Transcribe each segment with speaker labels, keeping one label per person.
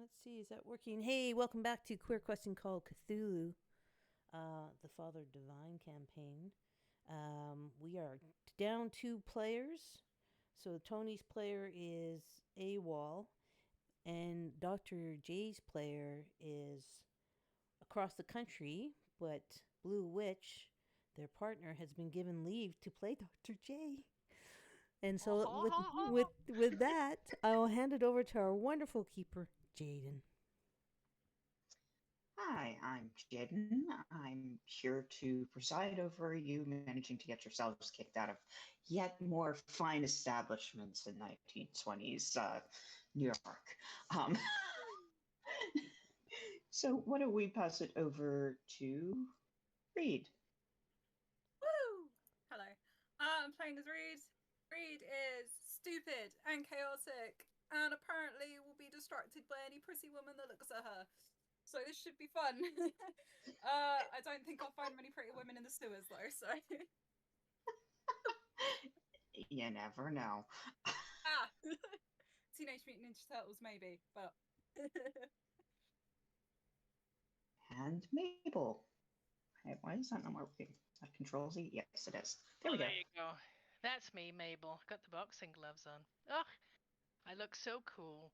Speaker 1: Let's see, is that working? Hey, welcome back to Queer Question Called Cthulhu, the Father Divine campaign. We are down 2 players. So Tony's player is AWOL, and Dr. J's player is across the country, but Blue Witch, their partner, has been given leave to play Dr. J. And so with that, I'll hand it over to our wonderful keeper, Jaden.
Speaker 2: Hi, I'm Jaden. I'm here to preside over you managing to get yourselves kicked out of yet more fine establishments in 1920s New York. Um, so why don't we pass it over to Reed?
Speaker 3: Woo! Hello. I'm playing as Reed. Reed is stupid and chaotic, and apparently will be distracted by any pretty woman that looks at her. So this should be fun. I don't think I'll find many pretty women in the sewers though, so.
Speaker 2: You never know.
Speaker 3: Teenage Mutant Ninja Turtles maybe, but.
Speaker 2: And Mabel. Hey, why is that not working? Control Z? Yes, it is. There we go.
Speaker 4: There you go. That's me, Mabel. Got the boxing gloves on. Oh, I look so cool.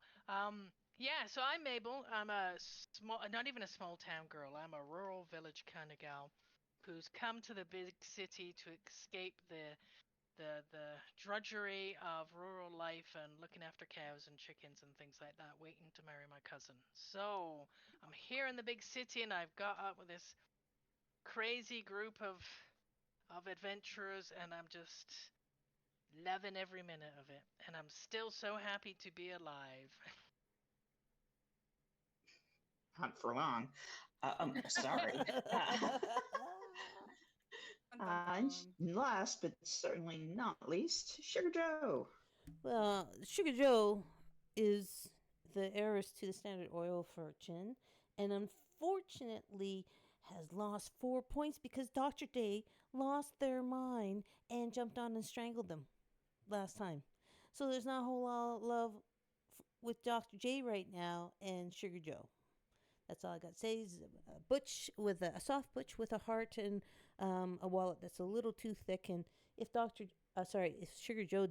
Speaker 4: Yeah, so I'm Mabel. I'm a small, not even a small town girl. I'm a rural village kind of gal who's come to the big city to escape the drudgery of rural life and looking after cows and chickens and things like that, waiting to marry my cousin. So I'm here in the big city, and I've got up with this crazy group of adventurers, and I'm just loving every minute of it. And I'm still so happy to be alive.
Speaker 2: Not for long. Sorry. And last but certainly not least, Sugar Joe.
Speaker 1: Well, Sugar Joe is the heiress to the Standard Oil fortune, and unfortunately has lost 4 points because Dr. Day lost their mind and jumped on and strangled them last time. So there's not a whole lot of love with Dr. J right now and Sugar Joe. That's all I got to say. Is a butch with a soft butch with a heart and a wallet that's a little too thick. And if if Sugar Joe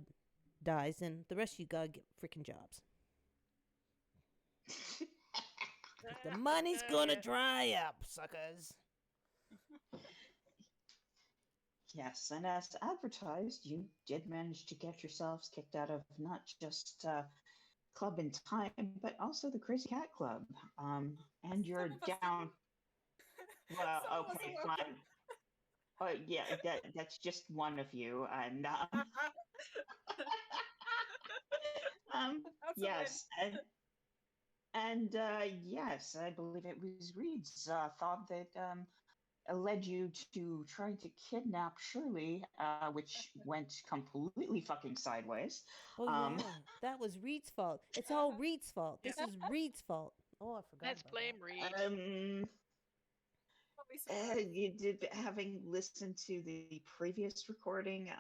Speaker 1: dies, then the rest of you gotta get freaking jobs. The money's gonna dry up, suckers.
Speaker 2: Yes, and as advertised, you did manage to get yourselves kicked out of not just Club in Time, but also the Crazy Cat Club. And you're down. Well, okay, fine. Yeah, that's just one of you, and yes, and yes, I believe it was Reed's thought that led you to trying to kidnap Shirley, which went completely fucking sideways.
Speaker 1: Oh yeah, that was Reed's fault. It's all Reed's fault. This is Reed's fault. Oh, I forgot.
Speaker 4: Let's blame Reed.
Speaker 2: You did, having listened to the previous recording,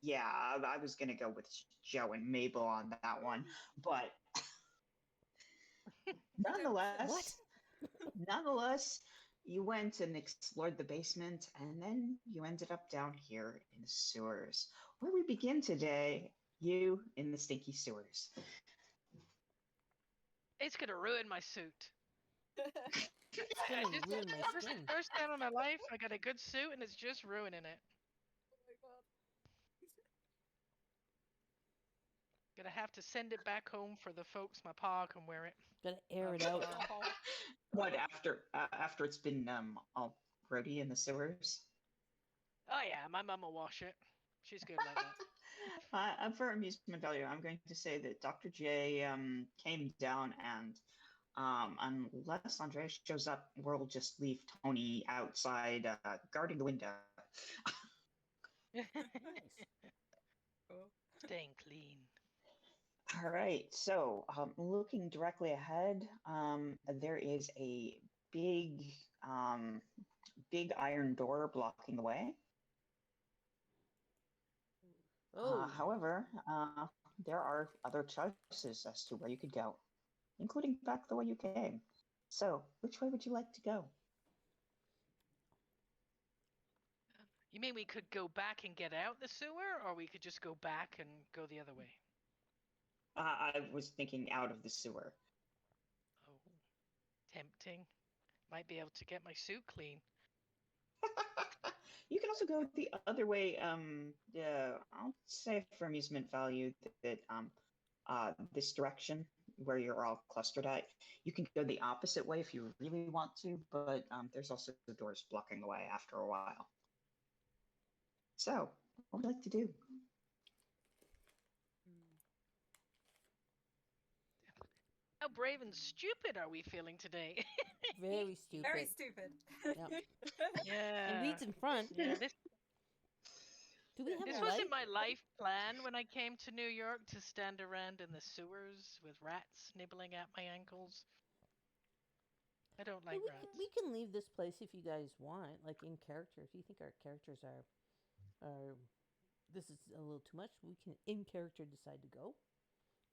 Speaker 2: yeah, I was gonna go with Joe and Mabel on that one, but nonetheless, you went and explored the basement, and then you ended up down here in the sewers, where we begin today. You in the stinky sewers.
Speaker 4: It's gonna ruin my suit.
Speaker 1: It's gonna ruin my
Speaker 4: This is
Speaker 1: skin.
Speaker 4: the first time in my life I got a good suit, and it's just ruining it.
Speaker 3: Oh my god.
Speaker 4: Gonna have to send it back home for the folks. My pa can wear it.
Speaker 1: Gotta air it out.
Speaker 2: What, after it's been all grody in the sewers?
Speaker 4: Oh yeah, my mom will wash it. She's good like that.
Speaker 2: For amusement value, I'm going to say that Dr. J came down, and unless Andreas shows up, we'll just leave Tony outside guarding the window.
Speaker 1: Nice.
Speaker 4: Staying clean.
Speaker 2: All right, so looking directly ahead, there is a big iron door blocking the way.
Speaker 1: Oh.
Speaker 2: However, there are other choices as to where you could go. including back the way you came. So, which way would you like to go?
Speaker 4: You mean we could go back and get out the sewer, or we could just go back and go the other way?
Speaker 2: I was thinking out of the sewer.
Speaker 4: Oh, tempting. Might be able to get my suit clean.
Speaker 2: You can also go the other way. I'll say for amusement value that this direction where you're all clustered at, you can go the opposite way if you really want to, but there's also the doors blocking the way after a while. So, what would you like to do?
Speaker 4: How brave and stupid are we feeling today?
Speaker 1: Very stupid.
Speaker 3: Very stupid.
Speaker 1: Yep.
Speaker 4: Yeah.
Speaker 1: And Reed's in front.
Speaker 4: Yeah, this
Speaker 1: Do we have
Speaker 4: this
Speaker 1: a
Speaker 4: wasn't
Speaker 1: light?
Speaker 4: my life plan when I came to New York to stand around in the sewers with rats nibbling at my ankles. I don't like rats.
Speaker 1: We can leave this place if you guys want, like in character. If you think our characters are this is a little too much, we can in character decide to go.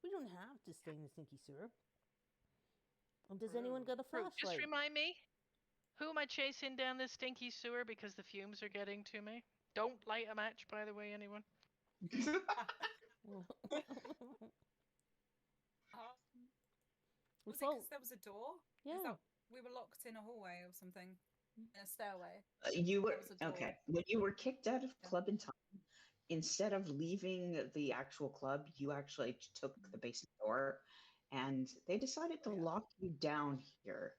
Speaker 1: We don't have to stay in the stinky sewer. Does anyone got a
Speaker 4: Rude. Just
Speaker 1: flashlight?
Speaker 4: remind me, who am I chasing down this stinky sewer because the fumes are getting to me? Don't light a match, by the way, anyone.
Speaker 3: Was it because there was a door?
Speaker 1: Yeah.
Speaker 3: Is that we were locked in a hallway or something? In a stairway?
Speaker 2: You were
Speaker 3: There was a door.
Speaker 2: okay. When you were kicked out of club in time, instead of leaving the actual club, you actually took the basement door, and they decided to lock you down here.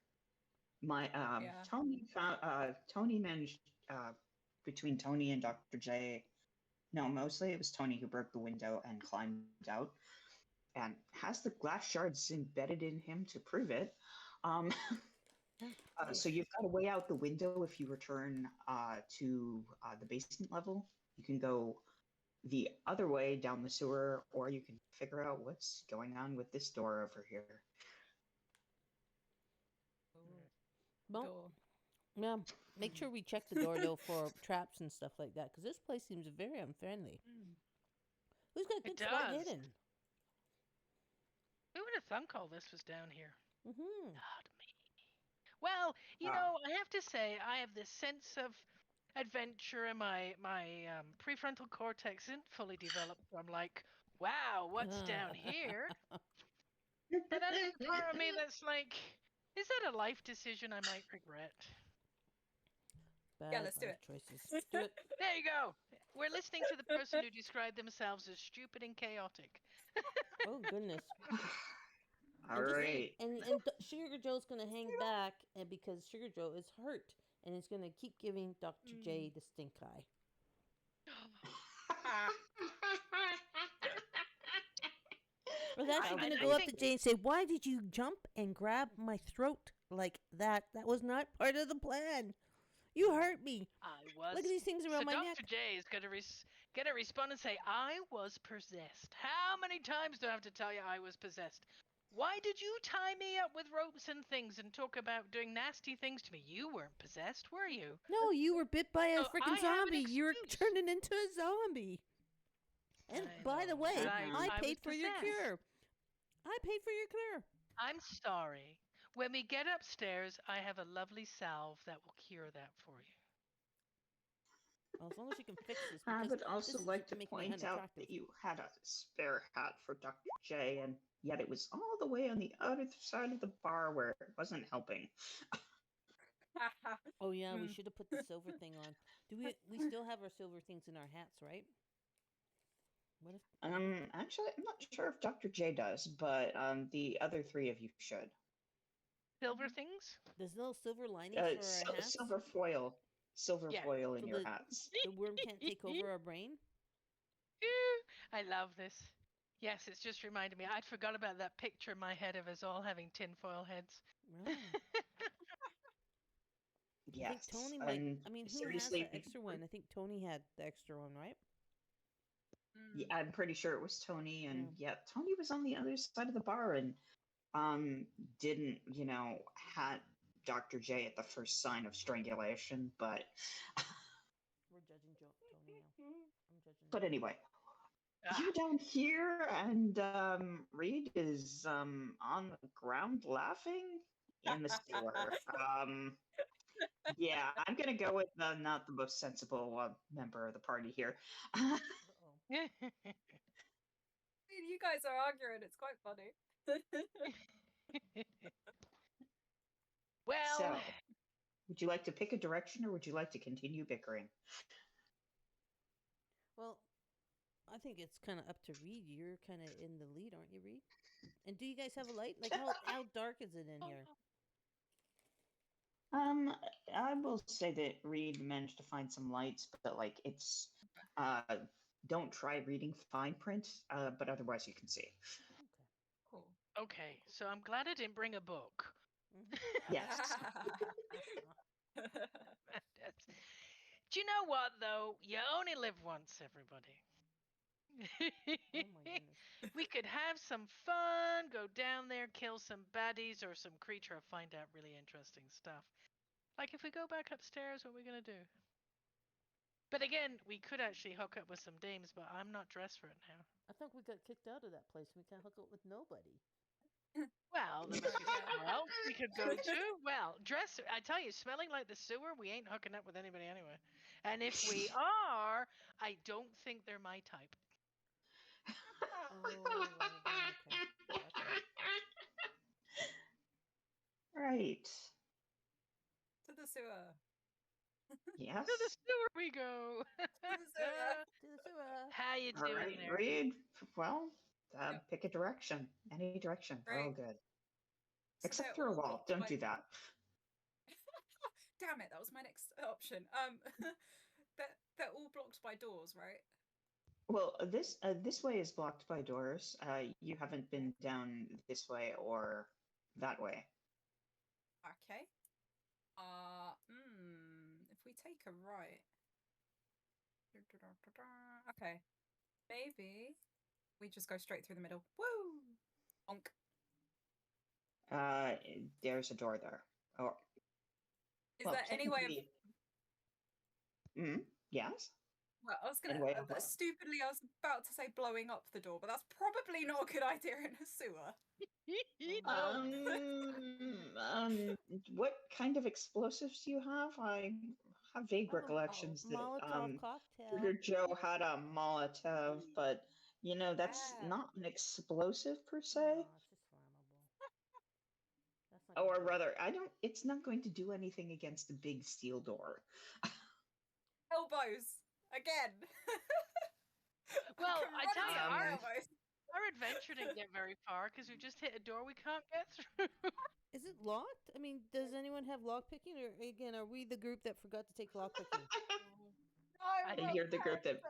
Speaker 2: My
Speaker 3: Yeah.
Speaker 2: Tony managed between Tony and Dr. J. No, mostly it was Tony who broke the window and climbed out, and has the glass shards embedded in him to prove it. So you've got a way out the window if you return to the basement level. You can go the other way down the sewer, or you can figure out what's going on with this door over here.
Speaker 1: Well,
Speaker 3: Door.
Speaker 1: yeah. Make sure we check the door though for traps and stuff like that, because this place seems very unfriendly. Who's got a
Speaker 4: It
Speaker 1: good spot
Speaker 4: does.
Speaker 1: hidden?
Speaker 4: Who would have thunk all this was down here?
Speaker 1: Mm-hmm.
Speaker 4: Not me. Well, you know, I have to say, I have this sense of adventure in my prefrontal cortex isn't fully developed. So I'm like, wow, what's down here? But then there's a part of me that's like, is that a life decision I might regret?
Speaker 1: Bad
Speaker 3: let's do
Speaker 1: life
Speaker 3: it.
Speaker 1: choices. Do it.
Speaker 4: There you go. We're listening to the person who described themselves as stupid and chaotic.
Speaker 1: Oh goodness.
Speaker 2: All
Speaker 1: And just-
Speaker 2: right.
Speaker 1: And Sugar Joe's gonna hang back, and because Sugar Joe is hurt, and is gonna keep giving Dr. J the stink eye. We're actually gonna go up to Jay and say, "Why did you jump and grab my throat like that? That was not part of the plan. You hurt me.
Speaker 4: I was.
Speaker 1: Look at these things around
Speaker 4: So
Speaker 1: my
Speaker 4: Dr.
Speaker 1: neck."
Speaker 4: J is gonna respond and say, "I was possessed." How many times do I have to tell you I was possessed? Why did you tie me up with ropes and things and talk about doing nasty things to me? You weren't possessed, were you?
Speaker 1: No, you were bit by a
Speaker 4: So I
Speaker 1: freaking
Speaker 4: have an
Speaker 1: zombie. You're
Speaker 4: excuse.
Speaker 1: turning into a zombie. And
Speaker 4: I
Speaker 1: by the
Speaker 4: know,
Speaker 1: way,
Speaker 4: but
Speaker 1: I
Speaker 4: I
Speaker 1: paid
Speaker 4: was
Speaker 1: for your
Speaker 4: possessed.
Speaker 1: cure. I paid for your cure.
Speaker 4: I'm sorry. When we get upstairs, I have a lovely salve that will cure that for you.
Speaker 1: Well, as long as you can fix this.
Speaker 2: I
Speaker 1: because
Speaker 2: would also
Speaker 1: this is
Speaker 2: like to
Speaker 1: making my
Speaker 2: point
Speaker 1: hand
Speaker 2: out
Speaker 1: attractive.
Speaker 2: that you had a spare hat for Dr. J, and yet it was all the way on the other side of the bar where it wasn't helping.
Speaker 1: Oh yeah, we should have put the silver thing on. Do we still have our silver things in our hats, right? What if
Speaker 2: Actually, I'm not sure if Dr. J does, but the other three of you should.
Speaker 4: Silver things?
Speaker 1: there's no silver linings for our hats?
Speaker 2: Silver foil
Speaker 4: Yeah.
Speaker 2: foil in
Speaker 1: So
Speaker 2: your
Speaker 1: the-
Speaker 2: hats.
Speaker 1: The worm can't take over our brain?
Speaker 4: I love this. Yes, it's just reminded me. I'd forgot about that picture in my head of us all having tinfoil heads.
Speaker 1: Right.
Speaker 2: Yes.
Speaker 1: I think Tony might.
Speaker 2: and
Speaker 1: I mean, who
Speaker 2: seriously,
Speaker 1: has the extra one? I think Tony had the extra one, right?
Speaker 2: Yeah, I'm pretty sure it was Tony, and
Speaker 1: Yeah.
Speaker 2: yeah, Tony was on the other side of the bar and didn't, had Dr. J at the first sign of strangulation, but
Speaker 1: We're judging Tony now. I'm judging.
Speaker 2: but anyway, you're down here, and Reed is on the ground laughing in the sewer. Yeah, I'm gonna go with not the most sensible member of the party here.
Speaker 1: Uh-oh.
Speaker 3: You guys are arguing. It's quite funny.
Speaker 4: Well,
Speaker 2: So, would you like to pick a direction, or would you like to continue bickering?
Speaker 1: Well, I think it's kind of up to Reed. You're kind of in the lead, aren't you, Reed? And do you guys have a light? Like, how dark is it in here?
Speaker 2: I will say that Reed managed to find some lights, but like it's don't try reading fine print, but otherwise you can see.
Speaker 1: Okay.
Speaker 3: Cool.
Speaker 4: okay, so I'm glad I didn't bring a book.
Speaker 2: Yes.
Speaker 4: That's- Do you know what, though? You only live once, everybody.
Speaker 1: Oh my goodness.
Speaker 4: We could have some fun, go down there, kill some baddies or some creature, find out really interesting stuff. Like if we go back upstairs, what are we gonna do? But again, we could actually hook up with some dames, but I'm not dressed for it now.
Speaker 1: I think we got kicked out of that place. We can't hook up with nobody.
Speaker 4: Well, there must be somewhere else we could go to. Well, dress, I tell you, smelling like the sewer, we ain't hooking up with anybody anyway. And if we are, I don't think they're my type.
Speaker 1: Oh, okay. Gotcha.
Speaker 2: Right.
Speaker 3: To the sewer.
Speaker 2: Yes.
Speaker 4: To the sewer we go.
Speaker 3: To the sewer.
Speaker 1: To the sewer.
Speaker 4: How you
Speaker 2: All
Speaker 4: doing
Speaker 2: right,
Speaker 4: there?
Speaker 2: Reed. Well,
Speaker 3: Yep.
Speaker 2: pick a direction. Any direction. They're all
Speaker 3: Right.
Speaker 2: good.
Speaker 3: So
Speaker 2: Except
Speaker 3: they're
Speaker 2: for a
Speaker 3: all
Speaker 2: wall.
Speaker 3: blocked
Speaker 2: Don't
Speaker 3: by-
Speaker 2: do that.
Speaker 3: Damn it! That was my next option. They're all blocked by doors, right?
Speaker 2: Well, this way is blocked by doors. You haven't been down this way or that way.
Speaker 3: Okay. If we take a right. Okay. Maybe we just go straight through the middle. Woo! Bonk.
Speaker 2: There's a door there. Oh,
Speaker 3: Is there any way of?
Speaker 2: Yes.
Speaker 3: Well, I was gonna.
Speaker 2: Anyway, what?
Speaker 3: Stupidly, I was about to say blowing up the door, but that's probably not a good idea in a sewer.
Speaker 2: What kind of explosives do you have? I have vague recollections that
Speaker 1: Molotov cocktail.
Speaker 2: Sugar Joe had a Molotov, but you know that's
Speaker 3: Yeah.
Speaker 2: not an explosive per se.
Speaker 1: No, it's just flammable. That's not
Speaker 2: Or
Speaker 1: gonna-
Speaker 2: rather, I don't. It's not going to do anything against the big steel door.
Speaker 3: Elbows again.
Speaker 4: Well,
Speaker 3: can
Speaker 4: I
Speaker 3: run
Speaker 4: tell you,
Speaker 3: into
Speaker 2: our-
Speaker 3: elbows.
Speaker 4: Our adventure didn't get very far because we just hit a door we can't get through.
Speaker 1: Is it locked? I mean, does anyone have lockpicking? Or again, are we the group that forgot to take lockpicking?
Speaker 2: You're the group that.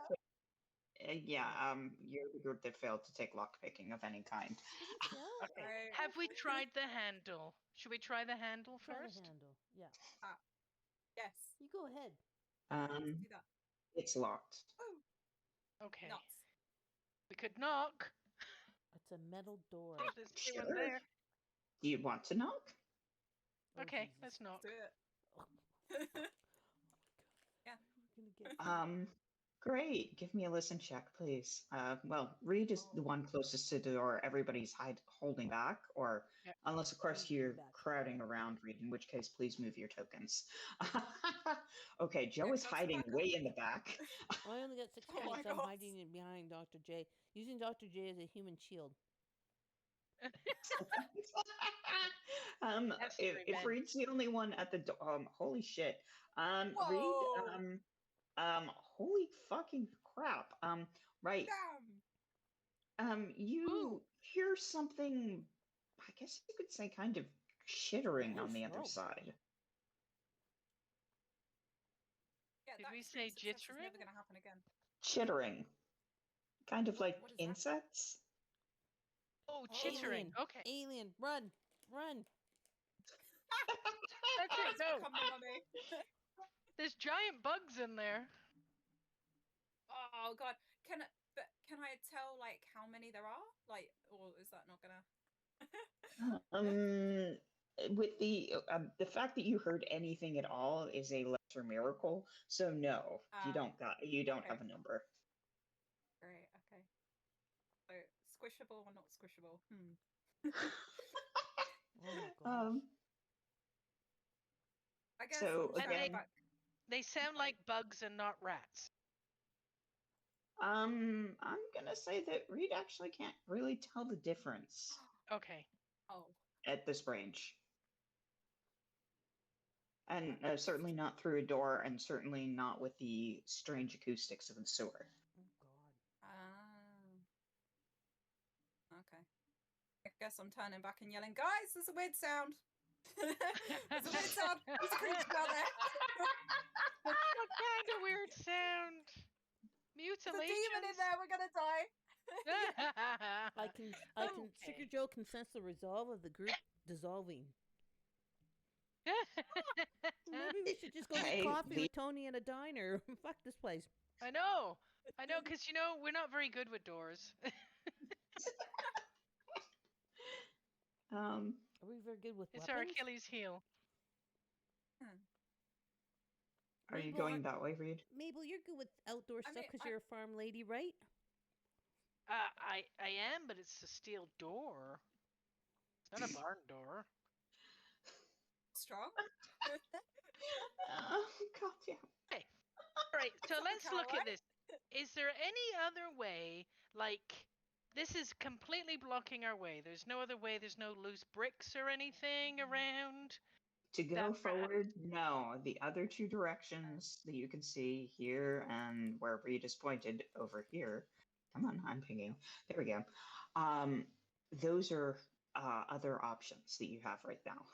Speaker 2: Yeah, you're the group that failed to take lockpicking of any kind.
Speaker 1: Yeah.
Speaker 4: Okay.
Speaker 3: Right.
Speaker 4: Have we tried the handle? Should we try the handle
Speaker 1: Try
Speaker 4: first?
Speaker 1: the handle. Yeah.
Speaker 3: Yes.
Speaker 1: You go ahead.
Speaker 3: Let's do that.
Speaker 2: It's locked.
Speaker 3: Woo!
Speaker 4: Okay.
Speaker 3: Nuts.
Speaker 4: We could knock.
Speaker 1: It's a metal door.
Speaker 4: Oh, there's no one
Speaker 2: Sure.
Speaker 4: there.
Speaker 2: Do you want to knock?
Speaker 1: Oh,
Speaker 4: Okay,
Speaker 1: Jesus.
Speaker 4: let's knock.
Speaker 3: Do it.
Speaker 1: Oh,
Speaker 3: Yeah.
Speaker 1: we're gonna get.
Speaker 2: Great. Give me a listen check, please. Well, Reed is the one closest to the door. Everybody's holding back, or
Speaker 4: Yep.
Speaker 2: unless, of course,
Speaker 1: Moving
Speaker 2: you're
Speaker 1: back.
Speaker 2: crowding around Reed, in which case, please move your tokens. Okay, Joe is
Speaker 3: That's the
Speaker 2: hiding
Speaker 3: backup.
Speaker 2: way in the back.
Speaker 1: I only got 6
Speaker 3: Oh my
Speaker 1: points. So I'm
Speaker 3: God.
Speaker 1: hiding it behind Dr. J. Using Dr. J as a human shield.
Speaker 4: That's
Speaker 2: If
Speaker 4: pretty bad.
Speaker 2: Reed's the only one at the door, holy shit. Reed,
Speaker 3: Whoa.
Speaker 2: holy fucking crap. Right.
Speaker 3: Damn.
Speaker 2: You
Speaker 4: Ooh.
Speaker 2: hear something, I guess you could say kind of chittering on the other
Speaker 1: Whoosh, whoa.
Speaker 2: side.
Speaker 3: Yeah,
Speaker 4: Did
Speaker 3: that
Speaker 4: we
Speaker 3: extreme
Speaker 4: say
Speaker 3: success is
Speaker 4: jittering?
Speaker 3: never going to happen again.
Speaker 2: Chittering. Kind of like
Speaker 3: What is that?
Speaker 2: insects.
Speaker 4: Oh, chittering.
Speaker 1: Alien.
Speaker 4: Okay.
Speaker 1: Alien. Run. Run.
Speaker 4: That's it. No.
Speaker 3: Come on, me.
Speaker 4: There's giant bugs in there.
Speaker 3: Oh God. Can I tell like how many there are? Like, or is that not gonna?
Speaker 2: With the fact that you heard anything at all is a lesser miracle. So no, you don't
Speaker 3: Okay.
Speaker 2: have a number.
Speaker 3: Great. Okay. squishable or not squishable?
Speaker 1: Oh my gosh.
Speaker 3: I guess
Speaker 2: So,
Speaker 3: I'm standing
Speaker 2: again-
Speaker 3: back.
Speaker 4: They sound like bugs and not rats.
Speaker 2: I'm gonna say that Reed actually can't really tell the difference
Speaker 4: Okay.
Speaker 3: Oh,
Speaker 2: at this range. And certainly not through a door, and certainly not with the strange acoustics of the sewer.
Speaker 1: Oh god.
Speaker 3: Okay. I guess I'm turning back and yelling, guys, there's a weird sound. There's a weird sound. There's a creature out there.
Speaker 4: What kind of weird sound?
Speaker 3: There's a
Speaker 4: Mutilations?
Speaker 3: demon in there. We're gonna die.
Speaker 1: I can Sugar
Speaker 4: Okay.
Speaker 1: Joe can sense the resolve of the group dissolving. Maybe we should just go get
Speaker 2: Hey,
Speaker 1: coffee
Speaker 2: the-
Speaker 1: with Tony at a diner. Fuck this place.
Speaker 4: I know, because we're not very good with doors.
Speaker 1: Are we very good with
Speaker 4: It's our
Speaker 1: weapons?
Speaker 4: Achilles heel.
Speaker 2: Are you
Speaker 1: Mabel,
Speaker 2: going that way, Reed?
Speaker 1: Mabel, you're good with outdoor
Speaker 3: I
Speaker 1: stuff
Speaker 3: mean,
Speaker 1: because you're a farm lady, right?
Speaker 4: I am, but it's a steel door. It's not a barn door.
Speaker 3: Strong.
Speaker 2: Oh, God, yeah.
Speaker 4: Okay. All right. So
Speaker 3: Something
Speaker 4: let's look at
Speaker 3: Caroline.
Speaker 4: this. Is there any other way? Like, this is completely blocking our way. There's no other way. There's no loose bricks or anything around.
Speaker 2: To go
Speaker 4: That-
Speaker 2: forward, no. The other two directions that you can see here and where Reed is pointed over here. Come on, I'm pinging. There we go. Those are other options that you have right now.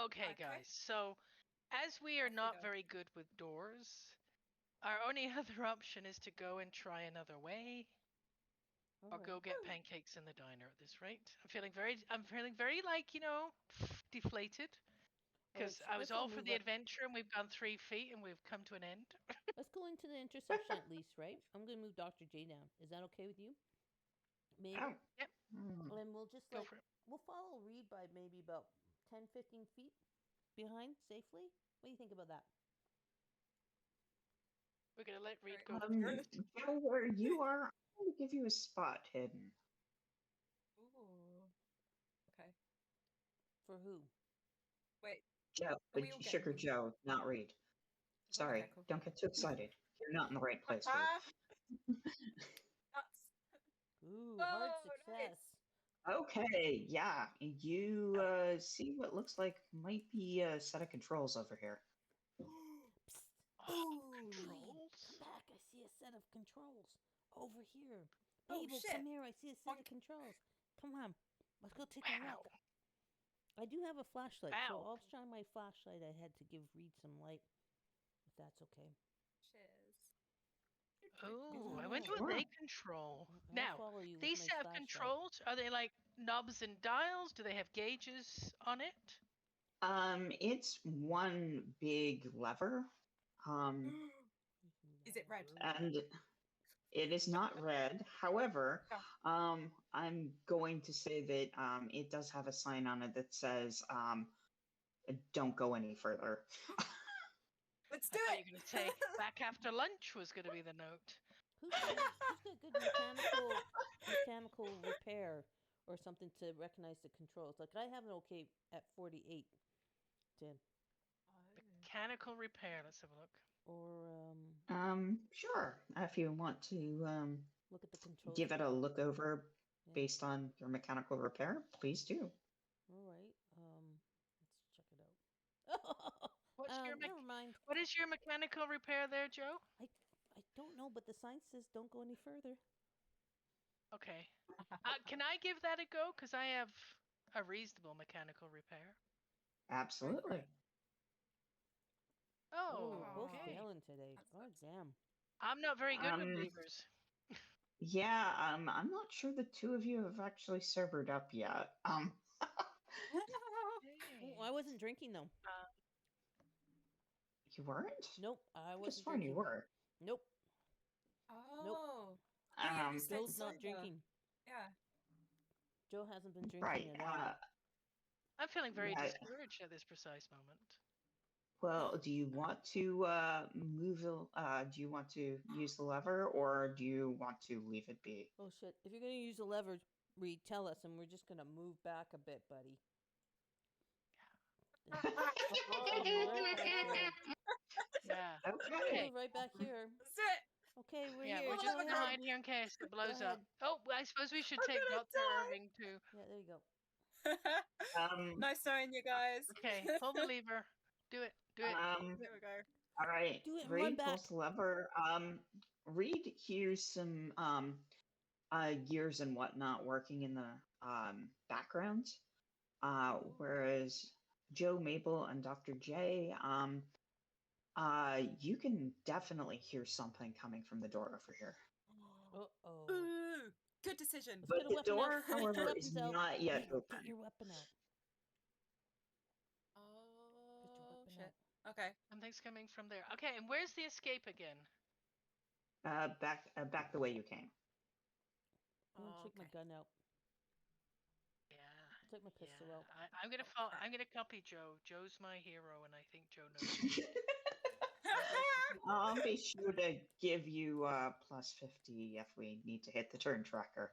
Speaker 4: Okay,
Speaker 3: Okay.
Speaker 4: guys. So, as we are
Speaker 3: Off we
Speaker 4: not
Speaker 3: go.
Speaker 4: very good with doors, our only other option is to go and try another way, or go get pancakes in the diner at this rate. I'm feeling very like deflated. Because I was all for the adventure, and we've gone 3 feet, and we've come to an end.
Speaker 1: Let's go into the intersection at least, right? I'm gonna move Dr. J down. Is that okay with you? Maybe.
Speaker 2: Oh.
Speaker 4: Yep.
Speaker 1: And we'll just
Speaker 4: Go
Speaker 1: like
Speaker 4: for it.
Speaker 1: we'll follow Reed by maybe about 10, 15 feet behind safely. What do you think about that?
Speaker 4: We're gonna let Reed
Speaker 3: Right.
Speaker 4: go first.
Speaker 2: Joe, where you are, I'm going to give you a spot hidden.
Speaker 3: Ooh. Okay.
Speaker 1: For who?
Speaker 3: Wait.
Speaker 2: Joe,
Speaker 3: Are we all
Speaker 2: Sugar
Speaker 3: getting-
Speaker 2: Joe, not Reed. Sorry,
Speaker 3: Okay, cool.
Speaker 2: don't get too excited. You're not in the right place, Reed.
Speaker 3: Nuts.
Speaker 1: Ooh,
Speaker 3: Oh,
Speaker 1: hard
Speaker 3: nice.
Speaker 1: success.
Speaker 2: Okay, yeah. You see what looks like might be a set of controls over here.
Speaker 1: Psst.
Speaker 4: Oh,
Speaker 1: Ooh, Reed,
Speaker 4: controls?
Speaker 1: come back. I see a set of controls over here.
Speaker 3: Oh,
Speaker 1: Mabel,
Speaker 3: shit.
Speaker 1: come here. I see a set of
Speaker 3: Oink.
Speaker 1: controls. Come on. Let's go take a
Speaker 4: Wow.
Speaker 1: look. I do have a flashlight, so
Speaker 4: Ow.
Speaker 1: I'll shine my flashlight ahead to give Reed some light, if that's okay.
Speaker 3: Cheers.
Speaker 4: Oh, I
Speaker 1: Yeah.
Speaker 4: wonder what
Speaker 2: Sure.
Speaker 4: they control.
Speaker 1: I'll
Speaker 4: Now,
Speaker 1: follow you with
Speaker 4: these
Speaker 1: my
Speaker 4: set of
Speaker 1: flashlight.
Speaker 4: controls, are they like knobs and dials? Do they have gauges on it?
Speaker 2: It's one big lever.
Speaker 3: Is it red?
Speaker 2: And it is not red. However, I'm going to say that it does have a sign on it that says don't go any further.
Speaker 3: Let's
Speaker 4: I
Speaker 3: do
Speaker 4: thought
Speaker 3: it.
Speaker 4: you were going to say back after lunch was going to be the note.
Speaker 1: Who's got good mechanical repair or something to recognize the controls? Like I have an okay at 48, Tim.
Speaker 4: Mechanical repair. Let's have a look.
Speaker 1: Or
Speaker 2: Sure. If you want to
Speaker 1: look at the controls.
Speaker 2: give it a look over
Speaker 1: Yeah.
Speaker 2: based on your mechanical repair, please do.
Speaker 1: All right. Let's check it out.
Speaker 4: What's your
Speaker 1: never mind.
Speaker 4: What is your mechanical repair there, Joe?
Speaker 1: I don't know, but the sign says don't go any further.
Speaker 4: Okay. Can I give that a go? Because I have a reasonable mechanical repair.
Speaker 2: Absolutely.
Speaker 4: Oh,
Speaker 1: We're both
Speaker 4: okay.
Speaker 1: failing today.
Speaker 3: That's
Speaker 1: God
Speaker 3: nice.
Speaker 1: damn.
Speaker 4: I'm not very good with
Speaker 2: Um,
Speaker 4: levers.
Speaker 2: Yeah, I'm not sure the two of you have actually sobered up yet.
Speaker 1: Oh, I wasn't drinking though.
Speaker 2: You weren't?
Speaker 1: Nope, I
Speaker 2: Just
Speaker 1: wasn't
Speaker 2: fine,
Speaker 1: drinking.
Speaker 2: you were.
Speaker 1: Nope,
Speaker 3: Oh. Yeah, you stayed
Speaker 1: Joe's not
Speaker 3: sober.
Speaker 1: drinking.
Speaker 3: Yeah.
Speaker 1: Joe hasn't been drinking
Speaker 2: Right.
Speaker 1: at all.
Speaker 4: I'm feeling very
Speaker 2: Yeah.
Speaker 4: discouraged at this precise moment.
Speaker 2: Well, do you want to move? Do you want to use the lever, or do you want to leave it be?
Speaker 1: Oh shit! If you're gonna use the lever, Reed, tell us, and we're just gonna move back a bit, buddy. Yeah. Right back here.
Speaker 4: Yeah.
Speaker 2: Okay.
Speaker 4: Okay.
Speaker 1: We're right back here.
Speaker 3: That's it.
Speaker 1: Okay, we're
Speaker 4: Yeah,
Speaker 1: here.
Speaker 4: we're
Speaker 3: Well,
Speaker 4: just
Speaker 1: Go
Speaker 3: I'm
Speaker 4: gonna
Speaker 1: ahead.
Speaker 4: hide here in case it blows
Speaker 1: ahead.
Speaker 4: up. Oh, I suppose we should
Speaker 3: I'm
Speaker 4: take
Speaker 3: gonna
Speaker 4: Dr. Irving too.
Speaker 1: Yeah, there you go.
Speaker 3: Nice knowing you guys.
Speaker 4: Okay, pull the lever. Do it. Do it.
Speaker 3: Here we go.
Speaker 2: All right.
Speaker 1: Do it and run
Speaker 2: Reed
Speaker 1: back.
Speaker 2: pulls the lever. Reed hears some gears and whatnot working in the background. Whereas Joe, Mabel, and Dr. J, you can definitely hear something coming from the door over here.
Speaker 1: Uh-oh.
Speaker 3: Ooh, good decision.
Speaker 2: But
Speaker 1: get a
Speaker 2: the
Speaker 1: weapon
Speaker 2: door,
Speaker 1: out. Get your
Speaker 2: however,
Speaker 1: weapons
Speaker 2: is
Speaker 1: out.
Speaker 2: not yet
Speaker 1: Reed,
Speaker 2: open.
Speaker 1: Get your weapon out. Get your
Speaker 3: Oh
Speaker 1: weapon
Speaker 3: shit.
Speaker 1: out.
Speaker 3: Okay.
Speaker 4: Something's coming from there. Okay, and where's the escape again?
Speaker 2: Back the way you came.
Speaker 1: I'm gonna take my gun out.
Speaker 4: Yeah.
Speaker 1: Take my pistol out.
Speaker 4: I'm gonna follow. I'm gonna copy Joe. Joe's my hero, and I think Joe knows.
Speaker 2: I'll be sure to give you plus 50 if we need to hit the turn tracker.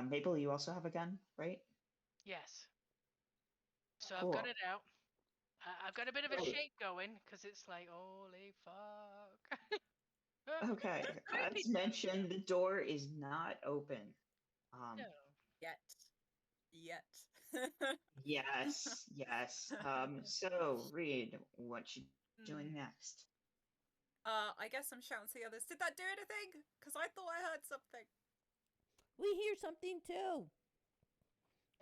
Speaker 2: Mabel, you also have a gun, right?
Speaker 4: Yes. So
Speaker 2: Cool.
Speaker 4: I've got it out. I've got a bit of a
Speaker 2: Great.
Speaker 4: shake going because it's like, holy fuck.
Speaker 2: Okay.
Speaker 4: Creepy.
Speaker 2: As mentioned, the door is not open.
Speaker 4: No.
Speaker 3: Yet.
Speaker 2: Yes, yes. So Reed, what you doing next?
Speaker 3: I guess I'm shouting to the others. Did that do anything? Because I thought I heard something.
Speaker 1: We hear something too,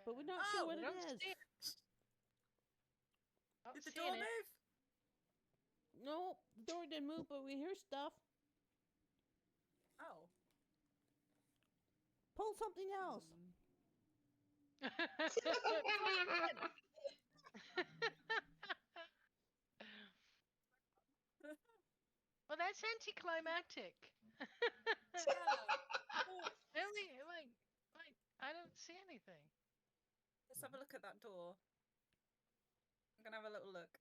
Speaker 1: but we're not sure
Speaker 3: Oh,
Speaker 1: what
Speaker 4: I
Speaker 1: it
Speaker 4: don't
Speaker 1: is.
Speaker 4: see it. Not
Speaker 3: Did the
Speaker 4: seeing
Speaker 3: door
Speaker 4: it.
Speaker 3: move?
Speaker 1: No, the door didn't move, but we hear stuff.
Speaker 3: Oh.
Speaker 1: Pull something else.
Speaker 4: Well, that's anticlimactic.
Speaker 3: Yeah.
Speaker 4: Really? Like, I don't see anything.
Speaker 3: Let's have a look at that door. I'm gonna have a little look.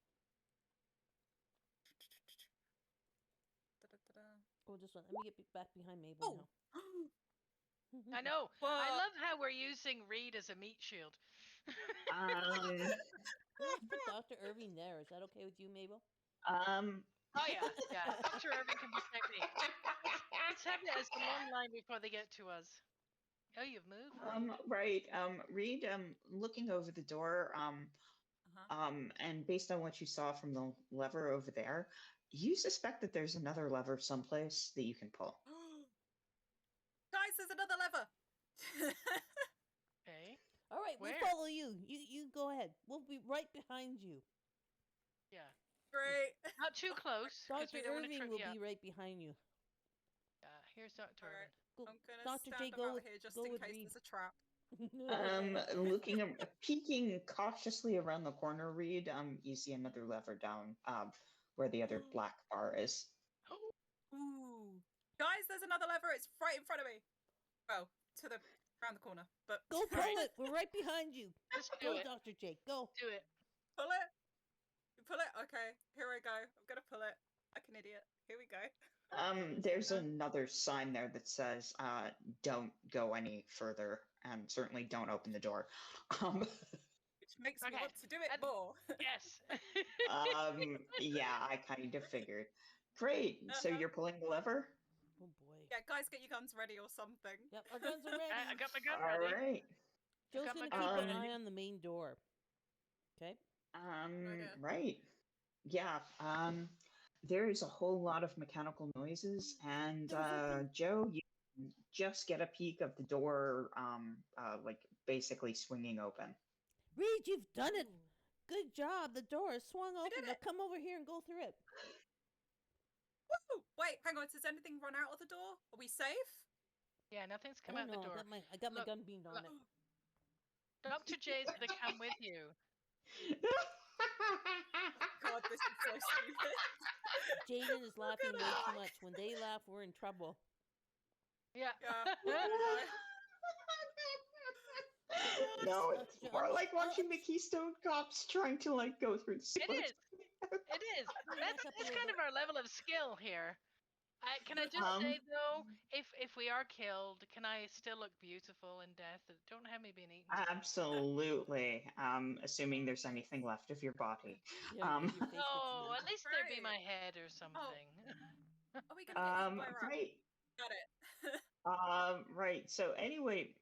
Speaker 3: Da-da-da-da.
Speaker 1: Oh, just one. Let me get back behind Mabel
Speaker 3: Oh.
Speaker 1: now.
Speaker 4: I know. I
Speaker 3: Well-
Speaker 4: love how we're using Reed as a meat shield.
Speaker 1: Let's put Dr. Irving there. Is that okay with you, Mabel?
Speaker 4: Oh yeah, yeah. Dr. Irving can protect me. Let's have it as the long line before they get to us. Oh, you've moved.
Speaker 2: Right. Reed, looking over the door, and based on what you saw from the lever over there, you suspect that there's another lever someplace that you can pull.
Speaker 3: Guys, there's another lever.
Speaker 4: Okay.
Speaker 1: All right,
Speaker 4: Where?
Speaker 1: we'll follow you. You go ahead. We'll be right behind you.
Speaker 4: Yeah.
Speaker 3: Great.
Speaker 4: Not too close. 'cause
Speaker 1: Dr.
Speaker 4: we don't want to
Speaker 1: Irving
Speaker 4: trip
Speaker 1: will
Speaker 4: you up.
Speaker 1: be right behind you.
Speaker 4: Yeah. Here's Dr.
Speaker 3: All right.
Speaker 4: Irving.
Speaker 1: Go,
Speaker 3: I'm gonna
Speaker 1: Dr. J,
Speaker 3: stand
Speaker 1: go
Speaker 3: out
Speaker 1: with
Speaker 3: here just
Speaker 1: go
Speaker 3: in
Speaker 1: with
Speaker 3: case
Speaker 1: Reed.
Speaker 3: there's a trap.
Speaker 2: Peeking cautiously around the corner, Reed, you see another lever down where the other black bar is.
Speaker 3: Ooh. Guys, there's another lever. It's right in front of me. Oh, to the around the corner. But
Speaker 1: Go pull
Speaker 4: Right.
Speaker 1: it. We're right behind you.
Speaker 4: Just do
Speaker 1: Go,
Speaker 4: it.
Speaker 1: Dr. J. Go.
Speaker 4: Do it.
Speaker 3: pull it. You pull it? Okay. Here I go. I'm gonna pull it. Like an idiot. Here we go.
Speaker 2: There's another sign there that says, don't go any further, and certainly don't open the door.
Speaker 3: Which makes me
Speaker 4: Okay.
Speaker 3: want to do it
Speaker 4: That's-
Speaker 3: more.
Speaker 4: Yes.
Speaker 2: Yeah, I kind of figured. Great. So
Speaker 3: Uh-huh.
Speaker 2: you're pulling the lever?
Speaker 1: Oh boy.
Speaker 3: Yeah, guys, get your guns ready or something.
Speaker 1: Yep, our guns are ready.
Speaker 4: I got my gun
Speaker 2: All
Speaker 4: ready.
Speaker 2: right.
Speaker 1: Joe's
Speaker 4: got my
Speaker 1: gonna keep
Speaker 2: gun
Speaker 1: an
Speaker 2: ready.
Speaker 1: eye on the main door. Okay.
Speaker 3: idea.
Speaker 2: Right. Yeah. There's a whole lot of mechanical noises, and Joe, you can just get a peek of the door, like basically swinging open.
Speaker 1: Reed, you've done it. Good job. The door is swung open.
Speaker 3: did
Speaker 1: Now
Speaker 3: it.
Speaker 1: come over here and go through it.
Speaker 3: Woo! Wait, hang on. Does anything run out of the door? Are we safe?
Speaker 4: Yeah, nothing's
Speaker 1: I
Speaker 4: come
Speaker 1: don't
Speaker 4: out the
Speaker 1: know.
Speaker 4: door.
Speaker 1: I got my
Speaker 4: Look,
Speaker 1: gun beamed on
Speaker 4: look.
Speaker 1: it.
Speaker 4: Dr. J's gonna come with you.
Speaker 3: God, this is so stupid.
Speaker 1: Jaden is laughing way
Speaker 3: gonna-
Speaker 1: too much. When they laugh, we're in trouble.
Speaker 4: Yeah.
Speaker 3: Yeah.
Speaker 2: No, it's more like watching the Keystone Cops trying to like go through the
Speaker 4: It is. It is.
Speaker 1: Bring
Speaker 4: That's
Speaker 1: us up a
Speaker 4: that's
Speaker 1: little
Speaker 4: kind
Speaker 1: bit.
Speaker 4: of our level of skill here. Can I just say though, if we are killed, can I still look beautiful in death? Don't have me being eaten. to death.
Speaker 2: Absolutely. Assuming there's anything left of your body.
Speaker 1: Yeah, your face gets
Speaker 4: Oh,
Speaker 1: eaten.
Speaker 4: at least there be
Speaker 3: Right.
Speaker 4: my head or something.
Speaker 3: Are we gonna get eaten by a rat?
Speaker 2: Right.
Speaker 3: Got it.
Speaker 2: Right. So anyway,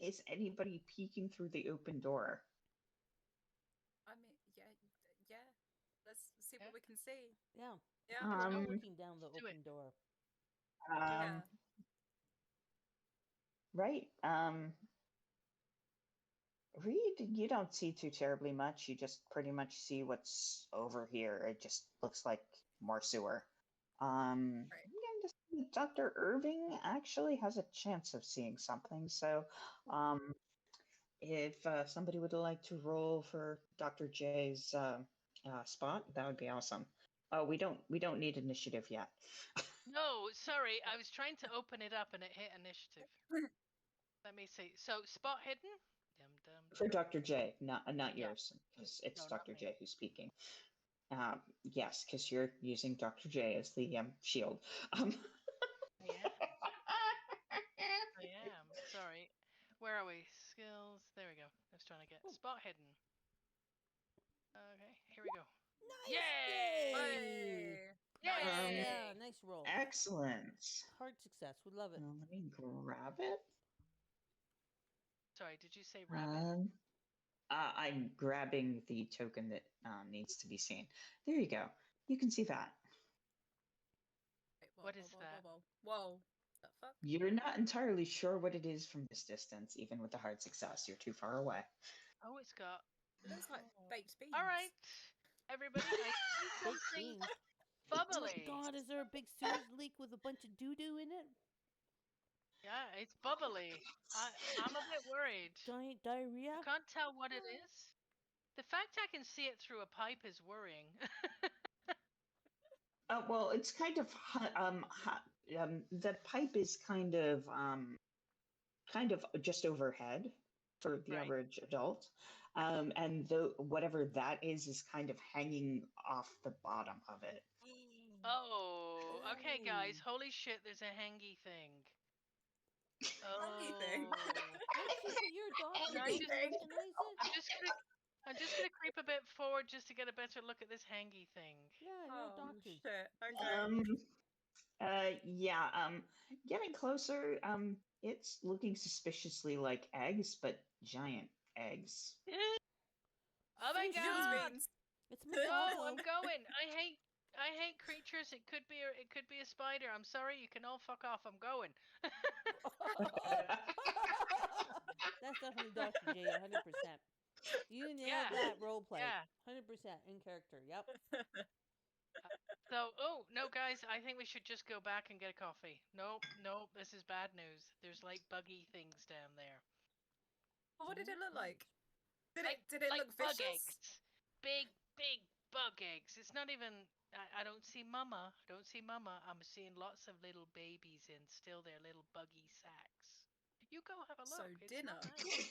Speaker 2: is anybody peeking through the open door?
Speaker 3: I mean, yeah. Let's see
Speaker 4: Yeah.
Speaker 3: what we can see.
Speaker 1: Yeah.
Speaker 3: Yeah.
Speaker 1: I'm
Speaker 2: Um,
Speaker 1: looking down the
Speaker 4: do it.
Speaker 1: open door.
Speaker 2: um, right. Reed, you don't see too terribly much. You just pretty much see what's over here. It just looks like more sewer.
Speaker 3: Right.
Speaker 2: Yeah, just Dr. Irving actually has a chance of seeing something. So, if somebody would like to roll for Dr. J's spot, that would be awesome. Oh, we don't need initiative yet.
Speaker 4: No, sorry, I was trying to open it up and it hit initiative. Let me see. So spot hidden. Dum, dum,
Speaker 2: For
Speaker 4: dum.
Speaker 2: Dr. J, not
Speaker 4: Yeah.
Speaker 2: yours, because it's
Speaker 4: No, not
Speaker 2: Dr.
Speaker 4: me.
Speaker 2: J who's speaking. Yes, because you're using Dr. J as the shield.
Speaker 4: Yeah, I am. Sorry. Where are we? Skills. There we go. I was trying to get spot hidden. Okay, here we go.
Speaker 1: Nice!
Speaker 4: Yay!
Speaker 1: Yay!
Speaker 3: Nice.
Speaker 4: Yay!
Speaker 1: Yeah, nice roll.
Speaker 2: Excellent.
Speaker 1: Hard success. We love it.
Speaker 2: Let me grab it.
Speaker 4: Sorry, did you say rabbit?
Speaker 2: I'm grabbing the token that needs to be seen. There you go. You can see that.
Speaker 3: Wait,
Speaker 4: What is that?
Speaker 3: Whoa. The fuck?
Speaker 2: You're not entirely sure what it is from this distance, even with the hard success. You're too far away.
Speaker 4: Oh, it's got.
Speaker 3: It looks like
Speaker 4: Oh.
Speaker 3: baked beans.
Speaker 4: All right, everybody, I see
Speaker 1: Baked
Speaker 4: something
Speaker 1: beans.
Speaker 4: bubbly.
Speaker 1: God, is there a big sewage leak with a bunch of doo-doo in it?
Speaker 4: Yeah, it's bubbly. I'm a bit worried.
Speaker 1: Giant diarrhea?
Speaker 4: Can't tell what it is. The fact I can see it through a pipe is worrying.
Speaker 2: Well, it's kind of the pipe is kind of just overhead for the
Speaker 4: Right.
Speaker 2: average adult, and whatever that is kind of hanging off the bottom of it.
Speaker 4: Oh, okay, guys.
Speaker 1: Oh.
Speaker 4: Holy shit, there's a hangy thing.
Speaker 3: Hangy thing.
Speaker 4: Oh.
Speaker 1: You're a doctor.
Speaker 4: Can I
Speaker 1: Don't you
Speaker 3: Anything.
Speaker 1: recognize it?
Speaker 4: I'm just gonna creep a bit forward just to get a better look at this hangy thing.
Speaker 1: Yeah, you're a
Speaker 3: Oh
Speaker 1: doctor.
Speaker 3: shit. Okay.
Speaker 2: Yeah. Getting closer. It's looking suspiciously like eggs, but giant eggs.
Speaker 4: Oh my
Speaker 1: Fishy.
Speaker 4: god!
Speaker 3: Beans.
Speaker 1: It's
Speaker 4: No,
Speaker 1: Monsanto.
Speaker 4: I'm going. I hate creatures. It could be a spider. I'm sorry. You can all fuck off. I'm going.
Speaker 1: That's definitely Dr. J, 100%. You nailed
Speaker 4: Yeah.
Speaker 1: that role play.
Speaker 4: Yeah.
Speaker 1: 100% in character. Yep.
Speaker 4: So, oh no, guys. I think we should just go back and get a coffee. Nope, this is bad news. There's like buggy things down there.
Speaker 3: What did it look like? Did
Speaker 4: Like,
Speaker 3: it
Speaker 4: like
Speaker 3: look
Speaker 4: bug
Speaker 3: vicious?
Speaker 4: eggs? Big bug eggs. It's not even. I don't see mama. I don't see mama. I'm seeing lots of little babies in still their little buggy sacks. You go have a look.
Speaker 3: So
Speaker 4: It's
Speaker 3: dinner.
Speaker 4: not nice.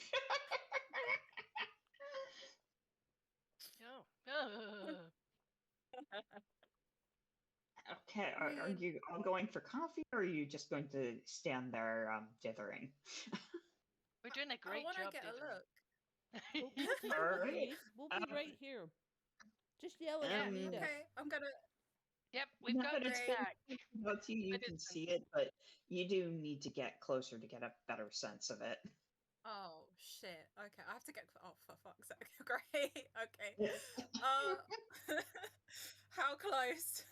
Speaker 4: Oh.
Speaker 2: Okay, are you all going for coffee, or are you just going to stand there dithering?
Speaker 4: We're doing a great
Speaker 3: I want to
Speaker 4: job.
Speaker 3: get a look.
Speaker 1: Excuse
Speaker 2: All right.
Speaker 1: me, we'll be right here. Just yell if you need us.
Speaker 3: Okay, I'm gonna.
Speaker 4: Yep, we've
Speaker 2: Not
Speaker 4: got
Speaker 2: that
Speaker 4: the
Speaker 2: it's
Speaker 4: stack.
Speaker 2: about you
Speaker 4: It
Speaker 2: can
Speaker 4: is-
Speaker 2: see it, but you do need to get closer to get a better sense of it.
Speaker 3: Oh shit. Okay, I have to get. Oh, for fuck's sake. Great. Okay. Uh, how close?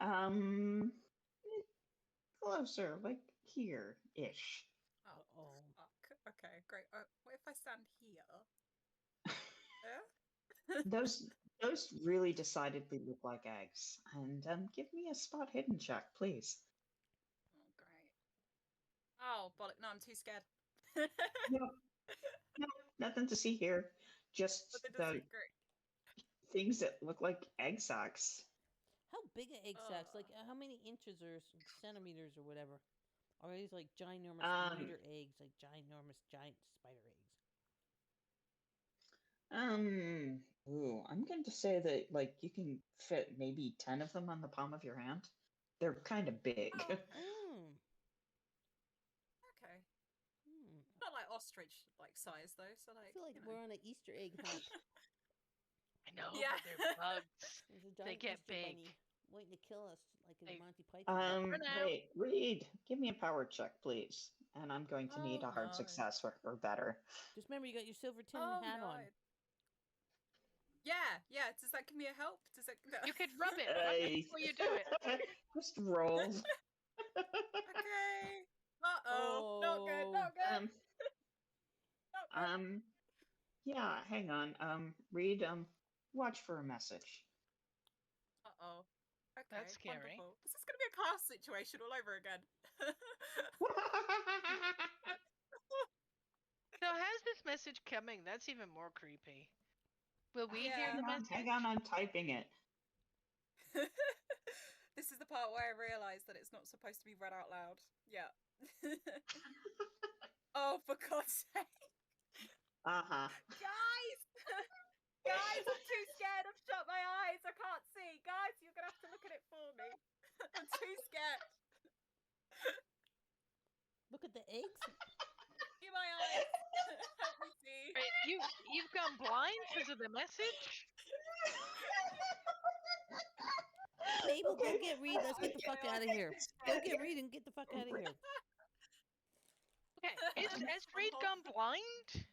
Speaker 2: Um, Closer, like here-ish.
Speaker 3: Oh,
Speaker 1: Oh.
Speaker 3: fuck. Okay, great. What if I stand here?
Speaker 2: Those really decidedly look like eggs. And give me a spot hidden check, please.
Speaker 3: Oh, great. Oh, bollock. No, I'm too scared.
Speaker 2: No, nothing to see here. Just
Speaker 3: But it
Speaker 2: the
Speaker 3: doesn't great.
Speaker 2: things that look like egg sacs.
Speaker 1: How big are egg sacs? Like, how many inches or centimeters or whatever? Are these like ginormous spider eggs? Like ginormous, giant spider eggs?
Speaker 2: Ooh, I'm going to say that like you can fit maybe 10 of them on the palm of your hand. They're kind of big.
Speaker 3: Oh,
Speaker 1: Mm.
Speaker 3: okay.
Speaker 1: Mm.
Speaker 3: Not like ostrich like size though. So
Speaker 1: I
Speaker 3: like,
Speaker 1: feel like
Speaker 3: you know.
Speaker 1: we're on an Easter egg hunt.
Speaker 4: I know,
Speaker 3: Yeah.
Speaker 4: but they're bugs.
Speaker 1: There's a
Speaker 4: They
Speaker 1: giant
Speaker 4: get
Speaker 1: Easter
Speaker 4: big.
Speaker 1: bunny waiting to kill us, like in
Speaker 4: They-
Speaker 1: Monty Python.
Speaker 4: For now.
Speaker 2: Hey, Reed, give me a power check, please. And I'm going to need
Speaker 3: Oh
Speaker 2: a hard
Speaker 3: no.
Speaker 2: success or better.
Speaker 1: Just remember, you got your silver tin
Speaker 3: Oh
Speaker 1: hat
Speaker 3: no.
Speaker 1: on.
Speaker 3: Yeah. Does that give me a help? Does it? No.
Speaker 4: You could rub it before you do it.
Speaker 2: Just roll.
Speaker 3: Okay. Uh-oh. Not good. Not good.
Speaker 2: Um,
Speaker 3: Not good.
Speaker 2: yeah, hang on. Reed, watch for a message.
Speaker 3: Uh-oh. Okay.
Speaker 4: That's scary.
Speaker 3: Wonderful. This is going to be a class situation all over again.
Speaker 4: So how's this message coming? That's even more creepy. Will we hear
Speaker 3: Yeah.
Speaker 4: the message?
Speaker 2: Hang on, I'm typing it.
Speaker 3: This is the part where I realised that it's not supposed to be read out loud. Yeah. Oh, for God's sake.
Speaker 2: Uh-huh.
Speaker 3: Guys! Guys, I'm too scared. I've shut my eyes. I can't see. Guys, you're going to have to look at it for me. I'm too scared.
Speaker 1: Look at the eggs.
Speaker 3: See my eyes. Help me see.
Speaker 4: Wait, you've gone blind because of the message?
Speaker 1: Mabel, go
Speaker 2: Okay.
Speaker 1: get Reed. Let's get the fuck out of here. Go get Reed and get the fuck out of here.
Speaker 4: Okay, has Reed gone blind?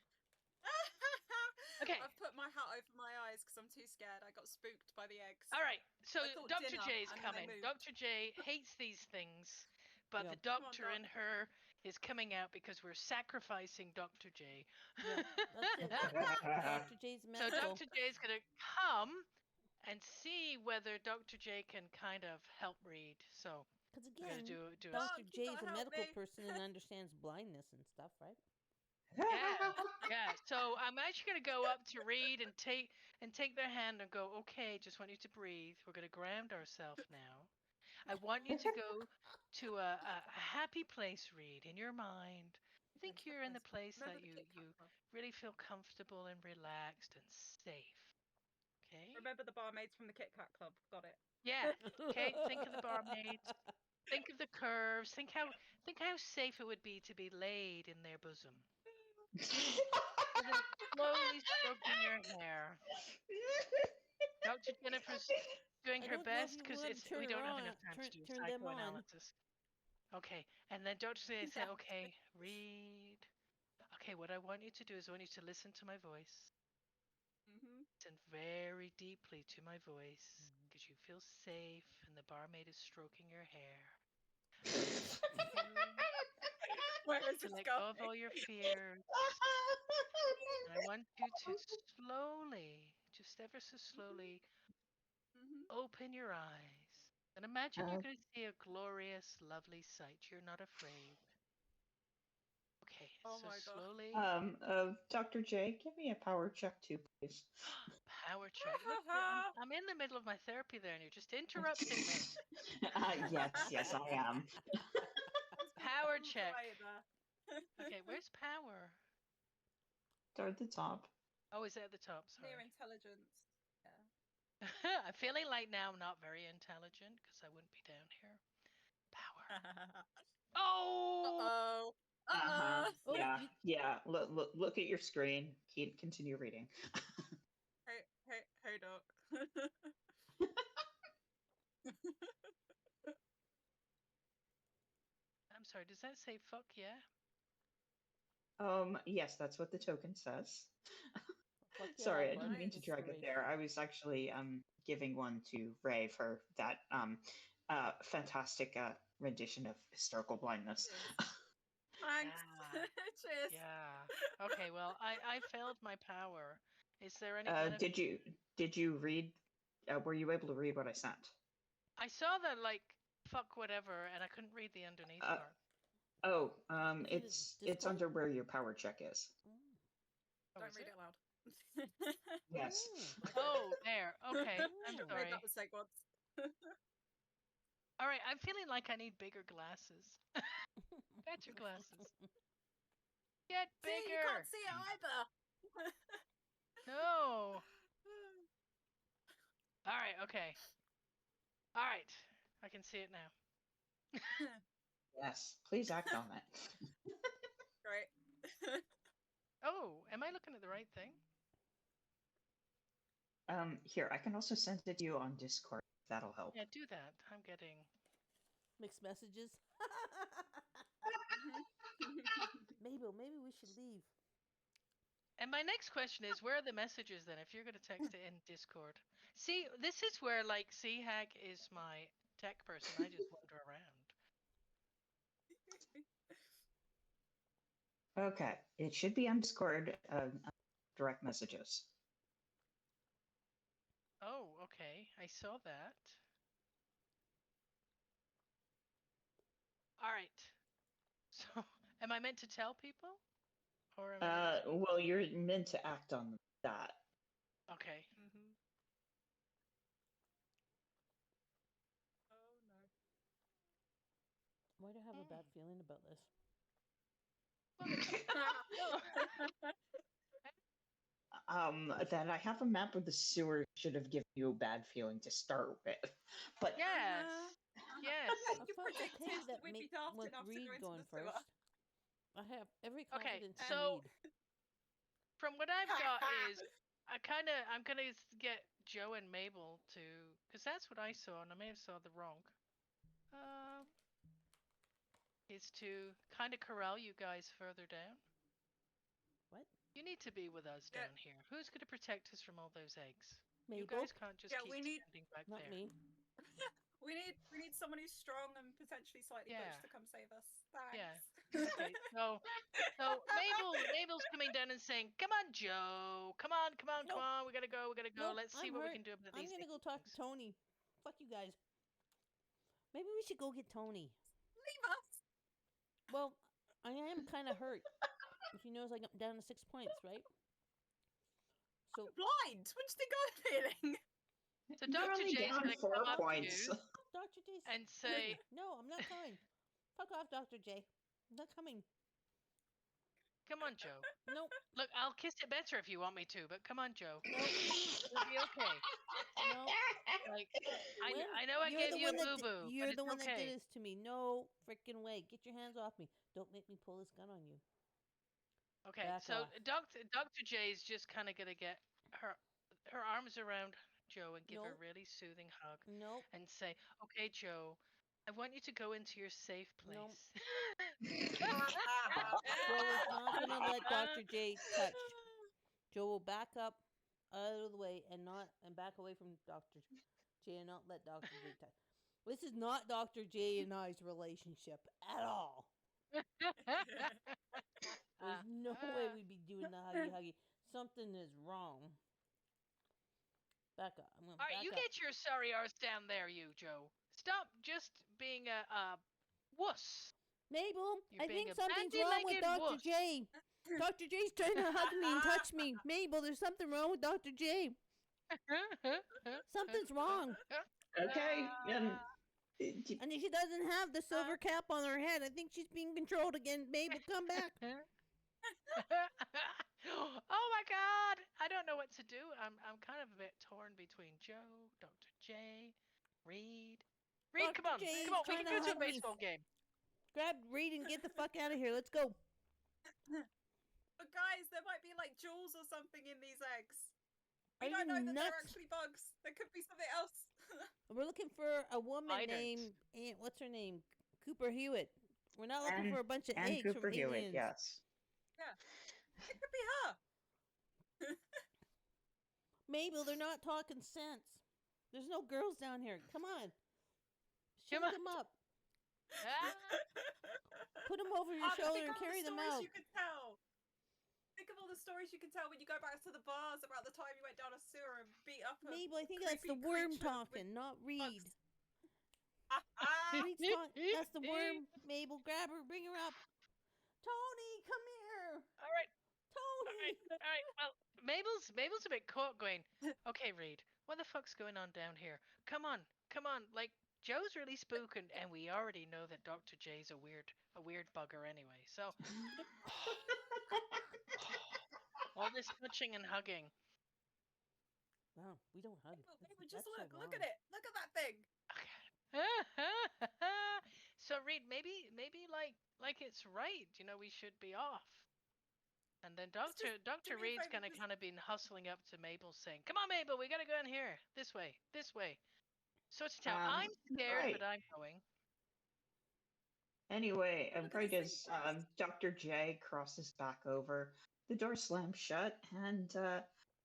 Speaker 4: Okay.
Speaker 3: I've put my hat over my eyes because I'm too scared. I got spooked by the eggs.
Speaker 4: All right, so
Speaker 3: I thought
Speaker 4: Dr.
Speaker 3: dinner,
Speaker 4: J's
Speaker 3: and then
Speaker 4: coming.
Speaker 3: they moved.
Speaker 4: Dr. J hates these things, but
Speaker 1: Yeah.
Speaker 4: the
Speaker 3: Come on,
Speaker 4: doctor in
Speaker 3: Doc.
Speaker 4: her is coming out because we're sacrificing Dr. J.
Speaker 1: Yeah, that's it. Dr. J's
Speaker 4: So
Speaker 1: medical.
Speaker 4: Dr. J is going to come and see whether Dr. J can kind of help Reed. So
Speaker 1: Because
Speaker 4: we're going
Speaker 1: again,
Speaker 4: to do a
Speaker 3: Doc,
Speaker 1: Dr.
Speaker 3: you
Speaker 1: J is
Speaker 3: gotta
Speaker 1: a
Speaker 3: help
Speaker 1: medical
Speaker 3: me.
Speaker 1: person and understands blindness and stuff, right?
Speaker 4: yeah. So I'm actually going to go up to Reed and take their hand and go, okay, just want you to breathe. We're going to ground ourselves now. I want you to go to a happy place, Reed, in your mind. I think you're in the place
Speaker 3: Remember
Speaker 4: that
Speaker 3: the
Speaker 4: you
Speaker 3: Kit Kat Club?
Speaker 4: really feel comfortable and relaxed and safe. Okay?
Speaker 3: Remember the barmaids from the Kit Kat Club? Got it.
Speaker 4: Yeah. Okay. Think of the barmaids. Think of the curves. Think how safe it would be to be laid in their bosom. With them slowly stroking your hair. Dr. Jennifer's doing
Speaker 1: I
Speaker 4: her
Speaker 1: don't know if
Speaker 4: best
Speaker 1: you
Speaker 4: because
Speaker 1: want to turn
Speaker 4: we
Speaker 1: her
Speaker 4: don't have
Speaker 1: on,
Speaker 4: enough time to do
Speaker 1: turn them on.
Speaker 4: psychoanalysis. Okay, and then Dr. J said,
Speaker 3: Yeah.
Speaker 4: okay, Reed. Okay, what I want you to do is I want you to listen to my voice.
Speaker 3: Mm-hmm.
Speaker 4: Listen very deeply to my voice because you feel safe and the barmaid is stroking your hair.
Speaker 3: Where is
Speaker 4: To
Speaker 3: this
Speaker 4: let
Speaker 3: going?
Speaker 4: go of all your fears. And I want you to slowly, just ever so slowly,
Speaker 3: Mm-hmm.
Speaker 4: open your eyes. And imagine you're going to see a glorious, lovely sight. You're not afraid. Okay,
Speaker 3: Oh
Speaker 4: so
Speaker 3: my God.
Speaker 4: slowly.
Speaker 2: Dr. J, give me a power check too, please.
Speaker 4: Power check. Look, I'm in the middle of my therapy there, and you're just interrupting me.
Speaker 2: Yes, I am.
Speaker 4: Power
Speaker 3: Pulled
Speaker 4: check.
Speaker 3: away there.
Speaker 4: Okay, where's power?
Speaker 2: Start at the top.
Speaker 4: Oh, is it at the top?
Speaker 3: Near
Speaker 4: Sorry.
Speaker 3: intelligence. Yeah.
Speaker 4: I'm feeling like now I'm not very intelligent because I wouldn't be down here. Power. Oh!
Speaker 3: Uh-oh.
Speaker 2: Uh-huh.
Speaker 1: Oh,
Speaker 2: Yeah, yeah. Look at your screen. Continue reading.
Speaker 3: Hey, Doc.
Speaker 4: I'm sorry, does that say fuck yeah?
Speaker 2: Yes, that's what the token says.
Speaker 1: fuck yeah,
Speaker 2: Sorry, I
Speaker 1: blood
Speaker 2: didn't mean to
Speaker 3: Nice.
Speaker 2: drag it there. I was actually giving one to Ray for that fantastic rendition of historical blindness.
Speaker 3: Thanks.
Speaker 4: Yeah.
Speaker 3: Cheers.
Speaker 4: Yeah. Okay, well, I failed my power. Is there any benefit?
Speaker 2: Did you read? Were you able to read what I sent?
Speaker 4: I saw the like fuck whatever, and I couldn't read the underneath part.
Speaker 2: Oh,
Speaker 1: Is it
Speaker 2: it's
Speaker 1: Discord?
Speaker 2: under where your power check is.
Speaker 1: Oh.
Speaker 4: Oh,
Speaker 3: Don't
Speaker 4: is
Speaker 3: read
Speaker 4: it?
Speaker 3: it aloud.
Speaker 2: Yes.
Speaker 4: Oh, there. Okay, I'm
Speaker 1: Oh.
Speaker 3: Made
Speaker 4: sorry.
Speaker 3: that mistake once.
Speaker 4: All right, I'm feeling like I need bigger glasses. Get your glasses. Get
Speaker 3: See, you
Speaker 4: bigger.
Speaker 3: can't see it either.
Speaker 4: No. All right. Okay. All right. I can see it now.
Speaker 2: Yes, please act on it.
Speaker 3: Right.
Speaker 4: Oh, am I looking at the right thing?
Speaker 2: Here, I can also send it to you on Discord. That'll help.
Speaker 4: Yeah, do that. I'm getting.
Speaker 1: Mixed messages. Mabel, maybe we should leave.
Speaker 4: And my next question is, where are the messages then? If you're going to text it in Discord, see, this is where like C-Hack is my tech person. I just wander around.
Speaker 2: Okay, it should be on Discord. Direct messages.
Speaker 4: Oh, okay. I saw that. All right. So, am I meant to tell people, or am I meant to...
Speaker 2: Well, you're meant to act on that.
Speaker 4: Okay.
Speaker 3: Mhm. Oh no.
Speaker 1: Why do I have a bad feeling about this?
Speaker 2: That I have a map of the sewer should have given you a bad feeling to start with. But
Speaker 4: Yes. Yes.
Speaker 1: I
Speaker 3: You
Speaker 1: felt okay
Speaker 3: predicted
Speaker 1: that
Speaker 3: we'd be daft
Speaker 1: with
Speaker 3: enough to
Speaker 1: Reed
Speaker 3: go into
Speaker 1: going
Speaker 3: the sewer.
Speaker 1: first. I have every
Speaker 4: Okay,
Speaker 1: confidence in
Speaker 4: so
Speaker 1: Reed.
Speaker 4: from what I've got is I'm gonna get Joe and Mabel to, because that's what I saw, and I may have saw the wrong. Is to kind of corral you guys further down.
Speaker 1: What?
Speaker 4: You need to be with us
Speaker 3: Yeah.
Speaker 4: down here. Who's going to protect us from all those eggs? You
Speaker 1: Mabel?
Speaker 4: guys can't just
Speaker 3: Yeah,
Speaker 4: keep
Speaker 3: we need-
Speaker 4: standing back
Speaker 1: Not
Speaker 4: there.
Speaker 1: me.
Speaker 3: We need someone who's strong and potentially slightly
Speaker 4: Yeah.
Speaker 3: butch to come save us. Thanks.
Speaker 4: Yeah. Okay, so Mabel's coming down and saying, "Come on, Joe. Come on, come on, come
Speaker 1: Nope.
Speaker 4: on. We gotta go. We gotta go.
Speaker 1: Nope,
Speaker 4: Let's see
Speaker 1: I'm
Speaker 4: what we
Speaker 1: hurt.
Speaker 4: can do about
Speaker 1: I'm
Speaker 4: these
Speaker 1: gonna go talk to
Speaker 4: things."
Speaker 1: Tony. Fuck you guys. Maybe we should go get Tony.
Speaker 3: Leave us.
Speaker 1: Well, I am kind of hurt. If you notice, I'm down to 6 points, right? So
Speaker 3: Blind. What do you think I'm feeling?
Speaker 4: So
Speaker 2: You're
Speaker 4: Dr.
Speaker 2: only
Speaker 4: J's
Speaker 2: down
Speaker 4: gonna
Speaker 2: 4
Speaker 4: come up to
Speaker 2: points.
Speaker 4: you
Speaker 1: Dr. J's
Speaker 4: and say,
Speaker 1: no, I'm not coming. Fuck off, Dr. J. I'm not coming.
Speaker 4: "Come on, Joe.
Speaker 1: Nope.
Speaker 4: Look, I'll kiss it better if you want me to, but come on, Joe.
Speaker 1: Nope.
Speaker 4: It'll be okay."
Speaker 1: No.
Speaker 4: Like,
Speaker 1: When?
Speaker 4: I know I
Speaker 1: You're
Speaker 4: gave
Speaker 1: the
Speaker 4: you a
Speaker 1: one that
Speaker 4: boo-boo, but
Speaker 1: you're
Speaker 4: it's
Speaker 1: the one that
Speaker 4: okay.
Speaker 1: did this to me. No freaking way. Get your hands off me. Don't make me pull this gun on you.
Speaker 4: Okay,
Speaker 1: Back
Speaker 4: so
Speaker 1: off.
Speaker 4: Dr. J's just kind of gonna get her arms around Joe and give her a
Speaker 1: Nope.
Speaker 4: really soothing hug
Speaker 1: Nope.
Speaker 4: and say, "Okay, Joe, I want you to go into your safe
Speaker 1: Nope.
Speaker 4: place."
Speaker 1: Joe is not gonna let Dr. J touch. Joe will back up out of the way and back away from Dr. J and not let Dr. J touch. This is not Dr. J and I's relationship at all. There's no way we'd be doing the huggy. Something is wrong. Back up. I'm gonna
Speaker 4: All right,
Speaker 1: back
Speaker 4: you
Speaker 1: up.
Speaker 4: get your sorry arse down there, you Joe. Stop just being a wuss.
Speaker 1: Mabel,
Speaker 4: You're
Speaker 1: I
Speaker 4: being
Speaker 1: think
Speaker 4: a
Speaker 1: something's wrong with
Speaker 4: bandy-legged
Speaker 1: Dr.
Speaker 4: wuss.
Speaker 1: J. Dr. J's trying to hug me and touch me. Mabel, there's something wrong with Dr. J. Something's wrong.
Speaker 2: Okay.
Speaker 1: And she doesn't have the silver cap on her head. I think she's being controlled again. Mabel, come back.
Speaker 4: Oh my God! I don't know what to do. I'm kind of a bit torn between Joe, Dr. J, Reed. Reed,
Speaker 1: Dr.
Speaker 4: come on,
Speaker 1: J is
Speaker 4: come on. We
Speaker 1: trying
Speaker 4: can
Speaker 1: to
Speaker 4: go to a
Speaker 1: hug me.
Speaker 4: baseball game.
Speaker 1: Grab Reed and get the fuck out of here. Let's go.
Speaker 3: But guys, there might be like jewels or something in these eggs.
Speaker 1: Are
Speaker 3: We don't
Speaker 1: you
Speaker 3: know that they're
Speaker 1: nuts?
Speaker 3: actually bugs. There could be something else.
Speaker 1: We're looking for a woman
Speaker 4: I don't.
Speaker 1: named what's her name? Cooper Hewitt. We're not looking for a bunch of
Speaker 2: and
Speaker 1: eggs
Speaker 2: Cooper
Speaker 1: from
Speaker 2: Hewitt,
Speaker 1: aliens.
Speaker 2: yes.
Speaker 3: It could be her.
Speaker 1: Mabel, they're not talking sense. There's no girls down here. Come on.
Speaker 4: Come
Speaker 1: Shoot
Speaker 4: on.
Speaker 1: them up.
Speaker 4: Ah,
Speaker 1: Put them over your shoulder
Speaker 3: Think
Speaker 1: and
Speaker 3: of all
Speaker 1: carry
Speaker 3: the
Speaker 1: them
Speaker 3: stories
Speaker 1: out.
Speaker 3: you could tell. Think of all the stories you can tell when you go back to the bars about the time you went down a sewer and beat up a
Speaker 1: Mabel, I think that's the
Speaker 3: creepy
Speaker 1: worm
Speaker 3: creature
Speaker 1: talking, not Reed.
Speaker 3: bugs.
Speaker 1: Reed's talking. That's the worm. Mabel, grab her, bring her up. Tony, come here.
Speaker 4: All right,
Speaker 1: Tony.
Speaker 4: all right. Well, Mabel's a bit caught, going, "Okay, Reed, what the fuck's going on down here? Come on. Like, Joe's really spooking, and we already know that Dr. J's a weird bugger anyway. So all this touching and hugging.
Speaker 1: Wow, we don't hug.
Speaker 3: Mabel, just
Speaker 1: That's so
Speaker 3: look
Speaker 1: wrong.
Speaker 3: at it. Look at that thing.
Speaker 4: So Reed, maybe like it's right. You know, we should be off. And then
Speaker 3: Just do
Speaker 4: Dr.
Speaker 3: me a
Speaker 4: Reed's
Speaker 3: favour,
Speaker 4: kind of
Speaker 3: just-
Speaker 4: been hustling up to Mabel, saying, "Come on, Mabel, we gotta go in here. This way, this way." Sort of town. I'm scared,
Speaker 2: Right.
Speaker 4: but I'm going.
Speaker 2: Anyway,
Speaker 3: Look at
Speaker 2: right
Speaker 3: this thing
Speaker 2: as
Speaker 3: first.
Speaker 2: Dr. J crosses back over, the door slams shut, and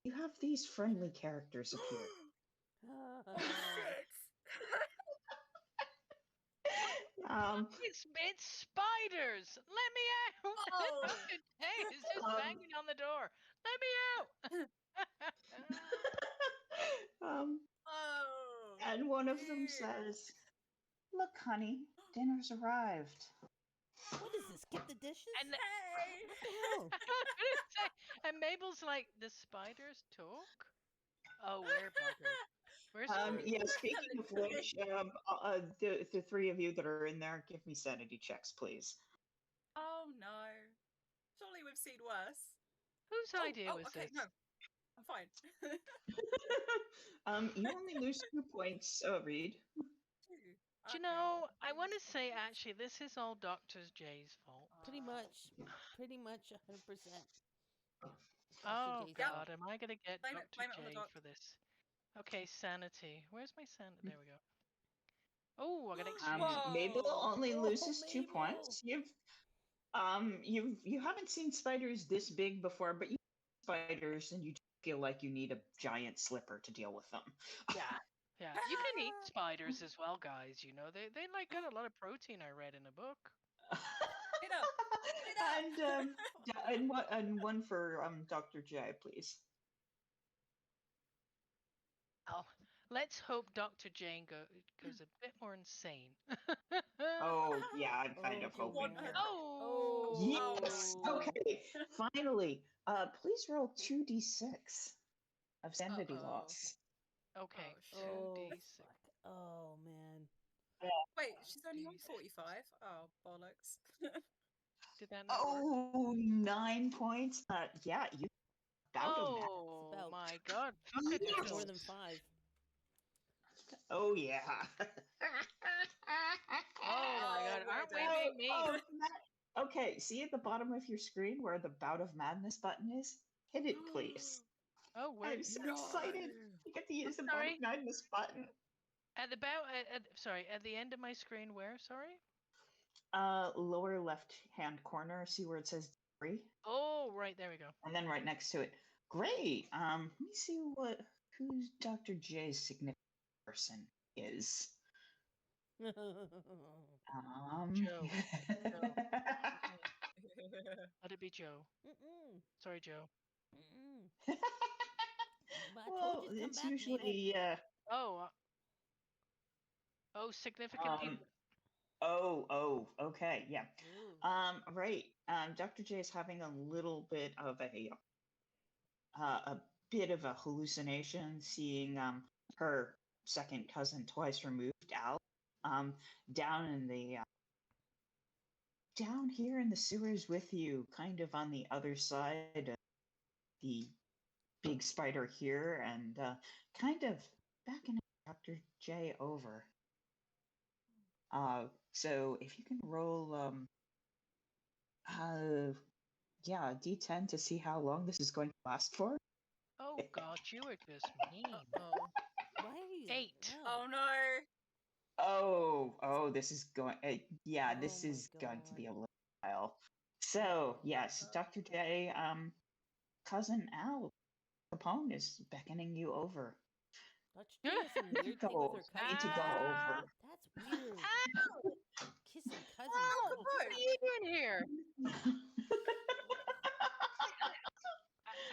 Speaker 2: you have these friendly characters appear.
Speaker 3: Oh shit!
Speaker 4: It's spiders. Let me out.
Speaker 3: Oh.
Speaker 4: Dr. J is just
Speaker 2: Um,
Speaker 4: banging on the door. Let me out.
Speaker 3: Oh.
Speaker 2: and one of them
Speaker 3: dear.
Speaker 2: says, "Look, honey, dinner's arrived."
Speaker 1: What is this? Skip the dishes?
Speaker 4: And
Speaker 3: Hey.
Speaker 1: What the hell?
Speaker 4: I was gonna say, and Mabel's like, the spiders talk? Oh, we're buggered. We're screwed.
Speaker 2: Yeah, speaking of which, the three of you that are in there, give me sanity checks, please.
Speaker 3: Oh no. Surely we've seen worse.
Speaker 4: Whose idea was
Speaker 3: okay,
Speaker 4: this?
Speaker 3: no. I'm fine.
Speaker 2: You only lose 2 points, Reed.
Speaker 4: Do you know, I want to say actually this is all Dr. J's fault.
Speaker 1: Pretty much 100%.
Speaker 4: Oh
Speaker 1: J's
Speaker 4: god,
Speaker 1: fault.
Speaker 4: am I going to get
Speaker 3: Blame it
Speaker 4: Dr.
Speaker 3: on the
Speaker 4: J
Speaker 3: doc.
Speaker 4: for this? Okay, sanity. Where's my sanity? There we go. Oh, I got excuse.
Speaker 2: Mabel
Speaker 3: Whoa.
Speaker 2: only
Speaker 1: Oh,
Speaker 2: loses 2
Speaker 1: Mabel.
Speaker 2: points. You haven't seen spiders this big before, but you spiders and you feel like you need a giant slipper to deal with them.
Speaker 4: Yeah. Yeah, you can eat spiders as well, guys. You know, they like got a lot of protein. I read in a book.
Speaker 2: And one for Dr. J, please.
Speaker 4: Oh, let's hope Dr. Jane goes a bit more insane.
Speaker 2: Oh yeah, I'm kind
Speaker 1: Oh,
Speaker 2: of
Speaker 1: do you
Speaker 2: hoping.
Speaker 1: want her-
Speaker 4: Oh,
Speaker 2: Yes.
Speaker 1: Oh.
Speaker 2: Okay. Finally, please roll 2d6 of sanity
Speaker 3: Uh-oh.
Speaker 2: loss.
Speaker 4: Okay,
Speaker 3: Oh,
Speaker 1: Oh,
Speaker 4: 2d6.
Speaker 1: fuck. Oh, man.
Speaker 3: Wait, she's only on
Speaker 4: D6.
Speaker 3: 45. Oh, bollocks.
Speaker 4: Did that not work?
Speaker 2: Oh, 9 points. Yeah, you bout of that.
Speaker 4: Oh
Speaker 1: about-
Speaker 4: my god, fuck
Speaker 2: Yes.
Speaker 4: a
Speaker 1: That's
Speaker 4: doodle.
Speaker 1: more than 5.
Speaker 2: Oh yeah.
Speaker 4: Oh my god,
Speaker 3: my
Speaker 4: aren't we
Speaker 3: days.
Speaker 4: being mean?
Speaker 2: Okay, see at the bottom of your screen where the bout of madness button is? Hit it, please.
Speaker 4: Oh, where?
Speaker 2: I'm so excited. You get to use the bout
Speaker 4: Sorry?
Speaker 2: of madness button.
Speaker 4: At the end of my screen, where? Sorry.
Speaker 2: Lower left hand corner. See where it says "Diary"?
Speaker 4: Oh, right there we go.
Speaker 2: And then right next to it. Great. Let me see who's Dr. J's significant person is.
Speaker 4: Joe. Let it be Joe.
Speaker 1: Mm-mm.
Speaker 4: Sorry, Joe.
Speaker 1: Mm-mm. But I told
Speaker 2: well,
Speaker 1: you to come
Speaker 2: it's
Speaker 1: back, Mabel.
Speaker 2: usually
Speaker 4: Oh, significant people.
Speaker 2: Okay, yeah.
Speaker 1: Ooh.
Speaker 2: Right. Dr. J is having a little bit of a bit of a hallucination, seeing her second cousin twice removed, Al, down in the down here in the sewers with you, kind of on the other side of the big spider here, and kind of backing Dr. J over. So if you can roll, yeah, D10 to see how long this is going to last for.
Speaker 4: Oh god, you are just mean.
Speaker 3: Oh.
Speaker 1: Why are you?
Speaker 4: 8.
Speaker 3: Oh no.
Speaker 2: Oh, this is going. Yeah,
Speaker 1: Oh
Speaker 2: this
Speaker 1: my
Speaker 2: is going to
Speaker 1: God.
Speaker 2: be a little while. So yes, Dr. J, cousin Al Capone is beckoning you over.
Speaker 1: Dr. J has some
Speaker 2: Need to
Speaker 1: weird thing with
Speaker 2: go.
Speaker 1: her
Speaker 2: Need to
Speaker 1: cousin.
Speaker 2: go
Speaker 4: Ah!
Speaker 2: over.
Speaker 1: That's weird. Kissing cousins.
Speaker 3: Oh,
Speaker 4: What are you doing here?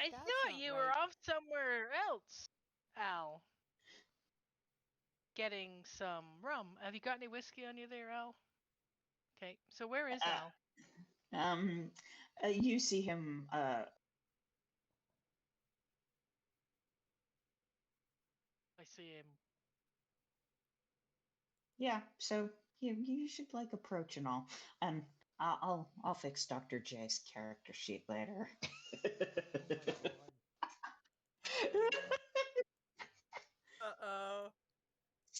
Speaker 4: I
Speaker 1: That's
Speaker 4: thought
Speaker 1: not
Speaker 4: you were
Speaker 1: right.
Speaker 4: off somewhere else, Al. Getting some rum. Have you got any whiskey on you there, Al? Okay, so where is Al?
Speaker 2: You see him.
Speaker 4: I see him.
Speaker 2: Yeah. So you should like approach and all, and I'll fix Dr. J's character sheet later.
Speaker 1: Oh my God.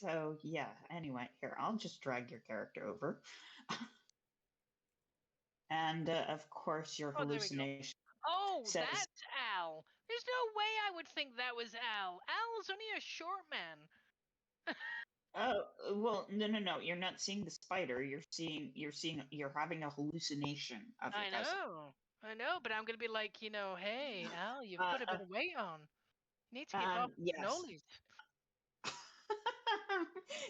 Speaker 2: So yeah. Anyway, here I'll just drag your character over, and of course your
Speaker 4: Oh, there we go.
Speaker 2: hallucination
Speaker 4: Oh,
Speaker 2: says,
Speaker 4: that's Al. There's no way I would think that was Al. Al's only a short man.
Speaker 2: "Oh, well, no. You're not seeing the spider. You're having a hallucination of your cousin."
Speaker 4: I know, but I'm gonna be like, hey, Al, you've
Speaker 2: Uh,
Speaker 4: put a bit of weight on. You need to keep off the
Speaker 2: yes.
Speaker 4: cannolis.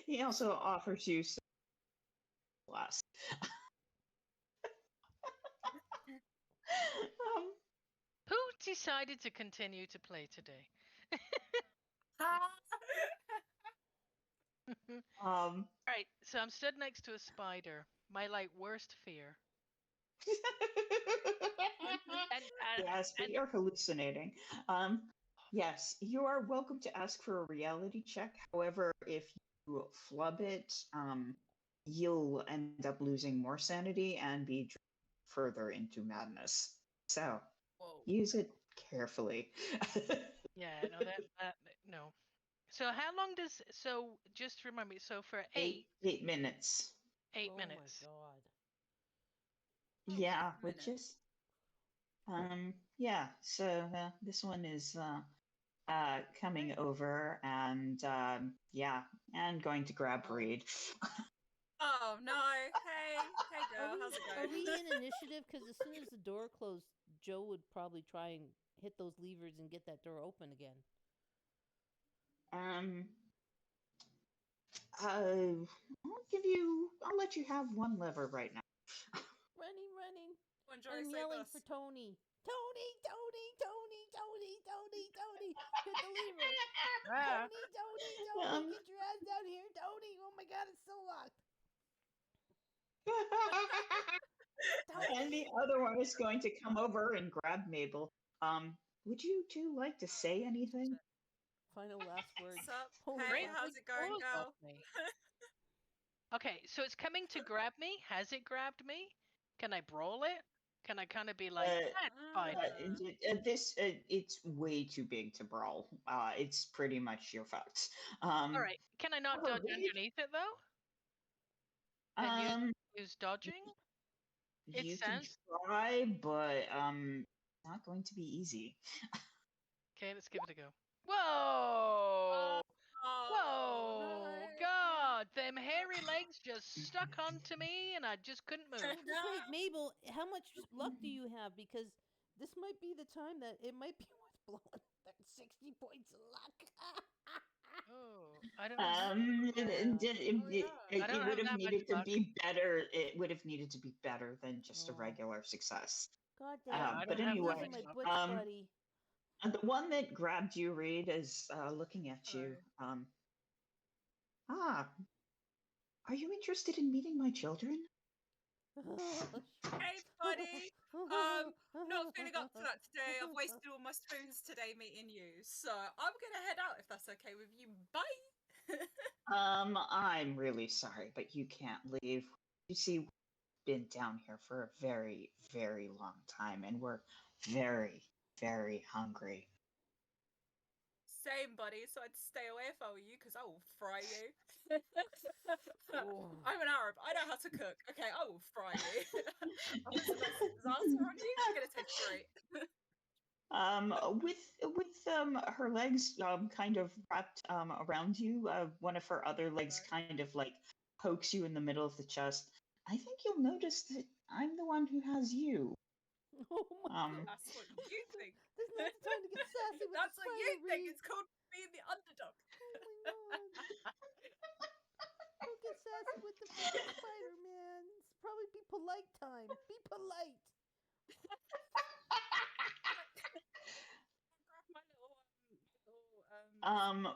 Speaker 2: He also offers you some glass. um,
Speaker 4: Who decided to continue to play today? All
Speaker 2: um,
Speaker 4: right, so I'm stood next to a spider. My worst fear. And
Speaker 2: yes, but
Speaker 4: and
Speaker 2: you're hallucinating. Yes, you are welcome to ask for a reality check. However, if you flub it, you'll end up losing more sanity and be further into madness. So
Speaker 3: Whoa.
Speaker 2: use it carefully.
Speaker 4: yeah, no, that no. So how long does just remind me? So for
Speaker 2: eight
Speaker 4: 8 minutes.
Speaker 1: Oh my god.
Speaker 2: Yeah, which
Speaker 3: Minutes.
Speaker 2: is yeah. So this one is coming over and yeah, and going to grab Reed.
Speaker 3: Oh no! Hey girl, how's it
Speaker 1: Are
Speaker 3: going?
Speaker 1: we in initiative? Because as soon as the door closed, Joe would probably try and hit those levers and get that door open again.
Speaker 2: um, I'll let you have one lever right now.
Speaker 1: Running.
Speaker 3: Enjoy
Speaker 1: And I'm
Speaker 3: save
Speaker 1: yelling
Speaker 3: us.
Speaker 1: for Tony. Tony. Hit the lever.
Speaker 4: Ah,
Speaker 2: Um,
Speaker 1: Get your ass down here, Tony. Oh my god, it's so locked.
Speaker 2: and the other one is going to come over and grab Mabel. Would you two like to say anything?
Speaker 1: Final last word.
Speaker 3: What's up?
Speaker 1: Holy
Speaker 3: Hey,
Speaker 1: fuck.
Speaker 3: how's it going,
Speaker 4: paws off
Speaker 3: girl?
Speaker 4: me. Okay, so it's coming to grab me. Has it grabbed me? Can I brawl it? Can I kind of be like,
Speaker 2: Uh,
Speaker 4: that's fine?
Speaker 2: it's way too big to brawl. It's pretty much your fucked.
Speaker 4: All right, can I not dodge
Speaker 2: Reed,
Speaker 4: underneath it though? And use dodging? It
Speaker 2: you can
Speaker 4: sounds
Speaker 2: try, but not going to be easy.
Speaker 4: okay. Let's give it a go. Whoa!
Speaker 3: Oh,
Speaker 4: Whoa!
Speaker 3: no.
Speaker 4: God, them hairy legs just stuck onto me, and I just couldn't move.
Speaker 1: Well, just wait, Mabel. How much luck do you have? Because this might be the time that it might be worth blowing that 60 points of luck.
Speaker 4: Oh, I don't know. I don't
Speaker 2: It would
Speaker 4: have
Speaker 2: have
Speaker 4: that much
Speaker 2: needed to
Speaker 4: luck.
Speaker 2: be better. It would have needed to be better than just a
Speaker 1: Oh.
Speaker 2: regular success.
Speaker 1: God
Speaker 4: Yeah,
Speaker 1: damn.
Speaker 4: I
Speaker 2: But
Speaker 4: don't have that
Speaker 1: These
Speaker 2: anyway,
Speaker 1: are
Speaker 4: much
Speaker 1: my
Speaker 4: luck.
Speaker 1: butch buddy.
Speaker 2: the one that grabbed you, Reed, is looking at you. Ah, are you interested in meeting my children?
Speaker 3: Hey, buddy. Not feeling up to that today. I've wasted all my spoons today meeting you, so I'm gonna head out if that's okay with you. Bye.
Speaker 2: I'm really sorry, but you can't leave. You see, we've been down here for a very, very long time, and we're very, very hungry.
Speaker 3: Same, buddy. So I'd stay away if I were you, because I will fry you.
Speaker 1: Oh.
Speaker 3: I'm an Arab. I know how to cook. Okay, I will fry you. I'll put some disaster on you. You're gonna taste great.
Speaker 2: With her legs kind of wrapped around you, one of her other legs kind of like pokes you in the middle of the chest. I think you'll notice that I'm the one who has you.
Speaker 1: Oh my god.
Speaker 3: That's what you think.
Speaker 1: This is not the time to get sassy with
Speaker 3: That's
Speaker 1: the
Speaker 3: what
Speaker 1: spider,
Speaker 3: you think.
Speaker 1: Reed.
Speaker 3: It's called being the underdog.
Speaker 1: Oh my god. Don't get sassy with the fucking spider, man. It's probably be polite time. Be polite.
Speaker 3: Grab my little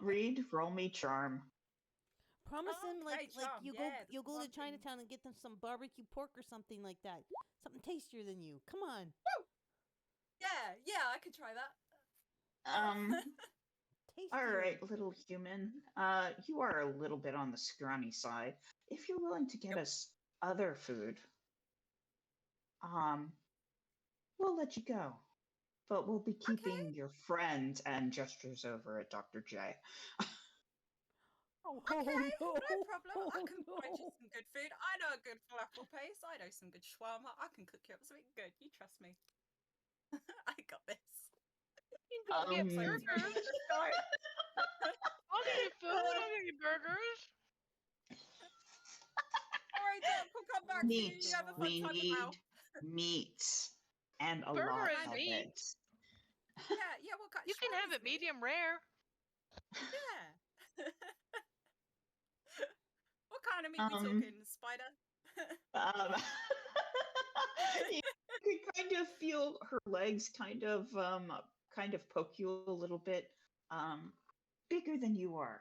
Speaker 2: Reed, roll me charm.
Speaker 1: Promise him
Speaker 3: Okay, charm,
Speaker 1: you
Speaker 3: yeah,
Speaker 1: you'll
Speaker 3: that's
Speaker 1: go to
Speaker 3: one thing.
Speaker 1: Chinatown and get them some barbecue pork or something like that. Something tastier than you. Come on.
Speaker 3: Yeah, I could try that.
Speaker 1: Tastier.
Speaker 2: All right, little human. You are a little bit on the scrawny side. If you're willing to get us other food, we'll let you go. But we'll be keeping your friend and gestures over at Dr. J.
Speaker 1: Oh,
Speaker 3: Okay,
Speaker 1: no,
Speaker 3: no problem. I
Speaker 1: oh,
Speaker 3: can find you
Speaker 1: no.
Speaker 3: some good food. I know a good falafel place. I know some good shawarma. I can cook you up something good. You trust me. I got this.
Speaker 4: You can go get
Speaker 2: Um,
Speaker 4: burgers.
Speaker 3: Let's go.
Speaker 4: I'll get you food. I'll get you burgers.
Speaker 3: All right, Doc, we'll come back to you.
Speaker 2: meat.
Speaker 3: You have a fun
Speaker 2: We
Speaker 3: time with
Speaker 2: need
Speaker 3: Mal.
Speaker 2: meat and a
Speaker 4: Burger
Speaker 2: lot
Speaker 4: is
Speaker 2: of
Speaker 4: meat.
Speaker 2: it.
Speaker 3: Yeah, what kind?
Speaker 4: You can have it medium rare.
Speaker 3: Yeah. What kind of meat we
Speaker 2: Um,
Speaker 3: talking? Spider?
Speaker 2: um, you could kind of feel her legs kind of poke you a little bit. Bigger than you are.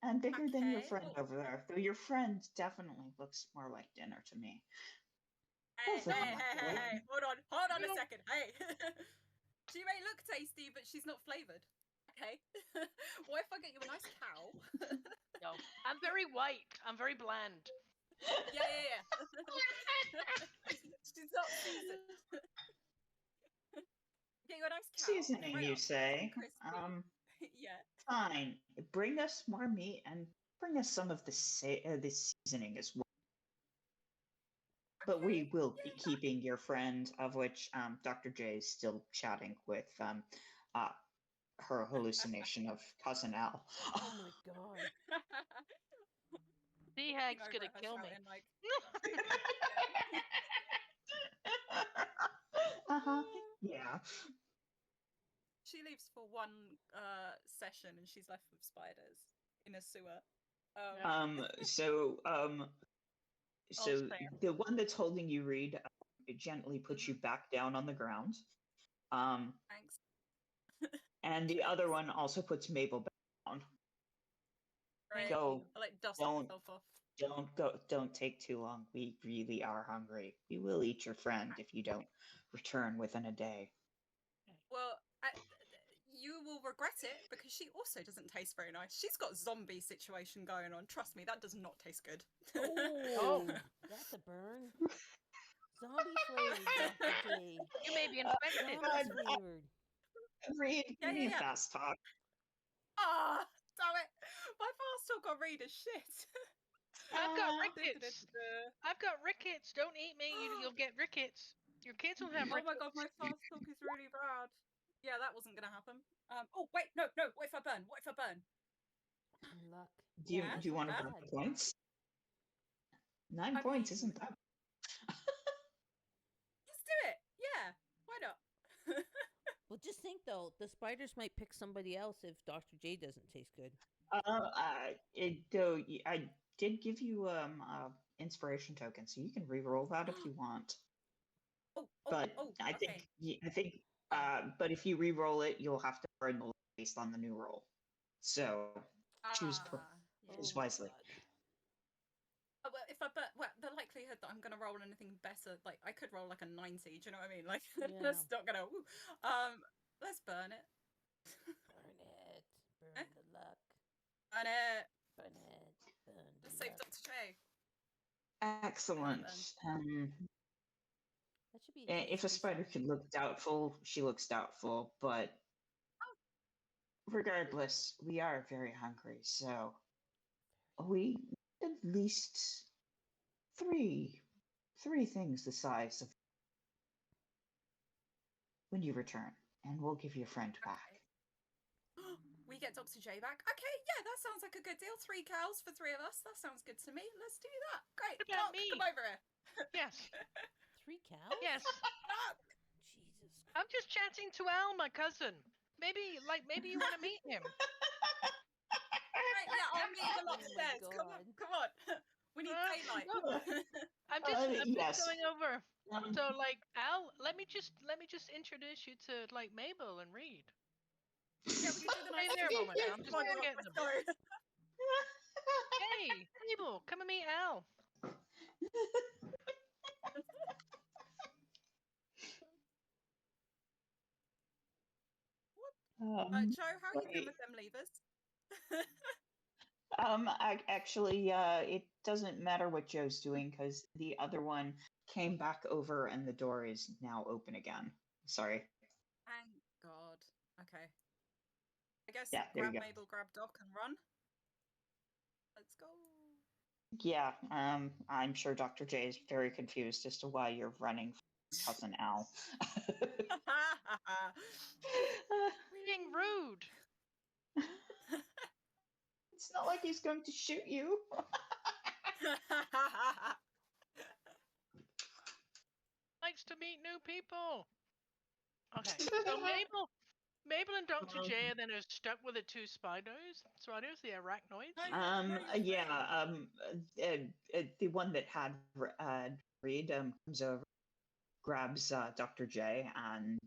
Speaker 2: And bigger than your
Speaker 3: Okay.
Speaker 2: friend
Speaker 3: Oh,
Speaker 2: over there. Though your friend definitely looks more like dinner to me.
Speaker 3: hey,
Speaker 2: Both of them, actually.
Speaker 3: hey. Hold on a second. Hey. She may look tasty, but she's not flavored. Okay. What if I get you a nice cow?
Speaker 4: No, I'm very white. I'm very bland.
Speaker 3: Yeah. She's not seasoned. Get you a nice cow.
Speaker 2: Seasoning,
Speaker 3: Right
Speaker 2: you
Speaker 3: up,
Speaker 2: say?
Speaker 3: crispy. Yeah.
Speaker 2: Fine. Bring us more meat and bring us some of the seasoning as well. But
Speaker 3: Okay,
Speaker 2: we will be
Speaker 3: yeah,
Speaker 2: keeping your friend, of which Dr. J is still chatting with her hallucination of Cousin Al.
Speaker 1: Oh my god.
Speaker 4: D-Hag's
Speaker 3: over
Speaker 4: gonna
Speaker 3: her
Speaker 4: kill me.
Speaker 3: shouting, like,
Speaker 2: Uh-huh. Yeah.
Speaker 3: she leaves for one session and she's left with spiders in a sewer.
Speaker 2: So
Speaker 4: All's fair.
Speaker 2: the one that's holding you, Reed, it gently puts you back down on the ground.
Speaker 3: Thanks.
Speaker 2: And the other one also puts Mabel back down.
Speaker 3: Right.
Speaker 2: Go.
Speaker 3: I like dust
Speaker 2: Don't
Speaker 3: myself off.
Speaker 2: don't take too long. We really are hungry. We will eat your friend if you don't return within a day.
Speaker 3: Well, you will regret it because she also doesn't taste very nice. She's got zombie situation going on. Trust me, that does not taste good.
Speaker 1: Oh, that's a burn. Zombie flavored, Dr. J.
Speaker 4: You may be infected.
Speaker 1: Zombie flavored.
Speaker 2: Reed, give me a
Speaker 3: Yeah.
Speaker 2: fast talk.
Speaker 3: Ah, damn it! My fast talk on read is shit.
Speaker 4: I've got rickets. I've got rickets. Don't eat me. You'll get rickets. Your kids will have
Speaker 3: Oh
Speaker 4: rickets.
Speaker 3: my god, my fast talk is really bad. Yeah, that wasn't gonna happen. Oh wait, no. What if I burn? What if I burn?
Speaker 1: Luck.
Speaker 2: Do you
Speaker 1: Yeah,
Speaker 2: do you want to
Speaker 1: not
Speaker 2: burn
Speaker 1: bad.
Speaker 2: the points? 9
Speaker 3: I
Speaker 2: points
Speaker 3: mean-
Speaker 2: isn't that?
Speaker 3: Let's do it. Yeah, why not?
Speaker 1: Well, just think though, the spiders might pick somebody else if Dr. J doesn't taste good.
Speaker 2: I did give you inspiration token, so you can re-roll that if you want. But I
Speaker 3: okay.
Speaker 2: think but if you re-roll it, you'll have to burn the based on the new roll. So choose
Speaker 1: Oh
Speaker 2: wisely.
Speaker 3: God. Well, if I well, the likelihood that I'm gonna roll anything better, like I could roll like a 90. Do you know what I mean? Like that's not gonna. Woo. Let's burn it.
Speaker 1: Burn it. Burn the luck.
Speaker 3: Burn it.
Speaker 1: Burn it. Burn the
Speaker 3: Let's save
Speaker 1: luck.
Speaker 3: Dr. J.
Speaker 2: Excellent.
Speaker 1: That should be
Speaker 2: If a spider could look doubtful, she looks doubtful. But regardless, we are very hungry, so we need at least three things the size of when you return, and we'll give your friend back.
Speaker 3: We get Dr. J back. Okay, yeah, that sounds like a good deal. 3 cows for 3 of us. That sounds good to me. Let's do that. Great.
Speaker 4: What about
Speaker 3: Doc,
Speaker 4: me?
Speaker 3: come over here.
Speaker 4: Yes.
Speaker 1: 3 cows?
Speaker 4: Yes.
Speaker 3: Doc.
Speaker 1: Jesus.
Speaker 4: I'm just chatting to Al, my cousin. Maybe you want to meet him.
Speaker 3: Right, yeah, I'll meet him
Speaker 1: Oh my
Speaker 3: upstairs. Come on,
Speaker 1: God.
Speaker 3: come on. We need daylight.
Speaker 4: I'm just
Speaker 2: Yes.
Speaker 4: going over. So like Al, let me just introduce you to like Mabel and Reed.
Speaker 3: Yeah, we can do the
Speaker 4: Stay
Speaker 3: nice
Speaker 4: there a moment.
Speaker 3: thing.
Speaker 4: I'm just
Speaker 3: Come on,
Speaker 4: gonna
Speaker 3: Doc,
Speaker 4: get them.
Speaker 3: let's go.
Speaker 4: Hey, Mabel, come and meet Al.
Speaker 3: Joe, how are you doing with them levers?
Speaker 2: Actually, it doesn't matter what Joe's doing because the other one came back over and the door is now open again. Sorry.
Speaker 3: Thank God. Okay. I guess
Speaker 2: Yeah, there
Speaker 3: grab
Speaker 2: you go.
Speaker 3: Mabel, grab Doc, and run. Let's go.
Speaker 2: Yeah, I'm sure Dr. J is very confused as to why you're running from Cousin Al.
Speaker 4: Being rude.
Speaker 2: It's not like he's going to shoot you.
Speaker 4: Likes to meet new people. Okay, so Mabel and Dr. J and then are stuck with the two spiders, the arachnoids.
Speaker 2: The one that had Reed comes over, grabs Dr. J, and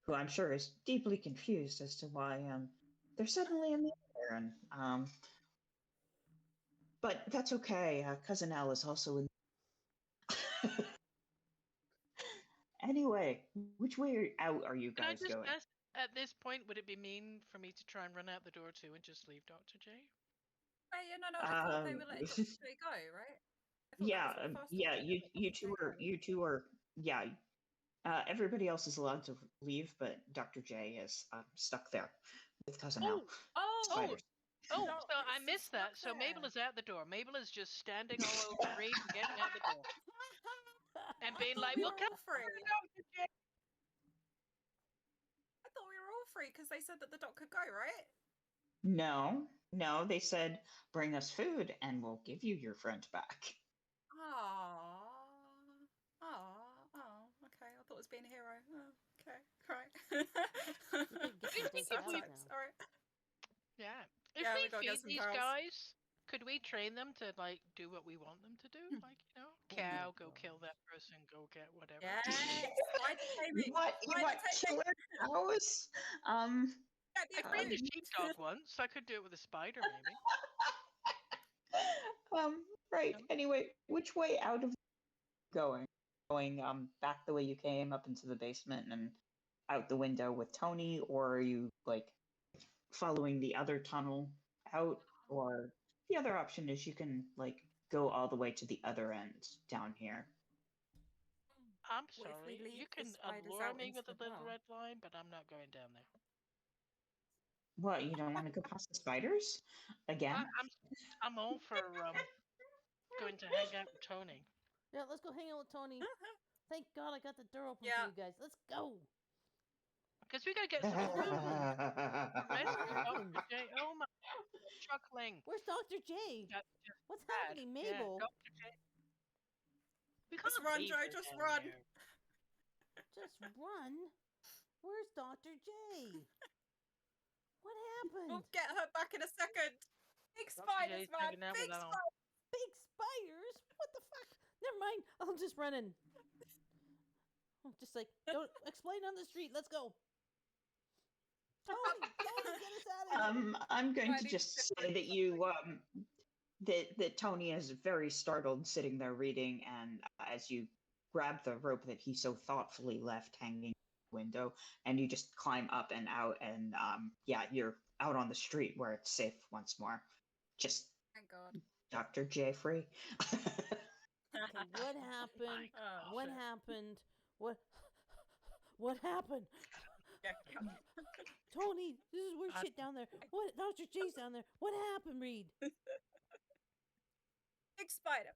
Speaker 2: who I'm sure is deeply confused as to why they're suddenly in the air. And but that's okay. Cousin Al is also in. Anyway, which way out are you
Speaker 4: Can I
Speaker 2: guys
Speaker 4: just
Speaker 2: going?
Speaker 4: ask, at this point, would it be mean for me to try and run out the door too and just leave Dr. J?
Speaker 3: Hey, no. I thought they were letting Dr. J go, right?
Speaker 2: You two are. Yeah, everybody else is allowed to leave, but Dr. J is stuck there with Cousin Al. Spiders.
Speaker 4: So I missed that. So Mabel is at the door. Mabel is just standing all over Reed and getting out the door. And being like,
Speaker 3: we
Speaker 4: "Well,
Speaker 3: were all free.
Speaker 4: Dr. J."
Speaker 3: I thought we were all free because they said that the doc could go, right?
Speaker 2: No, they said, bring us food and we'll give you your friend back.
Speaker 3: Okay. I thought it was being a hero. Okay, right.
Speaker 4: All right. Yeah. If we feed these guys, could we train them to like do what we want them to do? Like, cow, go kill that person, go get whatever.
Speaker 3: Yes.
Speaker 2: What killer cows?
Speaker 4: I trained a sheepdog once. I could do it with a spider, maybe.
Speaker 2: Right. Anyway, which way out of going? Going back the way you came up into the basement and out the window with Tony, or are you like following the other tunnel out? Or the other option is you can like go all the way to the other end down here.
Speaker 4: I'm sorry. You can allure me with a little red line, but I'm not going down there.
Speaker 2: What, you don't want to go past the spiders again?
Speaker 4: I'm all for going to hang out with Tony.
Speaker 1: Yeah, let's go hang out with Tony. Thank God I got the door open for you guys. Let's go.
Speaker 4: Because we gotta get some food. Dr. J. Oh my, chuckling.
Speaker 1: Where's Dr. J? What's happening, Mabel?
Speaker 4: Yeah, Dr. J.
Speaker 3: Just run, Joe. Just run.
Speaker 1: Just run. Where's Dr. J? What happened?
Speaker 3: We'll get her back in a second. Big spiders, man. Big spiders.
Speaker 1: Big spiders? What the fuck? Never mind. I'm just running. I'm just like, don't explain on the street. Let's go. Tony, get us out of here.
Speaker 2: I'm going to just say that you that Tony is very startled sitting there reading, and as you grab the rope that he so thoughtfully left hanging the window, and you just climb up and out, and you're out on the street where it's safe once more. Just
Speaker 3: thank God.
Speaker 2: Dr. J free.
Speaker 1: Okay, what happened? What happened? What happened? Tony, this is weird shit down there. What? Dr. J's down there. What happened, Reed?
Speaker 3: Big spider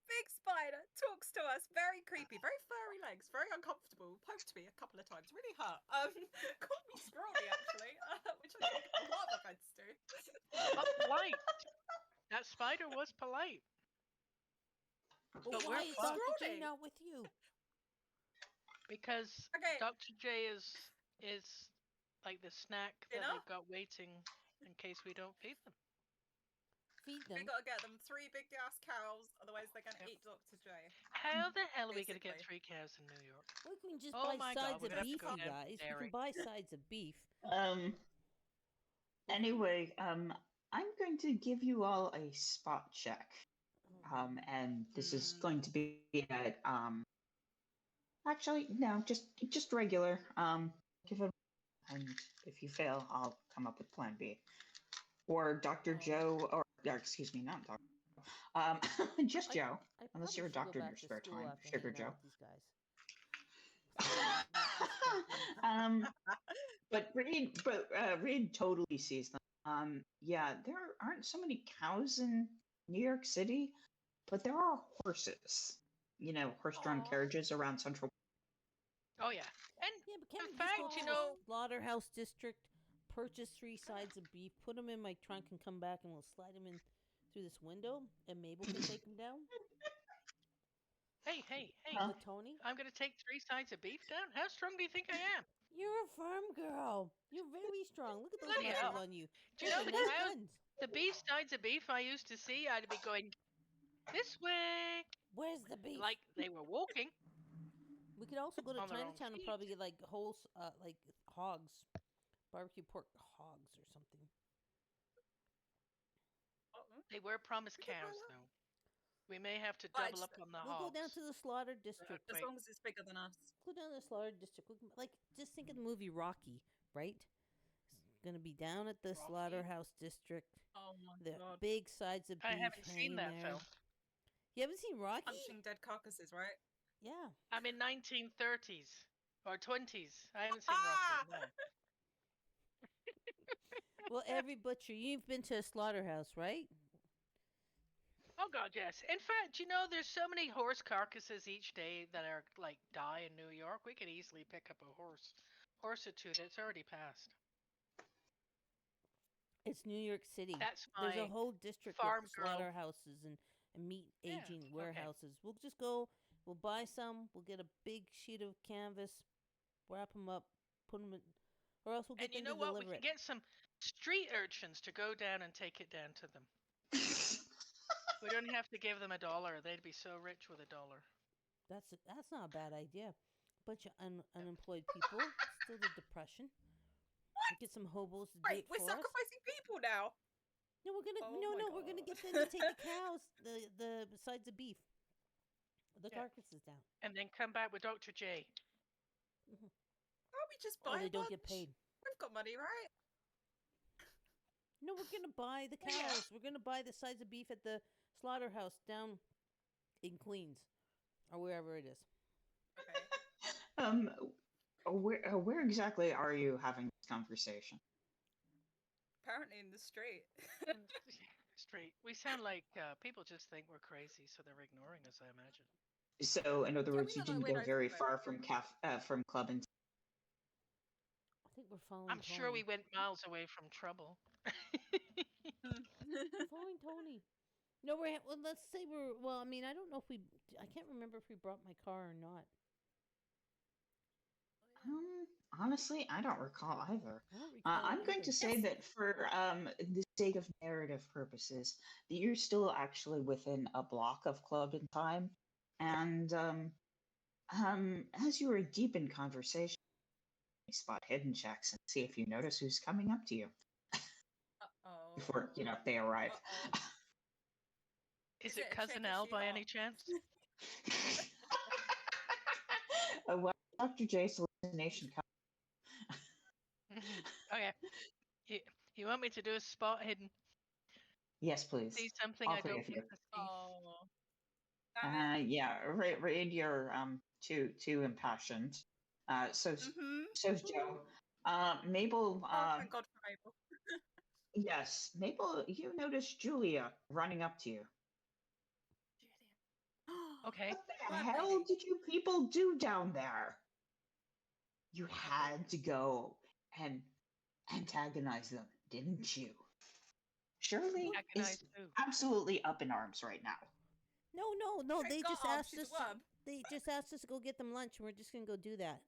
Speaker 3: talks to us. Very creepy, very furry legs, very uncomfortable. Poked me a couple of times, really hurt. Called me scrawny actually, which I take a lot of offense to.
Speaker 4: Polite. That spider was polite.
Speaker 1: Well, why is Dr. J not with you?
Speaker 4: Because Dr. J is like the snack that they've got waiting in case we don't feed them.
Speaker 1: Feed them?
Speaker 3: We gotta get them 3 big ass cows, otherwise they're gonna eat Dr. J.
Speaker 4: How the hell are we gonna get 3 cows in New York?
Speaker 1: We can just buy sides of beef, you guys. We can buy sides of beef.
Speaker 2: Anyway, I'm going to give you all a spot check. And this is going to be at actually no, just regular. Give it, and if you fail, I'll come up with Plan B, or Dr. Joe, or excuse me, not Dr. Just Joe, unless you're a doctor in your spare time, Sugar Joe. But Reed totally sees them. Yeah, there aren't so many cows in New York City, but there are horses. You know, horse-drawn
Speaker 3: Aw.
Speaker 2: carriages around Central.
Speaker 4: Oh yeah, and
Speaker 1: Yeah, but can't
Speaker 4: in
Speaker 1: we just go
Speaker 4: fact,
Speaker 1: to
Speaker 4: you
Speaker 1: the
Speaker 4: know,
Speaker 1: slaughterhouse district, purchase 3 sides of beef, put them in my trunk, and come back, and we'll slide them in through this window, and Mabel can take them down
Speaker 4: hey,
Speaker 2: Huh?
Speaker 1: with Tony.
Speaker 4: I'm gonna take 3 sides of beef down. How strong do you think I am?
Speaker 1: You're a firm girl. You're very strong. Look at those
Speaker 4: Bloody
Speaker 1: muscles
Speaker 4: hell!
Speaker 1: on you.
Speaker 4: Do you
Speaker 1: Those
Speaker 4: know
Speaker 1: are
Speaker 4: the
Speaker 1: nice
Speaker 4: cows,
Speaker 1: guns.
Speaker 4: the beef sides of beef I used to see? I'd be going this way,
Speaker 1: Where's the beef?
Speaker 4: like they were walking
Speaker 1: We could also go to
Speaker 4: on their own
Speaker 1: Chinatown and
Speaker 4: feet.
Speaker 1: probably get like whole, like hogs, barbecue pork hogs or something.
Speaker 4: They were promised
Speaker 3: We could buy
Speaker 4: cows,
Speaker 3: that.
Speaker 4: though. We may have to
Speaker 3: Right,
Speaker 4: double up on the
Speaker 1: We'll go
Speaker 4: hogs.
Speaker 1: down to the slaughter district.
Speaker 3: as
Speaker 4: Right.
Speaker 3: long as it's bigger than us.
Speaker 1: Go down to the slaughter district. Like, just think of the movie Rocky, right? It's gonna be down at the
Speaker 4: Rocky?
Speaker 1: slaughterhouse district.
Speaker 3: Oh my
Speaker 1: The
Speaker 3: god.
Speaker 1: big sides of
Speaker 4: I
Speaker 1: beef
Speaker 4: haven't
Speaker 1: hanging
Speaker 4: seen that
Speaker 1: there.
Speaker 4: film.
Speaker 1: You haven't seen Rocky?
Speaker 3: Punching dead carcasses, right?
Speaker 1: Yeah.
Speaker 4: I'm in 1930s or 20s. I haven't seen Rocky. No.
Speaker 1: Well, every butcher, you've been to a slaughterhouse, right?
Speaker 4: Oh god, yes. In fact, you know, there's so many horse carcasses each day that are like die in New York. We could easily pick up a horse or two that's already passed.
Speaker 1: It's New York City.
Speaker 4: That's
Speaker 1: There's a
Speaker 4: my
Speaker 1: whole district
Speaker 4: farm
Speaker 1: with
Speaker 4: girl.
Speaker 1: slaughterhouses and meat
Speaker 4: Yeah,
Speaker 1: aging
Speaker 4: okay.
Speaker 1: warehouses. We'll just go. We'll buy some. We'll get a big sheet of canvas, wrap them up, put them in, or else we'll get
Speaker 4: And you
Speaker 1: them
Speaker 4: know
Speaker 1: to
Speaker 4: what? We
Speaker 1: deliver
Speaker 4: can
Speaker 1: it.
Speaker 4: get some street urchins to go down and take it down to them. We don't have to give them $1. They'd be so rich with $1.
Speaker 1: That's not a bad idea. Bunch of unemployed people. Still the depression. Get some hobos to do
Speaker 3: Wait,
Speaker 1: it
Speaker 3: we're
Speaker 1: for us.
Speaker 3: sacrificing people now.
Speaker 1: No, we're gonna
Speaker 3: Oh my
Speaker 1: we're gonna
Speaker 3: God.
Speaker 1: get them to take the cows, the sides of beef, the
Speaker 4: Yeah.
Speaker 1: carcasses down.
Speaker 4: And then come back with Dr. J.
Speaker 3: Can't we just
Speaker 1: Oh,
Speaker 3: buy
Speaker 1: they
Speaker 3: a
Speaker 1: don't get
Speaker 3: bunch?
Speaker 1: paid.
Speaker 3: We've got money, right?
Speaker 1: No, we're gonna buy the
Speaker 3: Yeah.
Speaker 1: cows. We're gonna buy the sides of beef at the slaughterhouse down in Queens or wherever it is.
Speaker 3: Okay.
Speaker 2: Where exactly are you having this conversation?
Speaker 3: Apparently in the street.
Speaker 4: Straight. We sound like people just think we're crazy, so they're ignoring us, I imagine.
Speaker 2: So, in other
Speaker 3: Yeah,
Speaker 2: words,
Speaker 3: we
Speaker 2: you
Speaker 3: look like
Speaker 2: didn't go
Speaker 3: weirdos
Speaker 2: very
Speaker 3: anyway.
Speaker 2: far from Club and.
Speaker 1: I think we're following.
Speaker 4: I'm sure we went miles away from trouble.
Speaker 1: We're following Tony. No, well. Let's say we're. Well, I mean, I don't know if we. I can't remember if we brought my car or not.
Speaker 2: Honestly, I don't recall either.
Speaker 1: I don't recall.
Speaker 2: I'm going to say that for the sake of narrative purposes, that you're still actually within a block of Club in Time, and as you are deep in conversation, you spot hidden checks and see if you notice who's coming up to you
Speaker 3: Uh-oh.
Speaker 2: before they arrive.
Speaker 3: Uh-oh.
Speaker 4: Is
Speaker 3: Is
Speaker 4: it
Speaker 3: it a
Speaker 4: Cousin
Speaker 3: chick? Is
Speaker 4: Al
Speaker 3: she
Speaker 4: by
Speaker 3: hot?
Speaker 4: any chance?
Speaker 2: Well, Dr. J's hallucination.
Speaker 4: Okay. You want me to do a spot hidden?
Speaker 2: Yes, please.
Speaker 4: See something
Speaker 2: All
Speaker 4: I
Speaker 2: three
Speaker 4: don't
Speaker 2: of you.
Speaker 4: want to see?
Speaker 3: Oh. Damn it.
Speaker 2: Yeah, read your too impassioned. So's Joe. Mabel.
Speaker 3: Oh, thank God for Mabel.
Speaker 2: Yes, Mabel. You notice Julia running up to you.
Speaker 4: Okay.
Speaker 2: What the
Speaker 3: Mad
Speaker 2: hell
Speaker 3: lady.
Speaker 2: did you people do down there? You had to go and antagonize them, didn't you? Shirley is
Speaker 4: Antagonize who?
Speaker 2: absolutely up in arms right now.
Speaker 1: No.
Speaker 3: Thank
Speaker 1: They just
Speaker 3: God,
Speaker 1: asked
Speaker 3: she's
Speaker 1: us.
Speaker 3: a wub.
Speaker 1: They just asked us to go get them lunch, and we're just gonna go do that.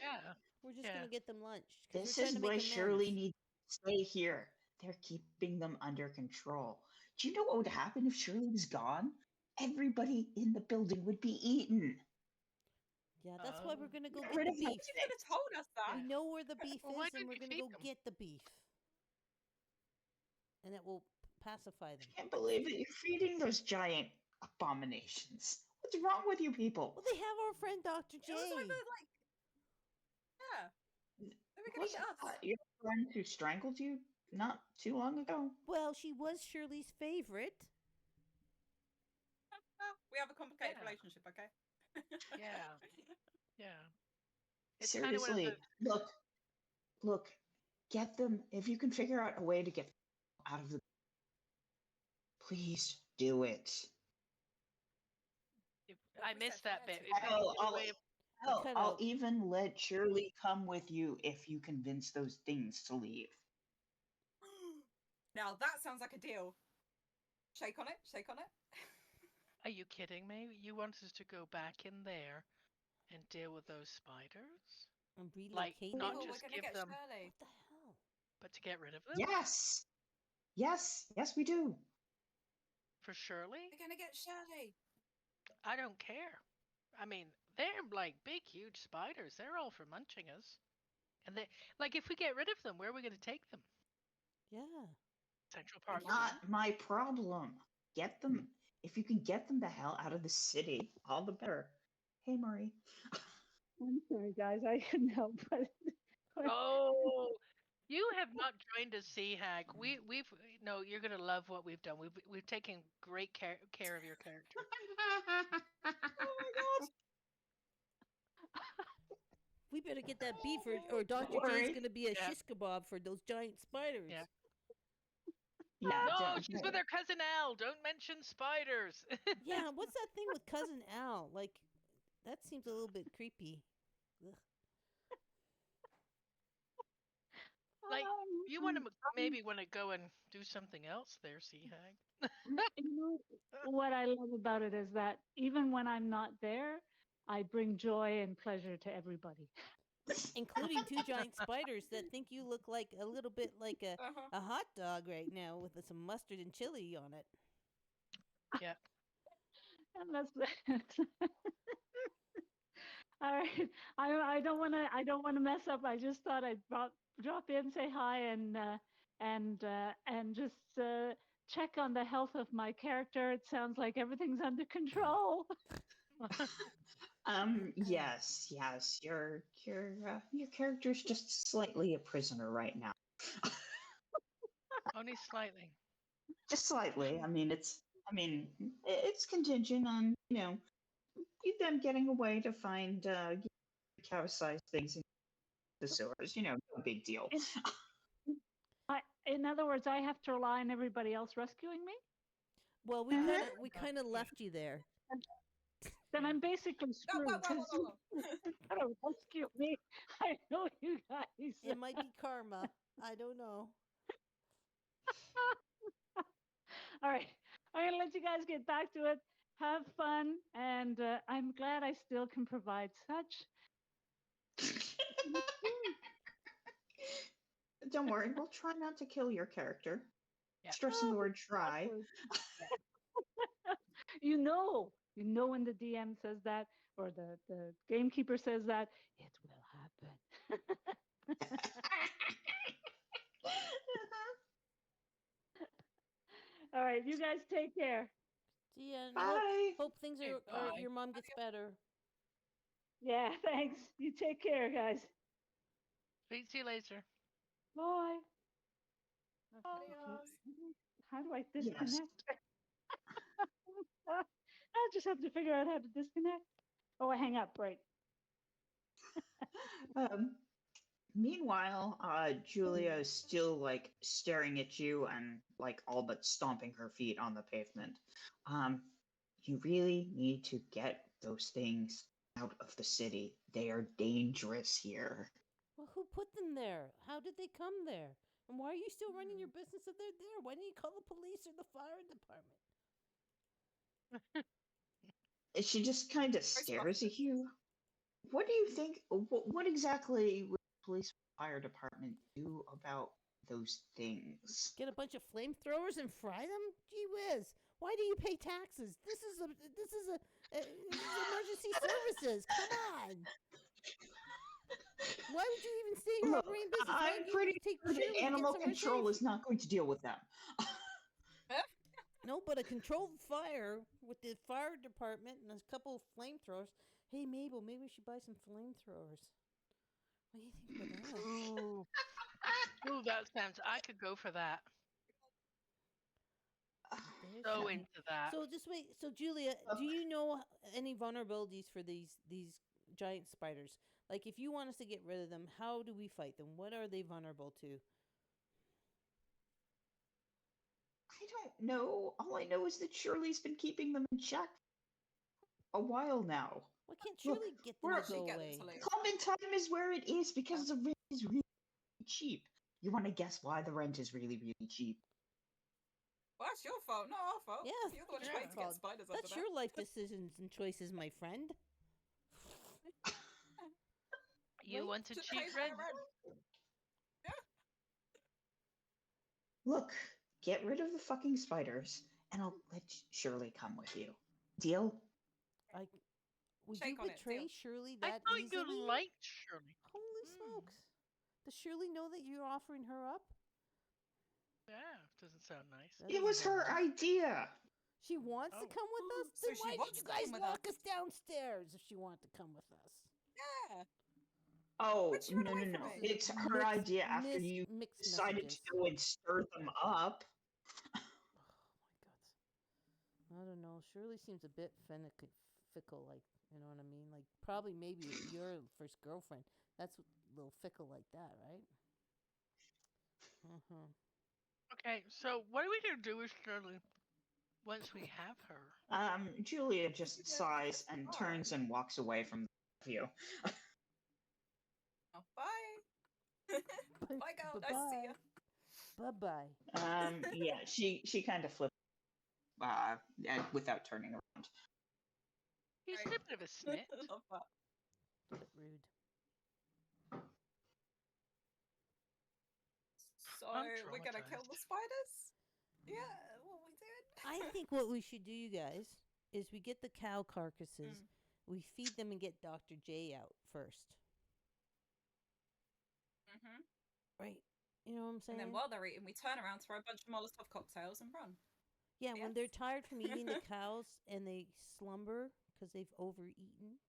Speaker 4: Yeah.
Speaker 1: We're just
Speaker 4: Yeah.
Speaker 1: gonna get them lunch. 'Cause
Speaker 2: This
Speaker 1: we're
Speaker 2: is
Speaker 1: trying to
Speaker 2: why
Speaker 1: make
Speaker 2: Shirley
Speaker 1: amends.
Speaker 2: needs to stay here. They're keeping them under control. Do you know what would happen if Shirley was gone? Everybody in the building would be eaten.
Speaker 1: Yeah, that's why we're gonna go
Speaker 2: Get
Speaker 1: get
Speaker 2: rid
Speaker 1: the
Speaker 2: of them
Speaker 1: beef.
Speaker 3: You could have told us that.
Speaker 1: We know where the beef
Speaker 4: Well, why
Speaker 1: is, and
Speaker 4: don't
Speaker 1: we're
Speaker 4: you
Speaker 1: gonna
Speaker 4: feed
Speaker 1: go
Speaker 4: them?
Speaker 1: get the beef, and that will pacify them.
Speaker 2: I can't believe that you're feeding those giant abominations. What's wrong with you people?
Speaker 1: Well, they have our friend Dr. J.
Speaker 3: It was over like, yeah. They were gonna
Speaker 2: Wasn't
Speaker 3: get us.
Speaker 2: your friend who strangled you not too long ago?
Speaker 1: Well, she was Shirley's favorite.
Speaker 3: Well, we have a complicated
Speaker 4: Yeah.
Speaker 3: relationship, okay?
Speaker 4: Yeah. Yeah. It's kind of one of
Speaker 2: Seriously,
Speaker 4: the.
Speaker 2: look, get them. If you can figure out a way to get them out of the, please do it.
Speaker 4: I missed that bit. If
Speaker 2: Hell,
Speaker 4: there's a way of
Speaker 2: I'll even let Shirley come with you if you convince those things to leave.
Speaker 3: Now that sounds like a deal. Shake on it. Shake on it.
Speaker 4: Are you kidding me? You want us to go back in there and deal with those spiders?
Speaker 1: And
Speaker 4: Like,
Speaker 1: relocate
Speaker 4: not
Speaker 1: them?
Speaker 3: We're
Speaker 4: just
Speaker 3: gonna
Speaker 4: give
Speaker 3: get
Speaker 4: them,
Speaker 3: Shirley.
Speaker 1: What the hell?
Speaker 4: but to get rid of them?
Speaker 2: Yes. Yes, we do.
Speaker 4: For Shirley?
Speaker 3: We're gonna get Shirley.
Speaker 4: I don't care. I mean, they're like big, huge spiders. They're all for munching us. And they, like, if we get rid of them, where are we going to take them?
Speaker 1: Yeah.
Speaker 4: Central Park.
Speaker 2: Not my problem. Get them. If you can get them the hell out of the city, all the better. Hey, Marie.
Speaker 5: I'm sorry, guys. I couldn't help but.
Speaker 4: Oh, you have not joined us, Sea Hag. We've no. You're gonna love what we've done. We've taken great care of your character.
Speaker 3: Oh my god.
Speaker 1: We better get that beef, or Dr.
Speaker 2: Don't
Speaker 1: J's
Speaker 2: worry.
Speaker 1: going to be a
Speaker 4: Yeah.
Speaker 1: shish kebab for those giant spiders.
Speaker 4: Yeah.
Speaker 2: Yeah,
Speaker 4: No,
Speaker 2: don't
Speaker 4: she's with her cousin Al. Don't mention spiders.
Speaker 1: Yeah, what's that thing with Cousin Al? Like, that seems a little bit creepy. Ugh.
Speaker 4: Like, you want to maybe want to go and do something else there, Sea Hag.
Speaker 5: You know, what I love about it is that even when I'm not there, I bring joy and pleasure to everybody.
Speaker 1: Including two giant spiders that think you look like a little bit like
Speaker 3: Uh-huh.
Speaker 1: a hot dog right now with some mustard and chili on it.
Speaker 4: Yeah.
Speaker 5: And that's all right. I don't want to mess up. I just thought I'd drop in, say hi, and just check on the health of my character. It sounds like everything's under control.
Speaker 2: Yes. Your character's just slightly a prisoner right now.
Speaker 4: Only slightly.
Speaker 2: Just slightly. I mean, it's contingent on them getting a way to find cow-sized things in the sewers. No big deal.
Speaker 5: In other words, I have to rely on everybody else rescuing me.
Speaker 1: Well, we kind of left you there.
Speaker 5: Then I'm basically
Speaker 3: Whoa,
Speaker 5: screwed
Speaker 3: whoa,
Speaker 5: because
Speaker 3: whoa, whoa, whoa.
Speaker 5: you gotta rescue me. I know you guys.
Speaker 1: It might be karma. I don't know.
Speaker 5: All right, I'm gonna let you guys get back to it. Have fun, and I'm glad I still can provide such.
Speaker 2: Don't worry, we'll try not to kill your character.
Speaker 4: Yeah.
Speaker 2: Stressing the word try.
Speaker 5: You know when the DM says that, or the gamekeeper says that, it will happen. All right, you guys take care.
Speaker 1: See ya. And
Speaker 2: Bye.
Speaker 1: hope things are
Speaker 3: Goodbye.
Speaker 1: your mom gets better.
Speaker 5: Yeah, thanks. You take care, guys.
Speaker 4: See you later.
Speaker 5: Bye.
Speaker 3: Adios.
Speaker 5: How do I
Speaker 2: Yes.
Speaker 5: disconnect? I just have to figure out how to disconnect. Oh, I hang up, right?
Speaker 2: Meanwhile, Julia is still like staring at you and like all but stomping her feet on the pavement. You really need to get those things out of the city. They are dangerous here.
Speaker 1: Well, who put them there? How did they come there? And why are you still running your business if they're there? Why didn't you call the police or the fire department?
Speaker 2: She just kind of stares at you. What do you think? What exactly would the police and fire department do about those things?
Speaker 1: Get a bunch of flamethrowers and fry them? Gee whiz! Why do you pay taxes? This is emergency services. Come on! Why would you even stay in your
Speaker 2: Look,
Speaker 1: operating business? Why
Speaker 2: I'm
Speaker 1: don't you
Speaker 2: pretty
Speaker 1: take
Speaker 2: sure
Speaker 1: Shirley
Speaker 2: that
Speaker 1: to get
Speaker 2: animal
Speaker 1: somewhere
Speaker 2: control
Speaker 1: safe?
Speaker 2: is not going to deal with them.
Speaker 1: No, but a controlled fire with the fire department and a couple of flamethrowers. Hey, Mabel, maybe we should buy some flamethrowers. What do you think about that?
Speaker 4: Ooh. Ooh, that sounds. I could go for that.
Speaker 1: There's
Speaker 4: So
Speaker 1: something.
Speaker 4: into that.
Speaker 1: So just wait. So Julia, do you know any vulnerabilities for these giant spiders? Like, if you want us to get rid of them, how do we fight them? What are they vulnerable to?
Speaker 2: I don't know. All I know is that Shirley's been keeping them in check a while now.
Speaker 1: Why can't
Speaker 2: Look,
Speaker 1: Shirley get them to
Speaker 2: we're-
Speaker 1: go
Speaker 3: Actually get them
Speaker 1: away?
Speaker 3: to leave.
Speaker 2: Club in Time is where it is because the rent is really cheap. You want to guess why the rent is really, really cheap?
Speaker 3: Well, that's your fault, not our fault.
Speaker 1: Yeah,
Speaker 3: You're the one
Speaker 1: it's
Speaker 3: trying
Speaker 1: your
Speaker 3: to
Speaker 1: fault.
Speaker 3: get spiders under
Speaker 1: That's
Speaker 3: there.
Speaker 1: your life decisions and choices, my friend.
Speaker 4: You
Speaker 1: Right?
Speaker 4: want to
Speaker 3: Just
Speaker 4: cheat
Speaker 3: pay
Speaker 4: rent?
Speaker 3: their rent.
Speaker 2: Look, get rid of the fucking spiders, and I'll let Shirley come with you. Deal?
Speaker 1: Would
Speaker 3: Shake
Speaker 1: you
Speaker 3: on it,
Speaker 1: betray
Speaker 3: deal.
Speaker 1: Shirley
Speaker 4: I
Speaker 1: that
Speaker 4: thought
Speaker 1: easily?
Speaker 4: you liked Shirley.
Speaker 1: Holy
Speaker 4: Hmm.
Speaker 1: smokes! Does Shirley know that you're offering her up?
Speaker 4: Yeah, doesn't sound nice.
Speaker 1: That
Speaker 2: It
Speaker 1: doesn't
Speaker 2: was
Speaker 1: sound
Speaker 2: her
Speaker 1: nice.
Speaker 2: idea.
Speaker 1: She wants to
Speaker 4: Oh.
Speaker 1: come with us.
Speaker 3: So
Speaker 1: Then
Speaker 3: she
Speaker 1: why
Speaker 3: wants
Speaker 1: did you
Speaker 3: to come
Speaker 1: guys
Speaker 3: with
Speaker 1: lock
Speaker 3: us.
Speaker 1: us downstairs if she wanted to come with us?
Speaker 3: Yeah.
Speaker 2: Oh,
Speaker 3: Why'd she run
Speaker 2: no,
Speaker 3: away
Speaker 2: no,
Speaker 3: from
Speaker 2: no.
Speaker 3: me?
Speaker 2: It's her
Speaker 1: Mixed-
Speaker 2: idea after
Speaker 1: mis-
Speaker 2: you
Speaker 1: mixed
Speaker 2: decided
Speaker 1: messages.
Speaker 2: to go and stir them up.
Speaker 1: Oh my god. I don't know. Shirley seems a bit fickle, like, you know what I mean? Like, probably maybe if your first girlfriend, that's a little fickle like that, right? Uh-huh.
Speaker 4: Okay, so what are we gonna do with Shirley once we have her?
Speaker 2: Julia just
Speaker 3: Yeah,
Speaker 2: sighs and
Speaker 3: fine.
Speaker 2: turns and walks away from you.
Speaker 3: Oh, bye. Bye, girl. Nice to see you.
Speaker 1: Bye-bye.
Speaker 2: Yeah, she kind of flipped without turning around.
Speaker 4: He's
Speaker 3: Right.
Speaker 4: a bit of a snit.
Speaker 3: Love that.
Speaker 1: Bit rude.
Speaker 3: So
Speaker 4: I'm
Speaker 3: we're gonna kill the
Speaker 4: traumatized.
Speaker 3: spiders? Yeah, what are we doing?
Speaker 1: I think what we should do, you guys, is we get the cow carcasses,
Speaker 3: Mm.
Speaker 1: we feed them and get Dr. J out first.
Speaker 3: Mm-hmm.
Speaker 1: Right? You know what I'm saying?
Speaker 3: And then while they're eating, we turn around, throw a bunch of Molotov cocktails, and run.
Speaker 1: Yeah, when they're
Speaker 3: Yes.
Speaker 1: tired from eating the cows and they slumber because they've overeaten,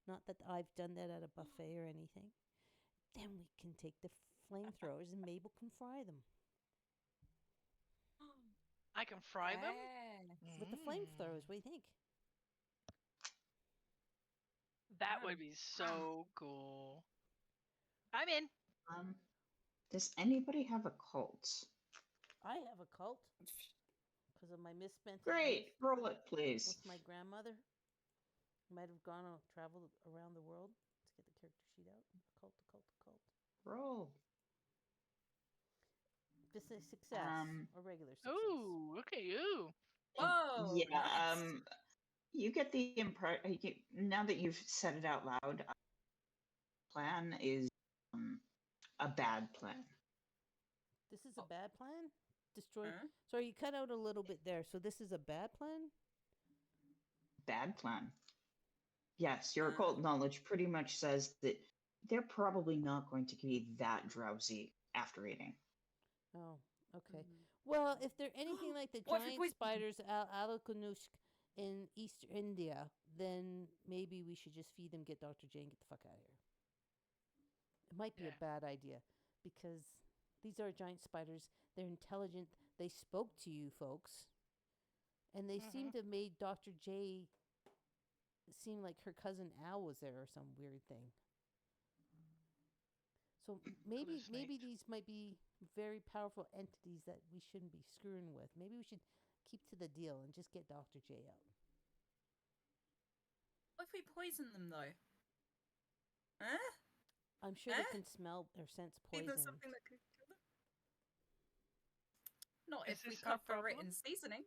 Speaker 1: not that I've done that at a buffet or anything, then we can take the flamethrowers and Mabel can fry them
Speaker 4: I can fry them?
Speaker 1: with the
Speaker 4: Mm.
Speaker 1: flamethrowers. What do you think?
Speaker 4: That
Speaker 3: Wow.
Speaker 4: would be so cool. I'm in.
Speaker 2: Does anybody have a cult?
Speaker 1: I have a cult because of my misspent
Speaker 2: Great,
Speaker 1: youth
Speaker 2: roll it, please.
Speaker 1: with my grandmother. Might have traveled around the world to get the character sheet out. A cult.
Speaker 2: Roll.
Speaker 1: This is success or regular success.
Speaker 4: Ooh, look at you.
Speaker 3: Oh,
Speaker 2: Yeah.
Speaker 3: nice.
Speaker 2: You get the impression now that you've said it out loud. Plan is a bad plan.
Speaker 1: This is a bad plan? Destroy.
Speaker 3: Huh?
Speaker 1: Sorry, you cut out a little bit there. So this is a bad plan?
Speaker 2: Bad plan. Yes, your occult knowledge pretty much says that they're probably not going to be that drowsy after eating.
Speaker 1: Oh, okay. Well, if they're anything like the
Speaker 3: What if
Speaker 1: giant
Speaker 3: we-
Speaker 1: spiders Alakunushk in East India, then maybe we should just feed them, get Dr. J, and get the fuck out of here. It might be
Speaker 4: Yeah.
Speaker 1: a bad idea because these are giant spiders. They're intelligent. They spoke to you folks. And they seem to have made Dr. J seem like her cousin Al was there or some weird thing. So maybe
Speaker 4: Hallucinate.
Speaker 1: these might be very powerful entities that we shouldn't be screwing with. Maybe we should keep to the deal and just get Dr. J out.
Speaker 3: What if we poison them though? Huh?
Speaker 1: I'm sure they can smell or sense
Speaker 3: Give them
Speaker 1: poison.
Speaker 3: something that could kill them. Not
Speaker 4: Is
Speaker 3: if we
Speaker 4: this our
Speaker 3: cover it
Speaker 4: problem?
Speaker 3: in seasoning.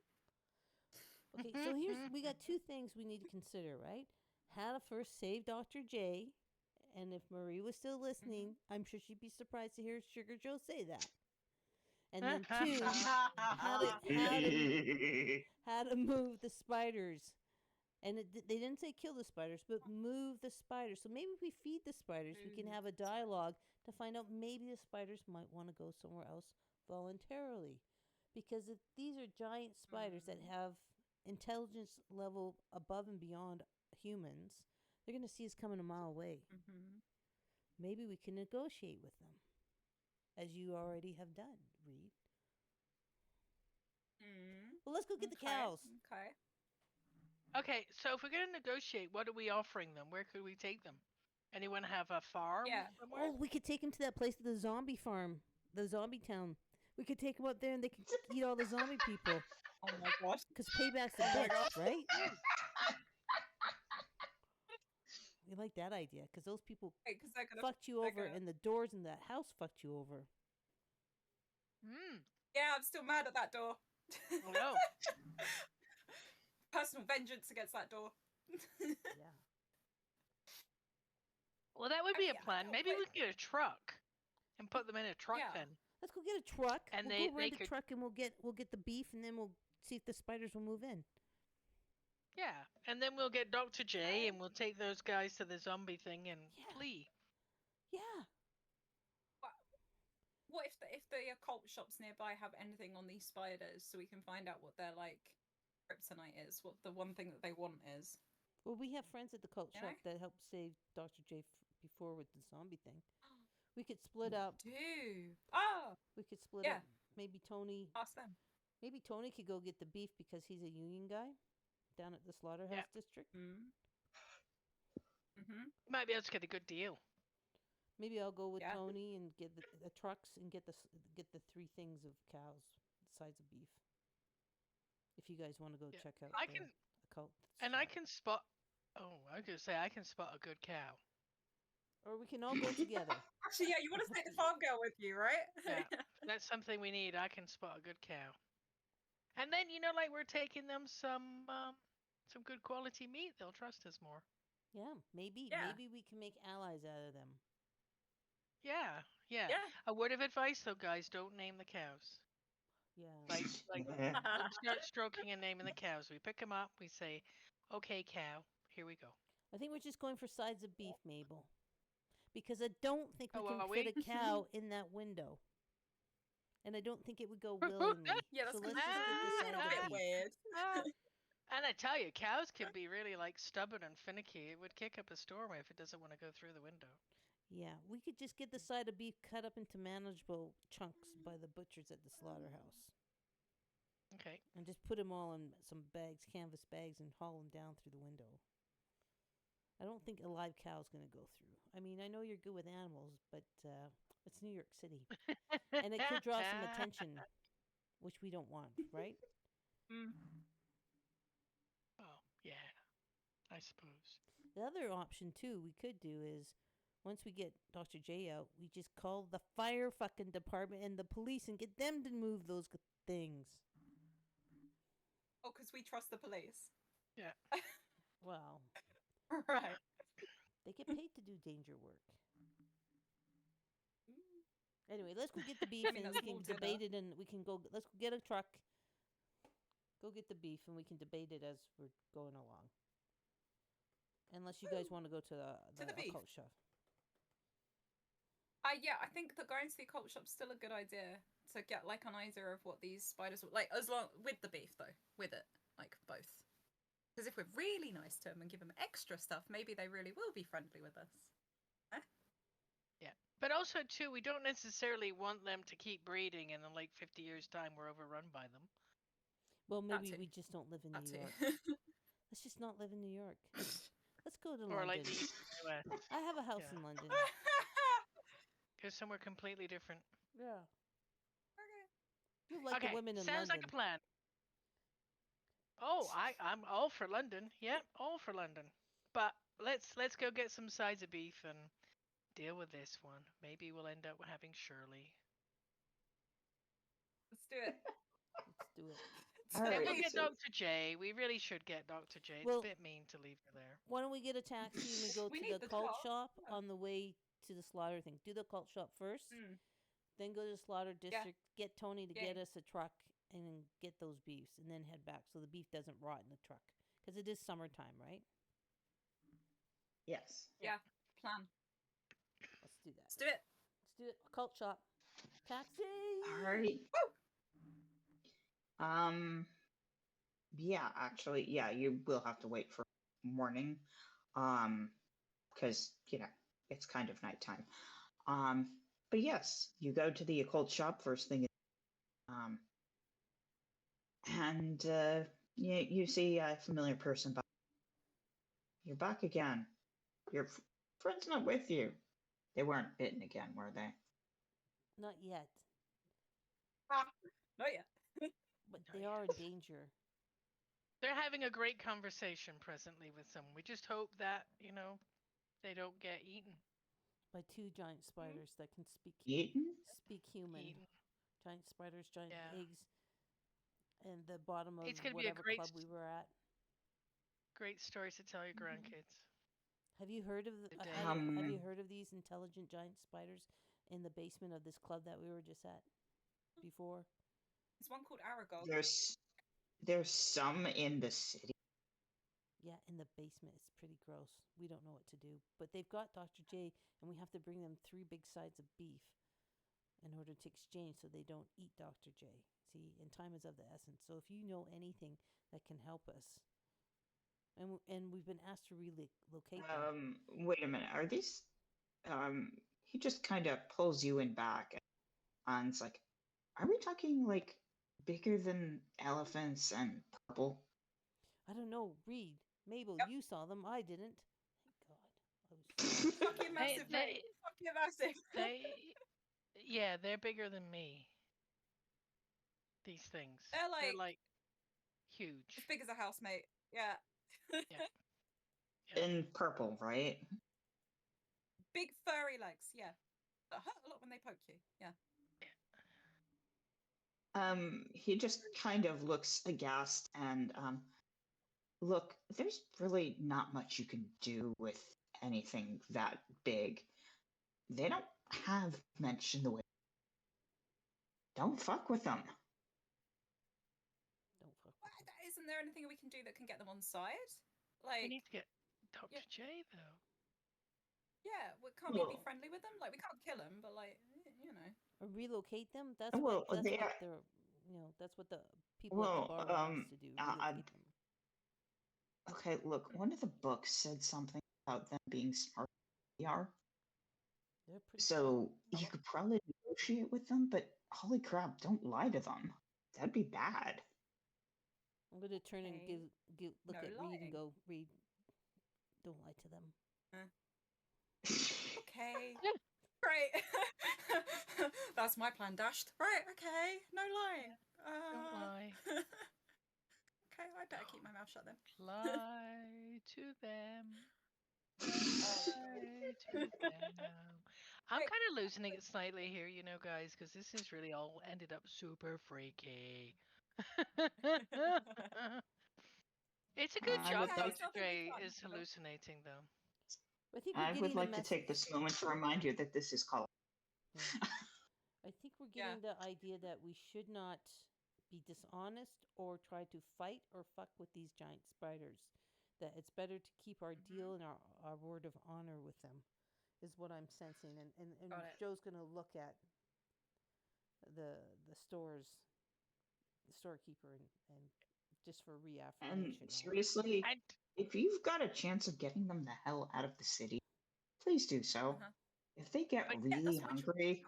Speaker 1: Okay, so we got two things we need to consider, right? How to first save Dr. J, and if Marie was still listening, I'm sure she'd be surprised to hear Sugar Joe say that. And then two, how to move the spiders. And they didn't say kill the spiders, but move the spiders. So maybe if we feed the spiders, we can have a dialogue to find out maybe the spiders might want to go somewhere else voluntarily. Because if these are giant spiders that have intelligence level above and beyond humans, they're going to see us coming a mile away. Maybe we can negotiate with them, as you already have done, Reed. Well, let's go get the cows.
Speaker 3: Okay.
Speaker 4: Okay, so if we're gonna negotiate, what are we offering them? Where could we take them? Anyone have a farm
Speaker 3: Yeah.
Speaker 4: somewhere?
Speaker 1: Oh, we could take him to that place, the zombie farm, the zombie town. We could take him up there and they could eat all the zombie people.
Speaker 3: Oh my god.
Speaker 1: Because payback's a
Speaker 3: Oh my
Speaker 1: bitch,
Speaker 3: gosh.
Speaker 1: right? We like that idea because those people
Speaker 3: Because they're gonna.
Speaker 1: fucked you
Speaker 3: they're
Speaker 1: over
Speaker 3: gonna-
Speaker 1: and the doors in that house fucked you over.
Speaker 4: Mm.
Speaker 3: Yeah, I'm still mad at that door.
Speaker 4: Oh no.
Speaker 3: Personal vengeance against that door.
Speaker 1: Yeah.
Speaker 4: Well, that would
Speaker 3: I
Speaker 4: be
Speaker 3: mean,
Speaker 4: a plan. Maybe we could get a truck and put them in a truck
Speaker 3: Yeah.
Speaker 4: then.
Speaker 1: Let's go get a truck.
Speaker 4: And
Speaker 1: we'll
Speaker 4: they-
Speaker 1: go
Speaker 4: they
Speaker 1: rent a
Speaker 4: could-
Speaker 1: truck and we'll get the beef and then we'll see if the spiders will move in.
Speaker 4: Yeah, and then we'll get Dr. J and we'll take those guys to the zombie thing and
Speaker 1: Yeah.
Speaker 4: flee.
Speaker 1: Yeah.
Speaker 3: What if the occult shops nearby have anything on these spiders, so we can find out what their like kryptonite is, what the one thing that they want is?
Speaker 1: Well, we have friends at the cult
Speaker 3: Yeah.
Speaker 1: shop that helped save Dr. J before with the zombie thing. We could split up.
Speaker 3: Do oh,
Speaker 1: We could split
Speaker 3: Yeah.
Speaker 1: up. Maybe Tony.
Speaker 3: ask them.
Speaker 1: Maybe Tony could go get the beef because he's a union guy down at the slaughterhouse district.
Speaker 3: Mm-hmm.
Speaker 4: Might be able to get a good deal.
Speaker 1: Maybe I'll go with
Speaker 3: Yeah.
Speaker 1: Tony and get the trucks and get the 3 things of cows, sides of beef. If you guys want to go
Speaker 4: Yeah.
Speaker 1: check out
Speaker 4: I
Speaker 1: the
Speaker 4: can-
Speaker 1: occult.
Speaker 4: And I
Speaker 1: shop.
Speaker 4: can spot. Oh, I was gonna say I can spot a good cow.
Speaker 1: Or we can all go together.
Speaker 3: Actually, yeah, you want to take the farm girl with you, right?
Speaker 4: Yeah. That's something we need. I can spot a good cow. And then like we're taking them some good quality meat. They'll trust us more.
Speaker 1: Yeah, maybe
Speaker 3: Yeah.
Speaker 1: maybe we can make allies out of them.
Speaker 4: Yeah.
Speaker 3: Yeah.
Speaker 4: A word of advice though, guys: don't name the cows.
Speaker 1: Yeah.
Speaker 4: Like don't start stroking and naming the cows. We pick them up. We say, "Okay, cow, here we go."
Speaker 1: I think we're just going for sides of beef, Mabel. Because I don't think we
Speaker 4: Oh,
Speaker 1: can
Speaker 4: are
Speaker 1: fit
Speaker 4: we?
Speaker 1: a cow in that window. And I don't think it would go willingly.
Speaker 3: Yeah, that's
Speaker 1: so
Speaker 3: gonna
Speaker 1: let's just get the
Speaker 3: be a
Speaker 1: side
Speaker 3: little
Speaker 1: of
Speaker 3: bit
Speaker 1: beef.
Speaker 3: weird.
Speaker 4: And I tell you, cows can be really like stubborn and finicky. It would kick up a storm if it doesn't want to go through the window.
Speaker 1: Yeah, we could just get the side of beef cut up into manageable chunks by the butchers at the slaughterhouse.
Speaker 4: Okay.
Speaker 1: And just put them all in some bags, canvas bags, and haul them down through the window. I don't think a live cow's going to go through. I mean, I know you're good with animals, but it's New York City. And it could draw some attention, which we don't want, right?
Speaker 3: Mm.
Speaker 4: Oh, yeah. I suppose.
Speaker 1: The other option, too, we could do is once we get Dr. J out, we just call the fire fucking department and the police and get them to move those things.
Speaker 3: Oh, because we trust the police.
Speaker 4: Yeah.
Speaker 1: Wow.
Speaker 3: Right.
Speaker 1: They get paid to do danger work. Anyway, let's go get the beef
Speaker 3: I mean,
Speaker 1: and
Speaker 3: that's
Speaker 1: we can
Speaker 3: more dinner.
Speaker 1: debate it and we can go. Let's go get a truck. Go get the beef and we can debate it as we're going along. Unless you guys want to go to the
Speaker 3: beef.
Speaker 1: occult shop.
Speaker 3: Yeah, I think that going to the occult shop's still a good idea to get like an idea of what these spiders like, as long with the beef though, with it, like both. Because if we're really nice to them and give them extra stuff, maybe they really will be friendly with us.
Speaker 4: Yeah. But also, too, we don't necessarily want them to keep breeding and in like 50 years' time we're overrun by them.
Speaker 1: Well, maybe
Speaker 3: too.
Speaker 1: we just don't live in
Speaker 3: That
Speaker 1: New
Speaker 3: too.
Speaker 1: York. Let's just not live in New York. Let's go to
Speaker 4: Or
Speaker 1: London.
Speaker 4: like the US.
Speaker 1: I have a house
Speaker 4: Yeah.
Speaker 1: in London.
Speaker 4: Go somewhere completely different.
Speaker 1: Yeah.
Speaker 3: Okay.
Speaker 1: You like
Speaker 4: okay,
Speaker 1: the women in
Speaker 4: sounds
Speaker 1: London.
Speaker 4: like a plan. Oh, I'm all for London. Yep, all for London. But let's go get some sides of beef and deal with this one. Maybe we'll end up having Shirley.
Speaker 3: Let's do it.
Speaker 1: Let's do it.
Speaker 2: All
Speaker 4: Then
Speaker 2: right,
Speaker 4: we'll get
Speaker 2: so-
Speaker 4: Dr. J. We really should get Dr. J. It's
Speaker 1: Well-
Speaker 4: a bit mean to leave her there.
Speaker 1: Why don't we get a taxi and we go
Speaker 3: We
Speaker 1: to
Speaker 3: need
Speaker 1: the
Speaker 3: the
Speaker 1: cult
Speaker 3: truck.
Speaker 1: shop on the way to the slaughter thing? Do the cult shop first,
Speaker 3: Mm.
Speaker 1: then go to the slaughter district, get Tony to
Speaker 3: Yeah.
Speaker 1: get us a truck, and then get those beefs, and then head back so the beef doesn't rot in the truck. Because it is summertime, right?
Speaker 2: Yes.
Speaker 3: Yeah. Plan.
Speaker 1: Let's do that.
Speaker 3: Let's do it.
Speaker 1: Let's do it. Cult shop. Taxi!
Speaker 2: All right. Yeah, actually, yeah, you will have to wait for morning, because it's kind of nighttime. But yes, you go to the occult shop first thing, and you see a familiar person. You're back again. You're Fred's not with you. They weren't bitten again, were they?
Speaker 1: Not yet,
Speaker 3: Not yet.
Speaker 1: but
Speaker 4: Not
Speaker 1: they
Speaker 4: yet.
Speaker 1: are in danger.
Speaker 4: They're having a great conversation presently with someone. We just hope that, they don't get eaten.
Speaker 1: By two giant spiders that can speak
Speaker 2: Eaten?
Speaker 1: human.
Speaker 4: Eaten.
Speaker 1: Giant spiders, giant
Speaker 4: Yeah.
Speaker 1: eggs, and the bottom of
Speaker 4: It's gonna be a
Speaker 1: whatever
Speaker 4: great
Speaker 1: club we were at.
Speaker 4: Great stories to tell your grandkids.
Speaker 1: Have you heard of
Speaker 4: Today.
Speaker 1: have you heard of these intelligent giant spiders in the basement of this club that we were just at before?
Speaker 3: There's one called Aragog.
Speaker 2: There's some in the city.
Speaker 1: Yeah, in the basement. It's pretty gross. We don't know what to do. But they've got Dr. J, and we have to bring them 3 big sides of beef in order to exchange so they don't eat Dr. J. See, and time is of the essence. So if you know anything that can help us, and we've been asked to relocate them.
Speaker 2: Wait a minute. Are these? He just kind of pulls you in back, and it's like, are we talking like bigger than elephants and purple?
Speaker 1: I don't know. Reed, Mabel,
Speaker 3: Yep.
Speaker 1: you saw them. I didn't. Thank God. I was
Speaker 3: Fucking massive, mate. Fucking massive.
Speaker 4: They're bigger than me. These things.
Speaker 3: They're
Speaker 4: like huge.
Speaker 3: as big as a house, mate. Yeah.
Speaker 4: Yeah.
Speaker 2: In purple, right?
Speaker 3: Big furry legs. Yeah. That hurt a lot when they poke you. Yeah.
Speaker 2: He just kind of looks aghast and look, there's really not much you can do with anything that big. They don't have much in the way. Don't fuck with them.
Speaker 1: Don't fuck
Speaker 3: Well,
Speaker 1: with them.
Speaker 3: isn't there anything we can do that can get them on side?
Speaker 4: We
Speaker 3: Like,
Speaker 4: need to get Dr.
Speaker 3: yeah.
Speaker 4: J though.
Speaker 3: Yeah, can't we be friendly with them? Like, we can't kill them, but like, you know.
Speaker 1: Or relocate them? That's
Speaker 2: Well,
Speaker 1: what
Speaker 2: they are-
Speaker 1: what they're that's what the people at the bar want us to do. Relocate them.
Speaker 2: Okay, look, one of the books said something about them being smart. They are.
Speaker 1: They're pretty
Speaker 2: So you could probably negotiate with them, but holy crap, don't lie to them. That'd be bad.
Speaker 1: I'm going to turn and
Speaker 3: Okay.
Speaker 1: look
Speaker 3: No
Speaker 1: at Reed
Speaker 3: lying.
Speaker 1: and go, Reed, don't lie to them.
Speaker 3: Okay. Great. That's my plan dashed. Right, okay. No lying.
Speaker 4: Don't lie.
Speaker 3: Okay, I better keep my mouth shut then.
Speaker 4: Lie to them. Lie to them. I'm
Speaker 3: Wait.
Speaker 4: kind of losing it slightly here, guys, because this is really all ended up super freaky. It's a good
Speaker 2: I
Speaker 4: job
Speaker 2: would
Speaker 3: Okay,
Speaker 2: like
Speaker 3: so
Speaker 4: Dr.
Speaker 3: I think
Speaker 4: J
Speaker 3: it's fun.
Speaker 4: is hallucinating, though.
Speaker 1: I think we're
Speaker 2: I
Speaker 1: getting
Speaker 2: would
Speaker 1: the
Speaker 2: like to
Speaker 1: message.
Speaker 2: take this moment to remind you that this is called.
Speaker 1: I think we're getting the idea that we should not be dishonest or try to fight or fuck with these giant spiders. That it's better to keep our deal and our word of honor with them, is what I'm sensing. And
Speaker 3: Got it.
Speaker 1: Joe's going to look at the storekeeper and just for reaffirmation.
Speaker 2: And seriously,
Speaker 4: And
Speaker 2: if you've got a chance of getting them the hell out of the city, please do so. If they get
Speaker 4: But-
Speaker 2: really
Speaker 3: that's my
Speaker 2: hungry,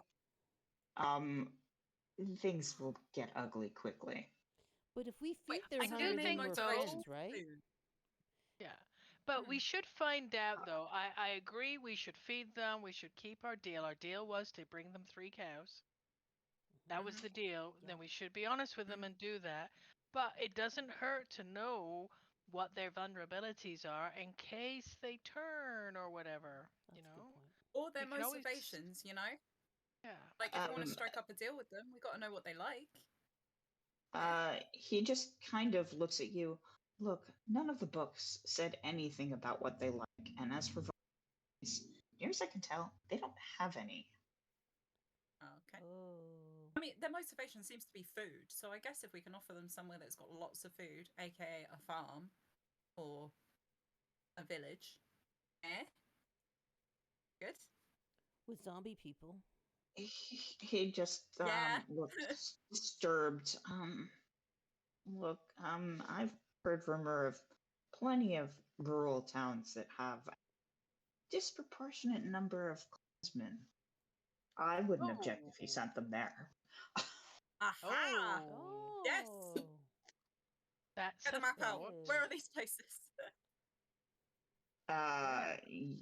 Speaker 2: things will get ugly quickly.
Speaker 1: But if we feed
Speaker 3: Wait,
Speaker 1: their
Speaker 4: I do
Speaker 1: hunger,
Speaker 4: think
Speaker 1: then we're
Speaker 4: so.
Speaker 1: friends, right?
Speaker 3: Food.
Speaker 4: yeah, but we should find out, though. I agree we should feed them. We should keep our deal. Our deal was to bring them 3 cows. That was the deal.
Speaker 1: Yeah.
Speaker 4: Then we should be honest with them and do that. But it doesn't hurt to know what their vulnerabilities are in case they turn or whatever.
Speaker 1: That's a good point.
Speaker 3: Or their
Speaker 4: You can always-
Speaker 3: motivations,
Speaker 4: Yeah.
Speaker 3: Like, if we want to strike up a deal with them, we got to know what they like.
Speaker 2: He just kind of looks at you. Look, none of the books said anything about what they like, and as for vulnerabilities, near as I can tell, they don't have any.
Speaker 3: Okay.
Speaker 1: Oh.
Speaker 3: I mean, their motivation seems to be food, so I guess if we can offer them somewhere that's got lots of food, aka a farm or a village, good.
Speaker 1: With zombie people.
Speaker 2: He just
Speaker 3: Yeah.
Speaker 2: looks disturbed. Look, I've heard rumor of plenty of rural towns that have a disproportionate number of clansmen. I wouldn't object if he sent them there.
Speaker 3: Aha!
Speaker 1: Oh.
Speaker 3: Yes.
Speaker 4: That's
Speaker 3: Get the
Speaker 4: a
Speaker 3: map out.
Speaker 4: thought.
Speaker 3: Where are these places?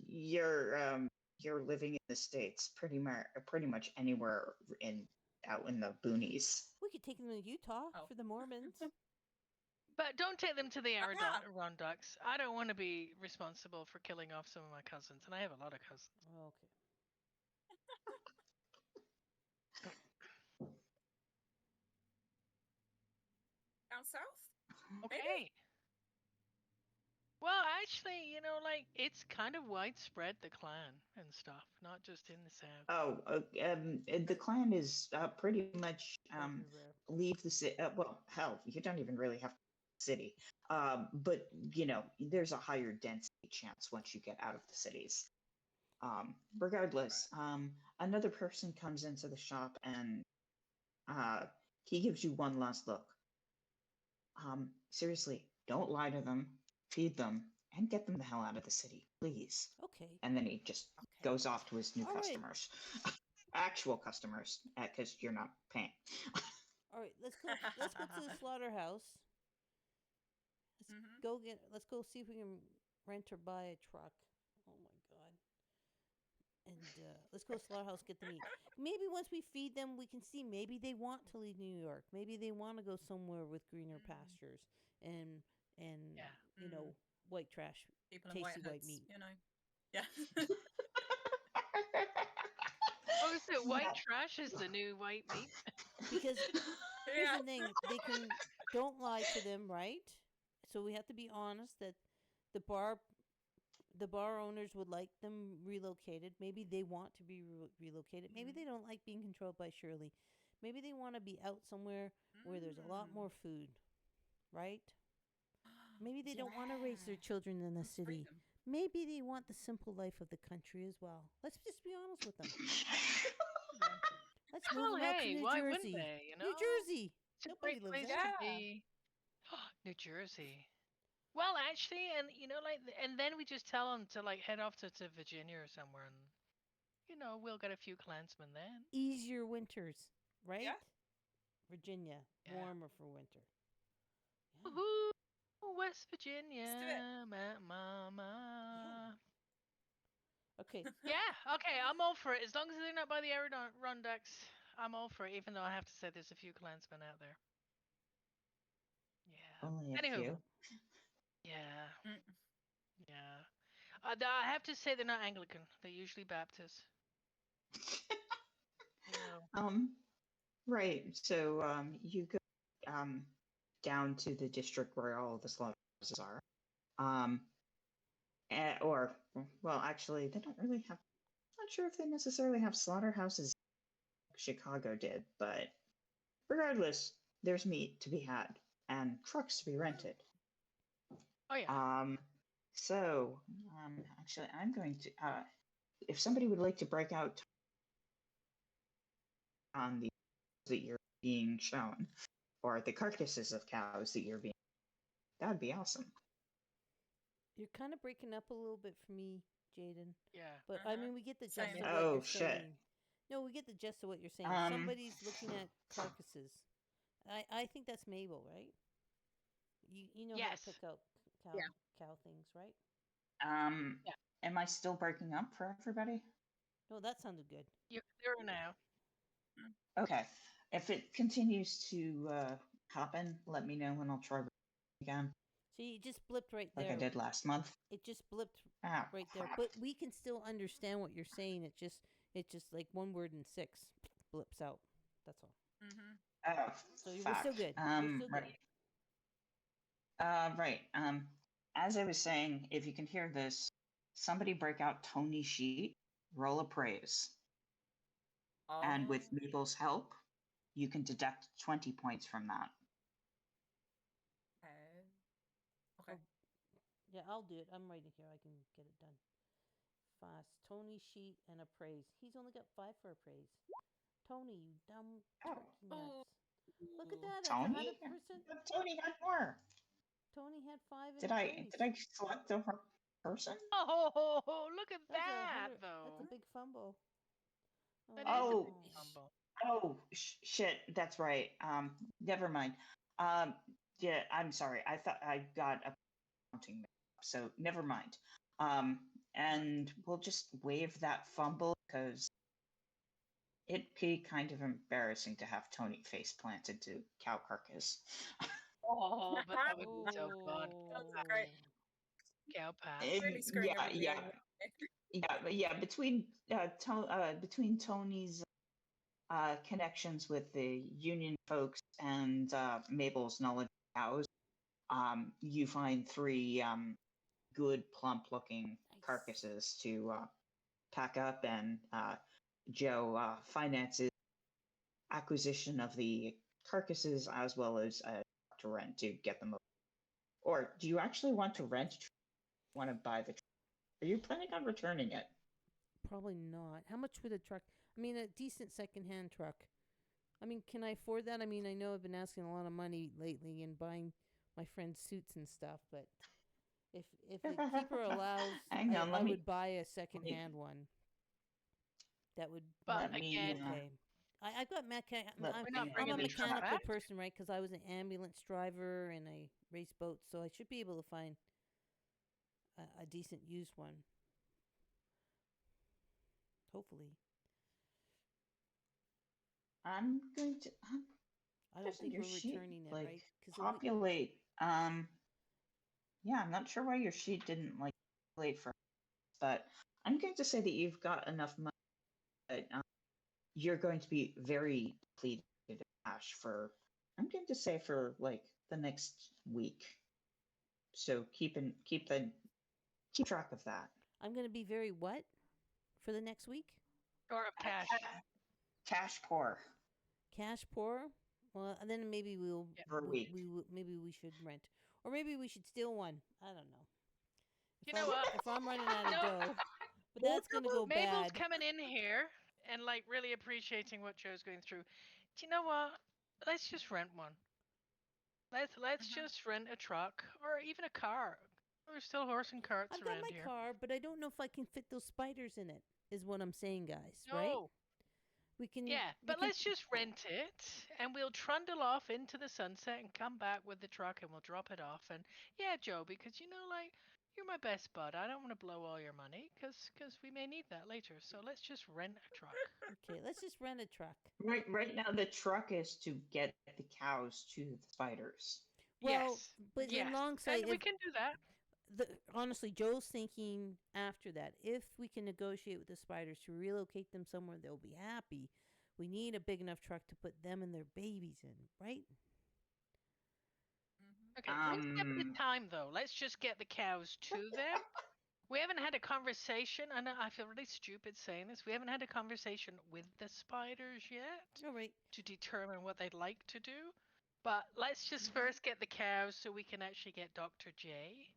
Speaker 2: You're living in the States, pretty much anywhere out in the boonies.
Speaker 1: We could take them to Utah
Speaker 3: Oh.
Speaker 1: for the Mormons.
Speaker 4: But don't take them to the
Speaker 3: Yeah.
Speaker 4: Adirondacks. I don't want to be responsible for killing off some of my cousins, and I have a lot of cousins.
Speaker 1: Okay.
Speaker 3: Down south?
Speaker 4: Okay. Well, actually, like it's kind of widespread, the clan and stuff, not just in the south.
Speaker 2: The clan is pretty much
Speaker 1: Everywhere.
Speaker 2: leave the city. Well, hell, you don't even really have to leave the city. But there's a higher density chance once you get out of the cities. Regardless, another person comes into the shop and he gives you one last look. Seriously, don't lie to them. Feed them and get them the hell out of the city, please.
Speaker 1: Okay.
Speaker 2: And then he just
Speaker 3: Okay.
Speaker 2: goes off to his new
Speaker 1: All right.
Speaker 2: customers, actual customers, because you're not paying.
Speaker 1: All right, let's go. Let's go to the slaughterhouse.
Speaker 3: Mhm.
Speaker 1: Let's go see if we can rent or buy a truck. Oh my god. And let's go to the slaughterhouse, get the meat. Maybe once we feed them, we can see. Maybe they want to leave New York. Maybe they want to go somewhere with greener pastures and
Speaker 4: Yeah.
Speaker 1: white trash,
Speaker 3: People in
Speaker 1: tasty
Speaker 3: white
Speaker 1: white
Speaker 3: hoods,
Speaker 1: meat.
Speaker 3: Yeah.
Speaker 4: Oh, so white
Speaker 2: Yeah.
Speaker 4: trash is the new white meat?
Speaker 1: Because here's
Speaker 3: Yeah.
Speaker 1: the thing: don't lie to them, right? So we have to be honest that the bar owners would like them relocated. Maybe they want to be relocated. Maybe they don't like being controlled by Shirley. Maybe they want to be out somewhere where there's a lot more food, right? Maybe they don't want to raise their children in the city.
Speaker 3: Freedom.
Speaker 1: Maybe they want the simple life of the country as well. Let's just be honest with them. Let's move
Speaker 4: Well,
Speaker 1: them out to
Speaker 4: hey,
Speaker 1: New
Speaker 4: why wouldn't
Speaker 1: Jersey.
Speaker 4: they?
Speaker 1: New Jersey.
Speaker 4: It's a
Speaker 1: Nobody
Speaker 4: great
Speaker 1: lives
Speaker 4: place
Speaker 1: there.
Speaker 4: to be. New Jersey. Well, actually, and and then we just tell them to head off to Virginia or somewhere, and we'll get a few Klansmen then.
Speaker 1: Ease your winters, right?
Speaker 3: Yeah.
Speaker 1: Virginia,
Speaker 4: Yeah.
Speaker 1: warmer for winter. Yeah.
Speaker 4: Woohoo! West Virginia,
Speaker 3: Let's do it.
Speaker 4: mama.
Speaker 1: Okay.
Speaker 4: Yeah, okay, I'm all for it. As long as they're not by the Adirondacks, I'm all for it, even though I have to say there's a few Klansmen out there. Yeah.
Speaker 2: Only a
Speaker 4: Anywho.
Speaker 2: few.
Speaker 4: Yeah.
Speaker 3: Mm.
Speaker 4: Yeah. I have to say they're not Anglican. They're usually Baptist.
Speaker 2: Right. So you go down to the district where all the slaughterhouses are. Actually, they don't really have. I'm not sure if they necessarily have slaughterhouses like Chicago did, but regardless, there's meat to be had and trucks to be rented.
Speaker 4: Oh yeah.
Speaker 2: Actually, I'm going to. If somebody would like to break out on the that you're being shown, or the carcasses of cows that you're being, that would be awesome.
Speaker 1: You're kind of breaking up a little bit for me, Jaden.
Speaker 4: Yeah.
Speaker 1: But I mean, we get the gist
Speaker 3: Same.
Speaker 1: of what
Speaker 2: Oh,
Speaker 1: you're
Speaker 2: shit.
Speaker 1: saying. No, we get the gist of what you're saying. Somebody's looking at carcasses. I think that's Mabel, right? You know how
Speaker 4: Yes.
Speaker 1: to pick out
Speaker 3: Yeah.
Speaker 1: cow things, right?
Speaker 4: Yeah.
Speaker 2: Am I still breaking up for everybody?
Speaker 1: No, that sounded good.
Speaker 4: You're there now.
Speaker 2: Okay. If it continues to happen, let me know and I'll try again.
Speaker 1: So you just blipped right
Speaker 2: Like
Speaker 1: there.
Speaker 2: I did last month.
Speaker 1: It just blipped
Speaker 2: Ah,
Speaker 1: right there.
Speaker 2: crap.
Speaker 1: But we can still understand what you're saying. It's just like one word in 6 blips out. That's all.
Speaker 3: Mm-hmm.
Speaker 2: Oh,
Speaker 1: So we're still good. We're still
Speaker 2: right. Right. As I was saying, if you can hear this, somebody break out Tony's sheet, roll a praise. And with Mabel's help, you can deduct 20 points from that.
Speaker 3: Okay.
Speaker 1: Yeah, I'll do it. I'm right here. I can get it done. Fast. Tony sheet and a praise. He's only got 5 for a praise. Tony, you dumb turkey nuts. Look at that.
Speaker 2: Tony?
Speaker 1: That's 100%.
Speaker 2: Tony had more.
Speaker 1: Tony had 5 in
Speaker 2: Did
Speaker 1: a
Speaker 2: I
Speaker 1: praise.
Speaker 2: select the wrong person?
Speaker 4: Oh, look at that, though.
Speaker 1: That's a big fumble.
Speaker 4: That is a big
Speaker 2: Oh.
Speaker 4: fumble.
Speaker 2: Oh, shit. That's right. Never mind. Yeah, I'm sorry. I thought I got a counting mix up, so never mind. Um, and we'll just waive that fumble because it'd be kind of embarrassing to have Tony face planted to cow carcass.
Speaker 4: Oh, but that would be so fun.
Speaker 3: That's great.
Speaker 4: Cow pass.
Speaker 3: Really screwing
Speaker 2: Yeah,
Speaker 3: everybody
Speaker 2: yeah,
Speaker 3: over.
Speaker 2: yeah. Between Tony's connections with the union folks and Mabel's knowledge of cows, you find three good, plump-looking
Speaker 1: Nice.
Speaker 2: carcasses to pack up, and Joe finances acquisition of the carcasses as well as to rent to get them. Or do you actually want to rent? Want to buy the? Are you planning on returning it?
Speaker 1: Probably not. How much would a truck? I mean, a decent secondhand truck. I mean, can I afford that? I mean, I know I've been asking a lot of money lately and buying my friends suits and stuff, but if the keeper allows,
Speaker 2: Hang on,
Speaker 1: I
Speaker 2: let me
Speaker 1: would buy a secondhand one. That would
Speaker 4: But
Speaker 2: let
Speaker 1: be
Speaker 2: me
Speaker 4: again,
Speaker 1: okay. I've got
Speaker 2: let
Speaker 4: we're not
Speaker 2: me
Speaker 1: I'm
Speaker 4: bringing
Speaker 1: a
Speaker 4: the truck
Speaker 1: mechanical
Speaker 4: back.
Speaker 1: person, right? Because I was an ambulance driver and I race boats, so I should be able to find a decent used one. Hopefully,
Speaker 2: I'm going to.
Speaker 1: I don't
Speaker 2: Doesn't
Speaker 1: think
Speaker 2: your
Speaker 1: we're
Speaker 2: sheet
Speaker 1: returning it,
Speaker 2: like
Speaker 1: right? Because
Speaker 2: populate? Yeah, I'm not sure why your sheet didn't like populate for, but I'm going to say that you've got enough money that you're going to be very depleted in cash for. I'm going to say for like the next week. So keep track of that.
Speaker 1: I'm going to be very what for the next week?
Speaker 4: Or of cash.
Speaker 2: Cash poor
Speaker 1: Cash poor. Well, then maybe
Speaker 4: Yep.
Speaker 2: for a week.
Speaker 1: maybe we should rent, or maybe we should steal one. I don't know.
Speaker 4: You know what?
Speaker 1: If I'm running out of
Speaker 4: No,
Speaker 1: dough, but that's gonna go
Speaker 4: Mabel's
Speaker 1: bad.
Speaker 4: coming in here and like really appreciating what Joe's going through. Do you know what? Let's just rent one. Let's just rent a truck or even a car. There's still horse and carts
Speaker 1: I've got
Speaker 4: around
Speaker 1: my
Speaker 4: here.
Speaker 1: car, but I don't know if I can fit those spiders in it. Is what I'm saying, guys. Right?
Speaker 4: No.
Speaker 1: We can.
Speaker 4: Yeah, but let's just rent it and we'll trundle off into the sunset and come back with the truck and we'll drop it off. And yeah, Joe, because you know, like, you're my best bud. I don't want to blow all your money because we may need that later. So let's just rent a truck.
Speaker 1: Okay, let's just rent a truck.
Speaker 2: Right now, the truck is to get the cows to the spiders.
Speaker 1: Well,
Speaker 4: Yes.
Speaker 1: but
Speaker 4: Yes.
Speaker 1: alongside,
Speaker 4: And we can do that.
Speaker 1: honestly, Joe's thinking after that, if we can negotiate with the spiders to relocate them somewhere they'll be happy, we need a big enough truck to put them and their babies in, right?
Speaker 4: Okay, let's give it
Speaker 2: Um,
Speaker 4: the time though. Let's just get the cows to them. We haven't had a conversation. I know I feel really stupid saying this. We haven't had a conversation with the spiders yet
Speaker 1: All right.
Speaker 4: to determine what they'd like to do. But let's just first get the cows so we can actually get Dr. J.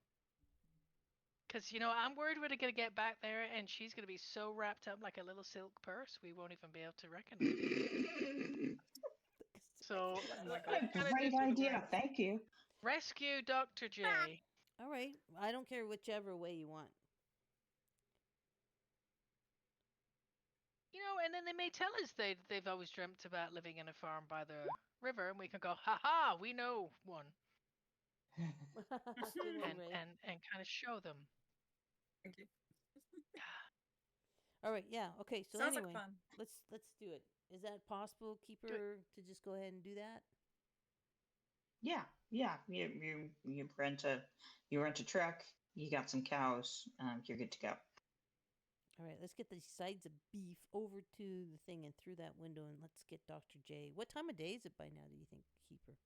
Speaker 4: Because, you know, I'm worried we're going to get back there and she's going to be so wrapped up like a little silk purse, we won't even be able to recognize her. So,
Speaker 3: Oh my
Speaker 2: a
Speaker 3: god.
Speaker 4: gotta do
Speaker 2: great
Speaker 4: some
Speaker 2: idea.
Speaker 4: work.
Speaker 2: Thank you.
Speaker 4: Rescue Dr. J.
Speaker 1: All right. I don't care whichever way you want.
Speaker 4: You know, and then they may tell us they've always dreamt about living in a farm by the river, and we can go, ha ha, we know one,
Speaker 1: Good one,
Speaker 4: and
Speaker 1: Ray.
Speaker 4: and kind of show them.
Speaker 3: Thank you.
Speaker 1: All right. Yeah. Okay. So
Speaker 3: Sounds
Speaker 1: anyway,
Speaker 3: like fun.
Speaker 1: let's do it. Is that possible, Keeper, to just go ahead and do that?
Speaker 2: Yeah. You rent a truck. You got some cows. You're good to go.
Speaker 1: All right. Let's get these sides of beef over to the thing and through that window, and let's get Dr. J. What time of day is it by now? Do you think, Keeper?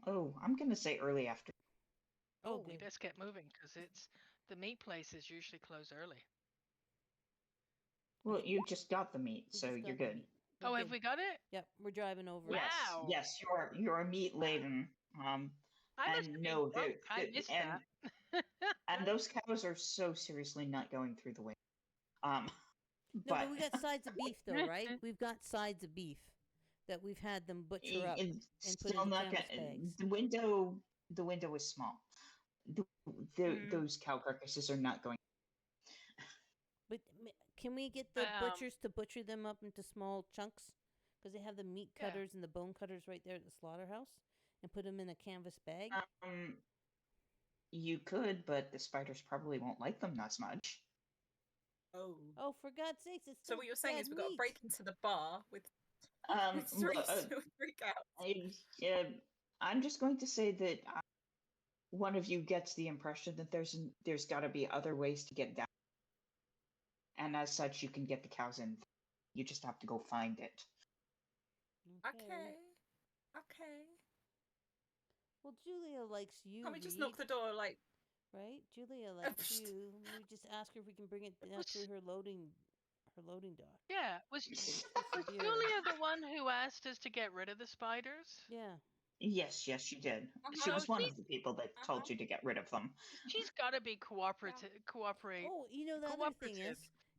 Speaker 2: Oh, I'm gonna say early after.
Speaker 4: Oh, we
Speaker 1: Okay.
Speaker 4: best get moving because it's the meat places usually close early.
Speaker 2: Well, you just got the meat,
Speaker 1: We
Speaker 2: so
Speaker 1: just
Speaker 2: you're
Speaker 1: got the
Speaker 2: good.
Speaker 1: meat. We're
Speaker 4: Oh,
Speaker 1: good.
Speaker 4: have we got it?
Speaker 1: Yep. We're driving over.
Speaker 2: Yes,
Speaker 4: Wow.
Speaker 2: yes, you're meat laden.
Speaker 4: I must
Speaker 2: And
Speaker 4: have been
Speaker 2: no,
Speaker 4: drunk. I missed that.
Speaker 2: and those cows are so seriously not going through the window. Um,
Speaker 1: No,
Speaker 2: but
Speaker 1: but we got sides of beef, though, right? We've got sides of beef that we've had them butcher up
Speaker 2: it's
Speaker 1: and put
Speaker 2: still
Speaker 1: into
Speaker 2: not
Speaker 1: canvas
Speaker 2: gonna.
Speaker 1: bags.
Speaker 2: The window is small. Those cow carcasses are not going.
Speaker 1: But can we get the
Speaker 4: Um,
Speaker 1: butchers to butcher them up into small chunks? Because they have the meat
Speaker 4: Yeah.
Speaker 1: cutters and the bone cutters right there at the slaughterhouse, and put them in a canvas bag.
Speaker 2: Um, You could, but the spiders probably won't like them as much.
Speaker 3: Oh.
Speaker 1: Oh, for God's sakes, it's
Speaker 3: So
Speaker 1: still
Speaker 3: what you're saying
Speaker 1: bad
Speaker 3: is we've got to
Speaker 1: meat.
Speaker 3: break into the bar with
Speaker 2: Look,
Speaker 3: three cows.
Speaker 2: I'm just going to say that one of you gets the impression that there's got to be other ways to get down, and as such, you can get the cows in. You just have to go find it.
Speaker 3: Okay. Okay.
Speaker 1: Well, Julia likes you,
Speaker 3: Can't we just
Speaker 1: Reed,
Speaker 3: knock the door like
Speaker 1: right? Julia likes you. We just ask her if we can bring it down to her loading dock.
Speaker 4: Yeah, was
Speaker 1: For beer.
Speaker 4: Julia the one who asked us to get rid of the spiders?
Speaker 1: Yeah.
Speaker 2: Yes, she did. She
Speaker 4: So
Speaker 2: was one of the people that told you to get rid of them.
Speaker 4: she's got to be cooperate.
Speaker 1: Oh, you know the other thing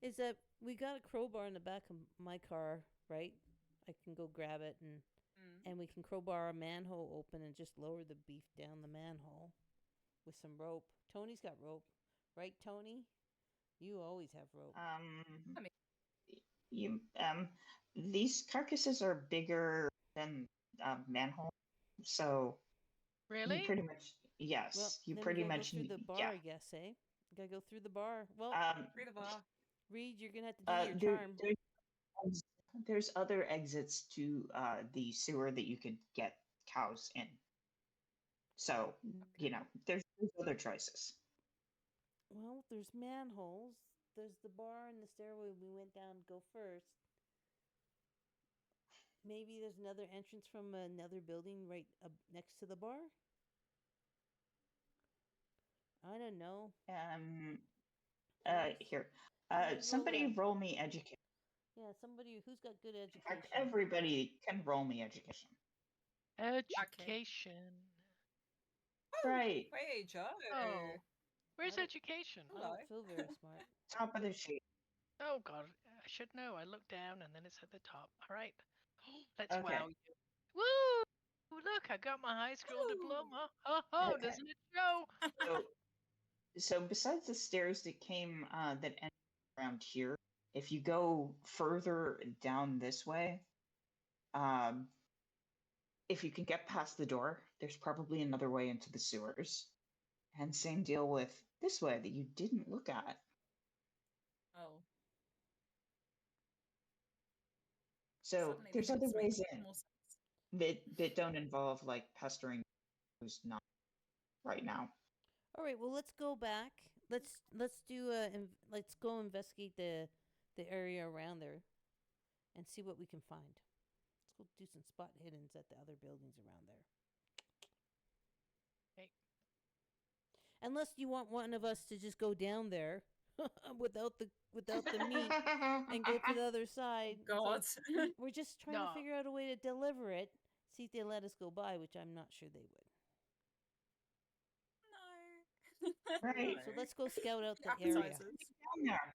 Speaker 1: is that we got a crowbar in the back of my car, right? I can go grab it and we can crowbar a manhole open and just lower the beef down the manhole with some rope. Tony's got rope, right, Tony? You always have rope.
Speaker 2: These carcasses are bigger than manhole, so
Speaker 4: Really?
Speaker 2: you pretty much
Speaker 1: Well,
Speaker 2: you
Speaker 1: then
Speaker 2: pretty
Speaker 1: we gotta
Speaker 2: much
Speaker 1: go through the bar,
Speaker 2: yeah.
Speaker 1: I guess, eh? You gotta go through the bar. Well,
Speaker 3: through the bar.
Speaker 1: Reed, you're gonna have to do your charm.
Speaker 2: There's other exits to the sewer that you could get cows in. So there's other choices.
Speaker 1: Well, there's manholes. There's the bar and the stairway we went down to go first. Maybe there's another entrance from another building right up next to the bar. I don't know.
Speaker 2: Here.
Speaker 1: Somebody
Speaker 2: Somebody
Speaker 1: roll
Speaker 2: roll me education.
Speaker 1: Yeah, somebody who's got good
Speaker 2: In
Speaker 1: education.
Speaker 2: fact, everybody can roll me education.
Speaker 4: Education.
Speaker 2: Right.
Speaker 3: Hey, Joe.
Speaker 4: Oh, where's
Speaker 1: I don't-
Speaker 4: education?
Speaker 1: I don't feel very smart.
Speaker 2: Top of the sheet.
Speaker 4: Oh God, I should know. I looked down and then it's at the top. All right, let's
Speaker 2: Okay.
Speaker 4: wow you. Woo! Look, I got my high school diploma. Oh,
Speaker 2: Okay.
Speaker 4: doesn't it show?
Speaker 2: So besides the stairs that came that end around here, if you go further down this way, if you can get past the door, there's probably another way into the sewers. And same deal with this way that you didn't look at.
Speaker 3: Oh.
Speaker 2: So
Speaker 3: Suddenly
Speaker 2: there's
Speaker 3: this
Speaker 2: other
Speaker 3: makes
Speaker 2: ways in
Speaker 3: more sense.
Speaker 2: that don't involve like pestering who's not right now.
Speaker 1: All right, well let's go back. Let's go investigate the area around there and see what we can find. Let's go do some spot hiddens at the other buildings around there.
Speaker 4: Okay.
Speaker 1: Unless you want one of us to just go down there without the meat and go to the other side.
Speaker 3: God.
Speaker 1: We're just trying to figure out a way to deliver it. See if they let us go by, which I'm not sure they would.
Speaker 3: No.
Speaker 2: Right.
Speaker 1: So let's go scout out the
Speaker 3: Appetizers.
Speaker 1: area.
Speaker 2: Down there.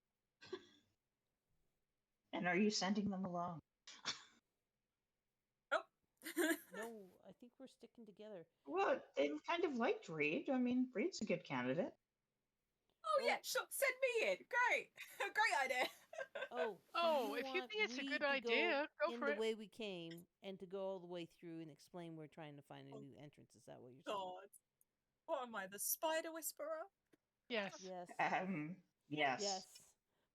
Speaker 2: And are you sending them along?
Speaker 1: No, I think we're sticking together.
Speaker 2: Well, they kind of liked Reed. I mean, Reed's a good candidate.
Speaker 3: Oh yeah, sure. Send me in. Great. Great idea.
Speaker 1: Oh,
Speaker 4: if you
Speaker 1: want
Speaker 4: think it's a
Speaker 1: Reed
Speaker 4: good
Speaker 1: to
Speaker 4: idea, go
Speaker 1: in
Speaker 4: for
Speaker 1: the
Speaker 4: it.
Speaker 1: way we came and to go all the way through and explain we're trying to find a new entrance. Is that what you're saying?
Speaker 3: God. What am I, the spider whisperer?
Speaker 4: Yes.
Speaker 1: Yes.
Speaker 2: Yes.
Speaker 1: Yes.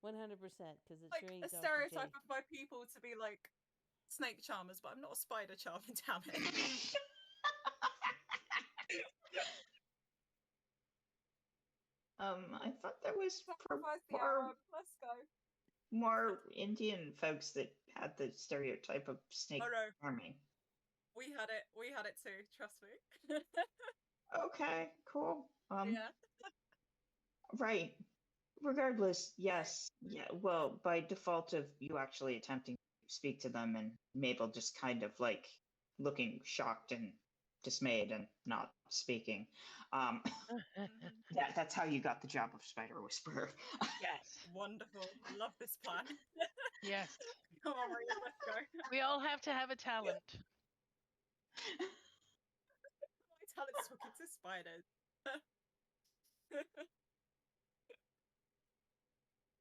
Speaker 1: 100%, because it's
Speaker 3: Like
Speaker 1: sure
Speaker 3: a
Speaker 1: ain't Dr.
Speaker 3: stereotype
Speaker 1: J.
Speaker 3: of my people to be like snake charmers, but I'm not a spider charmer, damn it.
Speaker 2: I thought there was
Speaker 3: Sacrifice the Arab. Let's go.
Speaker 2: more Indian folks that had the stereotype of snake
Speaker 3: Oh no,
Speaker 2: army.
Speaker 3: we had it too, trust me.
Speaker 2: Okay, cool.
Speaker 3: Yeah.
Speaker 2: Right. Regardless, yes. Yeah, well, by default of you actually attempting to speak to them and Mabel just kind of like looking shocked and dismayed and not speaking. That's how you got the job of Spider Whisperer.
Speaker 4: Yes.
Speaker 3: Wonderful. Love this plan.
Speaker 4: Yes.
Speaker 3: Come on, Maria, let's go.
Speaker 4: We all have to have a talent.
Speaker 3: My talent's talking to spiders.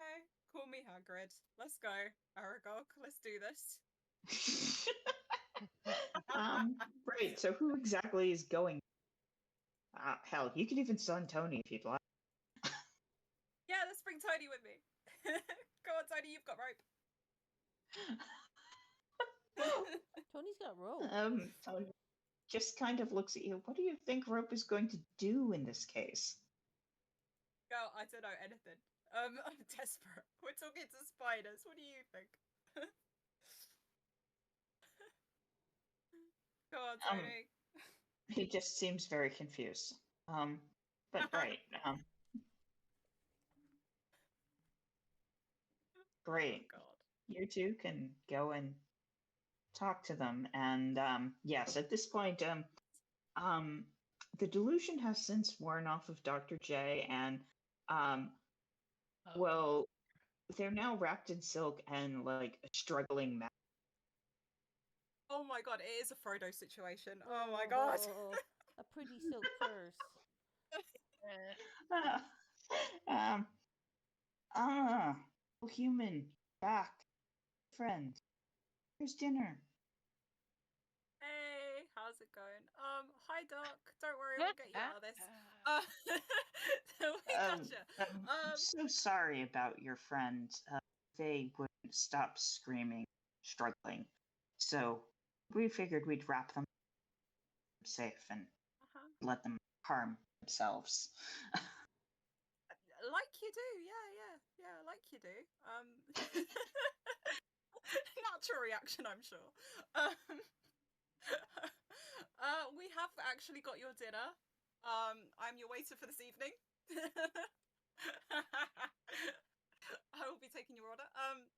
Speaker 3: Okay, call me Hagrid. Let's go. Aragog, let's do this.
Speaker 2: Right, so who exactly is going? Hell, you could even stun Tony if you'd like.
Speaker 3: Yeah, let's bring Tony with me. Go on, Tony, you've got rope.
Speaker 1: Tony's got rope.
Speaker 2: Tony just kind of looks at you. What do you think Rope is going to do in this case?
Speaker 3: Girl, I don't know anything. I'm desperate. We're talking to spiders. What do you think? Go on, Tony.
Speaker 2: He just seems very confused. But right. Great.
Speaker 3: Oh, God.
Speaker 2: You two can go and talk to them. And yes, at this point, the delusion has since worn off of Dr. J, and well, they're now wrapped in silk and like a struggling mess.
Speaker 3: Oh my God, it is a Frodo situation. Oh my God.
Speaker 1: A pretty silk purse.
Speaker 2: Human, back, friend. Here's dinner.
Speaker 3: Hey, how's it going? Hi Doc. Don't worry, we'll get you out of this. We gotcha.
Speaker 2: I'm so sorry about your friend. They wouldn't stop screaming, struggling. So we figured we'd wrap them safe and let them harm themselves.
Speaker 3: Like you do, yeah, like you do. Natural reaction, I'm sure. We have actually got your dinner. I'm your waiter for this evening. I will be taking your order.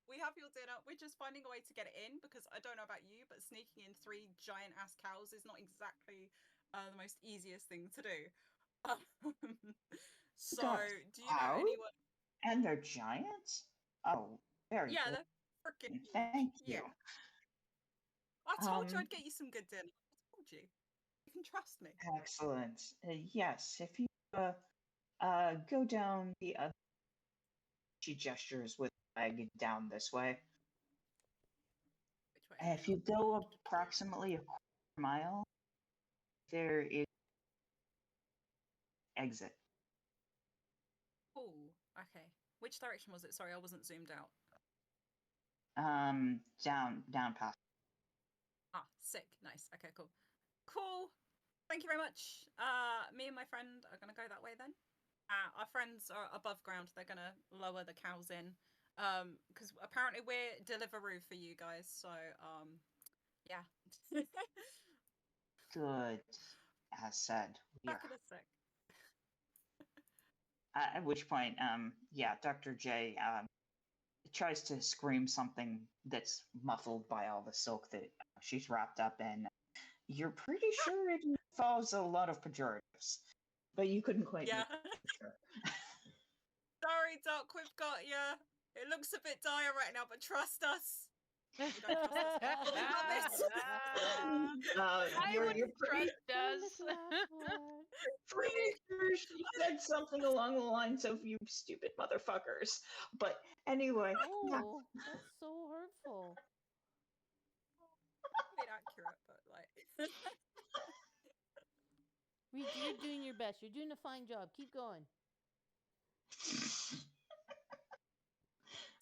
Speaker 3: We have your dinner. We're just finding a way to get it in because I don't know about you, but sneaking in 3 giant ass cows is not exactly the most easiest thing to do. So, do you know anyone?
Speaker 2: And they're giants? Oh, very
Speaker 3: Yeah,
Speaker 2: cool.
Speaker 3: they're freaking.
Speaker 2: Thank you.
Speaker 3: Yeah. I told you I'd get you some good dinner. I told you. You can trust me.
Speaker 2: Excellent. Yes, if you go down the other. She gestures with a leg down this way.
Speaker 3: Which way?
Speaker 2: If you go approximately a quarter mile, there is exit.
Speaker 3: Oh, okay. Which direction was it? Sorry, I wasn't zoomed out.
Speaker 2: Down past.
Speaker 3: Ah, sick. Nice. Okay, cool. Cool. Thank you very much. Me and my friend are gonna go that way then. Our friends are above ground. They're gonna lower the cows in. Because apparently we're Deliveroo for you guys. So, yeah.
Speaker 2: Good. As said, we are.
Speaker 3: Back in a sec.
Speaker 2: At which point, yeah, Dr. J tries to scream something that's muffled by all the silk that she's wrapped up in. You're pretty sure it involves a lot of pejoratives, but you couldn't quite.
Speaker 3: Yeah.
Speaker 2: Sure.
Speaker 3: Sorry, Doc, we've got you. It looks a bit dire right now, but trust us. We don't trust us. We got this.
Speaker 2: You're pretty, pretty sure she said something along the lines of "you stupid motherfuckers." But anyway,
Speaker 1: Oh, that's so hurtful.
Speaker 3: A bit accurate, but like.
Speaker 1: Reed, you're doing your best. You're doing a fine job. Keep going.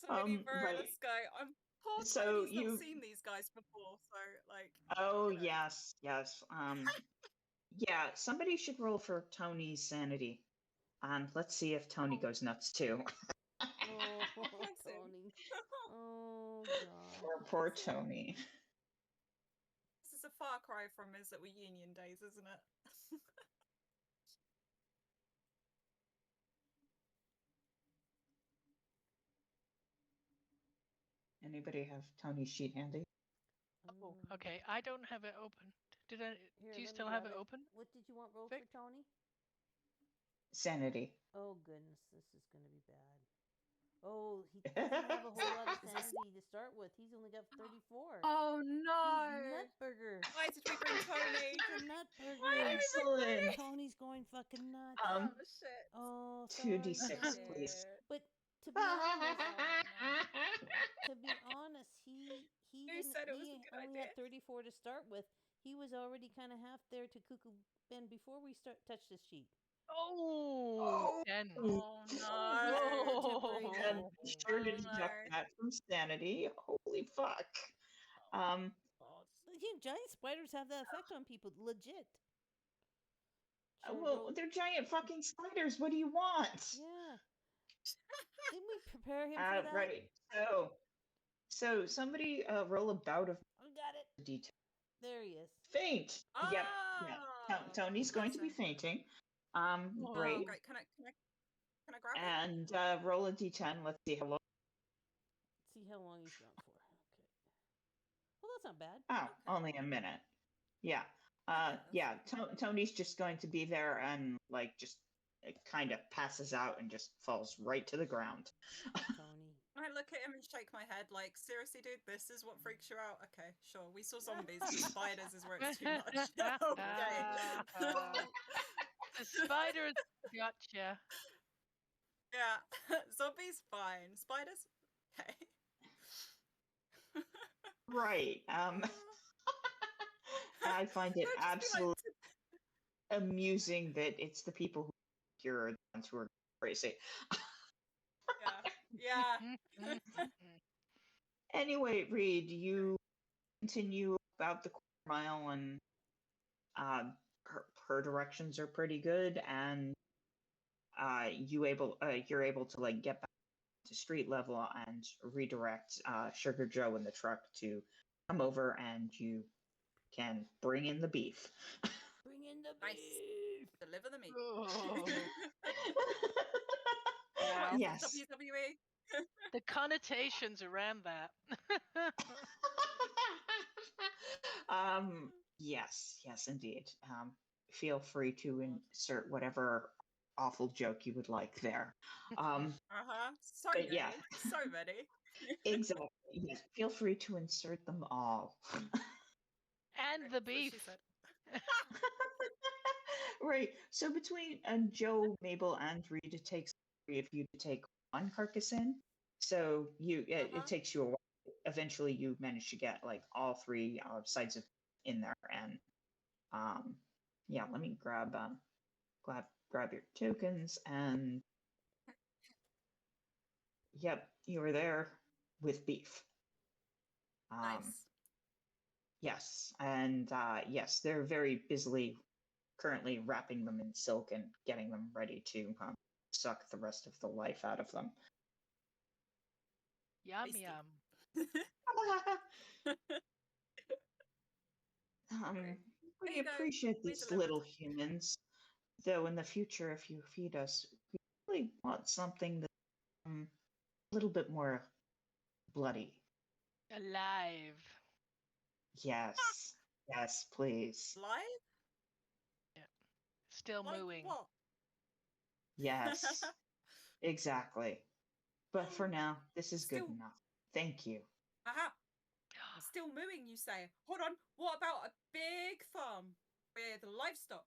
Speaker 3: Tony,
Speaker 2: right.
Speaker 3: let's go. I'm poor
Speaker 2: So
Speaker 3: Tony's
Speaker 2: you-
Speaker 3: not seen these guys before, so like.
Speaker 2: Oh
Speaker 3: you know.
Speaker 2: yes. Yeah. Somebody should roll for Tony's sanity, and let's see if Tony goes nuts too.
Speaker 1: Oh,
Speaker 3: Bless him.
Speaker 1: Tony. Oh, God.
Speaker 2: Poor Tony.
Speaker 3: This is a far cry from his little union days, isn't it?
Speaker 2: Anybody have Tony's sheet handy?
Speaker 4: Oh, okay. I don't have it open.
Speaker 1: Here,
Speaker 4: Do you
Speaker 1: let me
Speaker 4: still have
Speaker 1: grab
Speaker 4: it open?
Speaker 1: What did you want rolled
Speaker 4: Vic?
Speaker 1: for Tony?
Speaker 2: Sanity.
Speaker 1: Oh, goodness. This is going to be bad. Oh, he doesn't have a whole lot of sanity to start with. He's only got 34.
Speaker 3: Oh no!
Speaker 1: He's Nutburger.
Speaker 3: Why did we bring Tony?
Speaker 1: He's a Nutburger.
Speaker 2: Excellent.
Speaker 1: Tony's going fucking nuts.
Speaker 3: Oh shit.
Speaker 1: Oh,
Speaker 2: 2d6,
Speaker 1: sorry.
Speaker 2: please.
Speaker 1: But to be honest, he
Speaker 3: Who said it was a
Speaker 1: he
Speaker 3: good
Speaker 1: only
Speaker 3: idea?
Speaker 1: had 34 to start with. He was already kind of half there to Cuckoo Ben before we touch the sheet.
Speaker 4: Oh, 10.
Speaker 3: Oh
Speaker 1: Temporary
Speaker 3: no!
Speaker 2: And
Speaker 1: vote.
Speaker 2: be sure to
Speaker 3: Oh,
Speaker 2: deduct
Speaker 3: no.
Speaker 2: that from sanity. Holy fuck.
Speaker 1: Giant spiders have that effect on people. Legit. Should I
Speaker 2: Well,
Speaker 1: roll?
Speaker 2: they're giant fucking spiders. What do you want?
Speaker 1: Yeah. Didn't we prepare him for that?
Speaker 2: Right. So somebody roll a bout of
Speaker 1: I got it.
Speaker 2: detail.
Speaker 1: There he is.
Speaker 2: Faint. Yep. Yeah.
Speaker 3: Oh,
Speaker 2: Tony's going to be
Speaker 3: bless him.
Speaker 2: fainting.
Speaker 3: Oh,
Speaker 2: Great.
Speaker 3: great. Can I grab it?
Speaker 2: And roll a d10. Let's see how long.
Speaker 1: See how long he's gone for. Okay. Well, that's not bad.
Speaker 2: Oh,
Speaker 3: Okay.
Speaker 2: only a minute. Yeah.
Speaker 3: Okay,
Speaker 2: Yeah. Tony's just going to be there and like just kind of passes out and just falls right to the ground.
Speaker 1: Tony.
Speaker 3: I look at him and shake my head like, seriously, dude, this is what freaks you out? Okay, sure. We saw zombies, but spiders is where it's too much. Okay.
Speaker 4: The spiders gotcha.
Speaker 3: Yeah. Zombies, fine. Spiders? Okay.
Speaker 2: Right. I find it
Speaker 3: I'd just be like,
Speaker 2: absolutely amusing that it's the people who you're the ones who are crazy.
Speaker 3: yeah.
Speaker 2: Anyway, Reed, you continue about the quarter mile, and her directions are pretty good, and you're able to like get back to street level and redirect Sugar Joe in the truck to come over, and you can bring in the beef.
Speaker 1: Bring in the
Speaker 3: Nice.
Speaker 1: beef.
Speaker 3: Deliver the meat.
Speaker 4: Oh.
Speaker 3: What is
Speaker 2: Yes.
Speaker 3: it, WWE?
Speaker 4: The connotations around that.
Speaker 2: Yes, indeed. Feel free to insert whatever awful joke you would like there.
Speaker 3: So
Speaker 2: But
Speaker 3: many.
Speaker 2: yeah.
Speaker 3: So many.
Speaker 2: Exactly. Yes, feel free to insert them all.
Speaker 4: And the
Speaker 3: That's what
Speaker 4: beef.
Speaker 3: she said.
Speaker 2: Right. So between Joe, Mabel, and Reed, it takes three of you to take one carcass in. So it takes you a while. Eventually, you manage to get like all three sides of in there, and yeah. Let me grab your tokens, and yep, you are there with beef.
Speaker 3: Nice.
Speaker 2: Yes, and yes, they're very busily currently wrapping them in silk and getting them ready to suck the rest of the life out of them.
Speaker 4: Yum
Speaker 3: Tasty.
Speaker 4: yum.
Speaker 2: We
Speaker 3: There you go.
Speaker 2: appreciate
Speaker 3: We
Speaker 2: these
Speaker 3: delivered.
Speaker 2: little humans, though in the future, if you feed us, we really want something that's a little bit more bloody.
Speaker 4: Alive.
Speaker 2: Yes, yes, please.
Speaker 3: Live?
Speaker 4: Still
Speaker 3: Like
Speaker 4: mooing.
Speaker 3: what?
Speaker 2: Yes, exactly. But for now, this is good
Speaker 3: Still-
Speaker 2: enough. Thank you.
Speaker 3: Aha. Still mooing, you say? Hold on. What about a big farm with livestock?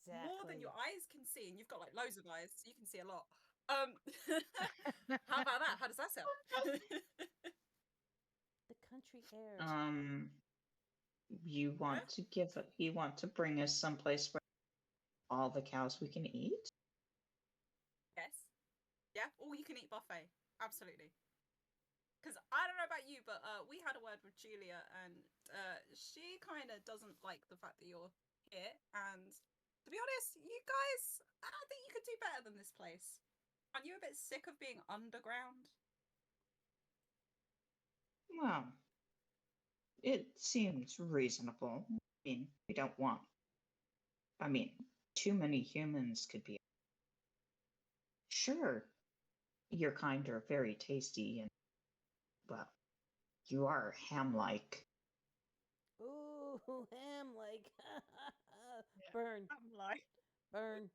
Speaker 1: Exactly.
Speaker 3: More than your eyes can see, and you've got like loads of eyes, so you can see a lot. How about that? How does that sound?
Speaker 1: The country air.
Speaker 2: You want to bring us someplace where all the cows we can eat?
Speaker 3: Yes. Yeah, all you can eat buffet. Absolutely. Because I don't know about you, but we had a word with Julia, and she kind of doesn't like the fact that you're here. And to be honest, you guys, I think you could do better than this place. Aren't you a bit sick of being underground?
Speaker 2: Well, it seems reasonable. I mean, we don't want. I mean, too many humans could be. Sure, your kind are very tasty, and well, you are ham-like.
Speaker 1: Ooh, ham like. Burn.
Speaker 3: I'm like,
Speaker 1: Burn.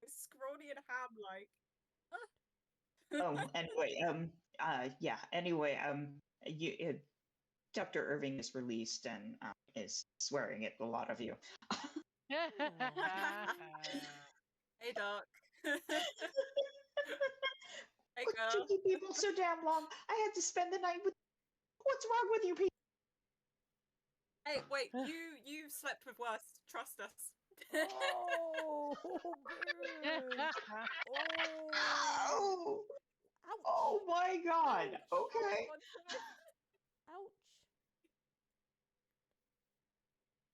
Speaker 3: scrawny and ham like.
Speaker 2: Oh, anyway, yeah. Anyway, Dr. Irving is released and is swearing at a lot of you.
Speaker 3: Hey, Doc. Hey,
Speaker 2: What
Speaker 3: girl.
Speaker 2: took you people so damn long? I had to spend the night with. What's wrong with you people?
Speaker 3: Hey, wait, you slept with worse. Trust us.
Speaker 1: Oh, burn! Oh,
Speaker 2: Oh,
Speaker 1: ouch!
Speaker 2: oh my God.
Speaker 1: Ouch.
Speaker 2: Okay.
Speaker 1: Ouch!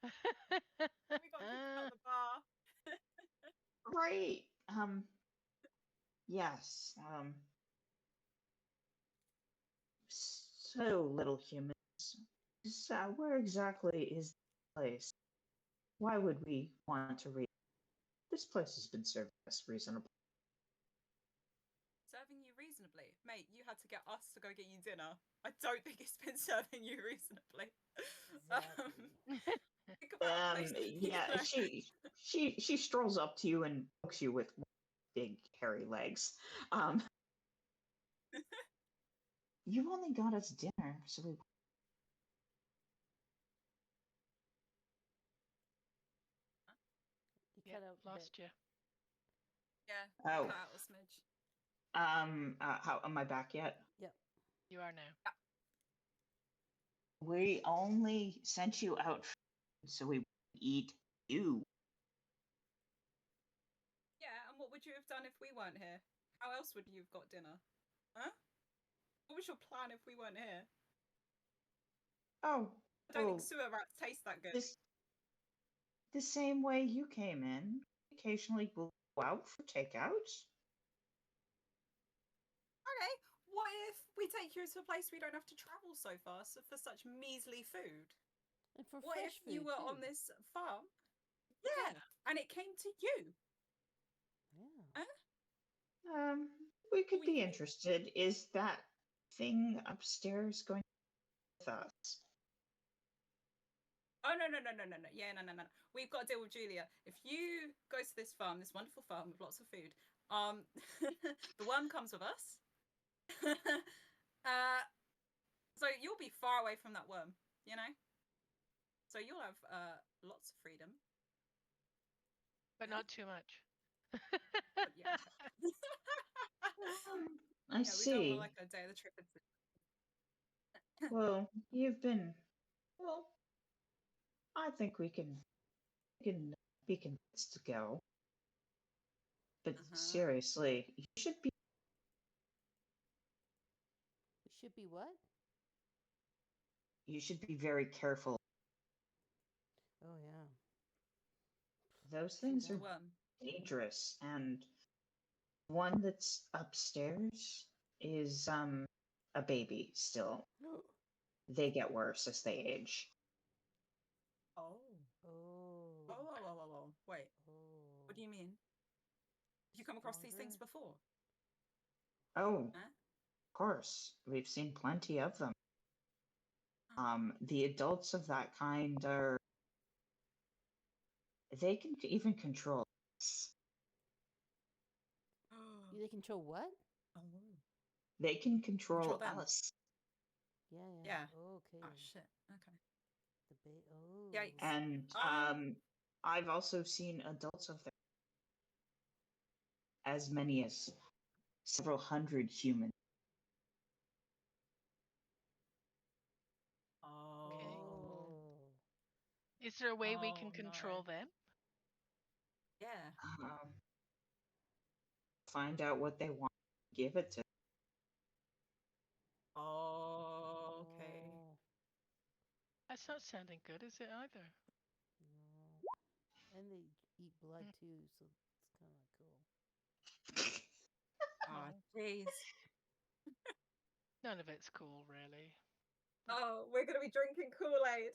Speaker 3: We got kicked out the bar.
Speaker 2: Right. Yes. So, little humans, where exactly is the place? Why would we want to read? This place has been serving us reasonable.
Speaker 3: Serving you reasonably, mate. You had to get us to go get you dinner. I don't think it's been serving you reasonably.
Speaker 1: Exactly.
Speaker 3: Think about a place,
Speaker 2: Yeah, she strolls up to you and pokes you with big hairy legs. You only got us dinner, so we.
Speaker 1: You
Speaker 4: Yep,
Speaker 1: cut out a
Speaker 4: lost
Speaker 1: bit.
Speaker 4: you.
Speaker 3: Yeah,
Speaker 2: Oh.
Speaker 3: cut out a smidge.
Speaker 2: How am I back yet?
Speaker 1: Yep.
Speaker 4: You are now.
Speaker 2: We only sent you out so we eat you.
Speaker 3: Yeah, and what would you have done if we weren't here? How else would you have got dinner? Huh? What was your plan if we weren't here?
Speaker 2: Oh,
Speaker 3: I don't think sewer rats taste that good.
Speaker 2: the same way you came in. Occasionally we'll go out for takeout.
Speaker 3: Okay, what if we take you to a place we don't have to travel so far for such measly food?
Speaker 1: And for
Speaker 3: What
Speaker 1: fresh
Speaker 3: if you
Speaker 1: food
Speaker 3: were
Speaker 1: too.
Speaker 3: on this farm? Yeah, and it came to you.
Speaker 1: Yeah.
Speaker 2: We could
Speaker 3: We
Speaker 2: be
Speaker 3: could-
Speaker 2: interested. Is that thing upstairs going with us?
Speaker 3: Oh no. Yeah, no. We've got to deal with Julia. If you go to this farm, this wonderful farm with lots of food, the worm comes with us. So you'll be far away from that worm, you know? So you'll have lots of freedom.
Speaker 4: But not too much.
Speaker 3: But yeah.
Speaker 2: I
Speaker 3: Yeah, we don't
Speaker 2: see.
Speaker 3: want like a day of the trip.
Speaker 2: Well, you've been. Well, I think we can be convinced to go. But seriously, you should be.
Speaker 1: We should be what?
Speaker 2: You should be very careful.
Speaker 1: Oh yeah.
Speaker 2: Those things
Speaker 3: The
Speaker 2: are
Speaker 3: worm.
Speaker 2: dangerous, and one that's upstairs is a baby still. They get worse as they age.
Speaker 3: Oh.
Speaker 1: Oh.
Speaker 3: Oh. Wait.
Speaker 1: Oh.
Speaker 3: What do you mean? Have you come across these things
Speaker 1: Stronger?
Speaker 3: before?
Speaker 2: Oh,
Speaker 3: Huh?
Speaker 2: of course. We've seen plenty of them. The adults of that kind are. They can even control us.
Speaker 1: They control what?
Speaker 3: Oh.
Speaker 2: They can control
Speaker 3: them.
Speaker 2: us.
Speaker 1: Yeah. Okay.
Speaker 3: Oh shit. Okay.
Speaker 1: The oh.
Speaker 3: Yikes.
Speaker 2: And I've also seen adults of them. As many as several hundred humans.
Speaker 1: Oh.
Speaker 4: Is there a way we
Speaker 3: Oh,
Speaker 4: can
Speaker 3: no.
Speaker 4: control them?
Speaker 3: Yeah.
Speaker 2: Find out what they want, give it to.
Speaker 3: Oh, okay.
Speaker 1: Oh,
Speaker 4: That's not sounding good, is it either?
Speaker 1: no. And they eat blood too, so it's kind of cool.
Speaker 3: Oh, jeez.
Speaker 4: None of it's cool, really.
Speaker 3: Oh, we're gonna be drinking Kool-Aid.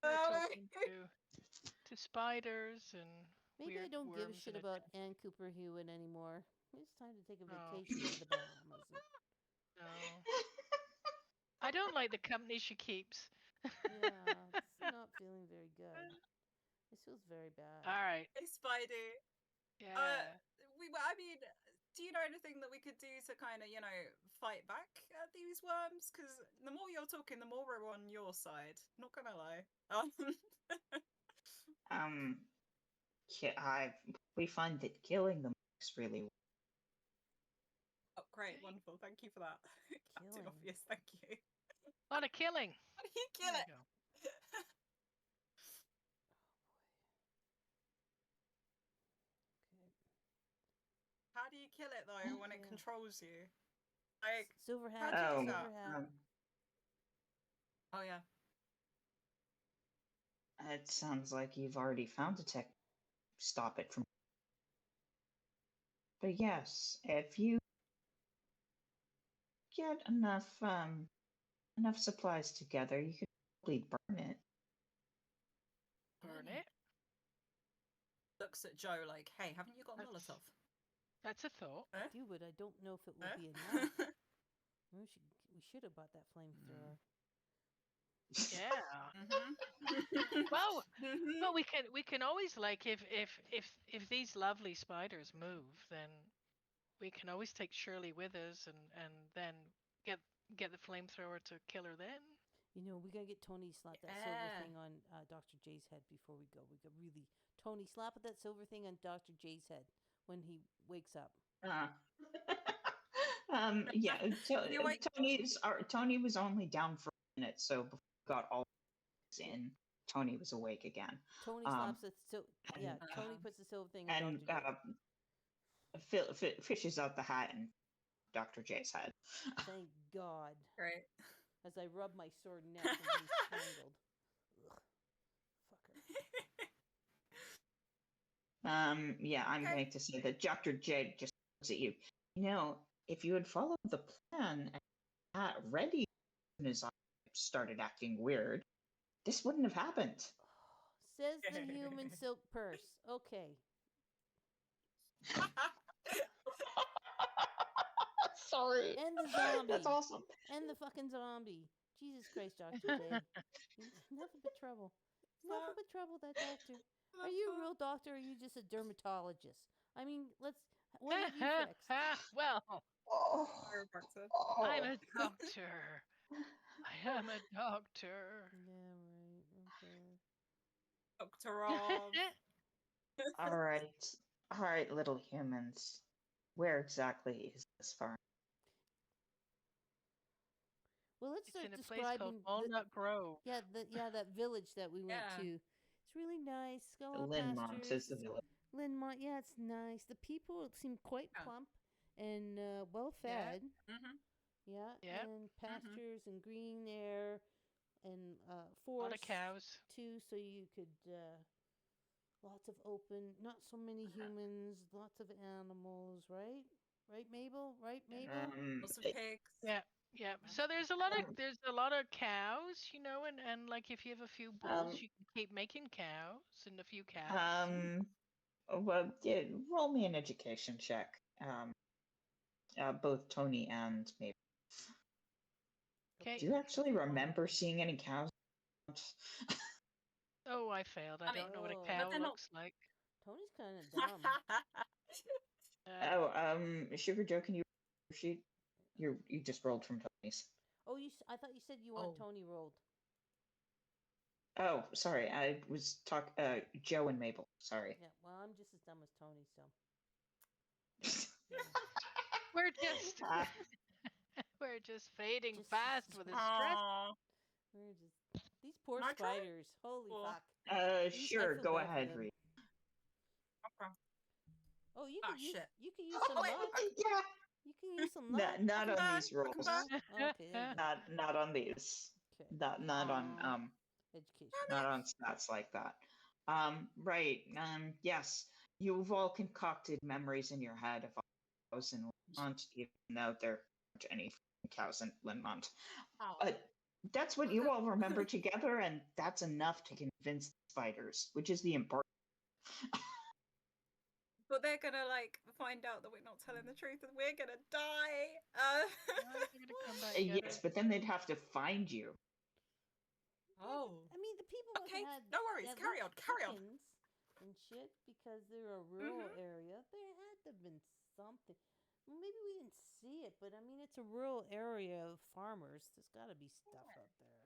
Speaker 4: We're
Speaker 3: Oh,
Speaker 4: talking to spiders and
Speaker 1: Maybe I
Speaker 4: weird
Speaker 1: don't give a
Speaker 4: worms
Speaker 1: shit
Speaker 4: and
Speaker 1: about Ann Cooper Hewitt anymore. It's time to take a
Speaker 4: Oh.
Speaker 1: vacation to the Bahamas.
Speaker 4: No. I don't like the company she keeps.
Speaker 1: Yeah, it's not feeling very good. This feels very bad.
Speaker 4: All right.
Speaker 3: hey, Spidey.
Speaker 4: Yeah.
Speaker 3: I mean, do you know anything that we could do to kind of, fight back at these worms? Because the more you're talking, the more we're on your side. Not gonna lie.
Speaker 2: We find that killing them works really well.
Speaker 3: Oh, great, wonderful. Thank you for that, Captain
Speaker 1: Killing.
Speaker 3: Obvious. Thank you.
Speaker 4: A lot of killing.
Speaker 3: How do you kill
Speaker 4: There
Speaker 3: it?
Speaker 4: you go.
Speaker 3: kill it though when it
Speaker 1: Yeah.
Speaker 3: controls you? Like,
Speaker 1: Silver
Speaker 3: How'd
Speaker 1: hat.
Speaker 3: you do
Speaker 2: Oh,
Speaker 3: that?
Speaker 1: Silver hat.
Speaker 3: oh yeah.
Speaker 2: It sounds like you've already found a tech. Stop it from. But yes, if you get enough supplies together, you could probably burn it.
Speaker 4: Burn it.
Speaker 3: Looks at Joe like, hey, haven't you got a
Speaker 4: That's-
Speaker 3: Molotov?
Speaker 4: That's a thought.
Speaker 1: I do, but I don't know if it will
Speaker 3: Eh?
Speaker 1: be enough. We should have bought that flamethrower.
Speaker 4: Yeah.
Speaker 3: Mhm.
Speaker 4: Well,
Speaker 3: Mhm.
Speaker 4: well, we can always like if these lovely spiders move, then we can always take Shirley with us and then get the flamethrower to kill her then.
Speaker 1: You know, we gotta get Tony to slap that silver
Speaker 3: Yeah.
Speaker 1: thing on Dr. J's head before we go. We could really Tony slap that silver thing on Dr. J's head when he wakes up.
Speaker 2: Yeah.
Speaker 3: You wait-
Speaker 2: Tony was only down for a minute, so before we got all in, Tony was awake again.
Speaker 1: Tony
Speaker 2: Um,
Speaker 1: slaps the yeah.
Speaker 2: and,
Speaker 1: Tony puts the silver thing on
Speaker 2: and
Speaker 1: Dr. J.
Speaker 2: fishes out the hat and Dr. J's head.
Speaker 1: Thank God.
Speaker 3: Great.
Speaker 1: As I rub my sore neck and being strangled. Ugh. Fucker.
Speaker 2: Yeah, I'm
Speaker 3: Okay.
Speaker 2: going to say that Dr. J just looks at you. You know, if you had followed the plan and got ready when his eyes started acting weird, this wouldn't have happened.
Speaker 1: Says the human silk purse. Okay.
Speaker 2: Sorry.
Speaker 1: And the zombie.
Speaker 2: That's awesome.
Speaker 1: And the fucking zombie. Jesus Christ, Dr. J. Nothing but trouble. Nothing but trouble, that doctor. Are you a real doctor or are you just a dermatologist? I mean, what have you fixed?
Speaker 4: Well,
Speaker 2: Oh,
Speaker 3: Chiropractor.
Speaker 4: I'm a doctor. I am a doctor.
Speaker 1: Yeah, right. Okay.
Speaker 3: Dr. Rob.
Speaker 2: All right, little humans. Where exactly is this farm?
Speaker 1: Well, let's
Speaker 4: It's
Speaker 1: start
Speaker 4: in a place called
Speaker 1: describing
Speaker 4: Walnut Grove.
Speaker 1: that village that we went
Speaker 3: Yeah.
Speaker 1: to. It's really nice. Go on
Speaker 2: Linmont
Speaker 1: pastures.
Speaker 2: is the village.
Speaker 1: Linmont, yeah, it's nice. The people seem quite
Speaker 3: Yeah.
Speaker 1: plump and well fed.
Speaker 3: Mm-hmm.
Speaker 1: Yeah,
Speaker 4: Yep.
Speaker 1: and pastures and green air and
Speaker 4: A lot of
Speaker 1: forests
Speaker 4: cows.
Speaker 1: too, so you could lots of open, not so many humans, lots of animals, right? Right, Mabel? Right, Mabel?
Speaker 3: Lots of pigs.
Speaker 4: Yeah. Yeah. So there's a lot of cows, you know, and like if you have a few bulls, you can keep making cows and a few cows.
Speaker 2: Well, yeah, roll me an education check. Both Tony and Mabel.
Speaker 4: Okay.
Speaker 2: Do you actually remember seeing any cows?
Speaker 4: Oh, I failed. I
Speaker 3: I mean-
Speaker 4: don't know what a
Speaker 1: Oh.
Speaker 4: cow
Speaker 3: But they're not-
Speaker 4: looks like.
Speaker 1: Tony's kind of dumb.
Speaker 2: Sugar Joe, can you sheet? You just rolled from Tony's.
Speaker 1: Oh, I thought you said you want
Speaker 3: Oh.
Speaker 1: Tony rolled.
Speaker 2: Oh, sorry, I was Joe and Mabel. Sorry.
Speaker 1: Yeah, well, I'm just as dumb as Tony, so.
Speaker 4: We're just
Speaker 2: Ah,
Speaker 4: we're just fading
Speaker 1: Just-
Speaker 4: fast with the stress.
Speaker 3: Aw.
Speaker 1: We're just these poor
Speaker 3: My turn?
Speaker 1: spiders. Holy
Speaker 3: Cool.
Speaker 1: fuck. I
Speaker 2: sure,
Speaker 1: feel
Speaker 2: go
Speaker 1: bad for
Speaker 2: ahead,
Speaker 1: them.
Speaker 2: Reed.
Speaker 3: Okay.
Speaker 1: Oh, you
Speaker 3: Ah,
Speaker 1: could use
Speaker 3: shit.
Speaker 1: you could use some
Speaker 3: wait,
Speaker 1: luck.
Speaker 2: Yeah,
Speaker 1: You can use some luck.
Speaker 2: not on
Speaker 3: back,
Speaker 2: these
Speaker 3: welcome
Speaker 2: rolls.
Speaker 3: back.
Speaker 1: Okay, there you go.
Speaker 2: Not on these.
Speaker 1: Okay.
Speaker 2: Not on
Speaker 3: Aw.
Speaker 1: Education.
Speaker 2: not on stats like that. Right. Yes, you've all concocted memories in your head of cows in Linmont, even though there aren't any cows in Linmont.
Speaker 3: Aw.
Speaker 2: But that's what you all remember together, and that's enough to convince the spiders, which is the important.
Speaker 3: But they're gonna like find out that we're not telling the truth and we're gonna die.
Speaker 4: We're gonna come back get
Speaker 2: Yes,
Speaker 4: her.
Speaker 2: but then they'd have to find you.
Speaker 3: Oh.
Speaker 1: I mean, the people must
Speaker 3: Okay,
Speaker 1: have had
Speaker 3: no worries.
Speaker 1: at
Speaker 3: Carry
Speaker 1: least
Speaker 3: on, carry on.
Speaker 1: chickens and shit because they're a rural
Speaker 3: Mhm.
Speaker 1: area. There had to have been something. Well, maybe we didn't see it, but I mean, it's a rural area of farmers. There's got to be stuff out there.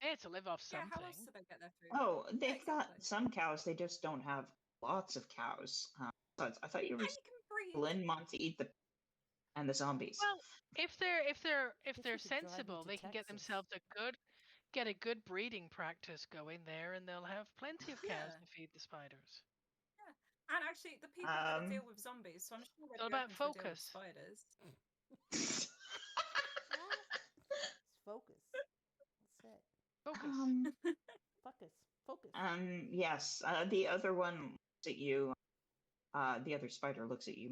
Speaker 4: They had to live off
Speaker 3: Yeah,
Speaker 4: something.
Speaker 3: how else do they get their food?
Speaker 2: Oh, they've got
Speaker 3: exactly.
Speaker 2: some cows. They just don't have lots of cows. I thought you
Speaker 3: Yeah,
Speaker 2: were
Speaker 3: you can breed.
Speaker 2: Linmont to eat the zombies.
Speaker 4: Well, if they're
Speaker 1: Guess we
Speaker 4: they're
Speaker 1: could drive 'em
Speaker 4: sensible,
Speaker 1: to
Speaker 4: they can get
Speaker 1: Texas.
Speaker 4: themselves a good breeding practice going there, and they'll have plenty of cows
Speaker 3: Yeah.
Speaker 4: to feed the spiders.
Speaker 3: And actually, the people had to
Speaker 2: Um,
Speaker 3: deal with zombies, so I'm sure they'd
Speaker 4: all
Speaker 3: be
Speaker 4: about
Speaker 3: open to a deal with
Speaker 4: focus.
Speaker 3: spiders.
Speaker 1: It's focus. That's it.
Speaker 4: Focus.
Speaker 1: Focus. Focus.
Speaker 2: Yes. The other one looks at you. The other spider looks at you.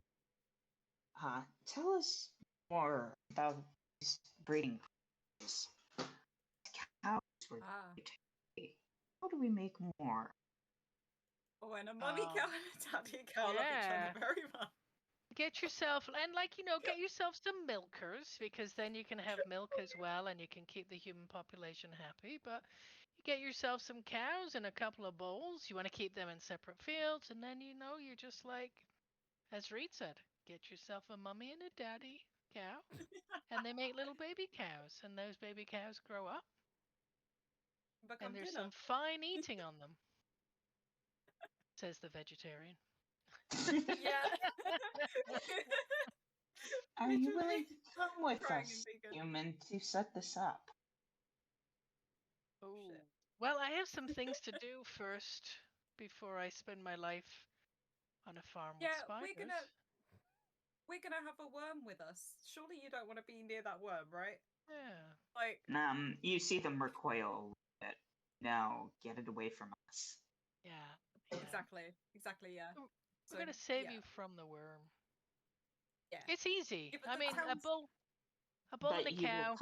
Speaker 2: Tell us more about these breeding cows. Cows were
Speaker 3: Ah.
Speaker 2: How do we make more?
Speaker 3: Oh, and a mummy cow and a daddy cow love each
Speaker 4: yeah.
Speaker 3: other very much.
Speaker 4: Get yourself, and like, get yourself some milkers, because then you can have milk as well and you can keep the human population happy. But you get yourself some cows and a couple of bulls. You want to keep them in separate fields, and then, you're just like, as Reed said, get yourself a mummy and a daddy cow, and they make little baby cows, and those baby cows grow up,
Speaker 3: Become
Speaker 4: and there's
Speaker 3: dinner.
Speaker 4: some fine eating on them, says the vegetarian.
Speaker 3: Yeah.
Speaker 2: Are you
Speaker 3: Literally
Speaker 2: willing to come with
Speaker 3: crying
Speaker 2: us,
Speaker 3: and vegan.
Speaker 2: human, to set this up?
Speaker 4: Oh.
Speaker 3: Shit.
Speaker 4: Well, I have some things to do first before I spend my life on a farm with
Speaker 3: Yeah,
Speaker 4: spiders.
Speaker 3: we're gonna have a worm with us. Surely you don't want to be near that worm, right?
Speaker 4: Yeah.
Speaker 3: Like,
Speaker 2: You see them recoil a little bit. No, get it away from us.
Speaker 4: Yeah.
Speaker 3: exactly, yeah.
Speaker 4: We're gonna save you from the worm. Yeah. It's easy.
Speaker 3: Yeah, but
Speaker 4: I
Speaker 3: that
Speaker 4: mean, a
Speaker 3: sounds-
Speaker 4: bull and a cow.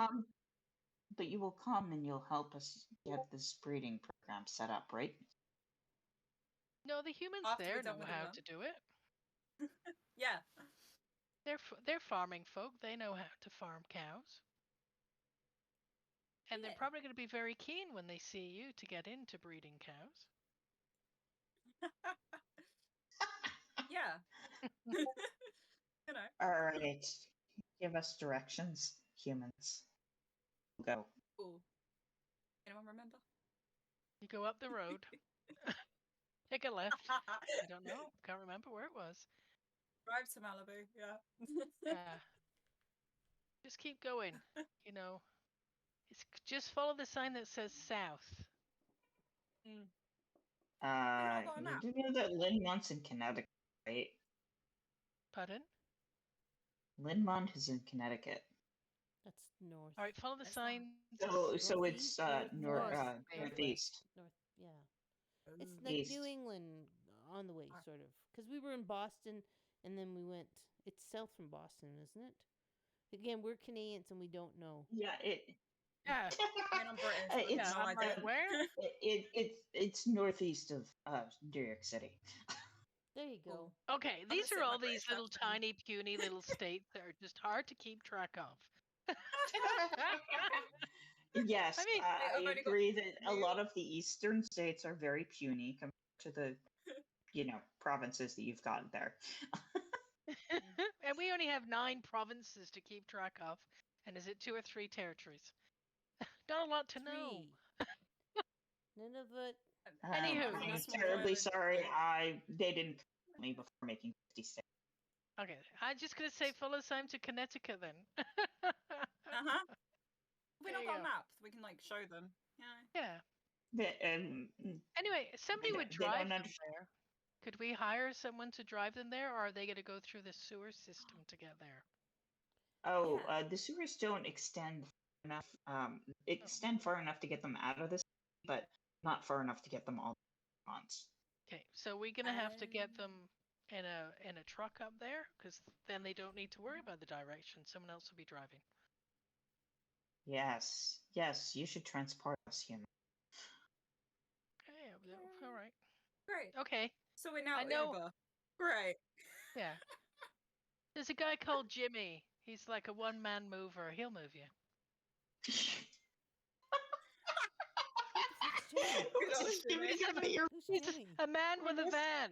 Speaker 2: But you will come and you'll help us get this breeding program set up, right?
Speaker 4: No, the humans
Speaker 3: After we're
Speaker 4: there
Speaker 3: done
Speaker 4: know
Speaker 3: with the
Speaker 4: how
Speaker 3: worm.
Speaker 4: to do it.
Speaker 3: Yeah.
Speaker 4: They're farming folk. They know how to farm cows. And they're probably going to be very keen when they see you to get into breeding cows.
Speaker 3: Yeah.
Speaker 2: All right. Give us directions, humans. Go.
Speaker 3: Cool. Anyone remember?
Speaker 4: You go up the road. Take a left. I don't know. Can't remember where it was.
Speaker 3: Drive to Malibu. Yeah.
Speaker 4: Yeah. Just keep going. It's just follow the sign that says south.
Speaker 3: Mm. got a
Speaker 2: You
Speaker 3: map.
Speaker 2: do know that Linmont's in Connecticut, right?
Speaker 4: Pardon?
Speaker 2: Linmont is in Connecticut.
Speaker 1: That's north.
Speaker 4: All right, follow the
Speaker 3: That's
Speaker 4: sign.
Speaker 2: So it's northeast.
Speaker 1: North, yeah. It's like
Speaker 2: East.
Speaker 1: New England on the way, sort of. Because we were in Boston, and then we went. It's south from Boston, isn't it? Again, we're Canadians, and we don't know.
Speaker 2: Yeah,
Speaker 4: Yeah.
Speaker 3: And I'm British.
Speaker 2: It's
Speaker 3: no idea.
Speaker 4: Where?
Speaker 2: It's northeast of New York City.
Speaker 1: There you go.
Speaker 4: Okay, these are all these little tiny, puny little states that are just hard to keep track of.
Speaker 2: Yes,
Speaker 4: I mean,
Speaker 2: I agree that a lot of the eastern states are very puny compared to the, provinces that you've got there.
Speaker 4: And we only have 9 provinces to keep track of. And is it 2 or 3 territories? Not a lot to know.
Speaker 1: None of it.
Speaker 4: Anywho.
Speaker 2: I'm terribly sorry. They didn't call me before making 50 states.
Speaker 4: Okay, I'm just going to say follow sign to Connecticut then.
Speaker 3: We don't got maps. We can show them.
Speaker 4: Yeah. Anyway, somebody would drive them there. Could we hire someone to drive them there, or are they going to go through the sewer system to get there?
Speaker 2: Oh, the sewers don't extend enough. Extend far enough to get them out of the city, but not far enough to get them all at once.
Speaker 4: Okay, so we're gonna have to get them in a truck up there, because then they don't need to worry about the direction. Someone else will be driving.
Speaker 2: Yes, you should transport us, human.
Speaker 4: Okay, all right.
Speaker 3: Great.
Speaker 4: Okay.
Speaker 3: So we're now Uber. Great.
Speaker 4: Yeah. There's a guy called Jimmy. He's like a one-man mover. He'll move you. He's a man with a van.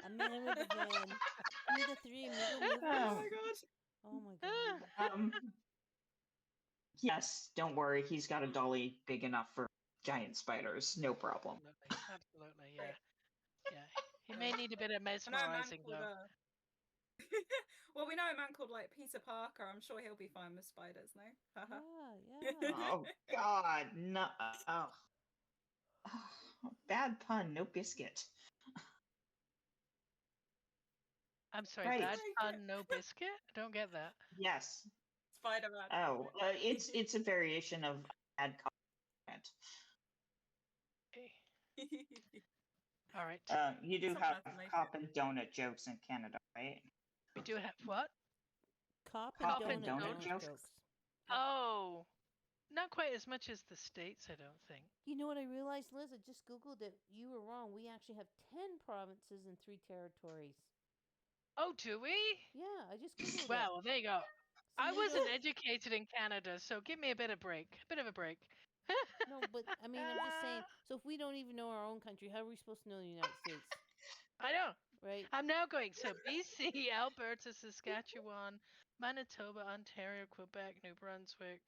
Speaker 1: A man with a van. Need a 3 amigo movers.
Speaker 3: Oh my god.
Speaker 1: Oh my god.
Speaker 2: Yes, don't worry. He's got a dolly big enough for giant spiders. No problem.
Speaker 4: Absolutely, yeah. Yeah. He may need a bit of mesmerizing, though.
Speaker 3: Well, we know a man called Peter Parker. I'm sure he'll be fine with spiders, no?
Speaker 1: Yeah.
Speaker 2: Oh God, no! Oh. Bad pun. No biscuit.
Speaker 4: I'm sorry,
Speaker 2: Right.
Speaker 4: bad
Speaker 3: Like
Speaker 4: pun,
Speaker 3: it.
Speaker 4: no biscuit? I don't get that.
Speaker 2: Yes.
Speaker 3: Spider-Man.
Speaker 2: Oh, it's a variation of bad comment.
Speaker 4: Okay. All right.
Speaker 2: You do
Speaker 3: Someone
Speaker 2: have
Speaker 3: has to make
Speaker 2: cop and donut jokes in Canada, right?
Speaker 4: We do have what?
Speaker 1: Cop
Speaker 2: Cop
Speaker 1: and
Speaker 2: and
Speaker 1: donut,
Speaker 2: donut
Speaker 1: jokes.
Speaker 2: jokes?
Speaker 3: Yeah.
Speaker 4: Oh, not quite as much as the States, I don't think.
Speaker 1: You know what I realized, Liz? I just Googled it. You were wrong. We actually have 10 provinces and 3 territories.
Speaker 4: Oh, do we?
Speaker 1: Yeah, I just Googled it.
Speaker 4: Well, there you go.
Speaker 1: So
Speaker 4: I
Speaker 1: you
Speaker 4: wasn't
Speaker 1: don't-
Speaker 4: educated in Canada, so give me a bit of break. A bit of a break.
Speaker 1: No, but I mean, I'm just saying. So if we don't even know our own country, how are we supposed to know the United States?
Speaker 4: I know.
Speaker 1: Right?
Speaker 4: I'm now going. So BC, Alberta, Saskatchewan, Manitoba, Ontario, Quebec, New Brunswick,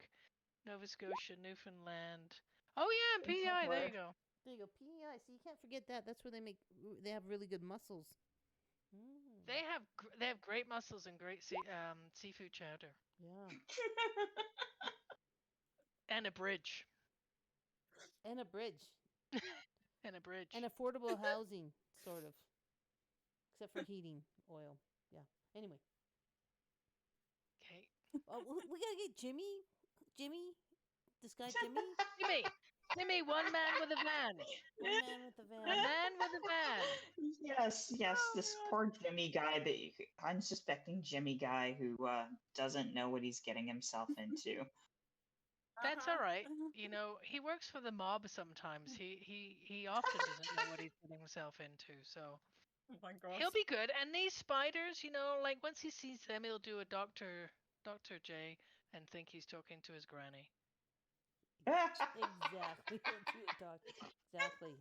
Speaker 4: Nova Scotia, Newfoundland. Oh yeah, and PEI. There you go.
Speaker 1: There you go. PEI. So you can't forget that. That's where they have really good mussels. Mm,
Speaker 4: They have great mussels and great seafood chowder
Speaker 1: yeah.
Speaker 4: and a bridge
Speaker 1: And a bridge.
Speaker 4: and a bridge.
Speaker 1: And affordable housing, sort of. Except for heating oil. Yeah. Anyway.
Speaker 4: Okay,
Speaker 1: We gotta get Jimmy. This guy Jimmy.
Speaker 4: Jimmy, one man with a van.
Speaker 1: One man with a
Speaker 4: A
Speaker 1: van.
Speaker 4: man with a van.
Speaker 2: Yes,
Speaker 3: Oh,
Speaker 2: this
Speaker 3: God.
Speaker 2: poor Jimmy guy, unsuspecting Jimmy guy who doesn't know what he's getting himself into.
Speaker 4: That's
Speaker 3: Uh-huh.
Speaker 4: all right. You know, he works for the mob sometimes. He often doesn't know what he's getting himself into, so
Speaker 3: Oh my gosh.
Speaker 4: he'll be good. And these spiders, you know, like once he sees them, he'll do a Dr. J and think he's talking to his granny.
Speaker 1: Exactly. He'll do it, Doc. Exactly.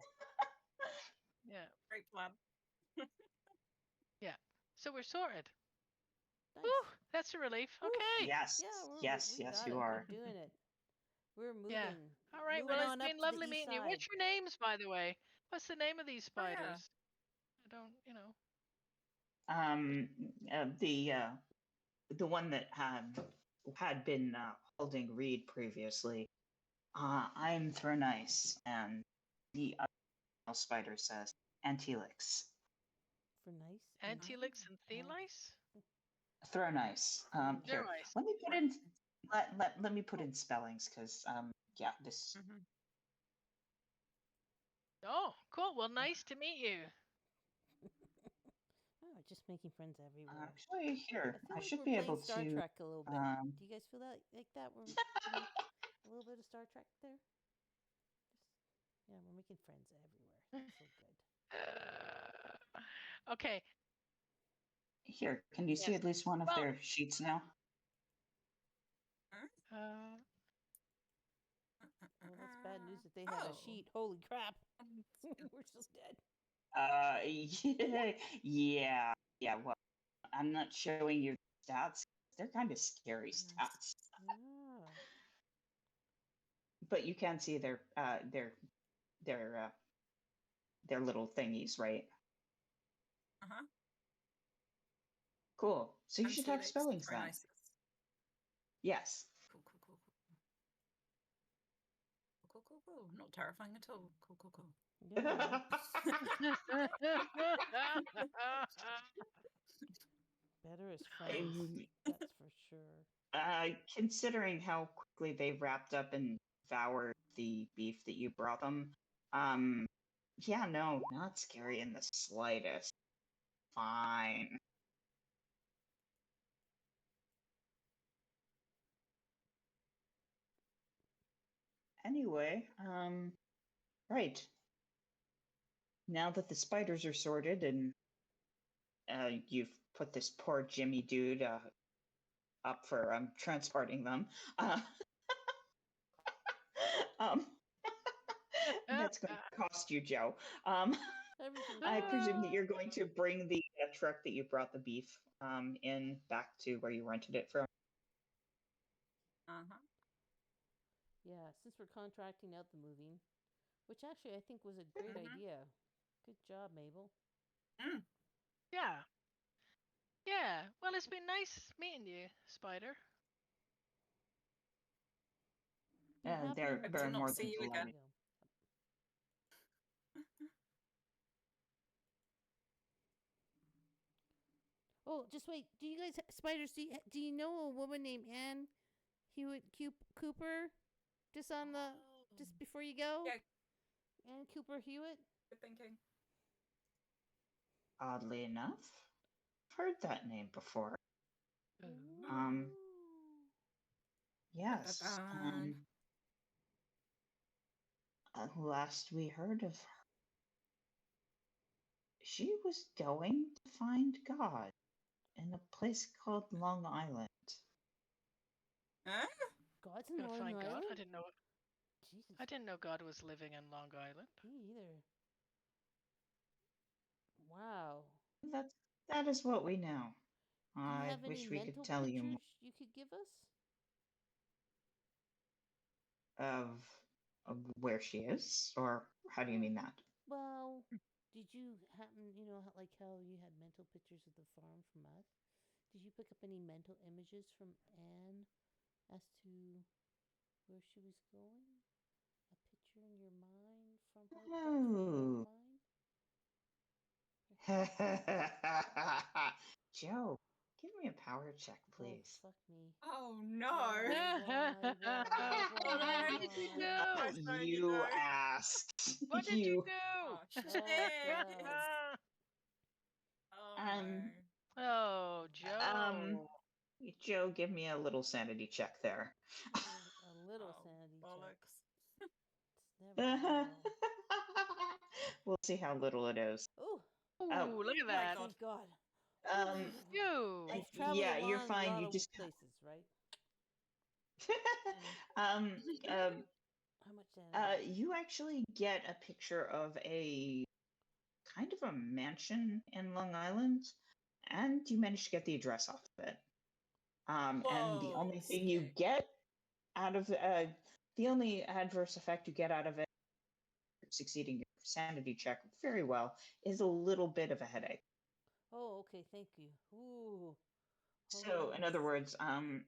Speaker 4: Yeah.
Speaker 3: Great plan.
Speaker 4: Yeah. So we're sorted.
Speaker 1: Nice.
Speaker 4: Whew, that's a relief.
Speaker 1: Whew.
Speaker 4: Okay.
Speaker 2: Yes,
Speaker 1: Yeah,
Speaker 2: yes,
Speaker 1: we
Speaker 2: yes,
Speaker 1: got
Speaker 2: you
Speaker 1: it.
Speaker 2: are.
Speaker 1: We're doing it. We're moving.
Speaker 4: Yeah. All right.
Speaker 1: Moving
Speaker 4: Well, it's
Speaker 1: on up
Speaker 4: been
Speaker 1: to the
Speaker 4: lovely
Speaker 1: east
Speaker 4: meeting you.
Speaker 1: side.
Speaker 4: What's your names, by the way? What's the name of these
Speaker 3: Oh, yeah.
Speaker 4: spiders? I don't, you know.
Speaker 2: The one that had been holding Reed previously. I'm Thronice, and the other spider says Antilix.
Speaker 1: For nice.
Speaker 4: Antilix and
Speaker 1: Oh.
Speaker 4: Thelice?
Speaker 2: Thronice. Here,
Speaker 4: Thrice.
Speaker 2: let me put in let me put in spellings because yeah, this
Speaker 3: Mhm.
Speaker 4: Oh, cool. Well, nice to meet you.
Speaker 1: Oh, just making friends everywhere.
Speaker 2: actually here
Speaker 1: I feel
Speaker 2: I
Speaker 1: like
Speaker 2: should
Speaker 1: we're
Speaker 2: be
Speaker 1: playing
Speaker 2: able
Speaker 1: Star
Speaker 2: to.
Speaker 1: Trek a little bit. Do you guys feel like that? We're putting a little bit of Star Trek there. Yeah, we're making friends everywhere. That's so good.
Speaker 4: Okay.
Speaker 2: Here, can you see
Speaker 4: Yes.
Speaker 2: at least one of
Speaker 4: Well-
Speaker 2: their sheets now?
Speaker 4: Uh,
Speaker 1: Well, that's bad news that they had a
Speaker 3: Oh.
Speaker 1: sheet. Holy crap!
Speaker 3: Um,
Speaker 1: We're just dead.
Speaker 2: Yeah. Well, I'm not showing you stats. They're kind of scary stats,
Speaker 1: Yeah.
Speaker 2: but you can see their little thingies, right?
Speaker 3: Uh-huh.
Speaker 2: Cool. So you should have
Speaker 3: Antilix,
Speaker 2: spellings then.
Speaker 3: Thronicis.
Speaker 2: Yes.
Speaker 3: Cool. Cool. Not terrifying at all. Cool.
Speaker 1: Yeah. Better as friends. That's for sure.
Speaker 2: Considering how quickly they wrapped up and devoured the beef that you brought them, yeah, no, not scary in the slightest. Fine. Anyway, right. Now that the spiders are sorted and you've put this poor Jimmy dude up for transporting them, um, that's going to cost you, Joe.
Speaker 1: Everything.
Speaker 2: I presume that you're going to bring the truck that you brought the beef in back to where you rented it from.
Speaker 3: Uh-huh.
Speaker 1: Yeah, since we're contracting out the moving, which actually I think was a great
Speaker 3: Mhm.
Speaker 1: idea. Good job, Mabel.
Speaker 4: Yeah. Yeah. Well, it's been nice meeting you, Spider.
Speaker 1: Be happy
Speaker 2: They're
Speaker 1: when
Speaker 2: very
Speaker 3: not
Speaker 2: more
Speaker 3: see
Speaker 2: than
Speaker 3: you again.
Speaker 2: delighted.
Speaker 1: Oh, just wait. Do you guys, spiders? Do you know a woman named Anne Hewitt Cooper? Just on the just before you go.
Speaker 3: Yeah.
Speaker 1: Anne Cooper Hewitt.
Speaker 3: Good thinking.
Speaker 2: Oddly enough, heard that name before.
Speaker 1: Ooh.
Speaker 2: Yes.
Speaker 3: Ba-ba-bam.
Speaker 2: Last we heard of her, she was going to find God in a place called Long Island.
Speaker 3: Huh?
Speaker 1: God's in
Speaker 4: Gonna
Speaker 1: Long
Speaker 4: find God?
Speaker 1: Island.
Speaker 4: I didn't know.
Speaker 1: Jesus.
Speaker 4: I didn't know God was living in Long Island.
Speaker 1: Me either. Wow.
Speaker 2: That is what we know.
Speaker 1: Do you
Speaker 2: I
Speaker 1: have any
Speaker 2: wish we
Speaker 1: mental
Speaker 2: could tell you
Speaker 1: pictures you could give us?
Speaker 2: of where she is, or how do you mean that?
Speaker 1: Well, did you happen, like how you had mental pictures of the farm from us? Did you pick up any mental images from Anne as to where she was going? A picture in your mind from her book from your
Speaker 2: Oh.
Speaker 1: mind?
Speaker 2: Joe, give me a power check,
Speaker 1: Oh,
Speaker 2: please.
Speaker 1: fuck me.
Speaker 3: Oh no.
Speaker 1: Why?
Speaker 4: What did you do?
Speaker 3: Christ, I didn't
Speaker 2: You
Speaker 3: know.
Speaker 2: asked.
Speaker 4: What did you
Speaker 3: Oh
Speaker 4: do?
Speaker 3: shit.
Speaker 1: God.
Speaker 3: Oh
Speaker 2: Um,
Speaker 3: no.
Speaker 4: Oh,
Speaker 2: um,
Speaker 4: Joe.
Speaker 2: Joe, give me a little sanity check there.
Speaker 1: A little
Speaker 3: Oh,
Speaker 1: sanity check.
Speaker 3: bollocks.
Speaker 1: It's never a little.
Speaker 2: We'll see how little it is.
Speaker 1: Oh,
Speaker 2: Oh,
Speaker 4: Ooh, look at
Speaker 3: my
Speaker 4: that.
Speaker 3: God.
Speaker 1: thank God.
Speaker 2: um,
Speaker 4: You.
Speaker 1: I've traveled
Speaker 2: yeah,
Speaker 1: a
Speaker 2: you're
Speaker 1: lot,
Speaker 2: fine.
Speaker 1: lot
Speaker 2: You
Speaker 1: of
Speaker 2: just
Speaker 1: places, right?
Speaker 2: um,
Speaker 1: How much sanity?
Speaker 2: you actually get a picture of a kind of a mansion in Long Island, and you manage to get the address off of it. And the
Speaker 3: Whoa,
Speaker 2: only thing you
Speaker 3: sick.
Speaker 2: get out of the only adverse effect you get out of it, succeeding your sanity check very well, is a little bit of a headache.
Speaker 1: Oh, okay, thank you. Ooh.
Speaker 2: So, in
Speaker 1: Oh.
Speaker 2: other words,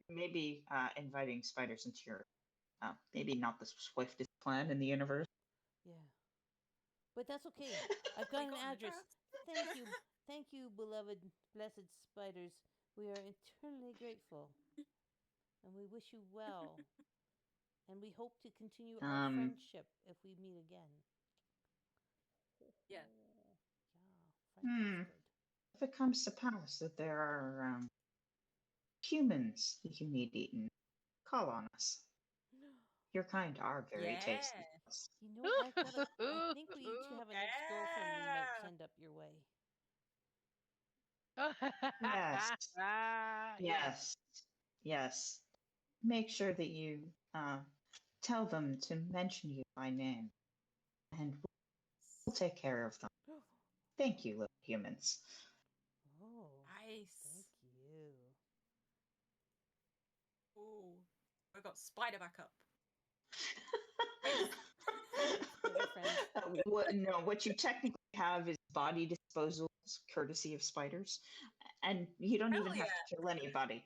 Speaker 2: maybe inviting spiders into your maybe not the swiftest plan in the universe.
Speaker 1: Yeah. But that's okay. I've
Speaker 3: They
Speaker 1: got an
Speaker 3: got an
Speaker 1: address.
Speaker 3: address.
Speaker 1: Thank you, beloved, blessed spiders. We are eternally grateful. And we wish you well. And we hope to continue our friendship if we meet again.
Speaker 3: Yeah.
Speaker 1: Yeah, friendship's good.
Speaker 2: If it comes to pass that there are humans that you need eaten, call on us. Your kind are very
Speaker 3: Yeah.
Speaker 2: tasty.
Speaker 1: You know, I think we each have an ex-girlfriend we might
Speaker 3: Yeah.
Speaker 1: send up your way.
Speaker 2: Yes.
Speaker 4: Yeah.
Speaker 2: Yes. Yes. Make sure that you tell them to mention you by name, and we'll take care of them. Thank you, little humans.
Speaker 1: Oh,
Speaker 3: Nice.
Speaker 1: thank you.
Speaker 3: Ooh. I got spider backup.
Speaker 1: Spider friends.
Speaker 2: What you technically have is body disposals, courtesy of spiders, and you don't even
Speaker 3: Hell
Speaker 2: have to kill anybody.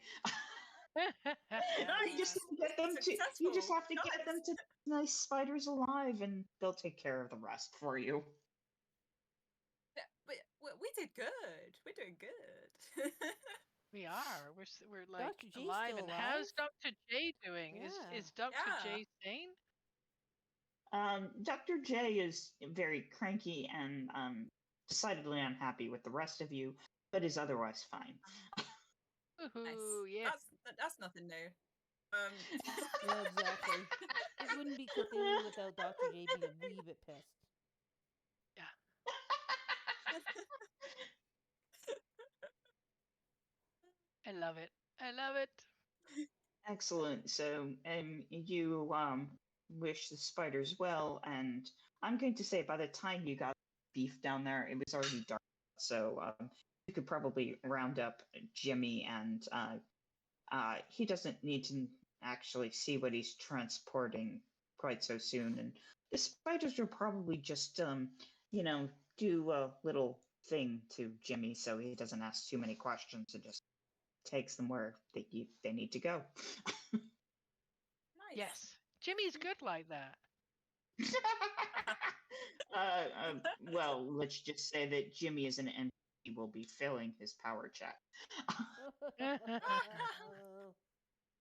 Speaker 2: You just
Speaker 3: Nice.
Speaker 2: get them to. You just
Speaker 3: Successful.
Speaker 2: have to get them to nice spiders alive, and they'll take care of the rest for you.
Speaker 3: Yeah, but we did good. We're doing good.
Speaker 4: We are. We're like
Speaker 1: Dr. G's
Speaker 4: alive.
Speaker 1: still
Speaker 4: And
Speaker 1: alive?
Speaker 4: how's Dr. J doing?
Speaker 1: Yeah.
Speaker 4: Is Dr.
Speaker 3: Yeah.
Speaker 4: J sane?
Speaker 2: Dr. J is very cranky and decidedly unhappy with the rest of you, but is otherwise fine.
Speaker 4: Ooh,
Speaker 3: Nice.
Speaker 4: yeah.
Speaker 3: That's nothing new.
Speaker 1: Yeah, exactly. It wouldn't be Cthulhu without Dr. J being a wee bit pissed.
Speaker 4: I love it. I love it.
Speaker 2: Excellent. So, you wish the spiders well, and I'm going to say by the time you got beef down there, it was already dark. So you could probably round up Jimmy, and he doesn't need to actually see what he's transporting quite so soon. And the spiders will probably just, do a little thing to Jimmy so he doesn't ask too many questions and just takes them where they need to go.
Speaker 3: Nice.
Speaker 4: Yes. Jimmy's good like that.
Speaker 2: Well, let's just say that Jimmy is an he will be failing his power check.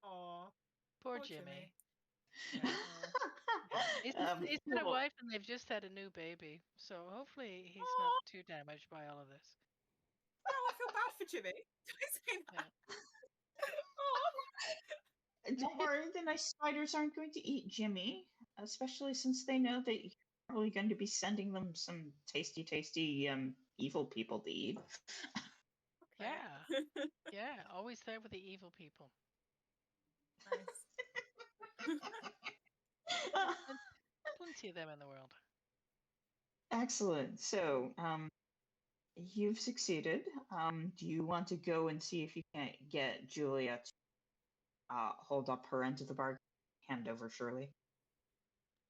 Speaker 3: Aw.
Speaker 4: Poor
Speaker 3: Poor
Speaker 4: Jimmy.
Speaker 3: Jimmy.
Speaker 4: He's got a
Speaker 2: well,
Speaker 4: wife and they've just had a new baby, so hopefully he's not too damaged by all of this.
Speaker 3: No, I feel bad for Jimmy. Don't say that. Aw.
Speaker 2: don't worry, the nice spiders aren't going to eat Jimmy, especially since they know that you're probably going to be sending them some tasty, tasty evil people to eat.
Speaker 3: Okay.
Speaker 4: Yeah. Yeah, always there with the evil people.
Speaker 3: Nice.
Speaker 4: Plenty of them in the world.
Speaker 2: Excellent. So, you've succeeded. Do you want to go and see if you can get Julia to hold up her end of the bargain, hand over Shirley?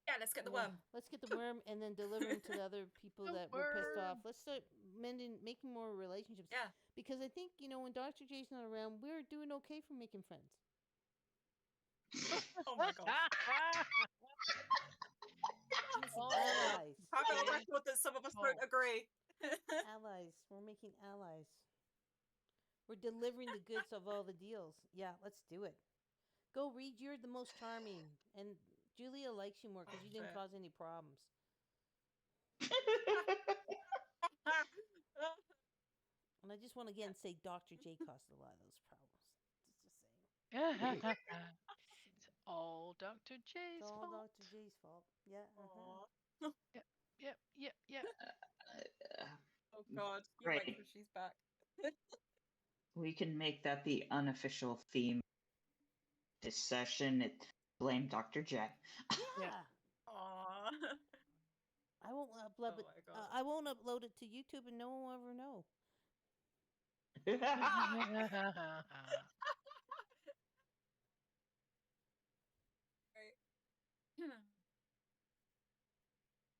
Speaker 3: Yeah, let's get the
Speaker 1: Yeah,
Speaker 3: worm.
Speaker 1: let's get the worm and then deliver him to the other people
Speaker 4: The
Speaker 1: that were pissed off.
Speaker 4: worm.
Speaker 1: Let's start making more relationships.
Speaker 3: Yeah.
Speaker 1: Because I think, when Dr. J's not around, we're doing okay for making friends.
Speaker 3: Oh my god.
Speaker 1: Allies.
Speaker 3: Have it on record that some of us don't agree.
Speaker 1: Allies. We're making allies. We're delivering the goods of all the deals. Yeah, let's do it. Go, Reed. You're the most charming. And Julia likes you more because you didn't cause any problems. And I just want to again say Dr. J caused a lot of those problems. Just saying.
Speaker 4: It's all Dr. J's
Speaker 1: It's all
Speaker 4: fault.
Speaker 1: Dr. J's fault. Yeah.
Speaker 3: Aw.
Speaker 4: Yep.
Speaker 3: Oh god. You
Speaker 2: Great.
Speaker 3: wait till she's back.
Speaker 2: We can make that the unofficial theme this session. Blame Dr. J.
Speaker 1: Yeah.
Speaker 3: Aw.
Speaker 1: I won't upload
Speaker 3: Oh
Speaker 1: it.
Speaker 3: my god.
Speaker 1: I won't upload it to YouTube, and no one will ever know.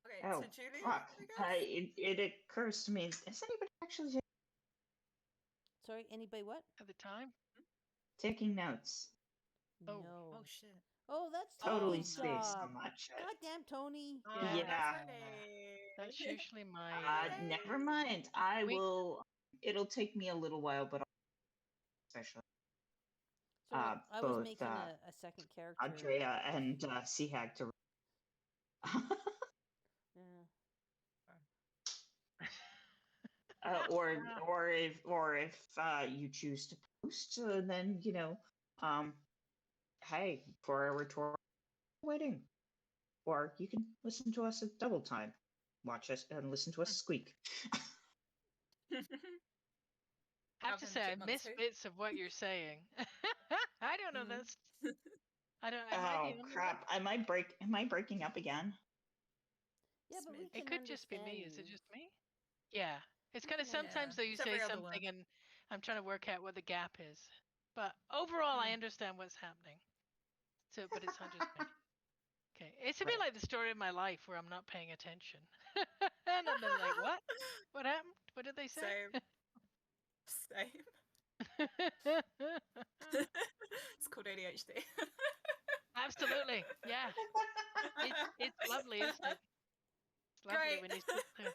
Speaker 3: Okay,
Speaker 2: Oh,
Speaker 3: to Julie,
Speaker 2: fuck.
Speaker 3: I guess?
Speaker 2: It occurs to me, is anybody actually
Speaker 1: Sorry, anybody what?
Speaker 4: At the time?
Speaker 2: taking notes?
Speaker 4: Oh.
Speaker 1: No.
Speaker 3: Oh shit.
Speaker 1: Oh, that's
Speaker 2: Totally
Speaker 1: Tony's
Speaker 2: spaced
Speaker 1: job.
Speaker 2: on that shit.
Speaker 1: Goddamn, Tony.
Speaker 2: Yeah.
Speaker 4: That's usually my.
Speaker 2: Never mind. It'll take me a little while, but especially
Speaker 1: Sorry, I was
Speaker 2: both
Speaker 1: making a second character.
Speaker 2: Andrea and Seahag to.
Speaker 1: Yeah.
Speaker 2: or if you choose to post, then hey, for a rhetorical wedding, or you can listen to us at double time, watch us and listen to us squeak.
Speaker 4: I have to say, I missed bits of what you're saying. I don't know this. I don't.
Speaker 2: Oh crap! Am I breaking up again?
Speaker 1: Yeah, but we can
Speaker 4: It could just be me.
Speaker 1: understand
Speaker 4: Is it
Speaker 1: you.
Speaker 4: just me? Yeah. It's kind of sometimes though you
Speaker 3: It's every
Speaker 4: say
Speaker 3: other
Speaker 4: something
Speaker 3: one.
Speaker 4: and I'm trying to work out what the gap is. But overall, I understand what's happening. So, but it's not just me. Okay, it's a bit like the story of my life where I'm not paying attention, and I'm like, what? What happened? What did they say?
Speaker 3: Same. It's called ADHD.
Speaker 4: Absolutely, yeah. It's lovely, isn't it? It's lovely when you sit there.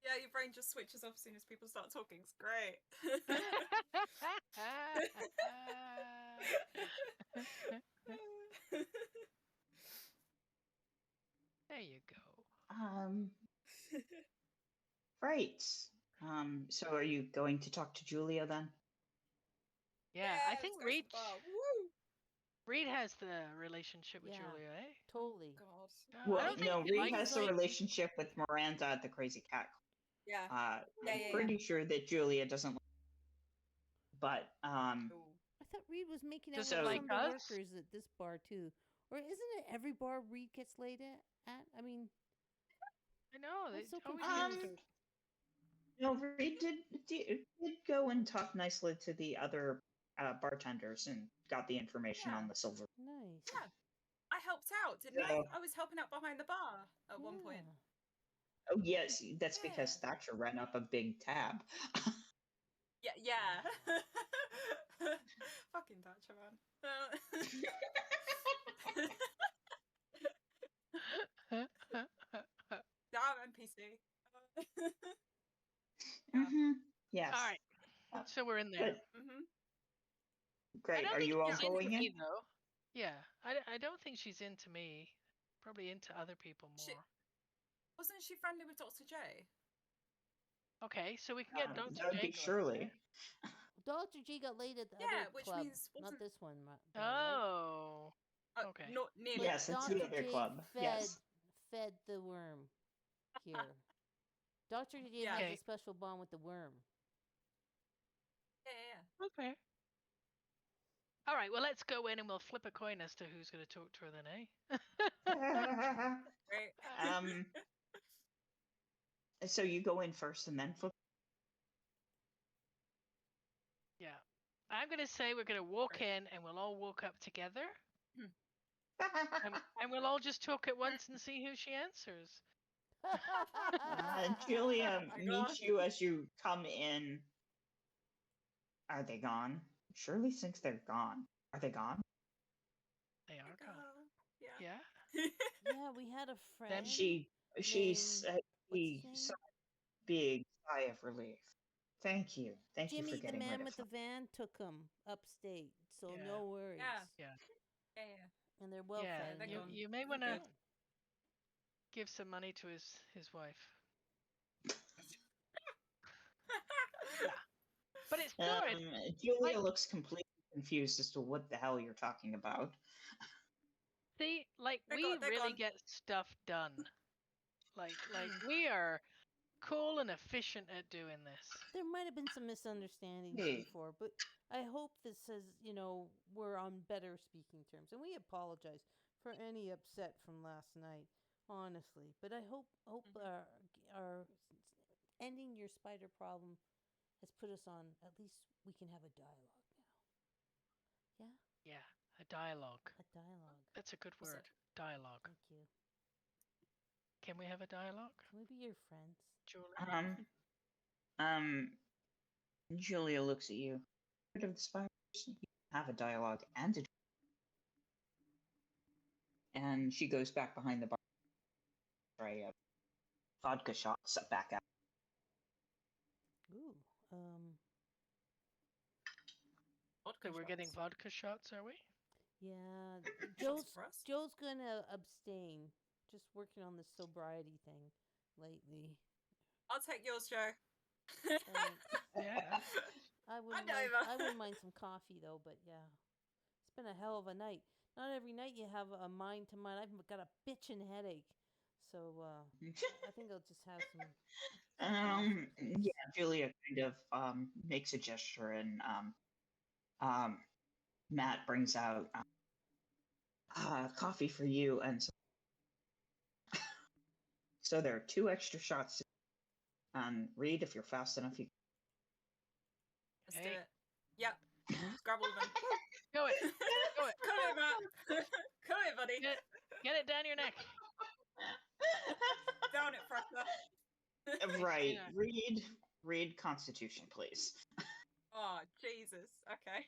Speaker 3: Yeah, your brain just switches off as soon as people start talking. It's great.
Speaker 4: There you go.
Speaker 2: Right. So are you going to talk to Julia then?
Speaker 4: Yeah, I think Reed.
Speaker 3: Woo!
Speaker 4: Reed has the relationship with
Speaker 1: Yeah.
Speaker 4: Julia, eh?
Speaker 1: Totally.
Speaker 3: God.
Speaker 2: Well, no, Reed
Speaker 4: likes
Speaker 2: has a relationship with Miranda at the Crazy Cat.
Speaker 3: Yeah.
Speaker 2: I'm pretty sure that Julia doesn't. But
Speaker 1: I thought Reed was making out with some of the workers at this bar too, or isn't it every bar Reed gets laid at? I mean,
Speaker 4: I know.
Speaker 1: I'm so
Speaker 4: confused.
Speaker 2: No, Reed did go and talk nicely to the other bartenders and got the information on the silver.
Speaker 1: Nice.
Speaker 3: Yeah. I helped out, didn't I? I was helping out behind the bar at one point.
Speaker 2: Oh yes, that's because Thatcher ran up a big tab.
Speaker 3: Yeah. Fucking Thatcher, man. Damn NPC. Yeah.
Speaker 2: Mm-hmm. Yes.
Speaker 4: All right.
Speaker 2: Uh,
Speaker 4: So we're in there.
Speaker 2: Good.
Speaker 3: Mm-hmm.
Speaker 4: I
Speaker 2: Great.
Speaker 4: don't
Speaker 2: Are
Speaker 4: think
Speaker 2: you all
Speaker 4: she's
Speaker 2: going
Speaker 4: into
Speaker 2: in?
Speaker 4: me though. Yeah, I don't think she's into me. Probably into other people
Speaker 3: She-
Speaker 4: more.
Speaker 3: Wasn't she friendly with Dr. J?
Speaker 4: Okay, so we can get Dr.
Speaker 2: That would
Speaker 4: J
Speaker 2: be
Speaker 4: going
Speaker 2: Shirley.
Speaker 1: Dr. G got laid at the
Speaker 3: Yeah,
Speaker 1: other
Speaker 3: which
Speaker 1: club,
Speaker 3: means
Speaker 1: not
Speaker 3: wasn't-
Speaker 1: this one,
Speaker 4: there.
Speaker 1: though, right?
Speaker 4: Oh. Okay.
Speaker 3: Not nearly.
Speaker 1: But
Speaker 2: Yes, it's
Speaker 1: Dr.
Speaker 2: the other
Speaker 1: J
Speaker 2: club. Yes.
Speaker 1: fed the worm here. Dr. J
Speaker 3: Yeah.
Speaker 1: has
Speaker 4: Okay.
Speaker 1: a special bond with the worm.
Speaker 3: Yeah.
Speaker 4: Okay. All right, well, let's go in and we'll flip a coin as to who's going to talk to her then, eh?
Speaker 3: Great.
Speaker 2: So you go in first and then flip.
Speaker 4: Yeah. I'm going to say we're going to walk in and we'll all walk up together and we'll all just talk at once and see who she answers.
Speaker 2: Julia
Speaker 3: my
Speaker 2: meets
Speaker 3: God.
Speaker 2: you as you come in. Are they gone? Shirley thinks they're gone. Are they gone?
Speaker 4: They are
Speaker 3: Go.
Speaker 4: gone.
Speaker 3: Yeah.
Speaker 4: Yeah.
Speaker 1: Yeah, we had a friend.
Speaker 4: Then
Speaker 2: She
Speaker 1: named-
Speaker 2: sighed
Speaker 1: what's his name?
Speaker 2: sighed a big sigh of relief. Thank you. Thank you
Speaker 1: Jimmy,
Speaker 2: for
Speaker 1: the
Speaker 2: getting
Speaker 1: man
Speaker 2: rid
Speaker 1: with
Speaker 2: of
Speaker 1: the van, took him upstate, so
Speaker 4: Yeah.
Speaker 1: no worries.
Speaker 3: Yeah.
Speaker 4: Yeah.
Speaker 3: Yeah.
Speaker 1: And they're well
Speaker 4: Yeah,
Speaker 1: fed.
Speaker 3: they're
Speaker 1: and
Speaker 3: gone.
Speaker 4: you may
Speaker 3: We're
Speaker 4: want to
Speaker 3: good.
Speaker 4: give some money to his wife. But it's good.
Speaker 2: Julia
Speaker 4: Like-
Speaker 2: looks completely confused as to what the hell you're talking about.
Speaker 4: See, like
Speaker 3: They're
Speaker 4: we
Speaker 3: gone, they're
Speaker 4: really
Speaker 3: gone.
Speaker 4: get stuff done. Like we are cool and efficient at doing this.
Speaker 1: There might have been some misunderstandings
Speaker 2: Hey.
Speaker 1: before, but I hope this says, we're on better speaking terms. And we apologize for any upset from last night, honestly. But I hope our ending your spider problem has put us on, at least we can have a dialogue now. Yeah?
Speaker 4: Yeah, a dialogue.
Speaker 1: A dialogue.
Speaker 4: That's a good
Speaker 3: What's
Speaker 4: word.
Speaker 3: it?
Speaker 4: Dialogue.
Speaker 1: Thank you.
Speaker 4: Can we have a dialogue,
Speaker 1: Can we be your friends?
Speaker 4: Julie?
Speaker 2: Julia looks at you. Rid of the spiders. You have a dialogue and and she goes back behind the bar. Try a vodka shot back out.
Speaker 1: Ooh.
Speaker 4: So we're getting vodka shots, are we?
Speaker 1: Yeah.
Speaker 3: Shots for us?
Speaker 1: Joe's gonna abstain. Just working on the sobriety thing lately.
Speaker 3: I'll take yours, Joe.
Speaker 1: Thanks.
Speaker 4: Yeah.
Speaker 1: I wouldn't
Speaker 3: know,
Speaker 1: mind,
Speaker 3: but-
Speaker 1: I wouldn't mind some coffee though, but yeah. It's been a hell of a night. Not every night you have a mind to mind. I've got a bitchin' headache. So I think I'll just have some
Speaker 2: Yeah, Julia kind of makes a gesture and Matt brings out coffee for you and so there are 2 extra shots. Read if you're fast enough. You
Speaker 3: Let's
Speaker 4: Hey.
Speaker 3: do it. Yep. Let's grab all of them.
Speaker 4: Go it. Go it.
Speaker 3: Come here, Matt. Come here, buddy.
Speaker 4: Get it down your neck.
Speaker 3: Down it, Fractor.
Speaker 2: right.
Speaker 4: Yeah.
Speaker 2: Read Constitution, please.
Speaker 3: Oh, Jesus. Okay.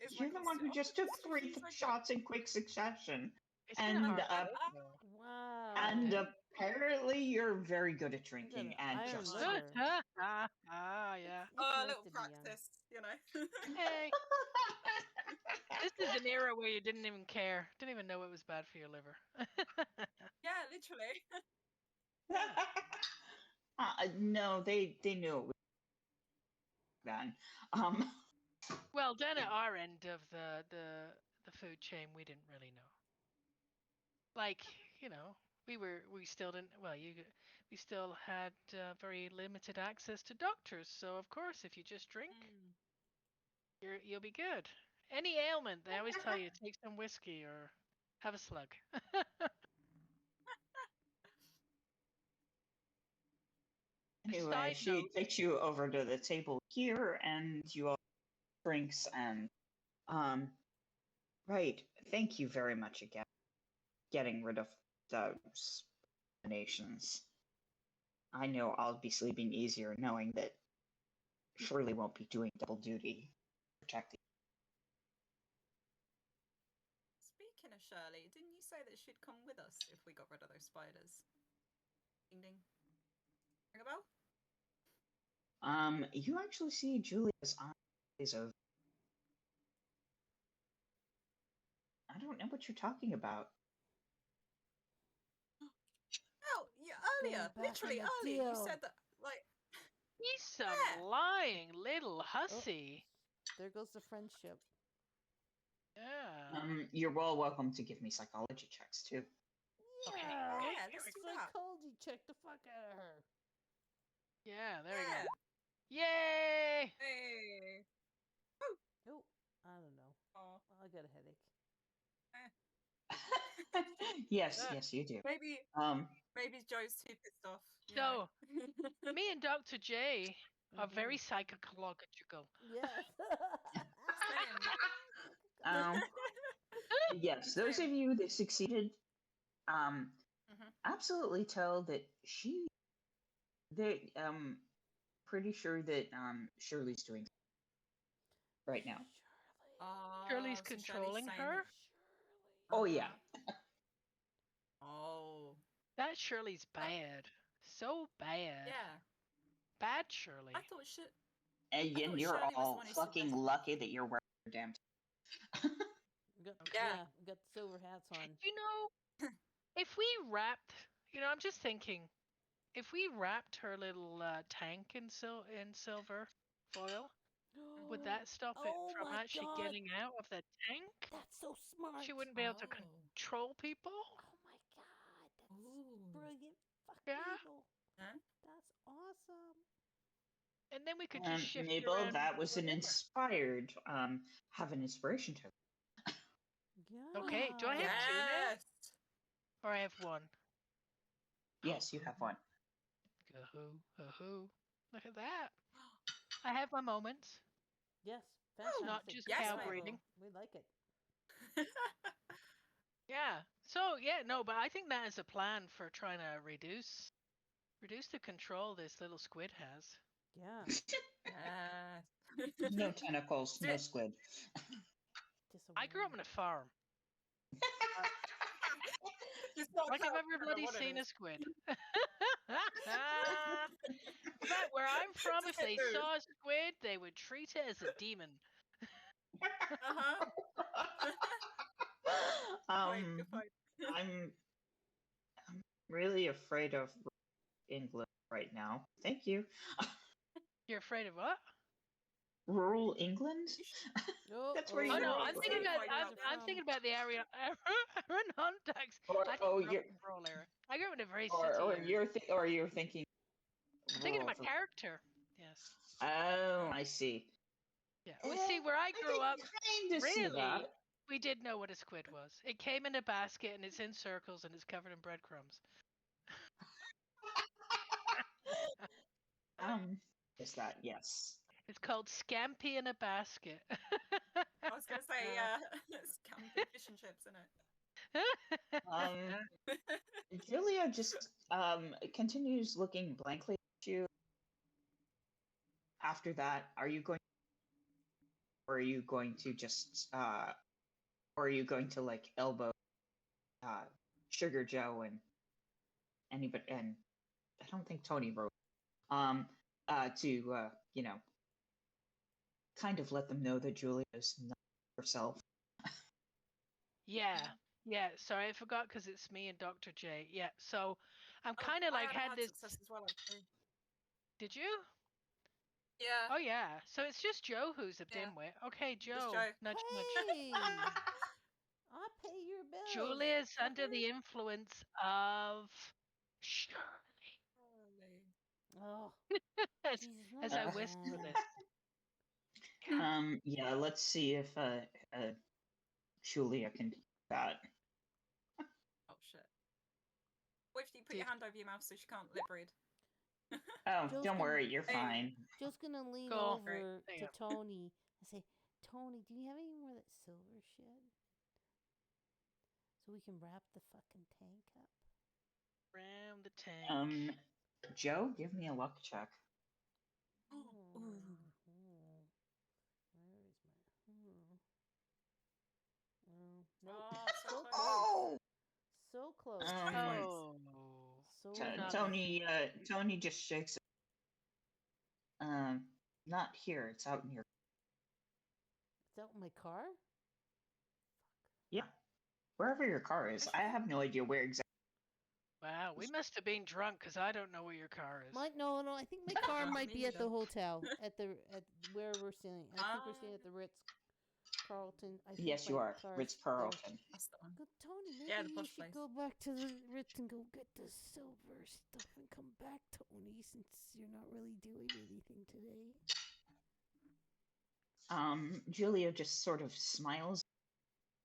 Speaker 3: Is my
Speaker 2: You're the one who just took 3
Speaker 3: Constitution so
Speaker 2: shots in quick succession.
Speaker 4: It's
Speaker 2: And,
Speaker 4: been a hard
Speaker 2: uh,
Speaker 4: road, though.
Speaker 1: wow.
Speaker 2: And
Speaker 4: Okay.
Speaker 2: apparently you're very good at drinking
Speaker 1: an
Speaker 2: and
Speaker 1: iron
Speaker 2: just
Speaker 1: liver.
Speaker 4: Yeah.
Speaker 1: It's
Speaker 3: Oh, a
Speaker 1: nice
Speaker 3: little
Speaker 1: to be young.
Speaker 3: practice,
Speaker 4: Hey, this is an era where you didn't even care. Didn't even know it was bad for your liver.
Speaker 3: Yeah, literally.
Speaker 2: No, they knew it was then.
Speaker 4: Well, down at our end of the food chain, we didn't really know. Like, we still didn't. Well, we still had very limited access to doctors. So of course, if you just drink, you'll be good. Any ailment, they always tell you take some whiskey or have a slug.
Speaker 2: Anyway,
Speaker 4: Side
Speaker 2: she
Speaker 4: note.
Speaker 2: takes you over to the table here, and you all drinks and right. Thank you very much again. Getting rid of those nations. I know I'll be sleeping easier knowing that Shirley won't be doing double duty protecting.
Speaker 3: Speaking of Shirley, didn't you say that she'd come with us if we got rid of those spiders? Ding ding. Ring a bell?
Speaker 2: You actually see Julia's eyes over. I don't know what you're talking about.
Speaker 3: Oh, yeah, earlier,
Speaker 1: Going back
Speaker 3: literally
Speaker 1: on the
Speaker 3: earlier, you
Speaker 1: deal.
Speaker 3: said that, like,
Speaker 4: He's some
Speaker 3: Yeah.
Speaker 4: lying little hussy.
Speaker 1: There goes the friendship.
Speaker 4: Yeah.
Speaker 2: You're well welcome to give me psychology checks too.
Speaker 4: Okay,
Speaker 1: Yeah,
Speaker 4: okay,
Speaker 3: Yeah,
Speaker 4: here
Speaker 3: let's
Speaker 4: we
Speaker 3: do
Speaker 4: go.
Speaker 3: that.
Speaker 1: psychology check the fuck out of her.
Speaker 4: Yeah, there we
Speaker 3: Yeah.
Speaker 4: go. Yay!
Speaker 3: Hey.
Speaker 1: Oh, I don't know.
Speaker 3: Oh,
Speaker 1: I got a headache.
Speaker 2: Yes, yes, you do.
Speaker 3: maybe
Speaker 2: Um,
Speaker 3: Joe's too pissed off. you
Speaker 4: So,
Speaker 3: know.
Speaker 4: me and Dr. J are very
Speaker 1: Mhm.
Speaker 4: psychological.
Speaker 1: Yes.
Speaker 2: um, yes, those of you that succeeded, absolutely tell that pretty sure that Shirley's doing right now.
Speaker 4: Shirley's
Speaker 3: So
Speaker 4: controlling
Speaker 3: saying
Speaker 4: her?
Speaker 3: that-
Speaker 2: Oh yeah.
Speaker 3: Oh.
Speaker 4: That Shirley's bad. So bad.
Speaker 3: Yeah.
Speaker 4: Bad Shirley.
Speaker 3: I thought shit.
Speaker 2: And
Speaker 3: I thought
Speaker 2: you're
Speaker 3: Shirley was the
Speaker 2: all
Speaker 3: one who
Speaker 2: fucking
Speaker 3: suggested-
Speaker 2: lucky that you're wearing your damn.
Speaker 1: Got,
Speaker 3: Yeah.
Speaker 1: yeah, got the silver hats on.
Speaker 4: You know, if we wrapped, I'm just thinking, if we wrapped her little tank in silver foil, would that stop it
Speaker 1: Oh
Speaker 4: from
Speaker 1: my
Speaker 4: actually
Speaker 1: God.
Speaker 4: getting out of the tank?
Speaker 1: That's so smart.
Speaker 4: She wouldn't be able to
Speaker 3: Oh.
Speaker 4: control people?
Speaker 1: Oh my God. That's
Speaker 3: Ooh.
Speaker 1: brilliant. Fuck
Speaker 4: Yeah.
Speaker 1: Mabel.
Speaker 3: Huh?
Speaker 1: That's awesome.
Speaker 4: And then we could just shift
Speaker 2: Mabel,
Speaker 4: around.
Speaker 2: that was an
Speaker 3: whatever.
Speaker 2: inspired. Have an inspiration token.
Speaker 1: Yeah.
Speaker 4: Okay, do I have two now?
Speaker 3: Yes.
Speaker 4: Or I have one?
Speaker 2: Yes, you have one.
Speaker 4: Ahoo. Look at that. I have my moments.
Speaker 1: Yes. Fantastic.
Speaker 4: Not just
Speaker 3: Yes,
Speaker 4: cow
Speaker 3: Mabel.
Speaker 4: breeding.
Speaker 1: We like it.
Speaker 4: Yeah. So yeah, no, but I think that is a plan for trying to reduce the control this little squid has.
Speaker 1: Yeah.
Speaker 3: Yes.
Speaker 2: No tentacles, no squid.
Speaker 4: I grew up on a farm.
Speaker 3: It's not
Speaker 4: Like, have
Speaker 3: cow,
Speaker 4: everybody
Speaker 3: what it
Speaker 4: seen a
Speaker 3: is.
Speaker 4: squid? In fact, where I'm from, if they saw a squid, they would treat it as a demon.
Speaker 3: Uh-huh. Good point.
Speaker 2: I'm really afraid of England right now. Thank you.
Speaker 4: You're afraid of what?
Speaker 2: Rural England?
Speaker 1: Oh,
Speaker 2: That's where
Speaker 4: Oh
Speaker 2: you're
Speaker 4: no,
Speaker 2: from.
Speaker 4: I'm thinking about I'm
Speaker 1: from.
Speaker 4: thinking about the area Aaron Huntax.
Speaker 2: Or-
Speaker 4: I
Speaker 2: oh,
Speaker 4: didn't grow
Speaker 2: you're-
Speaker 4: up in a rural area. I grew up in a very
Speaker 2: Or,
Speaker 4: city area.
Speaker 2: you're thinking.
Speaker 4: I'm thinking of
Speaker 2: rural
Speaker 4: my character. Yes.
Speaker 2: Oh, I see.
Speaker 4: Yeah. Well, see, where I grew up,
Speaker 2: kind of see
Speaker 4: really,
Speaker 2: that.
Speaker 4: we did know what a squid was. It came in a basket and it's in circles and it's covered in breadcrumbs.
Speaker 2: Is that yes?
Speaker 4: It's called Scampi in a basket.
Speaker 3: I was gonna say scampi fish and chips in it.
Speaker 2: Julia just continues looking blankly at you. After that, are you going to just or are you going to like elbow Sugar Joe and anybody, and I don't think Tony wrote to kind of let them know that Julia is not herself.
Speaker 4: Yeah. Sorry, I forgot because it's me and Dr. J. Yeah, so I'm kind of
Speaker 3: I
Speaker 4: like had this.
Speaker 3: success as well, actually.
Speaker 4: Did you?
Speaker 3: Yeah.
Speaker 4: Oh yeah. So it's just Joe who's a
Speaker 3: Yeah.
Speaker 4: dimwit. Okay, Joe.
Speaker 3: Joe.
Speaker 4: Nudge, nudge.
Speaker 1: Hey, I pay your bills.
Speaker 4: Julia's under
Speaker 1: fucker.
Speaker 4: the influence of Shirley.
Speaker 1: Oh,
Speaker 4: as,
Speaker 1: Jesus,
Speaker 4: as
Speaker 1: not
Speaker 4: I whisper
Speaker 1: again.
Speaker 4: this.
Speaker 2: Yeah, let's see if Julia can do that.
Speaker 3: Oh shit. What if you put your hand over your mouth so she can't lip read?
Speaker 2: Oh,
Speaker 1: Joe's
Speaker 2: don't worry,
Speaker 1: gonna-
Speaker 2: you're
Speaker 3: Hey.
Speaker 2: fine.
Speaker 1: Joe's gonna lean
Speaker 4: Cool.
Speaker 1: over
Speaker 4: There you
Speaker 1: to
Speaker 4: go.
Speaker 1: Tony and say, Tony, do you have any more of that silver shit? So we can wrap the fucking tank up.
Speaker 4: Round the tank.
Speaker 2: Joe, give me a luck check.
Speaker 1: Oh,
Speaker 3: Ooh.
Speaker 1: Where is my? Oh, nope.
Speaker 3: Oh, so
Speaker 1: So
Speaker 3: close.
Speaker 1: close. So close.
Speaker 4: Oh.
Speaker 1: So
Speaker 2: T-
Speaker 4: not
Speaker 1: close.
Speaker 2: Tony just shakes it. Not here. It's out in your.
Speaker 1: It's out in my car.
Speaker 2: Yeah, wherever your car is. I have no idea where exactly.
Speaker 4: Wow, we must have been drunk because I don't know where your car is.
Speaker 1: No. I think my car might
Speaker 3: Me
Speaker 1: be at the
Speaker 3: neither.
Speaker 1: hotel at where we're staying. I think we're staying at the Ritz Carlton. I think
Speaker 2: Yes, you
Speaker 1: my
Speaker 2: are.
Speaker 1: car's
Speaker 2: Ritz
Speaker 1: there.
Speaker 2: Carlton.
Speaker 3: That's the one.
Speaker 1: Go, Tony, maybe
Speaker 3: Yeah, the
Speaker 1: you
Speaker 3: posh
Speaker 1: should
Speaker 3: place.
Speaker 1: go back to the Ritz and go get the silver stuff and come back, Tony, since you're not really doing anything today.
Speaker 2: Julia just sort of smiles,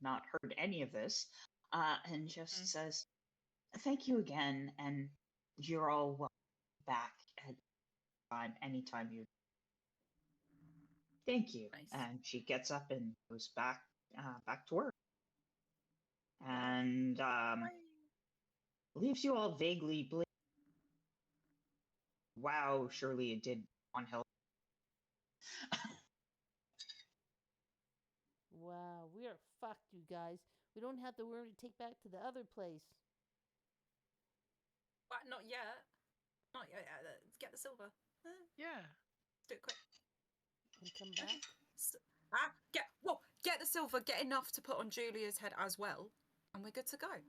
Speaker 2: not heard any of this, and just says, "Thank you again, and you're all welcome back at time anytime you." Thank you.
Speaker 3: Nice.
Speaker 2: And she gets up and goes back to work, and leaves you all vaguely. Wow, surely it did one hell.
Speaker 1: Wow, we are fucked, you guys. We don't have the worm to take back to the other place.
Speaker 3: What? Not yet. Not yet. Let's get the silver.
Speaker 4: Yeah.
Speaker 3: Do it quick.
Speaker 1: And come back.
Speaker 3: Get the silver. Get enough to put on Julia's head as well, and we're good to go.
Speaker 1: God,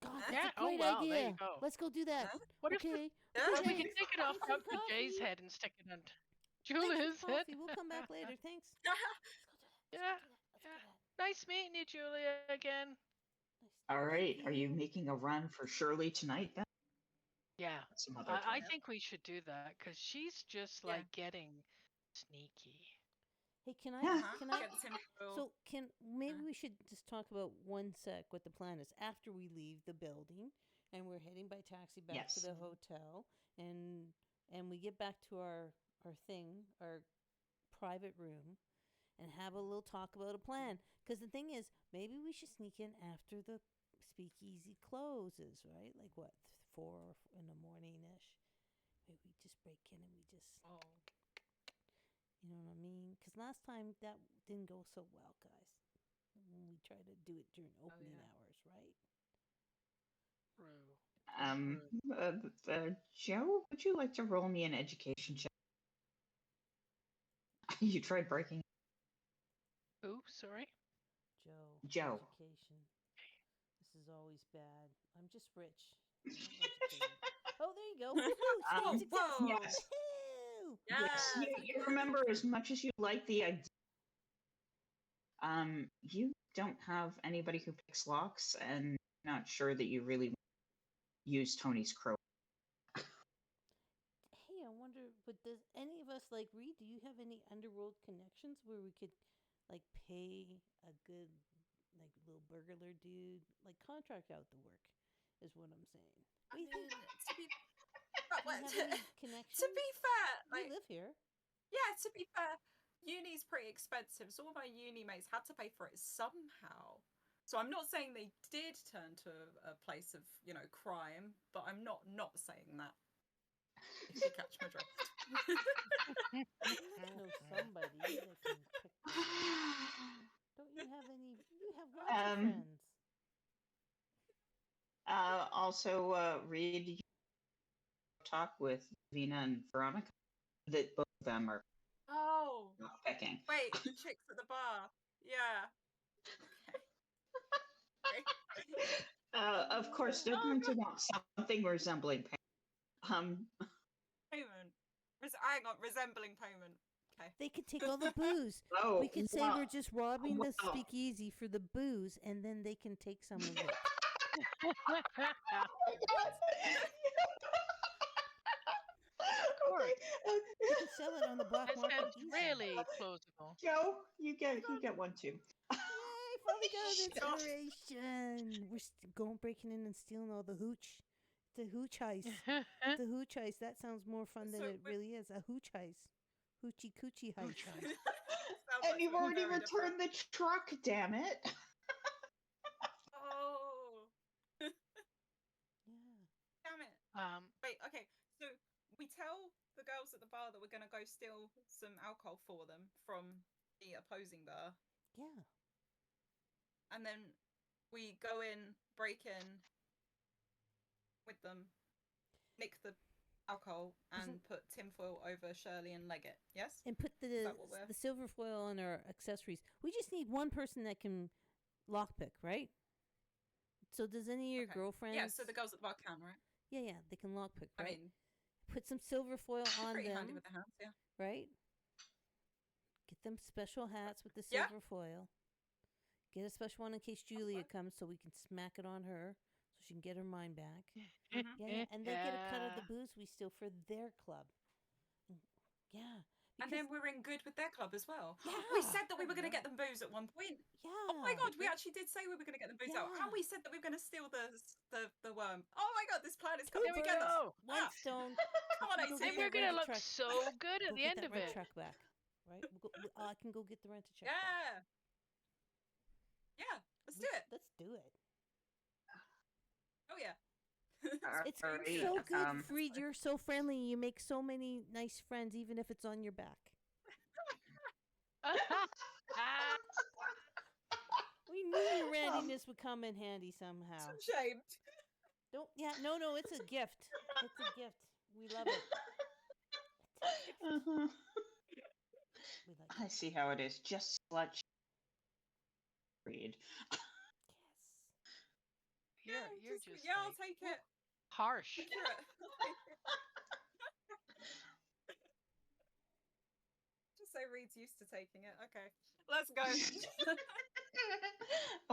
Speaker 3: Huh?
Speaker 1: that's
Speaker 4: Yeah,
Speaker 1: a
Speaker 4: oh
Speaker 1: great
Speaker 4: well,
Speaker 1: idea.
Speaker 4: there you go.
Speaker 1: Let's go do that.
Speaker 3: Huh?
Speaker 4: What if
Speaker 1: Okay.
Speaker 3: Yeah.
Speaker 4: Or we
Speaker 1: thanks.
Speaker 4: can take it off
Speaker 1: Thanks for
Speaker 4: Dr. J's
Speaker 1: coffee.
Speaker 4: head and stick it on
Speaker 1: Thanks
Speaker 4: Julia's
Speaker 1: for
Speaker 4: head.
Speaker 1: coffee. We'll come back later. Thanks.
Speaker 3: Yeah.
Speaker 1: Let's
Speaker 4: Yeah,
Speaker 1: go do that. Let's
Speaker 4: yeah.
Speaker 1: do that.
Speaker 4: Nice meeting you, Julia, again.
Speaker 1: Nice
Speaker 2: All
Speaker 1: to
Speaker 2: right,
Speaker 1: meet
Speaker 2: are you making a run for Shirley tonight then?
Speaker 4: Yeah,
Speaker 2: Some other
Speaker 4: I
Speaker 2: time.
Speaker 4: think we should do that because she's just
Speaker 3: Yeah.
Speaker 4: like getting sneaky.
Speaker 1: Hey, can I?
Speaker 2: Yeah.
Speaker 1: Can I?
Speaker 3: Get the tinfoil.
Speaker 1: So maybe we should just talk about one sec what the plan is after we leave the building and we're heading by taxi back to
Speaker 2: Yes.
Speaker 1: the hotel and we get back to our private room and have a little talk about a plan. Because the thing is, maybe we should sneak in after the speakeasy closes, right? Like what, 4 in the morning ish. Maybe we just break in and we just.
Speaker 4: Oh.
Speaker 1: You know what I mean? Because last time that didn't go so well, guys. When we tried to do it during opening hours, right?
Speaker 2: Joe, would you like to roll me an education check? You tried breaking.
Speaker 4: Ooh, sorry.
Speaker 2: Joe.
Speaker 1: Education. This is always bad. I'm just rich. I'm not educated. Oh, there you go. Woohoo! Student success.
Speaker 3: Whoa.
Speaker 2: Yes.
Speaker 1: Woohoo!
Speaker 2: Yes. You remember as much as you like the idea. You don't have anybody who picks locks, and not sure that you really use Tony's crow.
Speaker 1: Hey, I wonder, but does any of us, like, Reed, do you have any underworld connections where we could, like, pay a good, like, little burglar dude, like, contract out the work, is what I'm saying.
Speaker 3: I mean,
Speaker 1: Do
Speaker 3: to be
Speaker 1: you have any connections?
Speaker 3: to be fair,
Speaker 1: We
Speaker 3: like,
Speaker 1: live here.
Speaker 3: yeah, to be fair, uni's pretty expensive, so all my uni mates had to pay for it somehow. So I'm not saying they did turn to a place of, crime, but I'm not saying that. If you catch my drift.
Speaker 1: I know somebody that can pick that up. Don't you have any? You have lots of friends.
Speaker 2: Also, Reed, you talk with Vina and Veronica that both of them are not picking.
Speaker 3: Wait, the chicks at the bar. Yeah. Okay.
Speaker 2: Of course, they're going to want something resembling payment.
Speaker 3: Payment. Hang on, resembling payment. Okay.
Speaker 1: They could take all the booze.
Speaker 2: Oh,
Speaker 1: We could say we're just robbing the speakeasy for the booze, and then they can take some of it.
Speaker 2: Okay.
Speaker 1: You can sell it on the black
Speaker 4: That
Speaker 1: market.
Speaker 4: sounds
Speaker 1: Easy.
Speaker 4: really plausible.
Speaker 2: Joe, you get one too.
Speaker 1: Yay! Finally got an inspiration. We're going breaking in and stealing all the hooch. The hooch heist. The hooch heist. That sounds more fun than it really is. A hooch heist. Hoochie coochie heist.
Speaker 2: And you've already returned the truck, damn it.
Speaker 3: Oh.
Speaker 1: Yeah.
Speaker 3: Damn it. Wait, okay. So we tell the girls at the bar that we're going to go steal some alcohol for them from the opposing bar.
Speaker 1: Yeah.
Speaker 3: And then we go in, break in with them, nick the alcohol and put tinfoil over Shirley and leg it. Yes?
Speaker 1: And put
Speaker 3: Is that what we're...
Speaker 1: the silver foil on our accessories. We just need one person that can lockpick, right? So does any of your girlfriends?
Speaker 3: Yeah, so the girls at the bar can, right?
Speaker 1: Yeah, they can lockpick, right?
Speaker 3: I mean,
Speaker 1: put some silver foil on
Speaker 3: pretty
Speaker 1: them,
Speaker 3: handy with the hands, yeah.
Speaker 1: right? Get them special hats with the silver foil. Get a special one in case Julia comes, so we can smack it on her, so she can get her mind back. Yeah, and they get a cut of the booze we steal for their club. Yeah.
Speaker 3: And then we're in good with their club as well.
Speaker 1: Yeah.
Speaker 3: We said that we were going to get them booze at one point.
Speaker 1: Yeah.
Speaker 3: Oh my god, we actually did say we were going to get them booze out. And we said that we were going to steal the worm. Oh my god, this plan is coming together.
Speaker 1: One stone.
Speaker 3: Come on,
Speaker 4: and we're going to look so good at the end of it.
Speaker 1: Truck back, right? I can go get the rent a check.
Speaker 3: Yeah. Back. Yeah, let's do it.
Speaker 1: Let's do it.
Speaker 3: Oh yeah.
Speaker 1: It's so good, Freed. You're so friendly. You make so many nice friends, even if it's on your back. We knew your randomness would come in handy somehow.
Speaker 3: I'm ashamed.
Speaker 1: No, it's a gift. It's a gift. We love it.
Speaker 2: We like it. I see how it is. Just let Freed.
Speaker 4: Yes. You're just
Speaker 3: yeah, I'll take it.
Speaker 4: Harsh.
Speaker 3: Just say Reed's used to taking it. Okay, let's go.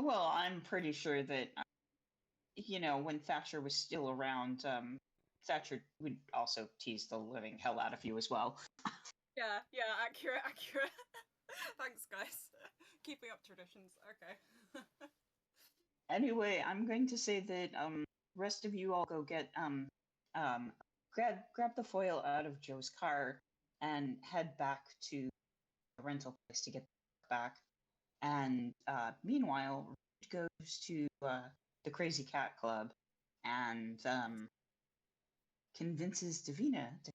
Speaker 2: Well, I'm pretty sure that, when Thatcher was still around, Thatcher would also tease the living hell out of you as well.
Speaker 3: Yeah, accurate. Thanks, guys. Keeping up traditions. Okay.
Speaker 2: Anyway, I'm going to say that rest of you all go get grab the foil out of Joe's car and head back to the rental place to get back. And meanwhile, Reed goes to the Crazy Cat Club and convinces Davina to.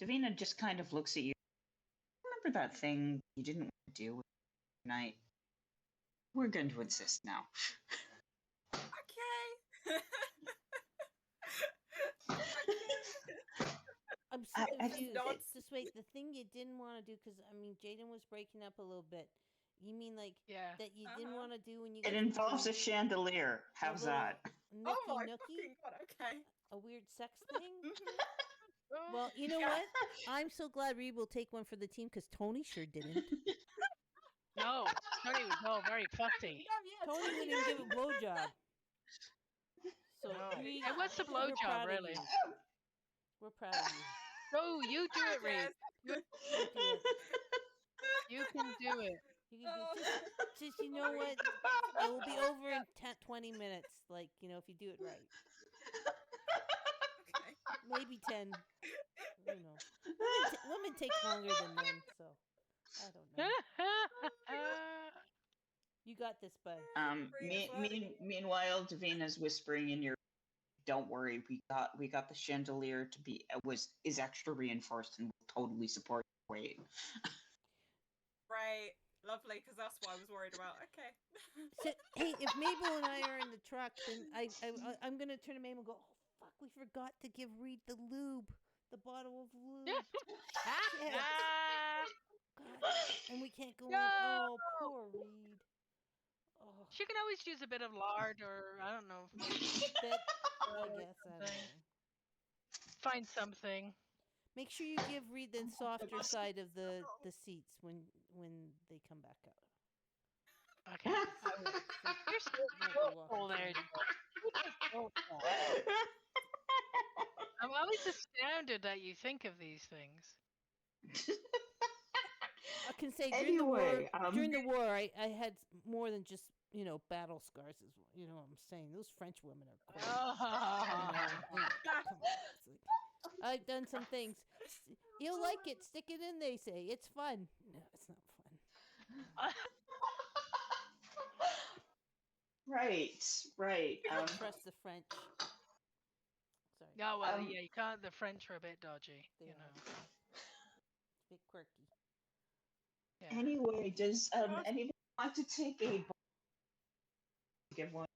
Speaker 2: Davina just kind of looks at you. Remember that thing you didn't want to do tonight? We're going to insist now.
Speaker 3: Okay.
Speaker 1: I'm so confused. Just wait. The thing you didn't want to do, because Jaden was breaking up a little bit. You mean that you didn't want to do when you?
Speaker 2: It involves a chandelier. How's that?
Speaker 3: Oh my fucking god! Okay.
Speaker 1: A weird sex thing. Well, you know what? I'm so glad Reed will take one for the team, because Tony sure didn't.
Speaker 4: No, Tony was all very fussy.
Speaker 1: Tony wouldn't give a blowjob. So Reed,
Speaker 4: and what's the blowjob, really?
Speaker 1: We're proud of you.
Speaker 4: Oh, you do it, Reed. You can do it.
Speaker 1: You can do it. Just you know what? It will be over in 20 minutes. If you do it right. Maybe 10. Women take longer than men, so I don't know. You got this, bud.
Speaker 2: Meanwhile, Davina's whispering in your. Don't worry, we got the chandelier to be is extra reinforced and will totally support your weight.
Speaker 3: Right, lovely, because that's what I was worried about. Okay.
Speaker 1: So, hey, if Mabel and I are in the truck, then I'm gonna turn to Mabel and go, "Oh fuck, we forgot to give Reed the lube, the bottle of lube." God. And we can't go in. Oh, poor Reed. Oh.
Speaker 4: She can always use a bit of lard, or I don't know.
Speaker 1: I guess I don't know.
Speaker 4: Find something.
Speaker 1: Make sure you give Reed the softer side of the seats when they come back out.
Speaker 4: Okay. You're so cool there. I'm always astounded that you think of these things.
Speaker 1: I can say during the war, I had more than just battle scars. You know what I'm saying? Those French women are cool. Come on, I've done some things. You'll like it. Stick it in. They say it's fun. No, it's not fun.
Speaker 2: Right.
Speaker 1: Trust the French. Sorry.
Speaker 4: Yeah, well, you can't. The French are a bit dodgy.
Speaker 1: They are. A bit quirky.
Speaker 2: Yeah. Anyway, does anyone want to take a give one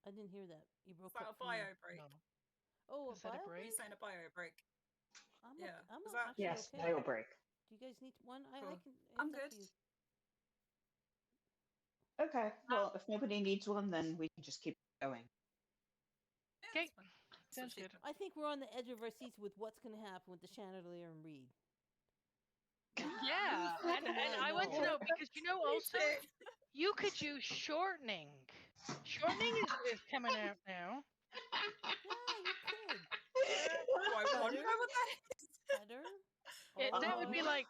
Speaker 1: I didn't hear that. You broke
Speaker 3: Is that
Speaker 1: up
Speaker 3: a
Speaker 1: for me.
Speaker 3: bio break?
Speaker 4: No.
Speaker 1: Oh, a
Speaker 4: Is that a
Speaker 1: bio
Speaker 4: break?
Speaker 3: Are you saying a bio break?
Speaker 1: I'm
Speaker 3: Yeah.
Speaker 1: I'm
Speaker 3: Is that-
Speaker 1: actually
Speaker 2: Yes,
Speaker 1: okay.
Speaker 2: bio break.
Speaker 1: Do you guys need one? I
Speaker 3: Cool.
Speaker 1: can. It's
Speaker 3: I'm
Speaker 1: up
Speaker 3: good.
Speaker 1: to you.
Speaker 2: Okay, well, if nobody needs one, then we can just keep going.
Speaker 3: Yeah,
Speaker 4: Okay.
Speaker 3: that's fine. That's
Speaker 4: Sounds
Speaker 3: what she-
Speaker 4: good.
Speaker 1: I think we're on the edge of our seats with what's going to happen with the Chandelier and Reed.
Speaker 4: Yeah,
Speaker 1: We
Speaker 4: and
Speaker 1: freaking
Speaker 4: I want to
Speaker 1: know.
Speaker 4: know because also you could use shortening. Shortening is coming out now.
Speaker 1: Yeah, you could.
Speaker 3: Do I want to
Speaker 1: Butter.
Speaker 3: know what that is?
Speaker 1: Butter.
Speaker 4: That would be
Speaker 1: oil.
Speaker 4: like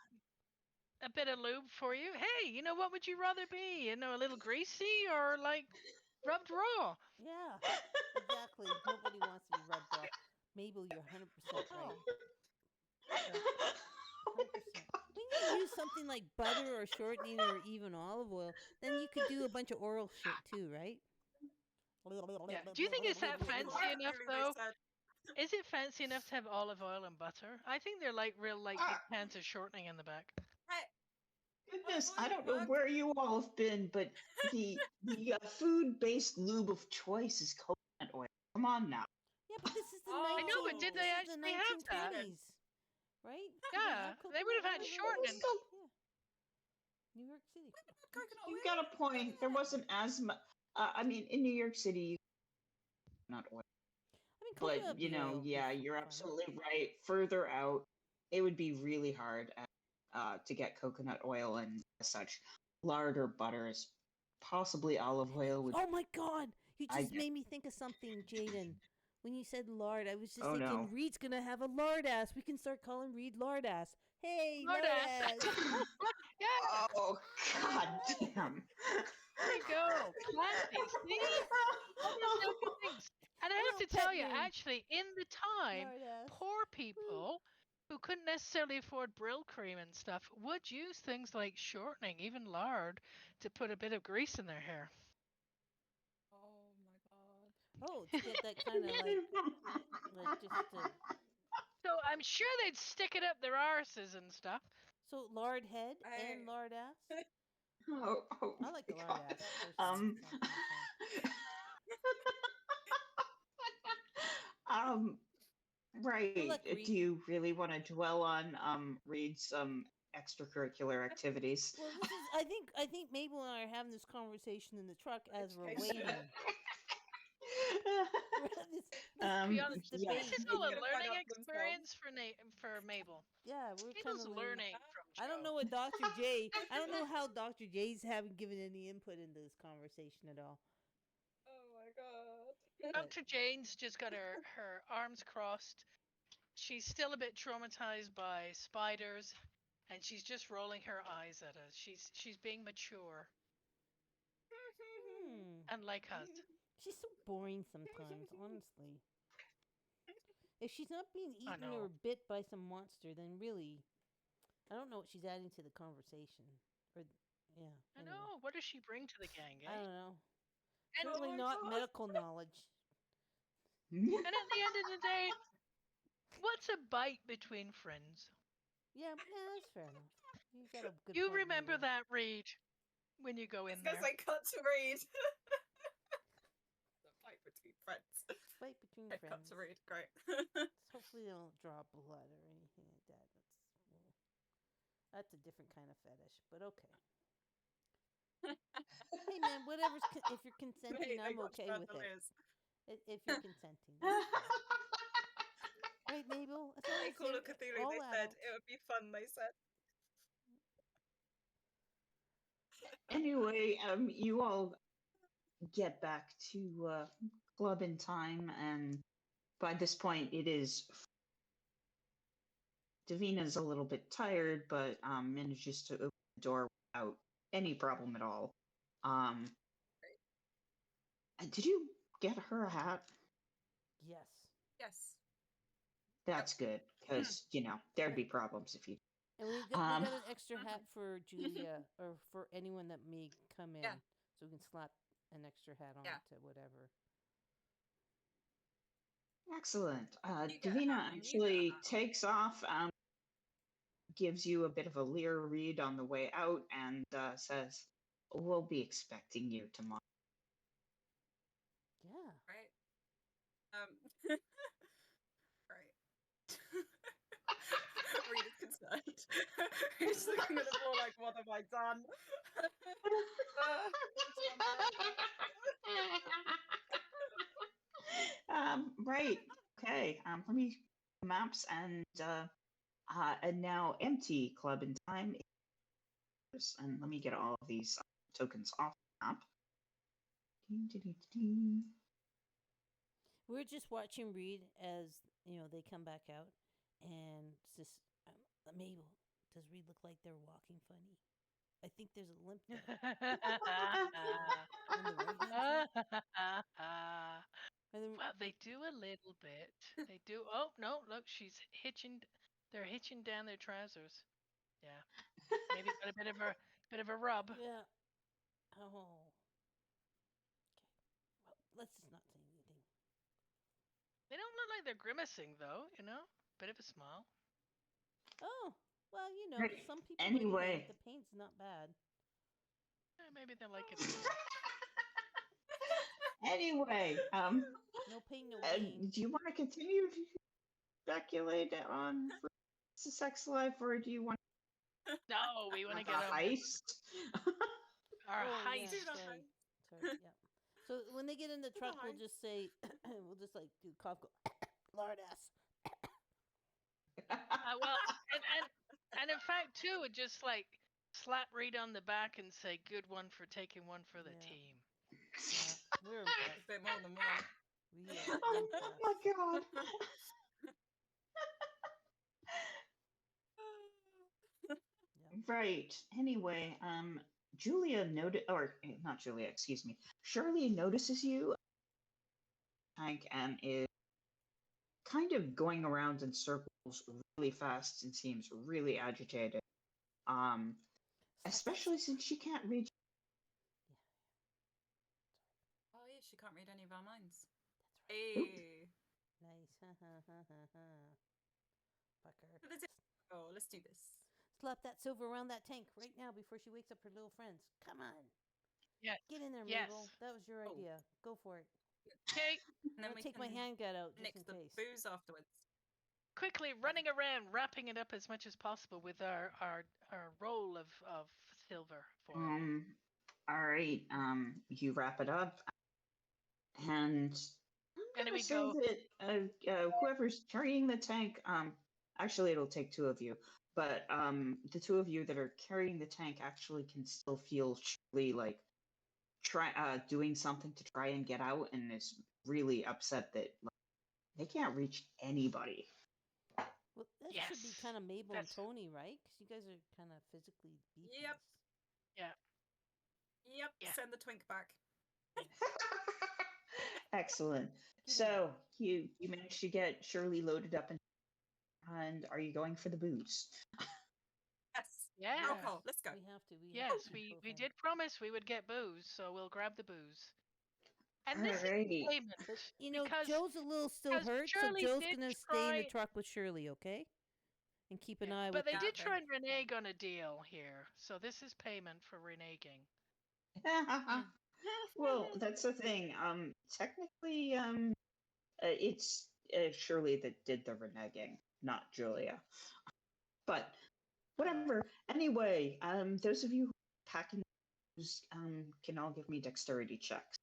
Speaker 4: a bit of lube for you. Hey, what would you rather be? A little greasy or like rubbed raw?
Speaker 1: Yeah, exactly. Nobody wants to be rubbed raw. Mabel, you're 100% right. 100%. When you use something like butter or shortening or even olive oil, then you could do a bunch of oral shit too, right?
Speaker 4: Yeah. Do you think it's that fancy enough
Speaker 3: Clearly they
Speaker 4: though?
Speaker 3: said,
Speaker 4: Is it fancy enough to have olive oil and butter? I think they're like real big cans of shortening in the back.
Speaker 3: hey,
Speaker 2: Goodness,
Speaker 3: Olive
Speaker 2: I don't know
Speaker 3: oil,
Speaker 2: where you all have been, but the food-based lube of choice is coconut oil. Come on now.
Speaker 1: Yeah, but this is the
Speaker 3: I know, but
Speaker 4: did
Speaker 1: this
Speaker 4: they
Speaker 1: is the
Speaker 4: actually have that?
Speaker 1: 1920s, right? Did they
Speaker 4: Yeah,
Speaker 1: have
Speaker 4: they would have had
Speaker 1: coconut oil?
Speaker 4: shortening.
Speaker 1: Yeah, New York City.
Speaker 3: coconut
Speaker 2: You
Speaker 3: oil.
Speaker 2: got a point. There wasn't as much. I mean, in New York City, not oil.
Speaker 1: I mean,
Speaker 2: But
Speaker 1: coconut oil would be
Speaker 2: yeah, you're
Speaker 1: fine.
Speaker 2: absolutely right. Further out, it would be really hard to get coconut oil and such. Lard or butter, is possibly olive oil would.
Speaker 1: Oh my God! You
Speaker 2: I
Speaker 1: just
Speaker 2: get-
Speaker 1: made me think of something, Jaden. When you said lard, I was just
Speaker 2: Oh,
Speaker 1: thinking
Speaker 2: no.
Speaker 1: Reed's gonna have a lard ass. We can start calling Reed lard ass. Hey,
Speaker 4: Lard
Speaker 1: lard
Speaker 4: ass.
Speaker 1: ass.
Speaker 4: Yeah,
Speaker 2: Oh God damn!
Speaker 4: there you go. Classy. See? All these little things. And I have
Speaker 1: Little
Speaker 4: to tell
Speaker 1: pet
Speaker 4: you,
Speaker 1: name.
Speaker 4: actually, in the time,
Speaker 1: Lard ass.
Speaker 4: poor people who couldn't necessarily afford Brill cream and stuff would use things like shortening, even lard, to put a bit of grease in their hair.
Speaker 3: Oh my god.
Speaker 1: Oh, to get that kind of like just
Speaker 4: So I'm sure they'd stick it up their arses and stuff.
Speaker 1: so lard head
Speaker 3: Hey.
Speaker 1: and lard ass.
Speaker 2: Oh,
Speaker 1: I like the
Speaker 2: my
Speaker 1: lard
Speaker 2: God.
Speaker 1: ass personally. It's not kinda fun.
Speaker 2: Right.
Speaker 1: like Reed.
Speaker 2: Do you really want to dwell on Reed's extracurricular activities?
Speaker 1: Well, this is. I think Mabel and I are having this conversation in the truck as we're
Speaker 3: Education.
Speaker 1: waiting.
Speaker 4: To be honest,
Speaker 1: this
Speaker 2: yes.
Speaker 4: this is
Speaker 1: debate.
Speaker 4: all a
Speaker 3: Gonna find
Speaker 4: learning
Speaker 3: out themselves.
Speaker 4: experience for Mabel.
Speaker 1: Yeah, we're kind
Speaker 4: Mabel's
Speaker 1: of
Speaker 4: learning from Joe.
Speaker 1: I don't know what Dr. J. I don't know how Dr. J's haven't given any input into this conversation at all.
Speaker 3: Oh my god.
Speaker 4: Dr. Jane's just got her arms crossed. She's still a bit traumatized by spiders, and she's just rolling her eyes at us. She's being mature, unlike us.
Speaker 1: She's so boring sometimes, honestly. If she's not being
Speaker 4: I
Speaker 1: eaten
Speaker 4: know.
Speaker 1: or bit by some monster, then really, I don't know what she's adding to the conversation. Or, yeah.
Speaker 4: I
Speaker 1: anyway.
Speaker 4: know. What does she bring to the gang,
Speaker 1: I
Speaker 4: eh?
Speaker 1: don't know.
Speaker 4: And,
Speaker 1: Certainly
Speaker 3: my
Speaker 1: not
Speaker 3: God.
Speaker 1: medical knowledge.
Speaker 4: and at the end of the day, what's a bite between friends?
Speaker 1: Yeah, that's fair enough. You got a good
Speaker 4: You
Speaker 1: point,
Speaker 4: remember
Speaker 1: Mabel.
Speaker 4: that, Reed, when you go in
Speaker 3: Because
Speaker 4: there.
Speaker 3: I cut to read. The fight between friends.
Speaker 1: Fight between
Speaker 3: I cut
Speaker 1: friends.
Speaker 3: to read. Great.
Speaker 1: Hopefully they don't draw blood or anything like that. That's a different kind of fetish, but okay. Hey man, whatever's if you're consenting,
Speaker 3: Mate, they
Speaker 1: I'm
Speaker 3: got
Speaker 1: okay with it.
Speaker 3: chandeliers.
Speaker 1: If you're consenting, that's fine. Right, Mabel? As long
Speaker 3: Hey,
Speaker 1: as
Speaker 3: Call
Speaker 1: they're
Speaker 3: of Cthulhu,
Speaker 1: all
Speaker 3: they said
Speaker 1: adults.
Speaker 3: it would be fun, they said.
Speaker 2: Anyway, you all get back to club in time, and by this point, it is. Davina's a little bit tired, but manages to open the door without any problem at all. Did you get her a hat?
Speaker 1: Yes.
Speaker 3: Yes.
Speaker 2: That's good, because there'd be problems if you.
Speaker 1: And we got an extra hat for Julia or for anyone that may come in,
Speaker 3: Yeah.
Speaker 1: so we can slap an extra hat on
Speaker 3: Yeah.
Speaker 1: to whatever.
Speaker 2: Excellent.
Speaker 3: You get a
Speaker 2: Davina
Speaker 3: hat and you get a
Speaker 2: actually
Speaker 3: hat.
Speaker 2: takes off, gives you a bit of a leer read on the way out, and says, "We'll be expecting you tomorrow."
Speaker 1: Yeah.
Speaker 3: Right. Right. Reed is concerned. He's looking at the floor like, what have I done? What's on
Speaker 2: Right. Okay. Let me maps and now empty club in time. And let me get all of these tokens off the map.
Speaker 1: We're just watching Reed as they come back out, and it's just Mabel. Does Reed look like they're walking funny? I think there's a limp there. On the right-hand side? And then,
Speaker 4: Well, they do a little bit. They do. Oh no! Look, she's hitching. They're hitching down their trousers. Yeah, maybe got a bit of a rub.
Speaker 1: yeah. Oh. Okay. Well, let's just not say anything.
Speaker 4: They don't look like they're grimacing though. Bit of a smile.
Speaker 1: Oh. Well,
Speaker 2: Right.
Speaker 1: some people
Speaker 2: Anyway.
Speaker 1: like paint. The paint's not bad.
Speaker 4: Maybe they like it as well.
Speaker 2: Anyway,
Speaker 1: No pain, no gain.
Speaker 2: do you want to continue to speculate on sex life, or do you want
Speaker 4: No, we want to
Speaker 2: a
Speaker 4: get on
Speaker 2: heist?
Speaker 4: our
Speaker 1: Oh,
Speaker 4: heist.
Speaker 1: yeah, sorry. Yeah. So when they get in the truck, we'll just say, we'll just like do cough, go, lard ass.
Speaker 4: Well, and in fact too, it just like slap Reed on the back and say, "Good one for taking one for the
Speaker 1: Yeah.
Speaker 4: team."
Speaker 1: Yeah, we're
Speaker 3: A
Speaker 1: impressed.
Speaker 3: bit more than one.
Speaker 1: We are
Speaker 2: Oh
Speaker 1: impressed.
Speaker 2: my god. Right. Anyway, Julia noted, or not Julia, excuse me. Shirley notices you, Hank, and is kind of going around in circles really fast and seems really agitated. Especially since she can't read.
Speaker 3: Oh yeah, she can't read any of our minds.
Speaker 1: That's right.
Speaker 3: Hey.
Speaker 1: Nice. Fucker.
Speaker 3: Oh, let's do this.
Speaker 1: Slap that silver around that tank right now before she wakes up her little friends. Come on.
Speaker 4: Yes.
Speaker 1: Get in there,
Speaker 4: Yes.
Speaker 1: Mabel. That was your idea. Go for it.
Speaker 4: Okay.
Speaker 3: And then
Speaker 1: I'm
Speaker 3: we
Speaker 1: gonna take
Speaker 3: can
Speaker 1: my handgun out just
Speaker 3: nix
Speaker 1: in
Speaker 3: the
Speaker 1: case.
Speaker 3: booze afterwards.
Speaker 4: Quickly running around, wrapping it up as much as possible with our roll of silver for it.
Speaker 2: All right. You wrap it up, and I'm
Speaker 4: And
Speaker 2: gonna
Speaker 4: we
Speaker 2: say
Speaker 4: go.
Speaker 2: that whoever's carrying the tank, actually it'll take two of you, but the two of you that are carrying the tank actually can still feel Shirley like doing something to try and get out, and is really upset that they can't reach anybody.
Speaker 1: Well, that
Speaker 4: Yes.
Speaker 1: should be kind of Mabel and
Speaker 4: That's-
Speaker 1: Tony, right? Because you guys are kind of physically beefy.
Speaker 3: Yep.
Speaker 4: Yeah.
Speaker 3: Yep.
Speaker 4: Yeah.
Speaker 3: Send the twink back.
Speaker 2: Excellent. So you managed to get Shirley loaded up, and are you going for the booze?
Speaker 3: Yes.
Speaker 4: Yeah.
Speaker 3: Alcohol. Let's go.
Speaker 1: We have to.
Speaker 4: Yes, we did promise we would get booze, so we'll grab the booze. And this
Speaker 2: Alrighty.
Speaker 4: is payment.
Speaker 1: But
Speaker 4: because
Speaker 1: Joe's a little still
Speaker 4: because
Speaker 1: hurt,
Speaker 4: Shirley
Speaker 1: so Joe's
Speaker 4: did
Speaker 1: gonna stay in the
Speaker 4: try-
Speaker 1: truck with Shirley, okay? And keep an
Speaker 4: Yeah,
Speaker 1: eye.
Speaker 4: but they
Speaker 3: Yeah,
Speaker 4: did
Speaker 3: okay.
Speaker 4: try and renege on a deal here, so this is payment for reneging.
Speaker 2: Well, that's the thing. Technically, it's Shirley that did the reneging, not Julia. But whatever. Anyway, those of you who are packing can all give me dexterity checks.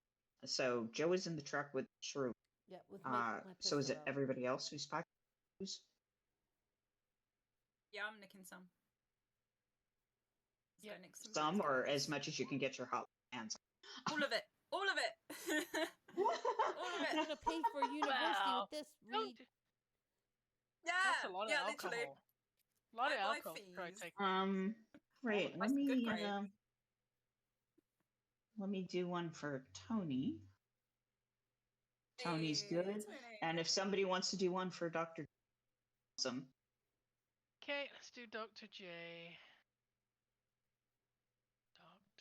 Speaker 2: So Joe is in the truck with Shirley.
Speaker 1: Yeah, with my
Speaker 2: So is
Speaker 1: pistol
Speaker 2: it
Speaker 1: out.
Speaker 2: everybody else who's packing booze?
Speaker 3: Yeah, I'm nicking some. Let's
Speaker 4: Yeah.
Speaker 3: go nick
Speaker 2: Some,
Speaker 3: booze,
Speaker 2: or
Speaker 3: guys.
Speaker 2: as much as you can get your hot hands on.
Speaker 3: All of it. All of it. All of
Speaker 1: I'm
Speaker 3: it.
Speaker 1: gonna pay for university
Speaker 4: Wow.
Speaker 1: with this.
Speaker 4: Don't-
Speaker 1: Reed.
Speaker 3: Yeah.
Speaker 4: That's a lot of
Speaker 3: yeah,
Speaker 4: alcohol.
Speaker 3: literally.
Speaker 4: A lot of
Speaker 3: My
Speaker 4: alcohol. to try to
Speaker 3: fees.
Speaker 4: take.
Speaker 2: Right.
Speaker 3: That's good grade.
Speaker 2: Let me do one for Tony. Tony's
Speaker 3: Hey,
Speaker 2: good.
Speaker 3: Tony.
Speaker 2: And if somebody wants to do one for Dr. Awesome.
Speaker 4: Okay, let's do Dr. J.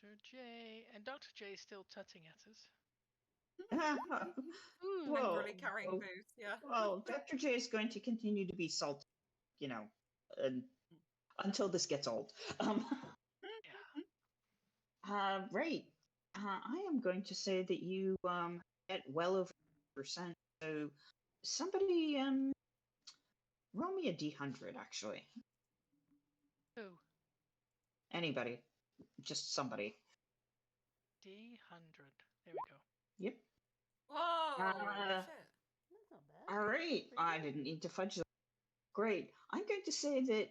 Speaker 4: Dr. J. And Dr. J is still tutting at us.
Speaker 2: Whoa.
Speaker 3: Angrily carrying booze. Yeah.
Speaker 2: Well, Dr. J is going to continue to be salty, until this gets old. Right. I am going to say that you get well over percent. So somebody roll me a D100 actually.
Speaker 4: Who?
Speaker 2: Anybody. Just somebody.
Speaker 4: D100. There we go.
Speaker 2: Yep.
Speaker 3: Whoa! Shit.
Speaker 1: That's not bad.
Speaker 2: All right.
Speaker 1: Pretty
Speaker 2: I
Speaker 1: good.
Speaker 2: didn't need to fudge that. Great. I'm going to say that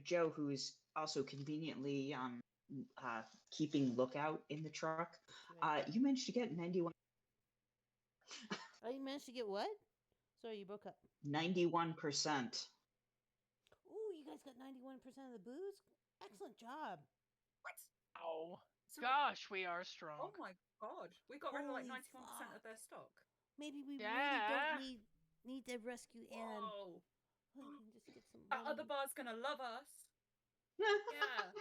Speaker 2: Joe, who is also conveniently keeping lookout in the truck,
Speaker 1: Right.
Speaker 2: you managed to get 91.
Speaker 1: Oh, you managed to get what? Sorry, you broke up.
Speaker 2: 91%.
Speaker 1: Ooh, you guys got 91% of the booze? Excellent job.
Speaker 3: What?
Speaker 4: Oh,
Speaker 3: So-
Speaker 4: gosh, we are strong.
Speaker 3: Oh my god. We got rid of like
Speaker 1: Holy
Speaker 3: 91% of their stock.
Speaker 1: Maybe we really
Speaker 4: Yeah.
Speaker 1: don't need to rescue Anne.
Speaker 3: Whoa.
Speaker 1: We can just get some
Speaker 3: That other
Speaker 1: money.
Speaker 3: bar's gonna love us. Yeah.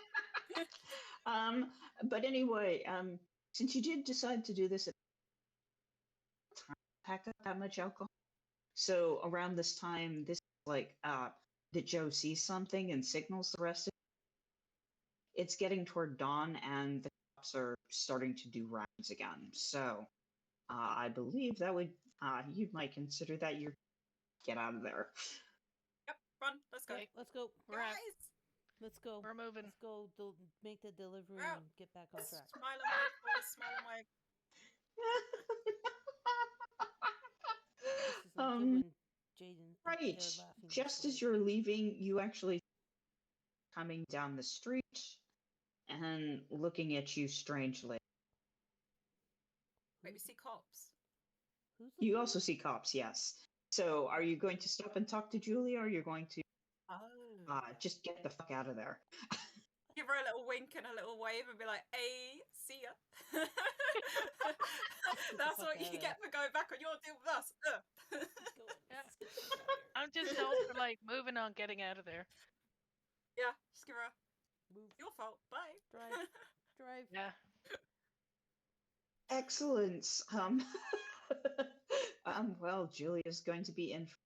Speaker 2: But anyway, since you did decide to do this, pack up that much alcohol. So around this time, this is like that Joe sees something and signals the rest of it. It's getting toward dawn, and the cops are starting to do rounds again. So I believe that would you might consider that your get out of there.
Speaker 3: Yep. Run. Let's go.
Speaker 4: Okay,
Speaker 1: Let's go.
Speaker 4: we're out.
Speaker 3: Guys.
Speaker 1: Let's go.
Speaker 4: We're moving.
Speaker 1: Let's go make the delivery
Speaker 3: We're out.
Speaker 1: and get back on track.
Speaker 3: Smile and wave, boys. Smile and wave.
Speaker 1: This isn't good when Jaden
Speaker 2: Right.
Speaker 1: they're laughing.
Speaker 2: Just
Speaker 1: this
Speaker 2: as
Speaker 1: way.
Speaker 2: you're leaving, you actually coming down the street and looking at you strangely.
Speaker 3: Wait, we see cops.
Speaker 1: Who's
Speaker 2: You
Speaker 1: looking
Speaker 2: also
Speaker 1: at-
Speaker 2: see cops, yes. So are you going to stop and talk to Julia, or you're going to
Speaker 3: Oh.
Speaker 2: just get the fuck out of there?
Speaker 3: Give her a little wink and a little wave and be like, hey, see ya. That's
Speaker 1: fuck
Speaker 3: what you
Speaker 1: outta
Speaker 3: get for going back on your deal with us.
Speaker 1: Let's go.
Speaker 4: Yeah.
Speaker 1: Let's get the fuck out of here.
Speaker 4: I'm just known for like moving on, getting out of there.
Speaker 3: Yeah, just give her a,
Speaker 1: Move.
Speaker 3: your fault. Bye.
Speaker 1: Drive. Drive.
Speaker 4: Yeah.
Speaker 2: Excellent. Well, Julia's going to be in for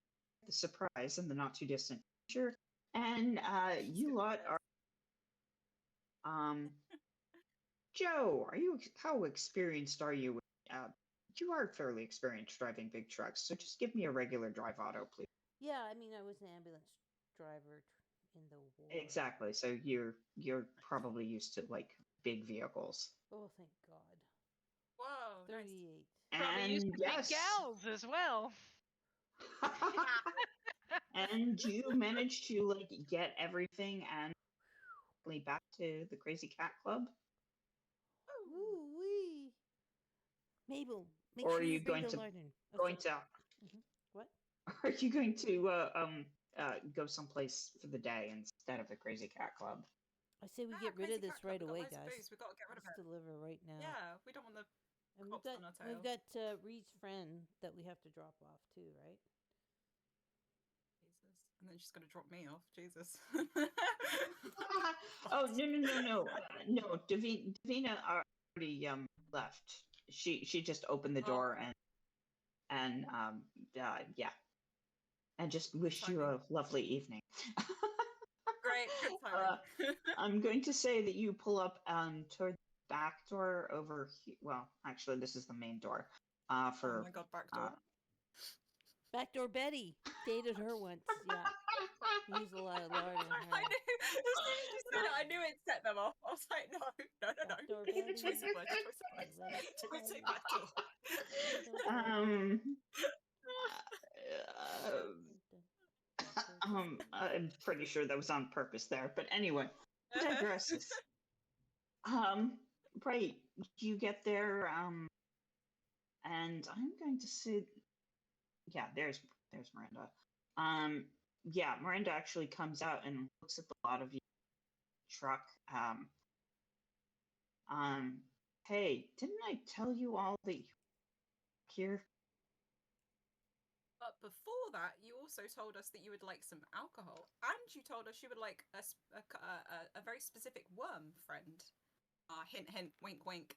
Speaker 2: the surprise in the not too distant future, and you lot are. Joe, how experienced are you? You are fairly experienced driving big trucks, so just give me a regular drive auto, please.
Speaker 1: Yeah, I mean, I was an ambulance driver in the war.
Speaker 2: Exactly. So you're probably used to like big vehicles.
Speaker 1: Oh, thank God.
Speaker 3: Whoa, nice.
Speaker 1: 38.
Speaker 4: Probably used
Speaker 2: And
Speaker 4: to
Speaker 2: yes,
Speaker 4: big gals as well.
Speaker 2: and you managed to like get everything and back to the Crazy Cat Club.
Speaker 1: Woo wee. Mabel, make
Speaker 2: Or
Speaker 1: sure
Speaker 2: are you
Speaker 1: bring
Speaker 2: going
Speaker 1: the
Speaker 2: to-
Speaker 1: lantern. Oh,
Speaker 2: Going
Speaker 1: sorry.
Speaker 2: to
Speaker 1: What?
Speaker 2: Are you going to go someplace for the day instead of the Crazy Cat Club?
Speaker 1: I say we
Speaker 3: Ah,
Speaker 1: get rid
Speaker 3: Crazy
Speaker 1: of this
Speaker 3: Cat Club,
Speaker 1: right
Speaker 3: we got
Speaker 1: away,
Speaker 3: loads of
Speaker 1: guys.
Speaker 3: booze, we gotta get rid of
Speaker 1: Let's
Speaker 3: it.
Speaker 1: deliver right now.
Speaker 3: Yeah, we don't want the
Speaker 1: And
Speaker 3: cops on our
Speaker 1: we've
Speaker 3: tail.
Speaker 1: got Reed's friend that we have to drop off too, right?
Speaker 3: Jesus. And then she's gonna drop me off. Jesus.
Speaker 2: Oh no! Davina already left. She just opened the door and yeah, and just wished you a lovely evening.
Speaker 3: Great, good timing.
Speaker 2: I'm going to say that you pull up toward the back door over here. Well, actually, this is the main door.
Speaker 3: Oh
Speaker 2: For
Speaker 3: my god, back door.
Speaker 1: Backdoor Betty dated her once. Yeah, we use a lot of lard in
Speaker 3: I
Speaker 1: her.
Speaker 3: knew, as soon as you said it, I knew it'd set them off. I was like, no.
Speaker 1: Backdoor Betty.
Speaker 3: Choice of words, choice of words.
Speaker 1: Let it
Speaker 3: Don't say
Speaker 1: go.
Speaker 3: back door.
Speaker 2: I'm pretty sure that was on purpose there, but anyway, digresses. Right, you get there, and I'm going to say, yeah, there's Miranda. Yeah, Miranda actually comes out and looks at the lot of you truck. Hey, didn't I tell you all that you're here?
Speaker 3: But before that, you also told us that you would like some alcohol, and you told us you would like a very specific worm friend. Hint, hint, wink, wink.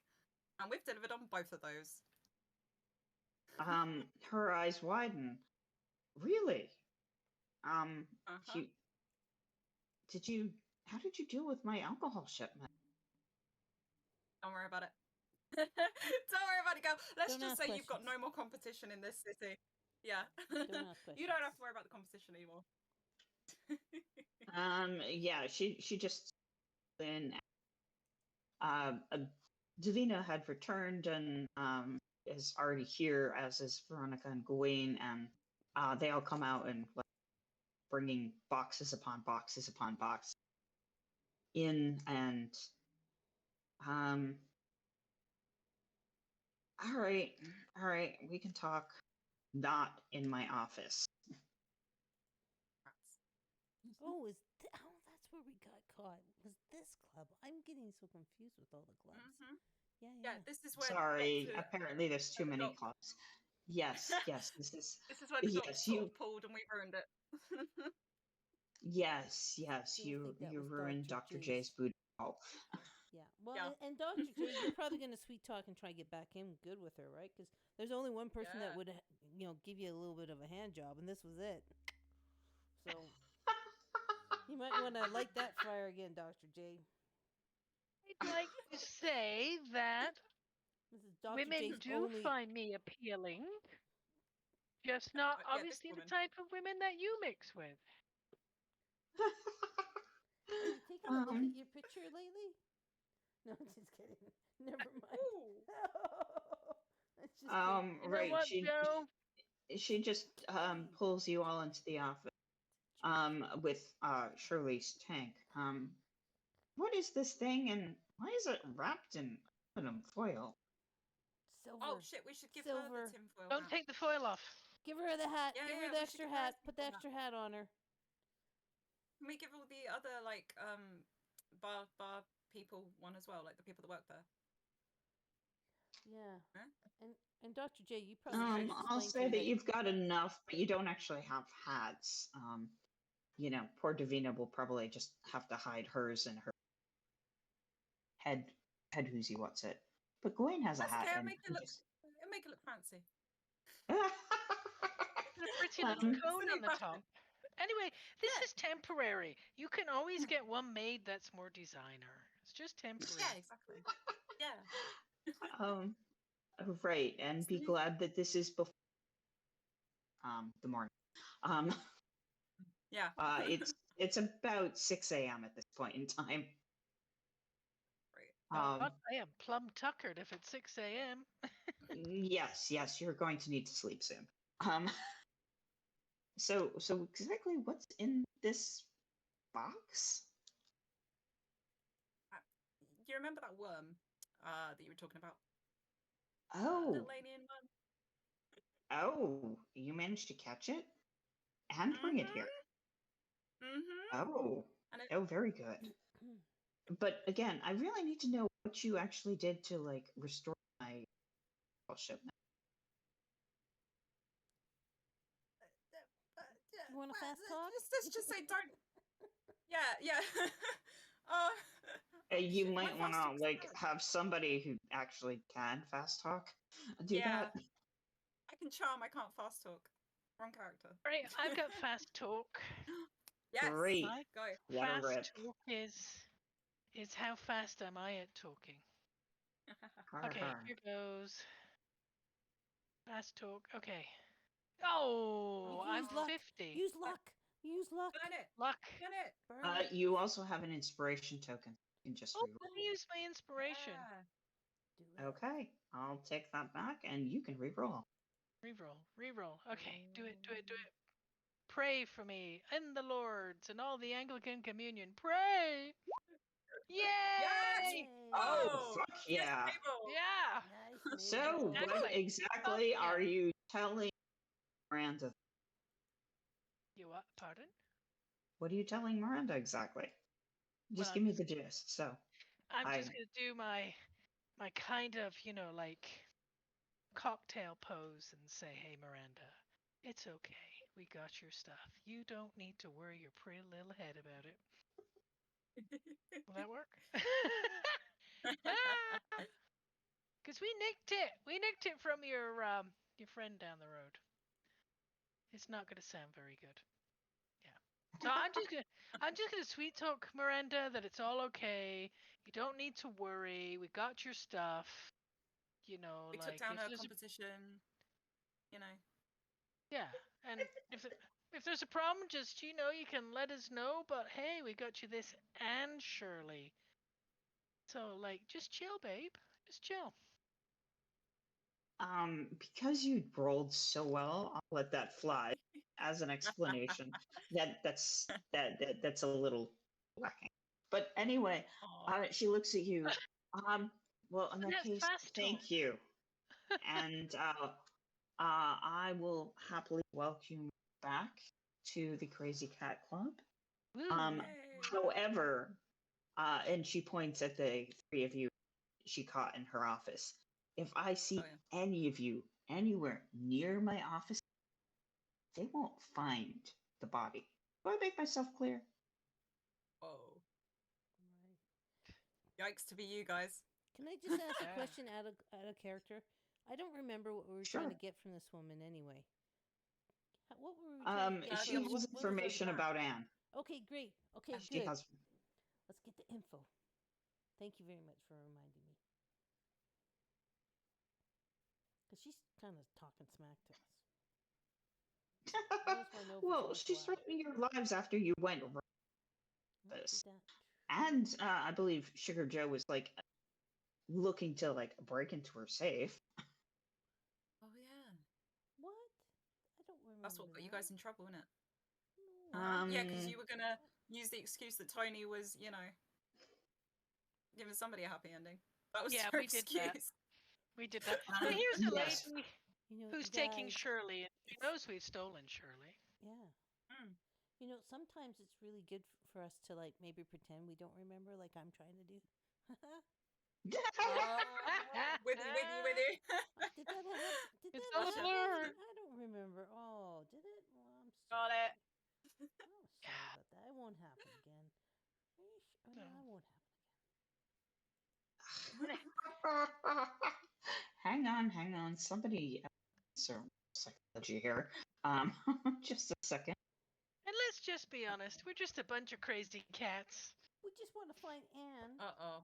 Speaker 3: And we've delivered on both of those.
Speaker 2: Her eyes widen. Really?
Speaker 3: Uh-huh.
Speaker 2: How did you deal with my alcohol shipment?
Speaker 3: Don't worry about it. Don't worry about it, girl. Let's
Speaker 1: Don't
Speaker 3: just
Speaker 1: ask
Speaker 3: say you've got no
Speaker 1: questions.
Speaker 3: more competition in this city. Yeah.
Speaker 1: Don't ask
Speaker 3: You don't have
Speaker 1: questions.
Speaker 3: to worry about the competition anymore.
Speaker 2: Yeah, she just then Davina had returned and is already here, as is Veronica and Gawain, and they all come out and like bringing boxes upon boxes upon boxes in, and all right, we can talk. Not in my office.
Speaker 1: Oh, that's where we got caught. Was this club? I'm getting so confused with all the clubs.
Speaker 3: Mhm.
Speaker 1: Yeah,
Speaker 3: Yeah, this is where
Speaker 2: Sorry,
Speaker 3: the
Speaker 2: apparently there's too
Speaker 3: the
Speaker 2: many
Speaker 3: doc-
Speaker 2: clubs. Yes, this is
Speaker 3: this is where the dogs
Speaker 2: yes,
Speaker 3: sort
Speaker 2: you
Speaker 3: of pulled and we ruined it.
Speaker 2: yes,
Speaker 1: Still
Speaker 2: you
Speaker 1: think that
Speaker 2: you
Speaker 1: was
Speaker 2: ruined
Speaker 1: Dr.
Speaker 2: Dr.
Speaker 1: J's.
Speaker 2: J's booty call.
Speaker 1: Yeah. Well,
Speaker 3: Yeah.
Speaker 1: and Dr. J, you're probably going to sweet talk and try to get back in good with her, right? Because there's only one person that
Speaker 3: Yeah.
Speaker 1: would, give you a little bit of a hand job, and this was it. So you might want to light that fire again, Dr. J.
Speaker 4: I'd like to say that
Speaker 1: This is Dr.
Speaker 4: women
Speaker 1: J's
Speaker 4: do
Speaker 1: only.
Speaker 4: find me appealing, just not
Speaker 3: Yeah, this
Speaker 4: obviously the
Speaker 3: woman.
Speaker 4: type of women that you mix with.
Speaker 1: Are you taking a look at your picture lately? No, I'm just kidding. Never mind.
Speaker 3: Ooh.
Speaker 1: That's just kidding.
Speaker 4: You know
Speaker 2: Right,
Speaker 4: what, Joe?
Speaker 2: she just pulls you all into the office with Shirley's tank. What is this thing, and why is it wrapped in aluminum foil?
Speaker 1: Silver.
Speaker 3: Oh shit, we should give her
Speaker 1: Silver.
Speaker 3: the tinfoil
Speaker 4: Don't
Speaker 3: hat.
Speaker 4: take the foil off.
Speaker 1: Give her the hat.
Speaker 3: Yeah,
Speaker 1: Give her
Speaker 3: yeah,
Speaker 1: the
Speaker 3: we should
Speaker 1: extra
Speaker 3: give her a
Speaker 1: hat. Put the
Speaker 3: tinfoil hat.
Speaker 1: extra hat on her.
Speaker 3: Can we give all the other like bar people one as well, like the people that work there?
Speaker 1: Yeah.
Speaker 3: Huh?
Speaker 1: And Dr. J, you probably should
Speaker 2: I'll
Speaker 1: explain
Speaker 2: say
Speaker 1: to her
Speaker 2: that you've got enough, but you don't actually have hats. Poor Davina will probably just have to hide hers in her head whoozy what's it. But Gawain has a
Speaker 3: That's
Speaker 2: hat
Speaker 3: okay.
Speaker 2: and
Speaker 3: It'll make it look fancy.
Speaker 4: Put a pretty little
Speaker 2: Um,
Speaker 4: cone on the
Speaker 3: Fashion.
Speaker 4: top. Anyway, this
Speaker 3: Yeah.
Speaker 4: is temporary. You can always get one made that's more designer. It's just temporary.
Speaker 3: Yeah, exactly. Yeah.
Speaker 2: Right, and be glad that this is before the morning.
Speaker 3: Yeah.
Speaker 2: It's about 6 a.m. at this point in time.
Speaker 3: Right.
Speaker 4: God, I am plumb tuckered if it's 6 a.m.
Speaker 2: Yes, you're going to need to sleep soon. So exactly what's in this box?
Speaker 3: Do you remember that worm that you were talking about?
Speaker 2: Oh,
Speaker 3: Little alien worm.
Speaker 2: oh, you managed to catch it and bring it here. Oh,
Speaker 3: And it,
Speaker 2: oh, very good. But again, I really need to know what you actually did to like restore my shipment.
Speaker 1: You want to fast talk?
Speaker 3: let's just say don't. Yeah.
Speaker 2: You
Speaker 3: Shit, my
Speaker 2: might want
Speaker 3: fast
Speaker 2: to
Speaker 3: talk's
Speaker 2: like
Speaker 3: bad.
Speaker 2: have somebody who actually can fast talk do
Speaker 3: Yeah.
Speaker 2: that.
Speaker 3: I can charm. I can't fast talk. Wrong character.
Speaker 4: Right, I've got fast talk.
Speaker 3: Yes.
Speaker 2: Great.
Speaker 3: Go.
Speaker 2: What a
Speaker 4: Fast
Speaker 2: rip.
Speaker 4: talk is how fast am I at talking?
Speaker 2: Har,
Speaker 4: Okay,
Speaker 2: har.
Speaker 4: here goes. Fast talk. Okay. Oh, I'm
Speaker 1: Use luck.
Speaker 4: 50.
Speaker 1: Use luck. Use luck.
Speaker 3: Burn it.
Speaker 4: Luck.
Speaker 3: Burn it.
Speaker 1: Burn it.
Speaker 2: You also have an inspiration token. You can just
Speaker 4: Oh,
Speaker 2: reroll.
Speaker 4: let me use my inspiration.
Speaker 3: Yeah.
Speaker 1: Do it.
Speaker 2: Okay, I'll take that back, and you can reroll.
Speaker 4: Reroll. Okay, do it. Pray for me and the Lords and all the Anglican Communion. Pray! Yay!
Speaker 3: Yes!
Speaker 1: Yay.
Speaker 2: Oh, fuck
Speaker 3: Yes,
Speaker 2: yeah!
Speaker 3: table.
Speaker 4: Yeah!
Speaker 1: Nice.
Speaker 2: So,
Speaker 1: Mabel.
Speaker 2: what exactly
Speaker 4: Fuck
Speaker 2: are
Speaker 4: yeah.
Speaker 2: you telling Miranda?
Speaker 4: You what? Pardon?
Speaker 2: What are you telling Miranda exactly? Just
Speaker 4: Well,
Speaker 2: give me the gist. So,
Speaker 4: I'm
Speaker 2: I-
Speaker 4: just gonna do my kind of, like cocktail pose and say, "Hey, Miranda, it's okay. We got your stuff. You don't need to worry your pretty little head about it." Will that work? Because we nicked it. We nicked it from your friend down the road. It's not gonna sound very good. Yeah. So I'm just gonna sweet talk Miranda that it's all okay. You don't need to worry. We got your stuff. You know,
Speaker 3: We
Speaker 4: like
Speaker 3: took down
Speaker 4: if
Speaker 3: her
Speaker 4: there's
Speaker 3: competition. You know.
Speaker 4: yeah, and if there's a problem, just you can let us know. But hey, we got you this and Shirley. So like, just chill, babe. Just chill.
Speaker 2: Because you rolled so well, I'll let that fly as an explanation. That's a little lacking. But anyway,
Speaker 4: Aw.
Speaker 2: she looks at you. Well, in that
Speaker 4: That's
Speaker 2: case,
Speaker 4: fast talk.
Speaker 2: thank you, and I will happily welcome you back to the Crazy Cat Club.
Speaker 4: Woo.
Speaker 2: Um,
Speaker 3: Yay.
Speaker 2: however, and she points at the three of you she caught in her office. If I see any of you anywhere near my office, they won't find the body. Do I make myself clear?
Speaker 3: Whoa. Yikes to be you guys.
Speaker 1: Can I just ask a
Speaker 4: Yeah.
Speaker 1: question out of character? I don't remember what we were
Speaker 2: Sure.
Speaker 1: trying to get from this woman anyway. What were we trying to get?
Speaker 2: She
Speaker 1: from her?
Speaker 2: has
Speaker 1: What was our
Speaker 2: information
Speaker 1: goal?
Speaker 2: about Anne.
Speaker 1: Okay, great. Okay,
Speaker 2: She
Speaker 1: good.
Speaker 2: has.
Speaker 1: Let's get the info. Thank you very much for reminding me. Because she's kind of talking smack to us. Where's my note for
Speaker 2: Well, she
Speaker 1: 24 hours?
Speaker 2: threatened your lives after you went.
Speaker 1: Did that?
Speaker 2: And I believe Sugar Joe was like looking to like break into her safe.
Speaker 3: Oh yeah.
Speaker 1: What? I don't remember.
Speaker 3: That's what got you guys in trouble, isn't it?
Speaker 1: No.
Speaker 3: Yeah, because you were gonna use the excuse that Tony was, giving somebody a happy ending. That was
Speaker 4: Yeah,
Speaker 3: your
Speaker 4: we did that.
Speaker 3: excuse.
Speaker 4: We did that. But here's a
Speaker 2: Yes.
Speaker 4: lady
Speaker 1: You know,
Speaker 4: who's
Speaker 1: you
Speaker 4: taking
Speaker 1: guys,
Speaker 4: Shirley, and she knows we've stolen Shirley.
Speaker 1: Yeah.
Speaker 3: Mm.
Speaker 1: You know, sometimes it's really good for us to like maybe pretend we don't remember, like I'm trying to do.
Speaker 3: With you.
Speaker 1: Did that happen? Did
Speaker 4: It's
Speaker 1: that
Speaker 4: all a
Speaker 1: happen?
Speaker 4: blur.
Speaker 1: I don't remember. Oh, did it? Well, I'm sorry.
Speaker 3: Got it.
Speaker 1: Oh, sorry about that. It won't happen again. Are you sure? No, it won't happen again.
Speaker 2: Hang on. Somebody, psychology here. Just a second.
Speaker 4: And let's just be honest, we're just a bunch of crazy cats.
Speaker 1: We just want to find Anne.
Speaker 3: Uh-oh.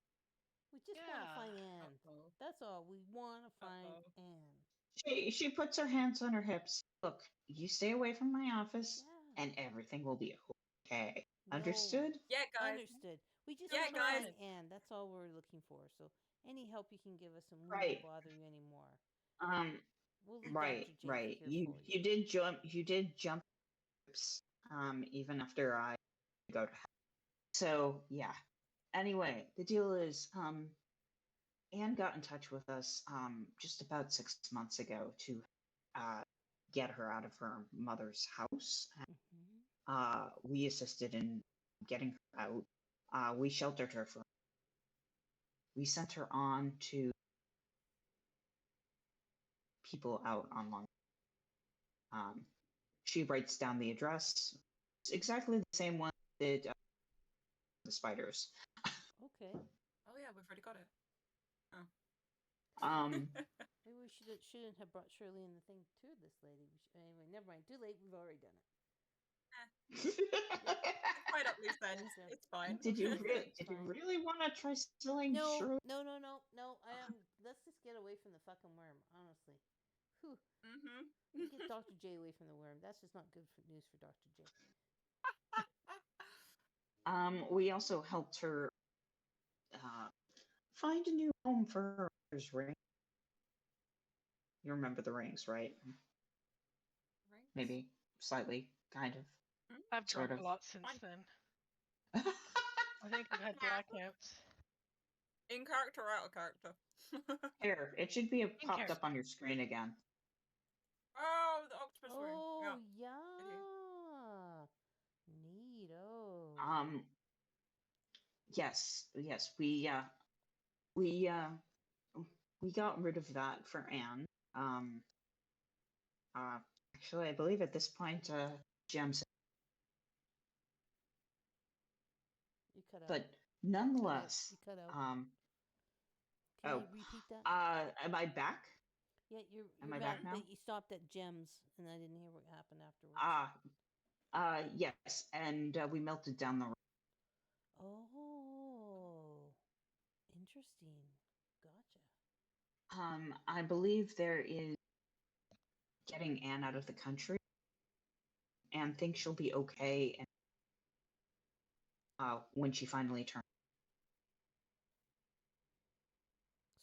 Speaker 1: We just want to
Speaker 4: Yeah.
Speaker 1: find Anne.
Speaker 3: Uh-oh.
Speaker 1: That's all. We want to find Anne.
Speaker 2: She puts her hands on her hips. Look, you stay away from my office,
Speaker 1: Yeah.
Speaker 2: and everything will be okay.
Speaker 1: No.
Speaker 2: Understood?
Speaker 3: Yeah, guys.
Speaker 1: Understood. We just
Speaker 3: Yeah,
Speaker 1: want to
Speaker 3: guys.
Speaker 1: find Anne. That's all we're looking for. So any help you can give us, and we
Speaker 2: Right.
Speaker 1: won't bother you anymore. We'll leave
Speaker 2: Right.
Speaker 1: Dr. J to care for
Speaker 2: You did jump even after I go to hell. So yeah. Anyway, the deal is Anne got in touch with us just about 6 months ago to get her out of her mother's house.
Speaker 1: Mm-hmm.
Speaker 2: We assisted in getting her out. We sheltered her for. We sent her on to people out on Long. She writes down the address. It's exactly the same one that the spiders.
Speaker 1: Okay.
Speaker 3: Oh yeah, we've already got it.
Speaker 1: Maybe we shouldn't have brought Shirley in the thing to this lady. Anyway, never mind. Too late. We've already done it.
Speaker 3: Right up loose ends. It's fine.
Speaker 2: Did you
Speaker 1: Fine.
Speaker 2: really want to try stealing Shirley?
Speaker 1: No. Let's just get away from the fucking worm. Honestly. Whew. Get Dr. J away from the worm. That's just not good news for Dr. J.
Speaker 2: We also helped her find a new home for her mother's ring. You remember the rings, right?
Speaker 3: Rings?
Speaker 2: Maybe slightly, kind of.
Speaker 4: I've
Speaker 2: Sort
Speaker 4: drunk
Speaker 2: of.
Speaker 4: a lot since then. I think I've had blackouts.
Speaker 3: In character or out of character?
Speaker 2: Here, it should be popped
Speaker 4: character.
Speaker 2: up on your screen again.
Speaker 3: Oh, the octopus ring.
Speaker 1: Oh,
Speaker 3: Yeah.
Speaker 1: yeah. Neato.
Speaker 2: Yes, we got rid of that for Anne. Actually, I believe at this point, Gems.
Speaker 1: You cut out.
Speaker 2: But nonetheless,
Speaker 1: You cut out.
Speaker 2: oh,
Speaker 1: Can you repeat that?
Speaker 2: am I back?
Speaker 1: Yeah, you're
Speaker 2: Am I back now?
Speaker 1: You stopped at gems, and I didn't hear what happened afterwards.
Speaker 2: Yes, and we melted down the.
Speaker 1: Oh, interesting. Gotcha.
Speaker 2: I believe there is getting Anne out of the country. Anne thinks she'll be okay and when she finally turns.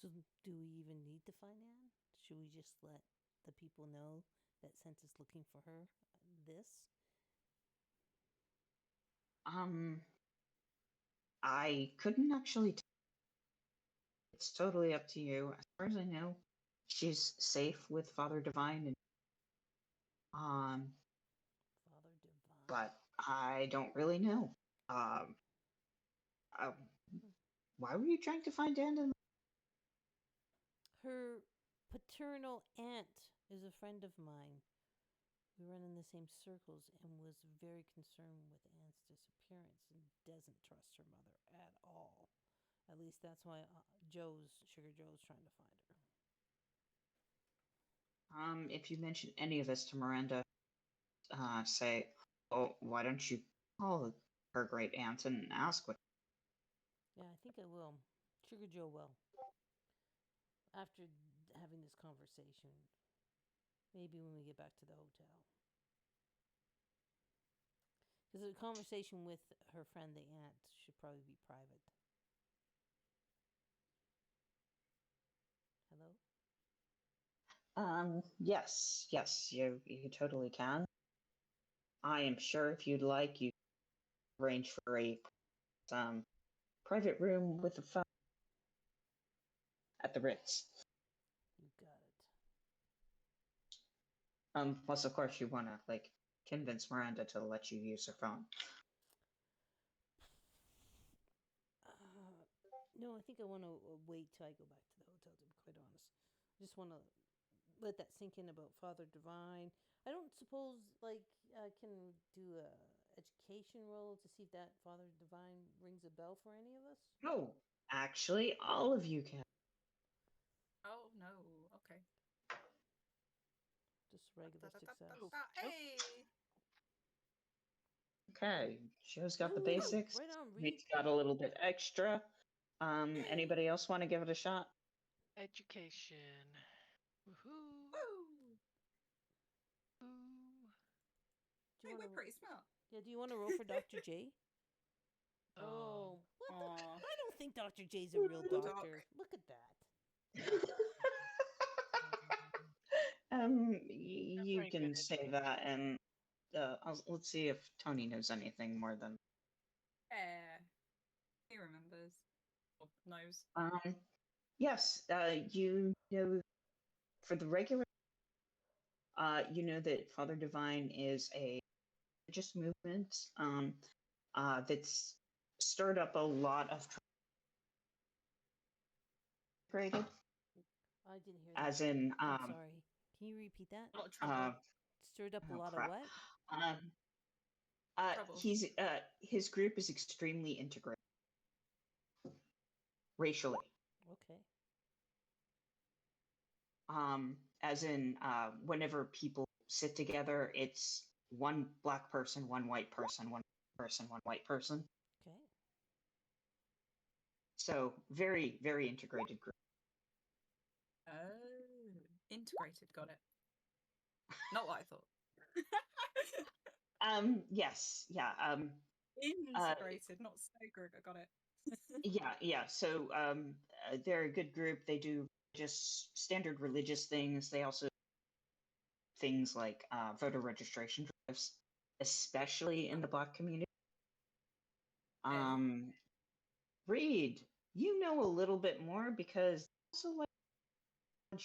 Speaker 1: So, do we even need to find Anne? Should we just let the people know that Scent is looking for her? This?
Speaker 2: I couldn't actually. It's totally up to you. As far as I know, she's safe with Father Divine, and
Speaker 1: Father Divine.
Speaker 2: but I don't really know. Um, uh, why were you trying to find Anne?
Speaker 1: Her paternal aunt is a friend of mine. We run in the same circles and was very concerned with Anne's disappearance and doesn't trust her mother at all. At least that's why Sugar Joe's trying to find her.
Speaker 2: If you mention any of this to Miranda, say, "Oh, why don't you call her great aunt and ask what?"
Speaker 1: Yeah, I think I will. Sugar Joe will. After having this conversation, maybe when we get back to the hotel. Because the conversation with her friend, the aunt, should probably be private. Hello?
Speaker 2: Yes, you totally can. I am sure if you'd like, you can arrange for a private room with a phone at the Ritz.
Speaker 1: You got it.
Speaker 2: Plus, of course, you want to like convince Miranda to let you use her phone.
Speaker 1: No, I think I want to wait till I go back to the hotel, to be quite honest. I just want to let that sink in about Father Divine. I don't suppose, like, I can do a education roll to see if that Father Divine rings a bell for any of us?
Speaker 2: Oh, actually, all of you can.
Speaker 3: Oh no. Okay.
Speaker 1: Just regular success.
Speaker 3: Hey.
Speaker 2: Okay, Joe's got the
Speaker 1: Ooh,
Speaker 2: basics.
Speaker 1: right on, Reed.
Speaker 2: Reed's got a little bit extra. Anybody else want to give it a shot?
Speaker 4: Education. Woohoo.
Speaker 3: Woo.
Speaker 4: Ooh.
Speaker 1: Do
Speaker 3: Hey,
Speaker 1: you
Speaker 3: we're
Speaker 1: want to?
Speaker 3: pretty smart.
Speaker 1: Yeah. Do you want to roll for Dr. J?
Speaker 4: Oh.
Speaker 1: What?
Speaker 3: Aw.
Speaker 1: I don't think Dr. J's a real
Speaker 3: Doc.
Speaker 1: doctor. Look at that.
Speaker 2: You
Speaker 4: Very
Speaker 2: can
Speaker 4: good.
Speaker 2: say that, and let's see if Tony knows anything more than.
Speaker 3: Yeah. He remembers. Or knows.
Speaker 2: Yes, you know, for the regular, you know that Father Divine is a religious movement that's stirred up a lot of created,
Speaker 1: I didn't hear that.
Speaker 2: as in,
Speaker 1: I'm sorry. Can you repeat that?
Speaker 3: A lot of trouble.
Speaker 1: Stirred up a
Speaker 2: oh,
Speaker 1: lot
Speaker 2: crap.
Speaker 1: of what?
Speaker 3: Trouble.
Speaker 2: His group is extremely integrated racially.
Speaker 1: Okay.
Speaker 2: As in, whenever people sit together, it's one black person, one white person, one person, one white person.
Speaker 1: Okay.
Speaker 2: So very, very integrated group.
Speaker 3: Oh. Integrated. Got it. Not what I thought.
Speaker 2: Yes, yeah.
Speaker 3: Integrated, not segregated. Got it.
Speaker 2: Yeah. So they're a good group. They do just standard religious things. They also things like voter registration drives, especially in the Black community. Reed, you know a little bit more because also like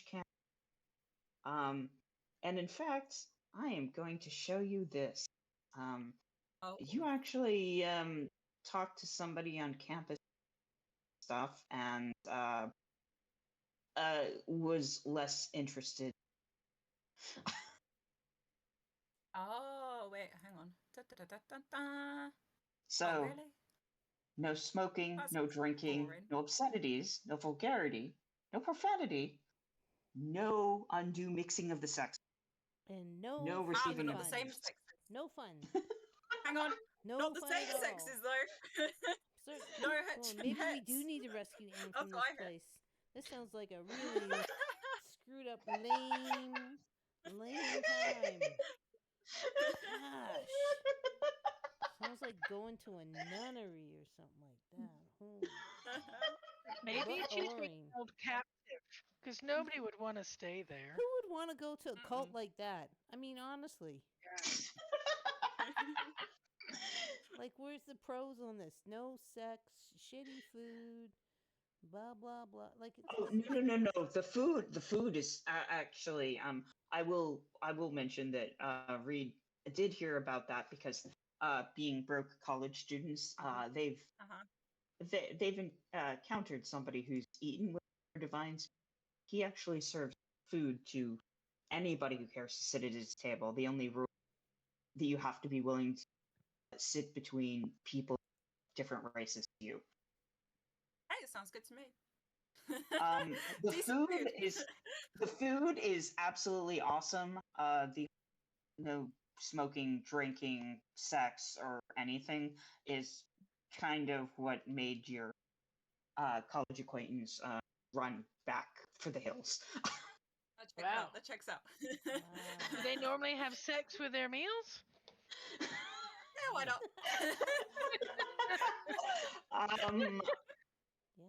Speaker 2: camp. And in fact, I am going to show you this. You actually talked to somebody on campus stuff and was less interested.
Speaker 3: Oh, wait, hang on. Da, da, da, da, da.
Speaker 2: So,
Speaker 3: oh, really?
Speaker 2: no smoking,
Speaker 3: That's
Speaker 2: no drinking,
Speaker 3: boring.
Speaker 2: no obscenities, no vulgarity, no profanity, no undue mixing of the sex.
Speaker 1: And no
Speaker 2: No
Speaker 1: fun.
Speaker 2: receiving
Speaker 3: Not
Speaker 2: of
Speaker 3: the same
Speaker 2: gifts.
Speaker 3: sexes.
Speaker 1: No fun.
Speaker 3: Hang on.
Speaker 1: No
Speaker 3: Not the
Speaker 1: fun
Speaker 3: same
Speaker 1: at all.
Speaker 3: sexes, though.
Speaker 1: Sir,
Speaker 3: no
Speaker 1: well, maybe we do
Speaker 3: hets.
Speaker 1: need to rescue Anne
Speaker 3: That's
Speaker 1: from
Speaker 3: what
Speaker 1: this
Speaker 3: I heard.
Speaker 1: place. This sounds like a really screwed up, lame time. Gosh. Sounds like going to a nunnery or something like that. Holy.
Speaker 4: Maybe
Speaker 1: But
Speaker 4: it should be
Speaker 1: boring.
Speaker 4: held captive, because nobody would want to stay there.
Speaker 1: Who would want to go to a cult
Speaker 3: Mm-mm.
Speaker 1: like that? I mean, honestly. Like, where's the pros on this? No sex, shitty food, blah blah blah. Like, it's
Speaker 2: Oh no! The food is actually. I will mention that Reed did hear about that because being broke college students,
Speaker 3: Uh-huh.
Speaker 2: they've encountered somebody who's eaten with their divines. He actually serves food to anybody who cares to sit at his table. The only rule that you have to be willing to sit between people of different races to you.
Speaker 3: Hey, it sounds good to me.
Speaker 2: The
Speaker 3: Decent
Speaker 2: food is absolutely awesome. The no smoking, drinking, sex, or anything is kind of what made your college acquaintance run back for the hills.
Speaker 3: That checks out.
Speaker 4: Do they normally have sex with their meals?
Speaker 3: Yeah, why not?
Speaker 1: yeah.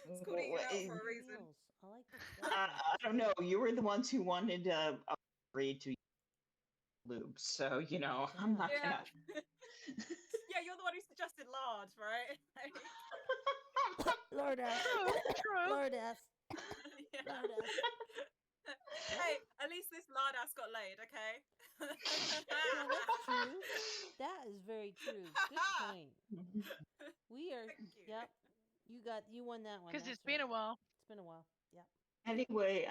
Speaker 3: It's called eating out for a reason.
Speaker 1: Meals. I like the
Speaker 2: I don't know. You were the ones who wanted to upgrade to lube, so I'm not
Speaker 3: Yeah.
Speaker 2: gonna.
Speaker 3: Yeah, you're the one who suggested lard, right?
Speaker 1: Lord ass.
Speaker 4: True.
Speaker 1: Lord ass.
Speaker 3: Yeah.
Speaker 1: Lord ass.
Speaker 3: Hey, at least this lard ass got laid, okay?
Speaker 1: Yeah, that's true. That is very true. Good point. We are.
Speaker 3: Thank you.
Speaker 1: Yep. You won that one.
Speaker 4: Because
Speaker 1: That's
Speaker 4: it's been a
Speaker 1: right.
Speaker 4: while.
Speaker 1: It's been a while. Yep.
Speaker 2: Anyway,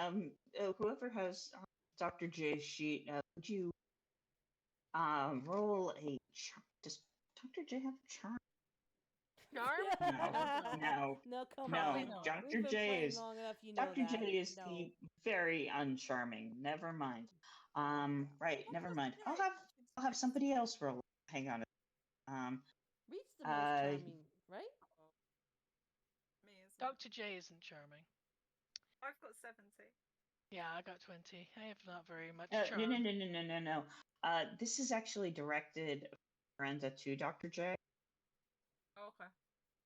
Speaker 2: whoever has Dr. J's sheet, would you roll a does Dr. J have a charm?
Speaker 4: Charm?
Speaker 1: No, come
Speaker 4: Probably
Speaker 1: on.
Speaker 4: not.
Speaker 2: Dr.
Speaker 1: We've been
Speaker 2: J
Speaker 1: playing
Speaker 2: is
Speaker 1: long enough. You know
Speaker 2: Dr.
Speaker 1: that.
Speaker 2: J is
Speaker 1: No.
Speaker 2: the very uncharming. Never mind. Right, never mind. I'll have somebody else roll. Hang on.
Speaker 1: Reed's the most charming, right?
Speaker 3: Me as
Speaker 4: Dr. J isn't charming.
Speaker 3: I've got 70.
Speaker 4: Yeah, I got 20. I have not very much
Speaker 2: no,
Speaker 4: charm.
Speaker 2: no. This is actually directed Miranda to Dr. J.
Speaker 3: Okay.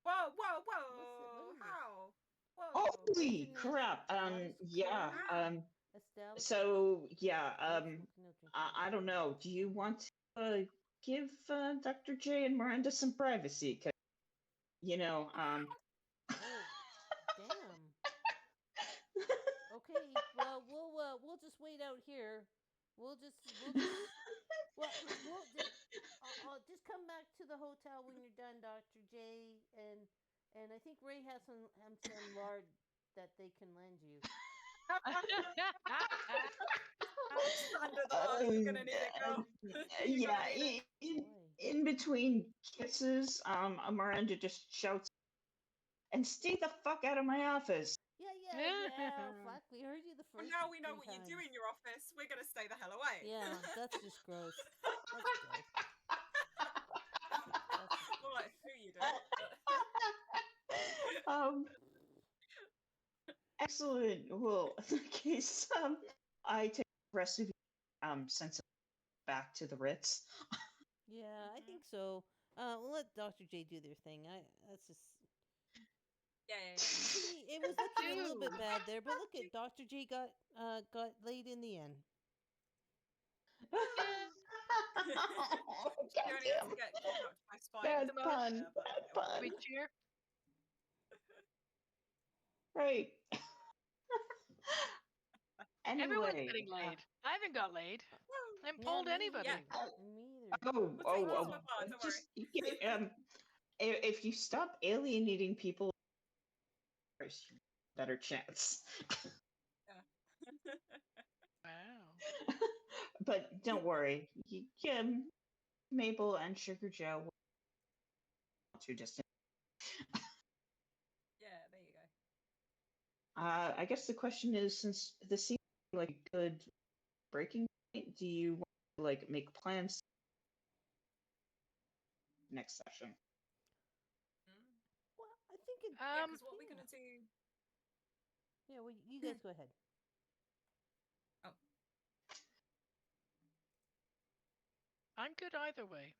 Speaker 3: Whoa!
Speaker 1: What is this?
Speaker 3: How? Whoa!
Speaker 2: Holy crap! Yeah.
Speaker 1: Established.
Speaker 2: So yeah.
Speaker 1: No smoking, no drinking.
Speaker 2: I don't know. Do you want to give Dr. J and Miranda some privacy? Cause
Speaker 1: Oh, damn. Okay, well, we'll just wait out here. We'll just just come back to the hotel when you're done, Dr. J, and I think Ray has some lard that they can lend you.
Speaker 3: Under the lard, you're gonna need it, girl. You're
Speaker 2: Yeah.
Speaker 3: gonna need it.
Speaker 2: In between kisses, Miranda just shouts, "And stay the fuck out of my office!"
Speaker 1: Yeah. Fuck, we heard you the
Speaker 3: Well,
Speaker 1: first.
Speaker 3: now we know
Speaker 1: 3
Speaker 3: what you
Speaker 1: times.
Speaker 3: do in your office. We're gonna stay the hell away.
Speaker 1: Yeah, that's just gross. That's gross.
Speaker 3: More like who you do.
Speaker 2: Excellent. Well, in that case, I take the rest of you sense back to the Ritz.
Speaker 1: Yeah, I think so. We'll let Dr. J do their thing. That's just.
Speaker 3: Yeah.
Speaker 1: See, it was looking a little bit bad there, but look at Dr. J got laid in the end.
Speaker 2: God
Speaker 3: You only have
Speaker 2: damn.
Speaker 3: to get kidnapped by spiders.
Speaker 2: Bad
Speaker 3: but
Speaker 2: pun.
Speaker 3: yeah, but
Speaker 2: Bad
Speaker 3: yeah.
Speaker 2: pun.
Speaker 4: We cheer.
Speaker 2: Right.
Speaker 4: Everyone's
Speaker 2: Anyway.
Speaker 4: getting laid. I haven't got laid. I haven't pulled
Speaker 1: me
Speaker 4: anybody.
Speaker 1: either.
Speaker 3: Yeah.
Speaker 1: Me either.
Speaker 2: Oh,
Speaker 3: We'll take these with us, don't
Speaker 2: just if you stop alienating people, there's a better chance.
Speaker 4: Wow.
Speaker 2: But don't worry, Mabel and Sugar Joe will not too distant.
Speaker 3: Yeah, there you go.
Speaker 2: I guess the question is, since this seems like a good breaking point, do you want to make plans next session?
Speaker 1: Well, I think it.
Speaker 3: Yeah, because what we're gonna do
Speaker 1: Yeah, well, you guys go ahead.
Speaker 4: I'm good either way.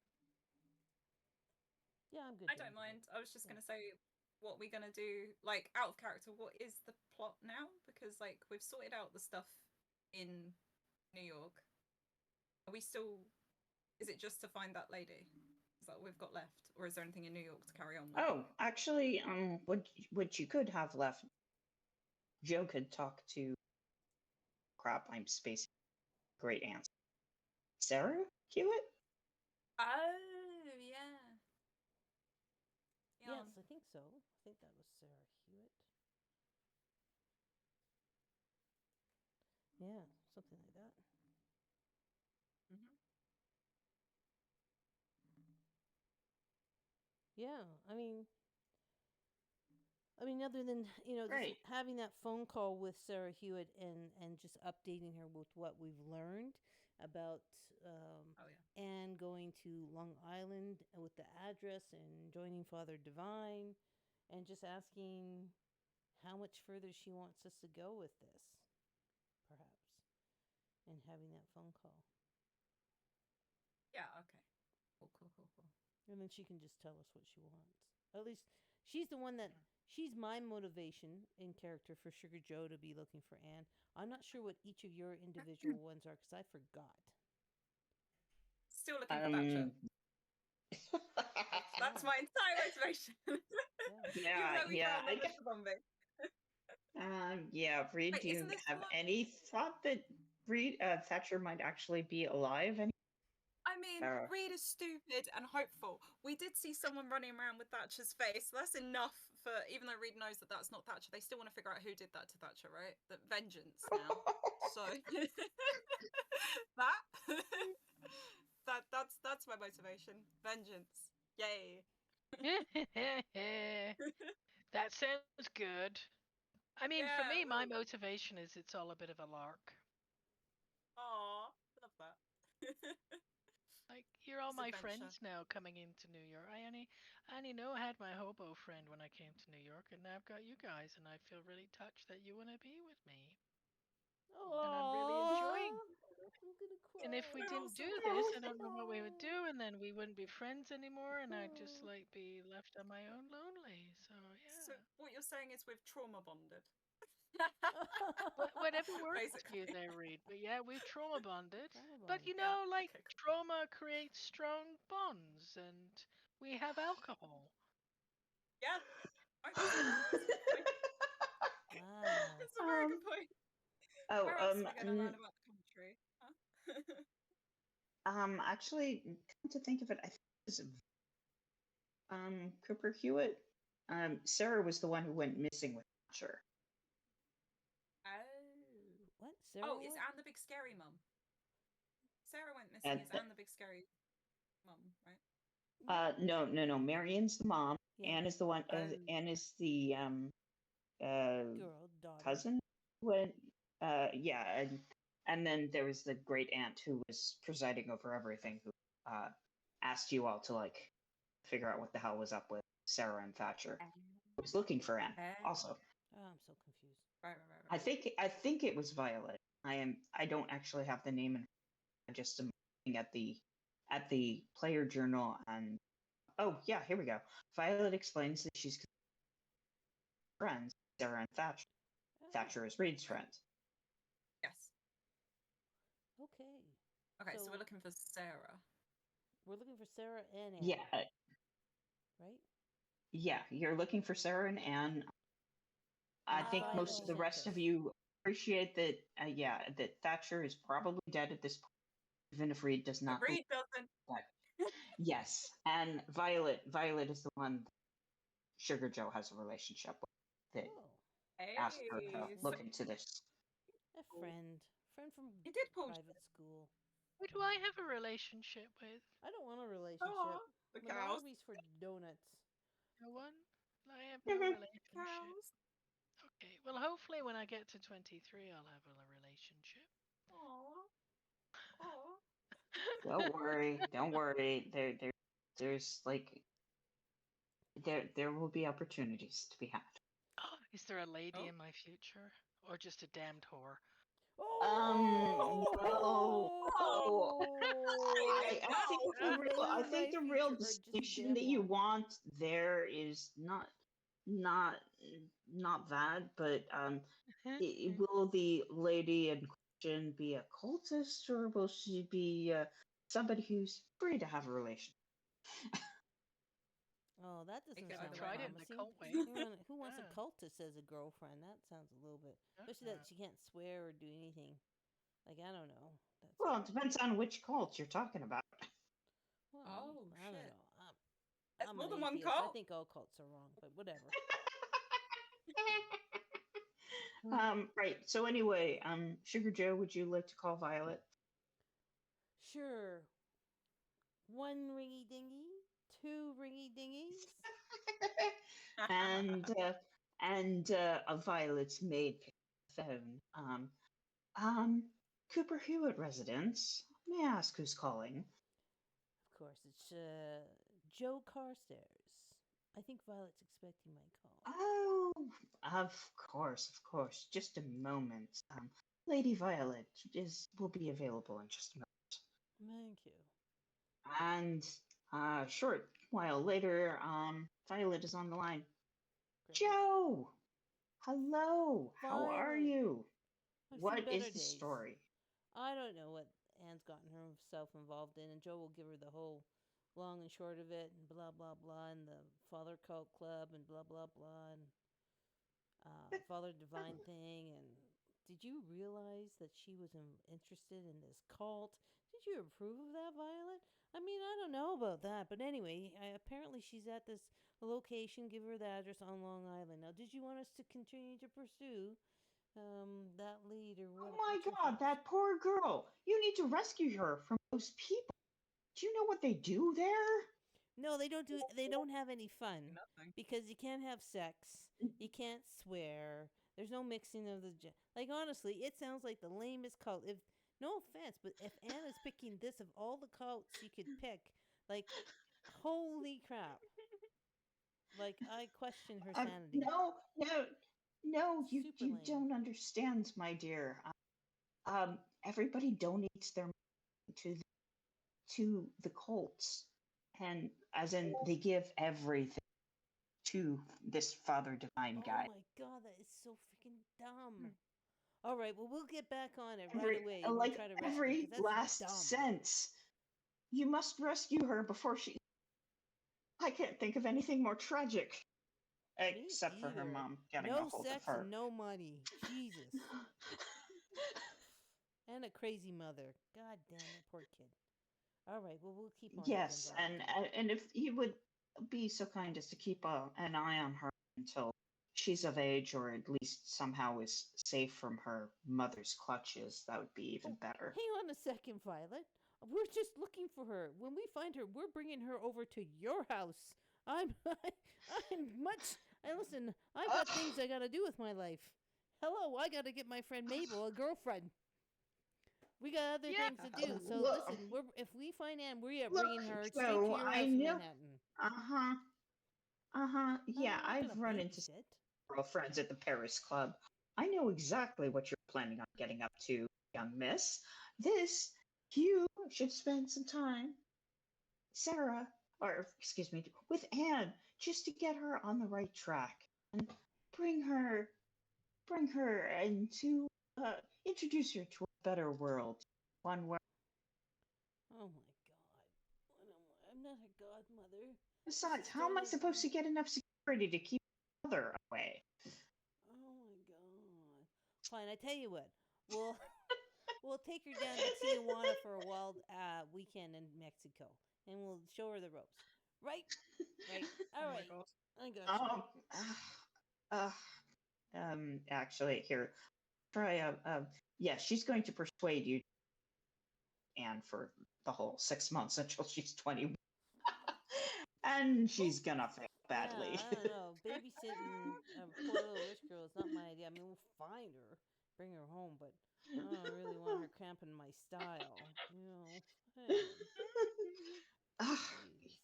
Speaker 1: Yeah, I'm good.
Speaker 3: I don't mind. I was just gonna say, what we're gonna do, like out of character. What is the plot now? Because like we've sorted out the stuff in New York. Are we still? Is it just to find that lady? Is that what we've got left, or is there anything in New York to carry on with?
Speaker 2: Oh, actually, what you could have left, Joe could talk to. Crap, I'm spacing. Great answer. Sarah Hewitt?
Speaker 3: Oh yeah.
Speaker 1: Yes, I think so. I think that was Sarah Hewitt. Yeah, something like that.
Speaker 3: Mm-hmm.
Speaker 1: Yeah, I mean, other than just
Speaker 2: Right.
Speaker 1: having that phone call with Sarah Hewitt and just updating her with what we've learned about Anne going to Long Island with the address and joining Father Divine, and just asking how much further she wants us to go with this, perhaps, and having that phone call.
Speaker 3: Yeah. Okay. Cool.
Speaker 1: And then she can just tell us what she wants. At least she's the one that she's my motivation in character for Sugar Joe to be looking for Anne. I'm not sure what each of your individual ones are because I forgot.
Speaker 3: Still looking for Thatcher. That's my entire motivation.
Speaker 2: Yeah, yeah. Reed,
Speaker 3: Wait,
Speaker 2: do you
Speaker 3: isn't this
Speaker 2: have
Speaker 3: one-
Speaker 2: any thought that Reed Thatcher might actually be alive?
Speaker 3: I mean, Reed is stupid and hopeful. We did see someone running around with Thatcher's face. So that's enough for, even though Reed knows that that's not Thatcher, they still want to figure out who did that to Thatcher, right? That vengeance now. So that's my motivation. Vengeance. Yay.
Speaker 4: That sounds good. I mean, for me,
Speaker 3: Yeah.
Speaker 4: my motivation is it's all a bit of a lark.
Speaker 3: Aw, love that.
Speaker 4: Like, you're all
Speaker 3: It's
Speaker 4: my
Speaker 3: adventure.
Speaker 4: friends now coming into New York. I only know I had my hobo friend when I came to New York, and now I've got you guys, and I feel really touched that you want to be with me.
Speaker 1: Aww,
Speaker 4: and I'm really enjoying.
Speaker 1: I'm gonna cry.
Speaker 4: And if we didn't do this, I don't know what we would do, and then we wouldn't be friends anymore, and I'd just like be left on my own lonely. So yeah.
Speaker 3: So what you're saying is we've trauma bonded.
Speaker 4: Whatever works
Speaker 3: Basically.
Speaker 4: for you there, Reed. But yeah, we've trauma bonded. But you
Speaker 3: Yeah,
Speaker 4: know, like trauma creates strong bonds, and we have alcohol.
Speaker 3: Yeah. That's a good point.
Speaker 1: Wow.
Speaker 3: That's a very good point. Where else are we going around about the country? Huh?
Speaker 2: Actually, come to think of it, I think it was Cooper Hewitt. Sarah was the one who went missing with Thatcher.
Speaker 3: Oh.
Speaker 1: What? Sarah?
Speaker 3: Oh, is Anne the big scary mum? Sarah went missing. Is Anne the big scary mum, right?
Speaker 2: No. Marion's the mom.
Speaker 1: Yeah.
Speaker 2: Anne is the one. Anne is the
Speaker 1: girl, daughter.
Speaker 2: cousin. Yeah, and then there was the great aunt who was presiding over everything, who asked you all to like figure out what the hell was up with Sarah and Thatcher. I was looking for Anne also.
Speaker 1: Oh, I'm so confused.
Speaker 3: Right.
Speaker 2: I think it was Violet. I don't actually have the name, and I just am looking at the player journal, and oh yeah, here we go. Violet explains that she's friends, Sarah and Thatcher. Thatcher is Reed's friend.
Speaker 3: Yes. Okay, so we're looking for Sarah.
Speaker 1: We're looking for Sarah and Anne.
Speaker 2: Yeah.
Speaker 1: Right?
Speaker 2: Yeah, you're looking for Sarah and Anne. I think most of the rest of you appreciate that, that Thatcher is probably dead at this point, even if Reed does not.
Speaker 3: But Reed doesn't.
Speaker 2: Yes, and Violet is the one Sugar Joe has a relationship with. That asked her to look into this.
Speaker 1: A friend from private school.
Speaker 4: Who do I have a relationship with?
Speaker 1: I don't want a relationship.
Speaker 3: The cows.
Speaker 1: For donuts.
Speaker 4: No one? I have no relationship. Okay, well, hopefully when I get to 23, I'll have a relationship.
Speaker 2: Don't worry. There's like there will be opportunities to be had.
Speaker 4: Oh, Is there a lady
Speaker 3: Oh.
Speaker 4: in my future? Or just a damned whore?
Speaker 2: Well, I think
Speaker 1: Oh!
Speaker 2: the
Speaker 1: A
Speaker 2: real,
Speaker 1: lady
Speaker 2: I
Speaker 1: in
Speaker 2: think
Speaker 1: my
Speaker 2: the real
Speaker 1: future or just a
Speaker 2: distinction
Speaker 1: damn
Speaker 2: that you
Speaker 1: whore?
Speaker 2: want there is not not that, but will the lady in question be a cultist, or will she be somebody who's free to have a relation?
Speaker 1: Oh, that
Speaker 3: Take
Speaker 1: doesn't
Speaker 3: it
Speaker 4: I
Speaker 1: sound
Speaker 3: either way.
Speaker 1: very
Speaker 4: tried it in the
Speaker 1: promising.
Speaker 4: cult way.
Speaker 1: Who wants a
Speaker 4: Yeah.
Speaker 1: cultist as a girlfriend? That sounds a little bit, especially that she can't swear or do anything. Like, I don't know. That's
Speaker 2: Well, it depends on which cult you're talking about.
Speaker 1: well,
Speaker 3: Oh,
Speaker 1: I don't
Speaker 3: shit.
Speaker 1: know.
Speaker 3: That's
Speaker 1: I'm
Speaker 3: more
Speaker 1: an
Speaker 3: than one
Speaker 1: atheist. I
Speaker 3: cult.
Speaker 1: think all cults are wrong, but whatever.
Speaker 2: Right. So anyway, Sugar Joe, would you like to call Violet?
Speaker 1: Sure. One ringy dingy, two ringy dingies.
Speaker 2: and a Violet's maid picked up the phone. Cooper Hewitt residence. May I ask who's calling?
Speaker 1: Of course, it's Joe Carstairs. I think Violet's expecting my call.
Speaker 2: Oh, of course. Just a moment. Lady Violet will be available in just a
Speaker 1: Thank you.
Speaker 2: moment. And a short while later, Violet is on the line.
Speaker 1: Great.
Speaker 2: Joe, hello. How are
Speaker 1: Violet.
Speaker 2: you?
Speaker 1: I've seen
Speaker 2: What
Speaker 1: better
Speaker 2: is the
Speaker 1: days.
Speaker 2: story?
Speaker 1: I don't know what Anne's gotten herself involved in, and Joe will give her the whole long and short of it, and blah blah blah, and the Father Cult Club, and blah blah blah, and Father Divine thing. And did you realize that she was interested in this cult? Did you approve of that, Violet? I mean, I don't know about that, but anyway, apparently she's at this location. Give her the address on Long Island. Now, did you want us to continue to pursue that lead, or
Speaker 2: Oh
Speaker 1: what?
Speaker 2: my
Speaker 1: What's your
Speaker 2: God,
Speaker 1: thoughts?
Speaker 2: that poor girl. You need to rescue her from those people. Do you know what they do there?
Speaker 1: No, they don't do. They don't have any fun
Speaker 3: Nothing.
Speaker 1: because you can't have sex. You can't swear. There's no mixing of the like. Honestly, it sounds like the lamest cult. If no offense, but if Anna's picking this of all the cults she could pick, like, holy crap! Like, I question her sanity.
Speaker 2: No,
Speaker 1: Super
Speaker 2: you
Speaker 1: lame.
Speaker 2: don't understand, my dear. Everybody donates their money to the cults, and as in they give everything to this Father Divine
Speaker 1: Oh
Speaker 2: guy.
Speaker 1: my god, that is so freaking dumb. All right, well, we'll get back on it right
Speaker 2: Every
Speaker 1: away, and we'll
Speaker 2: like
Speaker 1: try to rescue her
Speaker 2: every
Speaker 1: because that's
Speaker 2: last
Speaker 1: dumb.
Speaker 2: cent. You must rescue her before she. I can't think of anything more tragic,
Speaker 1: Me
Speaker 2: except for her
Speaker 1: either.
Speaker 2: mom getting a
Speaker 1: No
Speaker 2: hold of
Speaker 1: sex
Speaker 2: her.
Speaker 1: and no money. Jesus. And a crazy mother. God damn that poor kid. All right, well, we'll keep on it then,
Speaker 2: Yes,
Speaker 1: Violet.
Speaker 2: and if you would be so kind as to keep an eye on her until she's of age, or at least somehow is safe from her mother's clutches, that would be even
Speaker 1: Oh,
Speaker 2: better.
Speaker 1: hang on a second, Violet. We're just looking for her. When we find her, we're bringing her over to your house. I'm, I'm much. Listen, I've got things I gotta do with my life. Hello, I gotta get my friend Mabel a girlfriend. We got other
Speaker 4: Yeah.
Speaker 1: things to do. So
Speaker 2: Look,
Speaker 1: listen, if we find Anne, we are
Speaker 2: look,
Speaker 1: bringing her straight to
Speaker 2: Joe,
Speaker 1: your
Speaker 2: I
Speaker 1: house in
Speaker 2: know.
Speaker 1: Manhattan.
Speaker 2: Yeah,
Speaker 1: I'm not
Speaker 2: I've
Speaker 1: gonna
Speaker 2: run into
Speaker 1: babysit.
Speaker 2: girlfriends at the Paris Club. I know exactly what you're planning on getting up to, young miss. This, you should spend some time, Sarah, or excuse me, with Anne, just to get her on the right track and bring her, bring her into, introduce her to a better world, one where.
Speaker 1: Oh my god. I'm not a godmother.
Speaker 2: Besides,
Speaker 1: This
Speaker 2: how am I
Speaker 1: started.
Speaker 2: supposed to get enough security to keep mother away?
Speaker 1: Oh my god. Fine, I tell you what. We'll we'll take her down to Tijuana for a wild weekend in Mexico, and we'll show her the ropes. Right? Right. All
Speaker 3: Oh my
Speaker 1: right.
Speaker 3: god.
Speaker 1: I got you.
Speaker 2: Uh, actually, here, try yeah, she's going to persuade you, Anne, for the whole 6 months until she's 20, and she's gonna fail badly.
Speaker 1: Yeah, I don't know. Babysitting a poor little rich girl is not my idea. I mean, we'll find her, bring her home, but I don't really want her cramping my style. You know. Hey,
Speaker 2: Ah,
Speaker 1: jeez.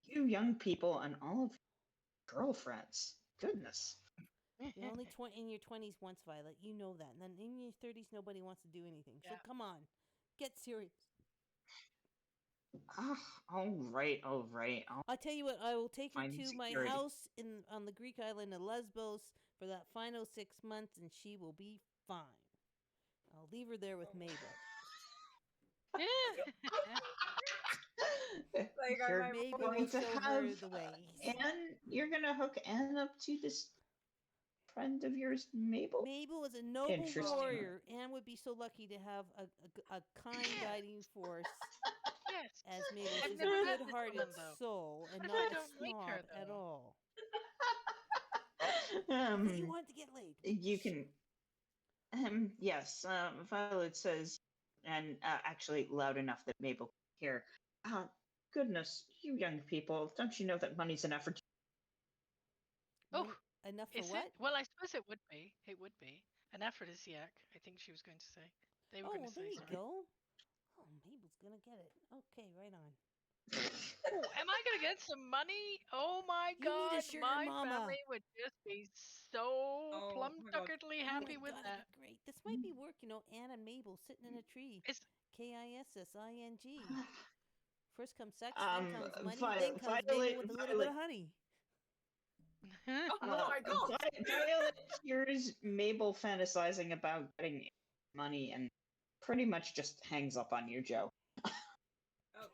Speaker 2: you young people and all of your girlfriends. Goodness.
Speaker 1: You're only in your 20s once, Violet. You know that. And then in your 30s, nobody wants to do anything. So
Speaker 4: Yeah.
Speaker 1: come on, get serious.
Speaker 2: All right, all right.
Speaker 1: I'll tell you what. I will take her
Speaker 2: Finding
Speaker 1: to my
Speaker 2: security.
Speaker 1: house on the Greek island of Lesbos for that final 6 months, and she will be fine. I'll leave her there with Mabel.
Speaker 3: There you go,
Speaker 2: You're
Speaker 3: Mabel.
Speaker 1: Mabel
Speaker 2: going
Speaker 1: will
Speaker 2: to
Speaker 1: show
Speaker 2: have
Speaker 1: her the ways.
Speaker 2: Anne. You're gonna hook Anne up to this friend of yours, Mabel.
Speaker 1: Mabel is a noble
Speaker 2: Interesting.
Speaker 1: warrior. Anne would be so lucky to have a kind guiding force
Speaker 4: Yes.
Speaker 1: as Mabel.
Speaker 4: I've
Speaker 1: She's
Speaker 4: never
Speaker 1: a
Speaker 4: met this
Speaker 1: good-hearted
Speaker 4: woman, though.
Speaker 1: soul and
Speaker 4: What if
Speaker 1: not
Speaker 4: I
Speaker 1: a
Speaker 4: don't like her,
Speaker 1: snob at
Speaker 4: though?
Speaker 1: all. But you want to get laid.
Speaker 2: You can. Yes. Violet says, and actually loud enough that Mabel can hear. Goodness, you young people! Don't you know that money's an effort?
Speaker 4: Oh,
Speaker 1: Enough for
Speaker 4: is
Speaker 1: what?
Speaker 4: it? Well, I suppose it would be. It would be. An aphrodisiac, I think she was going to say. They were
Speaker 1: Oh,
Speaker 4: going
Speaker 1: well,
Speaker 4: to
Speaker 1: there
Speaker 4: say,
Speaker 1: you
Speaker 4: sorry.
Speaker 1: go. Oh, Mabel's gonna get it. Okay, right on.
Speaker 4: Oh, am I going to get some money? Oh my
Speaker 1: You need a
Speaker 4: God,
Speaker 1: sugar
Speaker 4: my
Speaker 1: mama.
Speaker 4: family would just be so
Speaker 3: Oh
Speaker 4: plum
Speaker 3: my God.
Speaker 4: duckedly
Speaker 1: Oh my
Speaker 4: happy with
Speaker 1: God,
Speaker 4: that.
Speaker 1: it'd be great. This might be work, Anne and Mabel sitting in a tree.
Speaker 4: It's
Speaker 1: KISSING. First comes sex, then comes money, then comes Mabel
Speaker 2: Violet,
Speaker 1: with a little bit of honey.
Speaker 3: Oh my God.
Speaker 2: Violet hears Mabel fantasizing about getting money and pretty much just hangs up on you, Joe.
Speaker 3: Oh.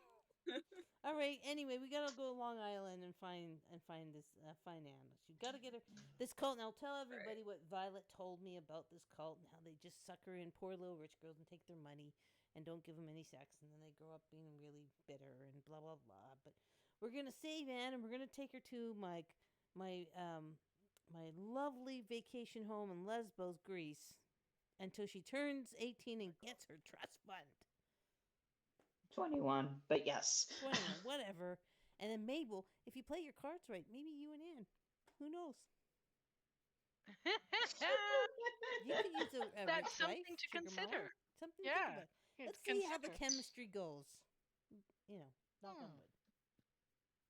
Speaker 1: All right. Anyway, we gotta go to Long Island and find this find Anne. You gotta get her this cult. And I'll tell everybody what Violet told me about this cult and how they just sucker in poor little rich girls and take their money and don't give them any sex, and then they grow up being really bitter and blah blah blah. But we're gonna save Anne and we're gonna take her to my lovely vacation home in Lesbos, Greece, until she turns 18 and gets her trust fund.
Speaker 2: 21, but yes.
Speaker 1: 21, whatever. And then Mabel, if you play your cards right, maybe you and Anne. Who knows? You could use a
Speaker 4: That's
Speaker 1: rich wife,
Speaker 4: something to
Speaker 1: sugar
Speaker 4: consider.
Speaker 1: mama. Something to
Speaker 4: Yeah,
Speaker 1: think about.
Speaker 4: it's
Speaker 1: Let's see how the
Speaker 4: consider.
Speaker 1: chemistry goes. Knock on wood.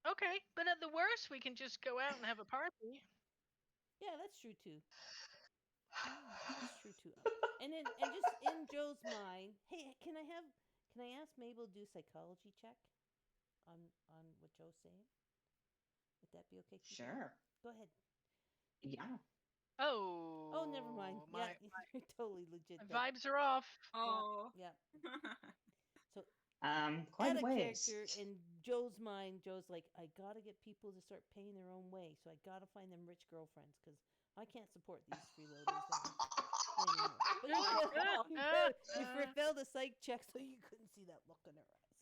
Speaker 4: Okay, but at the worst, we can just go out and have a party.
Speaker 1: Yeah, that's true too. That's true too. And just in Joe's mind, hey, can I ask Mabel to do a psychology check on what Joe's saying? Would that be okay?
Speaker 2: Sure.
Speaker 1: Go ahead.
Speaker 2: Yeah.
Speaker 4: Oh.
Speaker 1: Oh, never mind.
Speaker 4: My,
Speaker 1: Yeah, you're totally legit.
Speaker 4: my vibes are off.
Speaker 3: Oh.
Speaker 1: Yeah. So
Speaker 2: Quite
Speaker 1: out
Speaker 2: a
Speaker 1: of
Speaker 2: ways.
Speaker 1: character in Joe's mind, Joe's like, I gotta get people to start paying their own way, so I gotta find them rich girlfriends because I can't support these freeloaders anymore. But you failed a psych check, so you couldn't see that look in her eyes.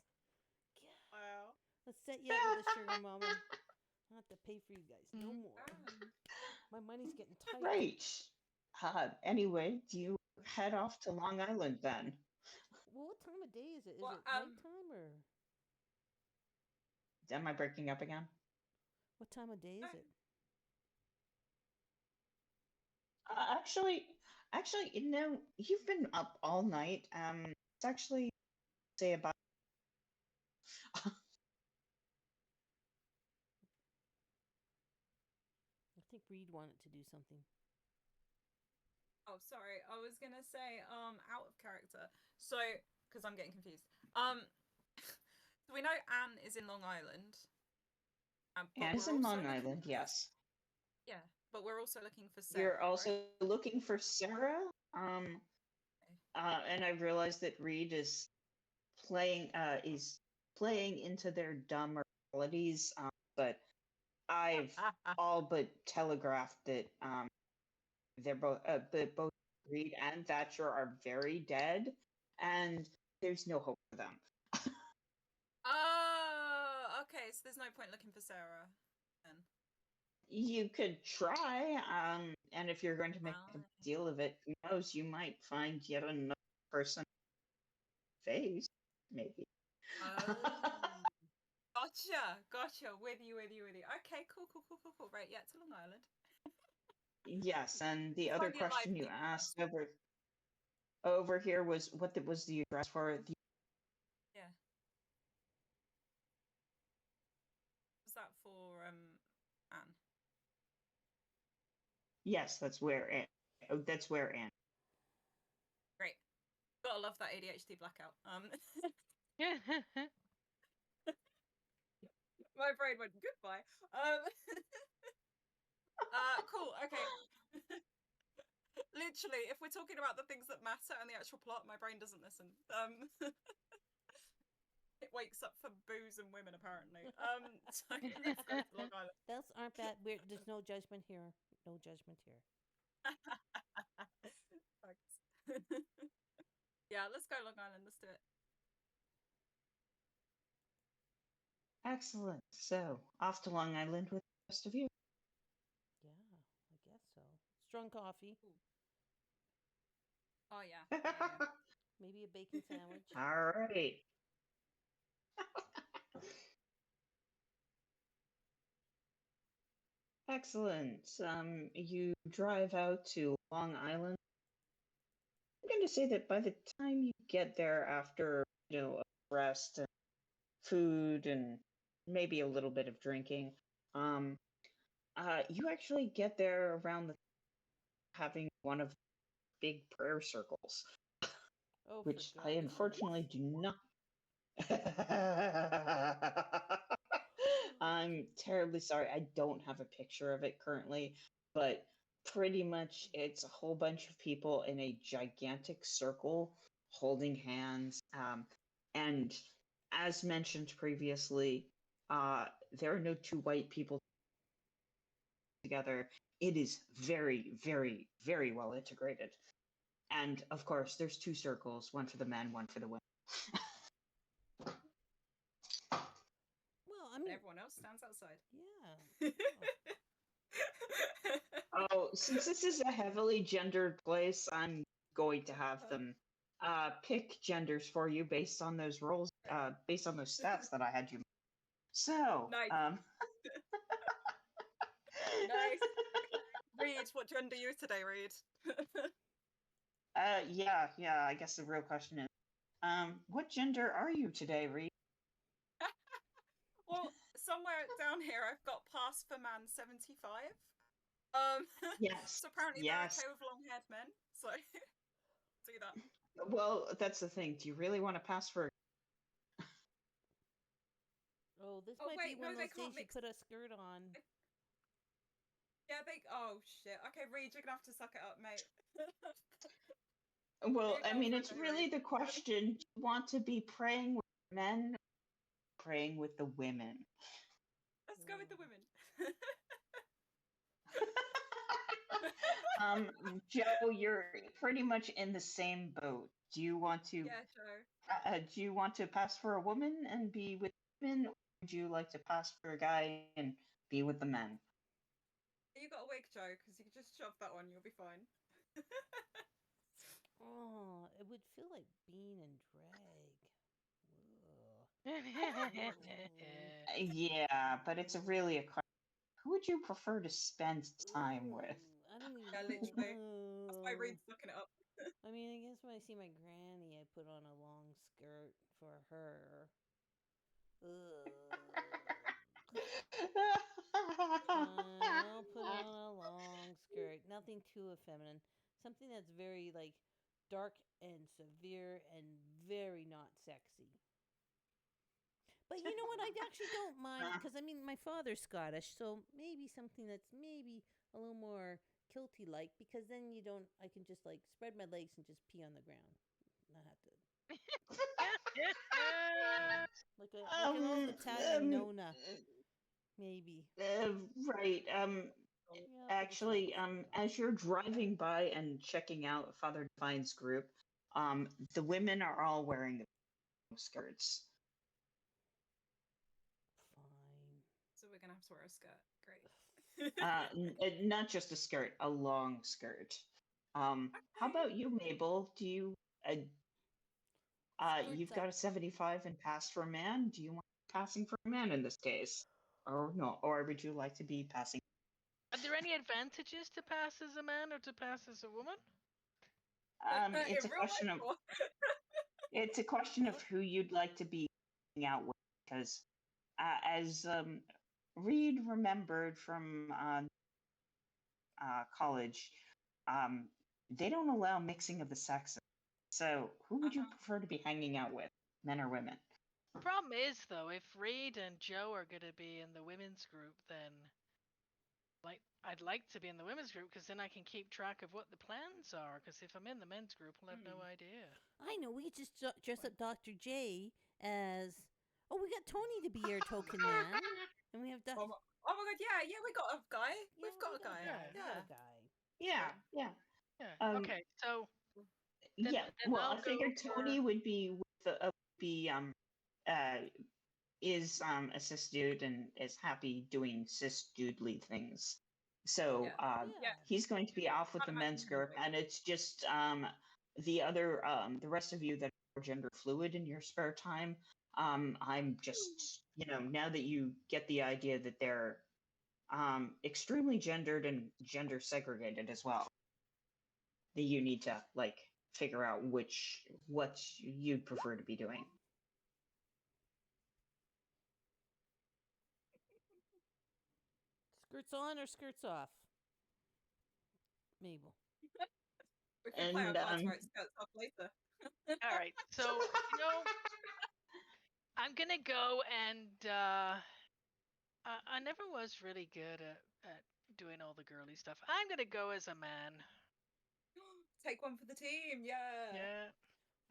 Speaker 4: Wow.
Speaker 1: Let's set you up with a sugar mama. I'll have to pay for you guys. No more. My money's getting tight.
Speaker 2: Right. Anyway, do you head off to Long Island then?
Speaker 1: Well, what time of day is it? Is
Speaker 3: Well,
Speaker 1: it nighttime or
Speaker 2: Am I breaking up again?
Speaker 1: what time of day is it?
Speaker 2: Actually, you've been up all night. It's actually say about.
Speaker 1: I think Reed wanted to do something.
Speaker 3: Oh, sorry. I was gonna say, out of character. So, because I'm getting confused. So we know Anne is in Long Island. But
Speaker 2: Anne is
Speaker 3: we're
Speaker 2: in
Speaker 3: also
Speaker 2: Long
Speaker 3: looking
Speaker 2: Island,
Speaker 3: for-
Speaker 2: yes.
Speaker 3: Yeah, but we're also looking for Sarah.
Speaker 2: You're also
Speaker 3: right?
Speaker 2: looking for Sarah. And I realized that Reed is playing into their dumb realities, but I've all but telegraphed that they're both both Reed and Thatcher are very dead, and there's no hope for them.
Speaker 3: Oh, okay. So there's no point looking for Sarah then.
Speaker 2: You could try, and if you're going to make a
Speaker 3: Right.
Speaker 2: deal of it, who knows? You might find yet another person face, maybe.
Speaker 3: Oh. Gotcha. With you. Okay, cool. Right, yeah, to Long Island.
Speaker 2: Yes, and the other
Speaker 3: Find your
Speaker 2: question
Speaker 3: life
Speaker 2: you
Speaker 3: people.
Speaker 2: asked over here was what was the address for the.
Speaker 3: Yeah. Was that for Anne?
Speaker 2: Yes, that's where Anne.
Speaker 3: Great. Gotta love that ADHD blackout. My brain went goodbye. Cool. Okay. Literally, if we're talking about the things that matter and the actual plot, my brain doesn't listen. It wakes up for booze and women, apparently. So let's go to Long Island.
Speaker 1: Those aren't bad. There's no judgment here. No judgment here.
Speaker 3: Thanks. Yeah, let's go Long Island. Let's do it.
Speaker 2: Excellent. So, off to Long Island with the rest of you.
Speaker 1: Yeah, I guess so. Strong coffee.
Speaker 3: Oh yeah. Yeah.
Speaker 1: Maybe a bacon sandwich.
Speaker 2: All right. Excellent. You drive out to Long Island. I'm going to say that by the time you get there, after a rest and food and maybe a little bit of drinking, you actually get there around having one of the big prayer circles,
Speaker 1: Oh,
Speaker 2: which
Speaker 1: for
Speaker 2: I
Speaker 1: God's
Speaker 2: unfortunately do not. I'm terribly sorry. I don't have a picture of it currently, but pretty much it's a whole bunch of people in a gigantic circle holding hands. And as mentioned previously, there are no two white people together. It is very, very, very well integrated. And of course, there's two circles, one for the men, one for the women.
Speaker 1: Well, I
Speaker 3: And
Speaker 1: mean,
Speaker 3: everyone else stands outside.
Speaker 1: yeah.
Speaker 2: Oh, since this is a heavily gendered place, I'm going to have them pick genders for you based on those roles, based on those stats that I had you. So,
Speaker 3: Nice. Nice. Reed, what gender are you today, Reed?
Speaker 2: yeah. I guess the real question is, what gender are you today, Reed?
Speaker 3: Well, somewhere down here, I've got pass for man 75.
Speaker 2: Yes.
Speaker 3: So apparently
Speaker 2: Yes.
Speaker 3: they're okay with long-haired men. So do that.
Speaker 2: Well, that's the thing. Do you really want to pass for?
Speaker 1: Oh, this
Speaker 3: Oh,
Speaker 1: might
Speaker 3: wait,
Speaker 1: be one
Speaker 3: no,
Speaker 1: of
Speaker 3: they
Speaker 1: those
Speaker 3: can't
Speaker 1: days you
Speaker 3: mix-
Speaker 1: put a skirt on.
Speaker 3: Yeah, oh shit. Okay, Reed, you're gonna have to suck it up, mate.
Speaker 2: Well,
Speaker 3: Your
Speaker 2: I mean,
Speaker 3: girlfriend,
Speaker 2: it's
Speaker 3: eh,
Speaker 2: really
Speaker 3: Reed?
Speaker 2: the question: do you want to be praying with men, or praying with the women?
Speaker 3: Let's go with the women.
Speaker 2: Joe, you're pretty much in the same boat. Do you want to?
Speaker 3: Yeah, Joe.
Speaker 2: Do you want to pass for a woman and be with women, or would you like to pass for a guy and be with the men?
Speaker 3: You got a wig, Joe, because you can just shove that on, you'll be fine.
Speaker 1: Oh, it would feel like being in drag. Ugh.
Speaker 2: Yeah, but it's really a question. Who would you prefer to spend time with?
Speaker 1: I don't even
Speaker 3: Yeah,
Speaker 1: know.
Speaker 3: literally. That's why Reed's looking it up.
Speaker 1: I mean, I guess when I see my granny, I put on a long skirt for her. Fine, I'll put on a long skirt. Nothing too effeminate. Something that's very like dark and severe and very not sexy. But you know what? I actually don't mind because I mean my father's Scottish, so maybe something that's maybe a little more kilty like because then you don't. I can just like spread my legs and just pee on the ground. Not have to like an old Italian Nona, maybe.
Speaker 2: Right.
Speaker 1: Yeah, but it's not
Speaker 2: Actually,
Speaker 1: true.
Speaker 2: as you're driving by and checking out Father Devine's group, the women are all wearing skirts.
Speaker 1: Fine.
Speaker 3: So we're gonna have to wear a skirt. Great.
Speaker 2: Not just a skirt, a long skirt. How about you, Mabel? Do you you've
Speaker 1: Skirts
Speaker 2: got
Speaker 1: up.
Speaker 2: a 75 and pass for a man? Do you want passing for a man in this case? Or no? Or would you like to be passing?
Speaker 4: Are there any advantages to pass as a man or to pass as a woman?
Speaker 2: It's
Speaker 3: In
Speaker 2: a
Speaker 3: real
Speaker 2: question
Speaker 3: life,
Speaker 2: of
Speaker 3: or...
Speaker 2: it's a question of who you'd like to be hanging out with, because as Reed remembered from college, they don't allow mixing of the sexes. So who would you prefer to be hanging out with, men or women?
Speaker 4: Problem is, though, if Reed and Joe are going to be in the women's group, then I'd like to be in the women's group because then I can keep track of what the plans are. Because if I'm in the men's group, I'll have no idea.
Speaker 1: I know. We could just dress up Dr. J as. Oh, we got Tony to be our token man, and we have Dr.
Speaker 3: Oh my god, yeah, we got a guy.
Speaker 1: Yeah,
Speaker 3: We've got a guy.
Speaker 1: We got a guy.
Speaker 2: Yeah.
Speaker 4: Yeah. Okay. So.
Speaker 2: Then well,
Speaker 4: I'll
Speaker 2: I figured
Speaker 4: go
Speaker 2: Tony would be is a cis dude and is happy doing cis dudely things. So he's going to be off with the men's group, and it's just the rest of you that are gender fluid in your spare time. I'm just now that you get the idea that they're extremely gendered and gender segregated as well, that you need to figure out what you'd prefer to be doing.
Speaker 1: Skirts on or skirts off? Mabel.
Speaker 3: We can play our cards right skirts off later.
Speaker 4: All right. So, I'm going to go and I never was really good at doing all the girly stuff. I'm going to go as a man.
Speaker 3: Take one for the team, yeah.
Speaker 4: Yeah.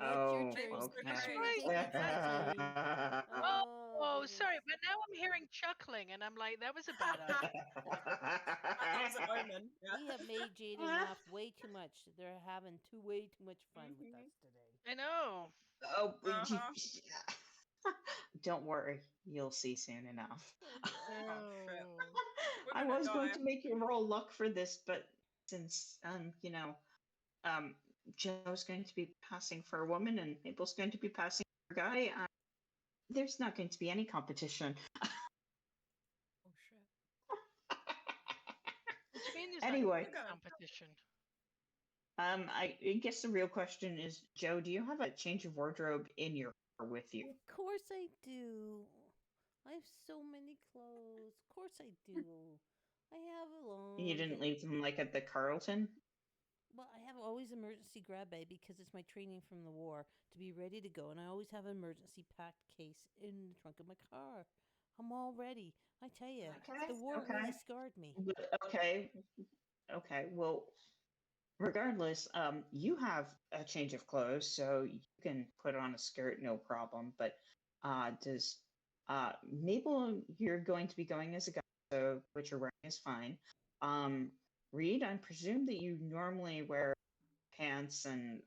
Speaker 2: Oh,
Speaker 4: okay. Oh, sorry, but now I'm hearing chuckling, and I'm like, that was a bad idea.
Speaker 3: That was an omen. Yeah.
Speaker 1: We have made Jaden laugh way too much. They're having way too much fun with us today.
Speaker 4: I know.
Speaker 2: Oh, don't worry, you'll see soon enough. I was going to make you roll luck for this, but since Joe's going to be passing for a woman and Mabel's going to be passing for a guy, there's not going to be any competition.
Speaker 3: Oh shit.
Speaker 4: What do you mean there's
Speaker 2: Anyway,
Speaker 4: not competition?
Speaker 2: I guess the real question is, Joe, do you have a change of wardrobe in your car with you?
Speaker 1: Of course I do. I have so many clothes. Of course I do. I have a long.
Speaker 2: You didn't leave them at the Carlton?
Speaker 1: Well, I have always emergency grab bag because it's my training from the war to be ready to go, and I always have an emergency packed case in the trunk of my car. I'm all ready. I tell you, the war really scarred me.
Speaker 2: Okay. Well, regardless, you have a change of clothes, so you can put on a skirt, no problem. But does Mabel? You're going to be going as a guy, so what you're wearing is fine. Reed, I presume that you normally wear pants and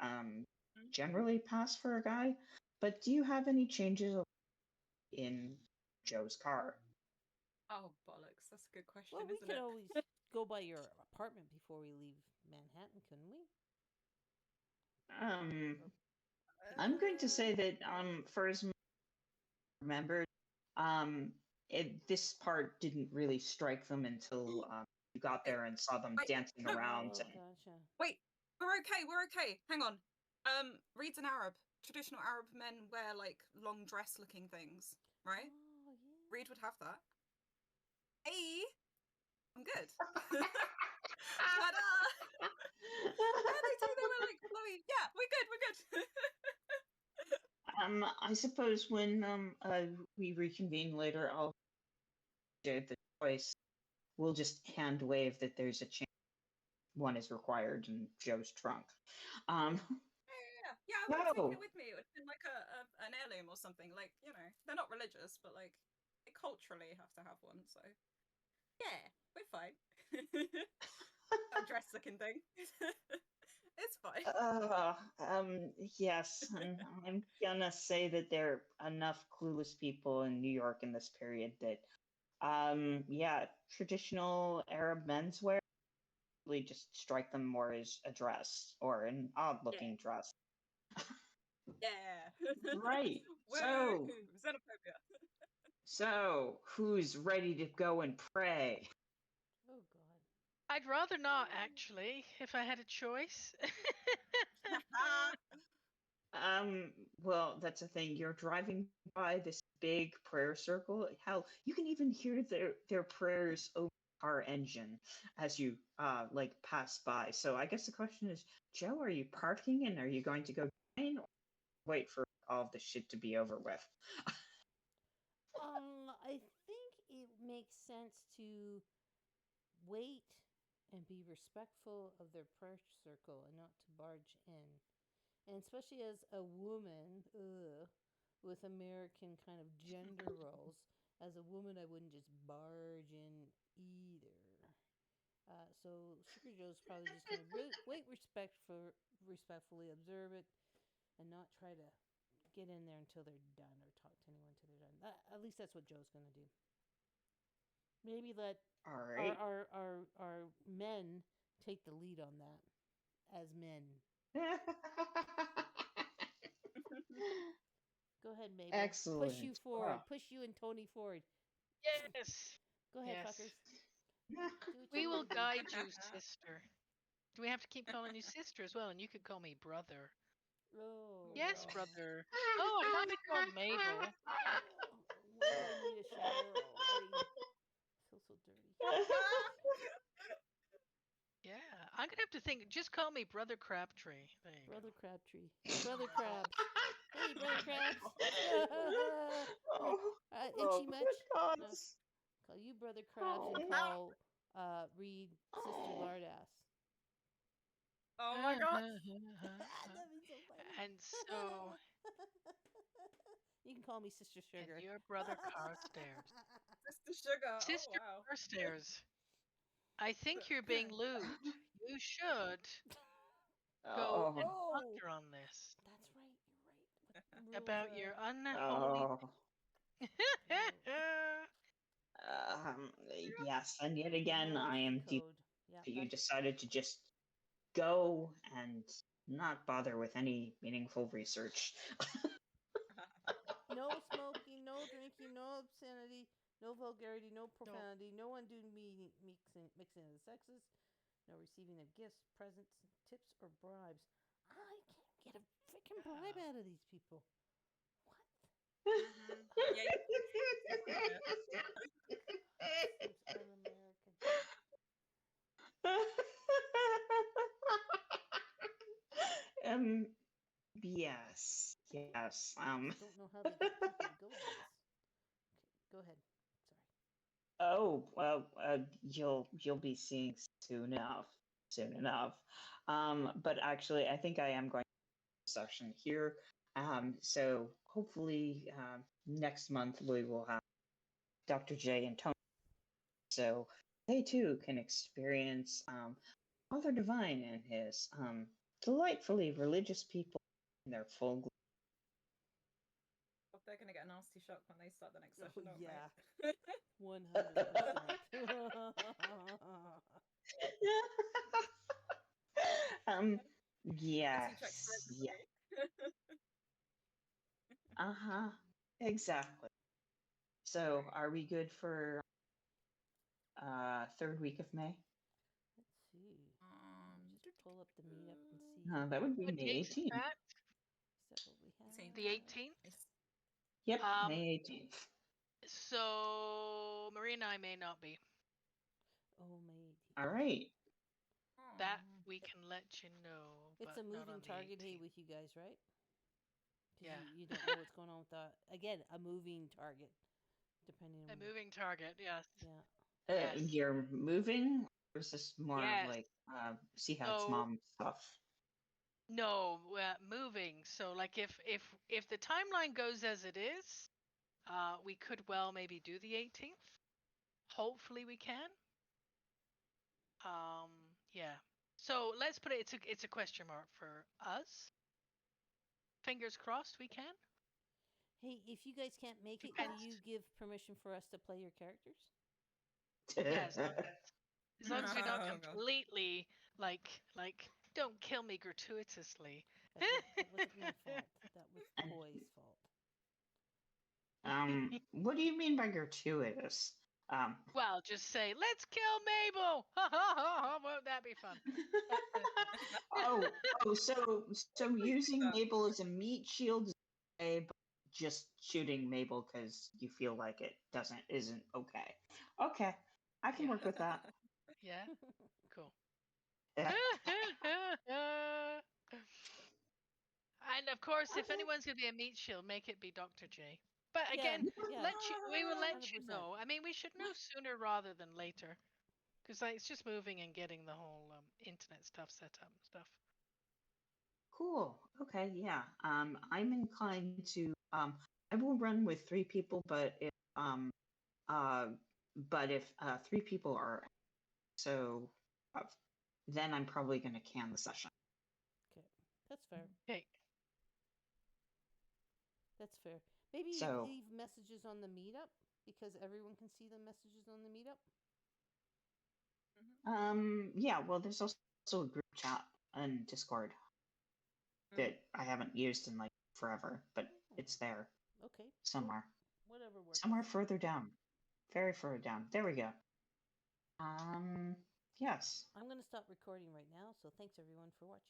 Speaker 2: generally pass for a guy, but do you have any changes in Joe's car?
Speaker 3: Oh, bollocks. That's a good question,
Speaker 1: Well, we
Speaker 3: isn't
Speaker 1: could
Speaker 3: it?
Speaker 1: always go by your apartment before we leave Manhattan, couldn't we?
Speaker 2: I'm going to say that for as remembered, this part didn't really strike them until you got there and saw them dancing around.
Speaker 1: Oh, gotcha.
Speaker 3: Wait, we're okay. Hang on. Reed's an Arab. Traditional Arab men wear long dress-looking things, right?
Speaker 1: Oh, yeah.
Speaker 3: Reed would have that. Hey, I'm good. But yeah, they do. They wear flowy. Yeah, we're good.
Speaker 2: I suppose when we reconvene later, I'll share the choice. We'll just hand wave that there's a chance one is required in Joe's trunk.
Speaker 3: Yeah, I would have taken it with me. It would have been an heirloom or something. They're not religious, but they culturally have to have one. So yeah, we're fine. That dress looking thing. It's fine.
Speaker 2: Yes, and I'm gonna say that there are enough clueless people in New York in this period that, traditional Arab menswear really just strike them more as a dress or an odd-looking dress.
Speaker 3: Yeah.
Speaker 2: Right.
Speaker 3: So xenophobia.
Speaker 2: So who's ready to go and pray?
Speaker 1: Oh, God.
Speaker 4: I'd rather not, actually, if I had a choice.
Speaker 2: Well, that's the thing. You're driving by this big prayer circle. Hell, you can even hear their prayers over the car engine as you like pass by. So I guess the question is, Joe, are you parking and are you going to go join or wait for all of this shit to be over with?
Speaker 1: I think it makes sense to wait and be respectful of their prayer circle and not to barge in. And especially as a woman, with American kind of gender roles, as a woman, I wouldn't just barge in either. So Sugar Joe's probably just going to respectfully observe it, and not try to get in there until they're done or talk to anyone until they're done. At least that's what Joe's going to do. Maybe let
Speaker 2: All right.
Speaker 1: our men take the lead on that as men. Go ahead, Mabel.
Speaker 2: Excellent.
Speaker 1: Push you forward.
Speaker 2: Wow.
Speaker 1: Push you and Tony forward.
Speaker 4: Yes.
Speaker 1: Go ahead,
Speaker 4: Yes.
Speaker 1: fuckers. Do what
Speaker 4: We
Speaker 1: you
Speaker 4: will
Speaker 1: need to do.
Speaker 4: guide you, sister. Do we have to keep calling you sister as well? And you could call me brother.
Speaker 1: Oh,
Speaker 4: Yes,
Speaker 1: God.
Speaker 4: brother. Oh, I want to be called Mabel.
Speaker 1: Why do I need a shower already? I feel so dirty.
Speaker 4: Yeah, I'm gonna have to think. Just call me Brother Crabtree. There you
Speaker 1: Brother
Speaker 4: go.
Speaker 1: Crabtree. Brother Crabs. Hey, Brother Crabs. Itchy much?
Speaker 2: God.
Speaker 1: No. Call you Brother Crabs and call Reed Sister Lardass.
Speaker 3: Oh my god.
Speaker 1: That'd be so funny.
Speaker 4: And so,
Speaker 1: You can call me Sister Sugar.
Speaker 4: and your brother Carstairs.
Speaker 3: Sister Sugar.
Speaker 4: Sister
Speaker 3: Oh wow.
Speaker 4: Carstairs. I think you're being lewd. You should go and ponder on this.
Speaker 1: That's right. You're right.
Speaker 4: About your unholy.
Speaker 2: Yes, and yet again, I am deep.
Speaker 1: Code. Yeah,
Speaker 2: You decided to just go and not bother with any meaningful research.
Speaker 1: no smoking, no drinking, no obscenity, no vulgarity, no profanity, no undue mixing of the sexes, no receiving of gifts, presents, tips, or bribes. I can't get a freaking bribe out of these people. What? Seems un-American.
Speaker 2: Yes.
Speaker 1: I don't know how they get people to go to this. Okay, go ahead. Sorry.
Speaker 2: Oh well, you'll be seeing soon enough. But actually, I think I am going to session here. So hopefully next month we will have Dr. J and Tony, so they too can experience Father Divine and his delightfully religious people in their full glory.
Speaker 3: They're gonna get a nasty shock when they start the next session, don't
Speaker 1: yeah.
Speaker 3: they?
Speaker 1: 100%.
Speaker 2: Yes. Exactly. So, are we good for third week of May?
Speaker 1: Let's see. Just pull up the meetup and see.
Speaker 2: That would be
Speaker 4: What
Speaker 2: May
Speaker 4: date is
Speaker 2: 18th.
Speaker 4: that?
Speaker 1: Is that what we have?
Speaker 4: The 18th?
Speaker 2: Yep, May 18th.
Speaker 4: So Marie and I may not be.
Speaker 1: Oh, May 18th.
Speaker 2: All right.
Speaker 4: That we can let you know.
Speaker 1: It's
Speaker 4: but
Speaker 1: a
Speaker 4: not
Speaker 1: moving
Speaker 4: on the
Speaker 1: target,
Speaker 4: 18th.
Speaker 1: hey, with you guys, right?
Speaker 4: Yeah.
Speaker 1: You don't know what's going on with again, a moving target, depending on.
Speaker 4: A moving target, yes.
Speaker 1: Yeah.
Speaker 4: Yes.
Speaker 2: You're moving, or is this more like see how it's mom stuff?
Speaker 4: No, moving. So like if the timeline goes as it is, we could well maybe do the 18th. Hopefully we can. Yeah. So let's put it. It's a question mark for us. Fingers crossed we can.
Speaker 1: Hey, if you guys can't make it,
Speaker 4: Depends.
Speaker 1: do you give permission for us to play your characters?
Speaker 4: Yes. As long as you're not completely like don't kill me gratuitously.
Speaker 1: That wasn't my fault. That was Toy's fault.
Speaker 2: What do you mean by gratuitous?
Speaker 4: Well, just say, let's kill Mabel. Won't that be fun?
Speaker 2: So using Mabel as a meat shield is okay, but just shooting Mabel because you feel like it isn't okay. Okay. I can work with that.
Speaker 4: Yeah? Cool.
Speaker 2: Yeah.
Speaker 4: And of course, if
Speaker 2: Okay.
Speaker 4: anyone's going to be a meat shield, make it be Dr. J. But
Speaker 1: Yeah,
Speaker 4: again,
Speaker 1: yeah.
Speaker 4: we will let you
Speaker 1: 100%.
Speaker 4: know. I mean, we should know sooner rather than later. Because it's just moving and getting the whole internet stuff set up and stuff.
Speaker 2: Cool. Okay. Yeah. I'm inclined to. I will run with 3 people, but if uh, 3 people are so, then I'm probably going to can the session.
Speaker 1: Okay, that's fair.
Speaker 4: Okay.
Speaker 1: That's fair. Maybe you
Speaker 2: So-
Speaker 1: leave messages on the meetup because everyone can see the messages on the meetup.
Speaker 2: Yeah. Well, there's also a group chat and Discord that I haven't used in like forever, but it's there
Speaker 1: Okay.
Speaker 2: somewhere.
Speaker 1: Whatever works.
Speaker 2: Somewhere further down. Very further down. There we go. Yes.
Speaker 1: I'm going to stop recording right now, so thanks everyone for watching.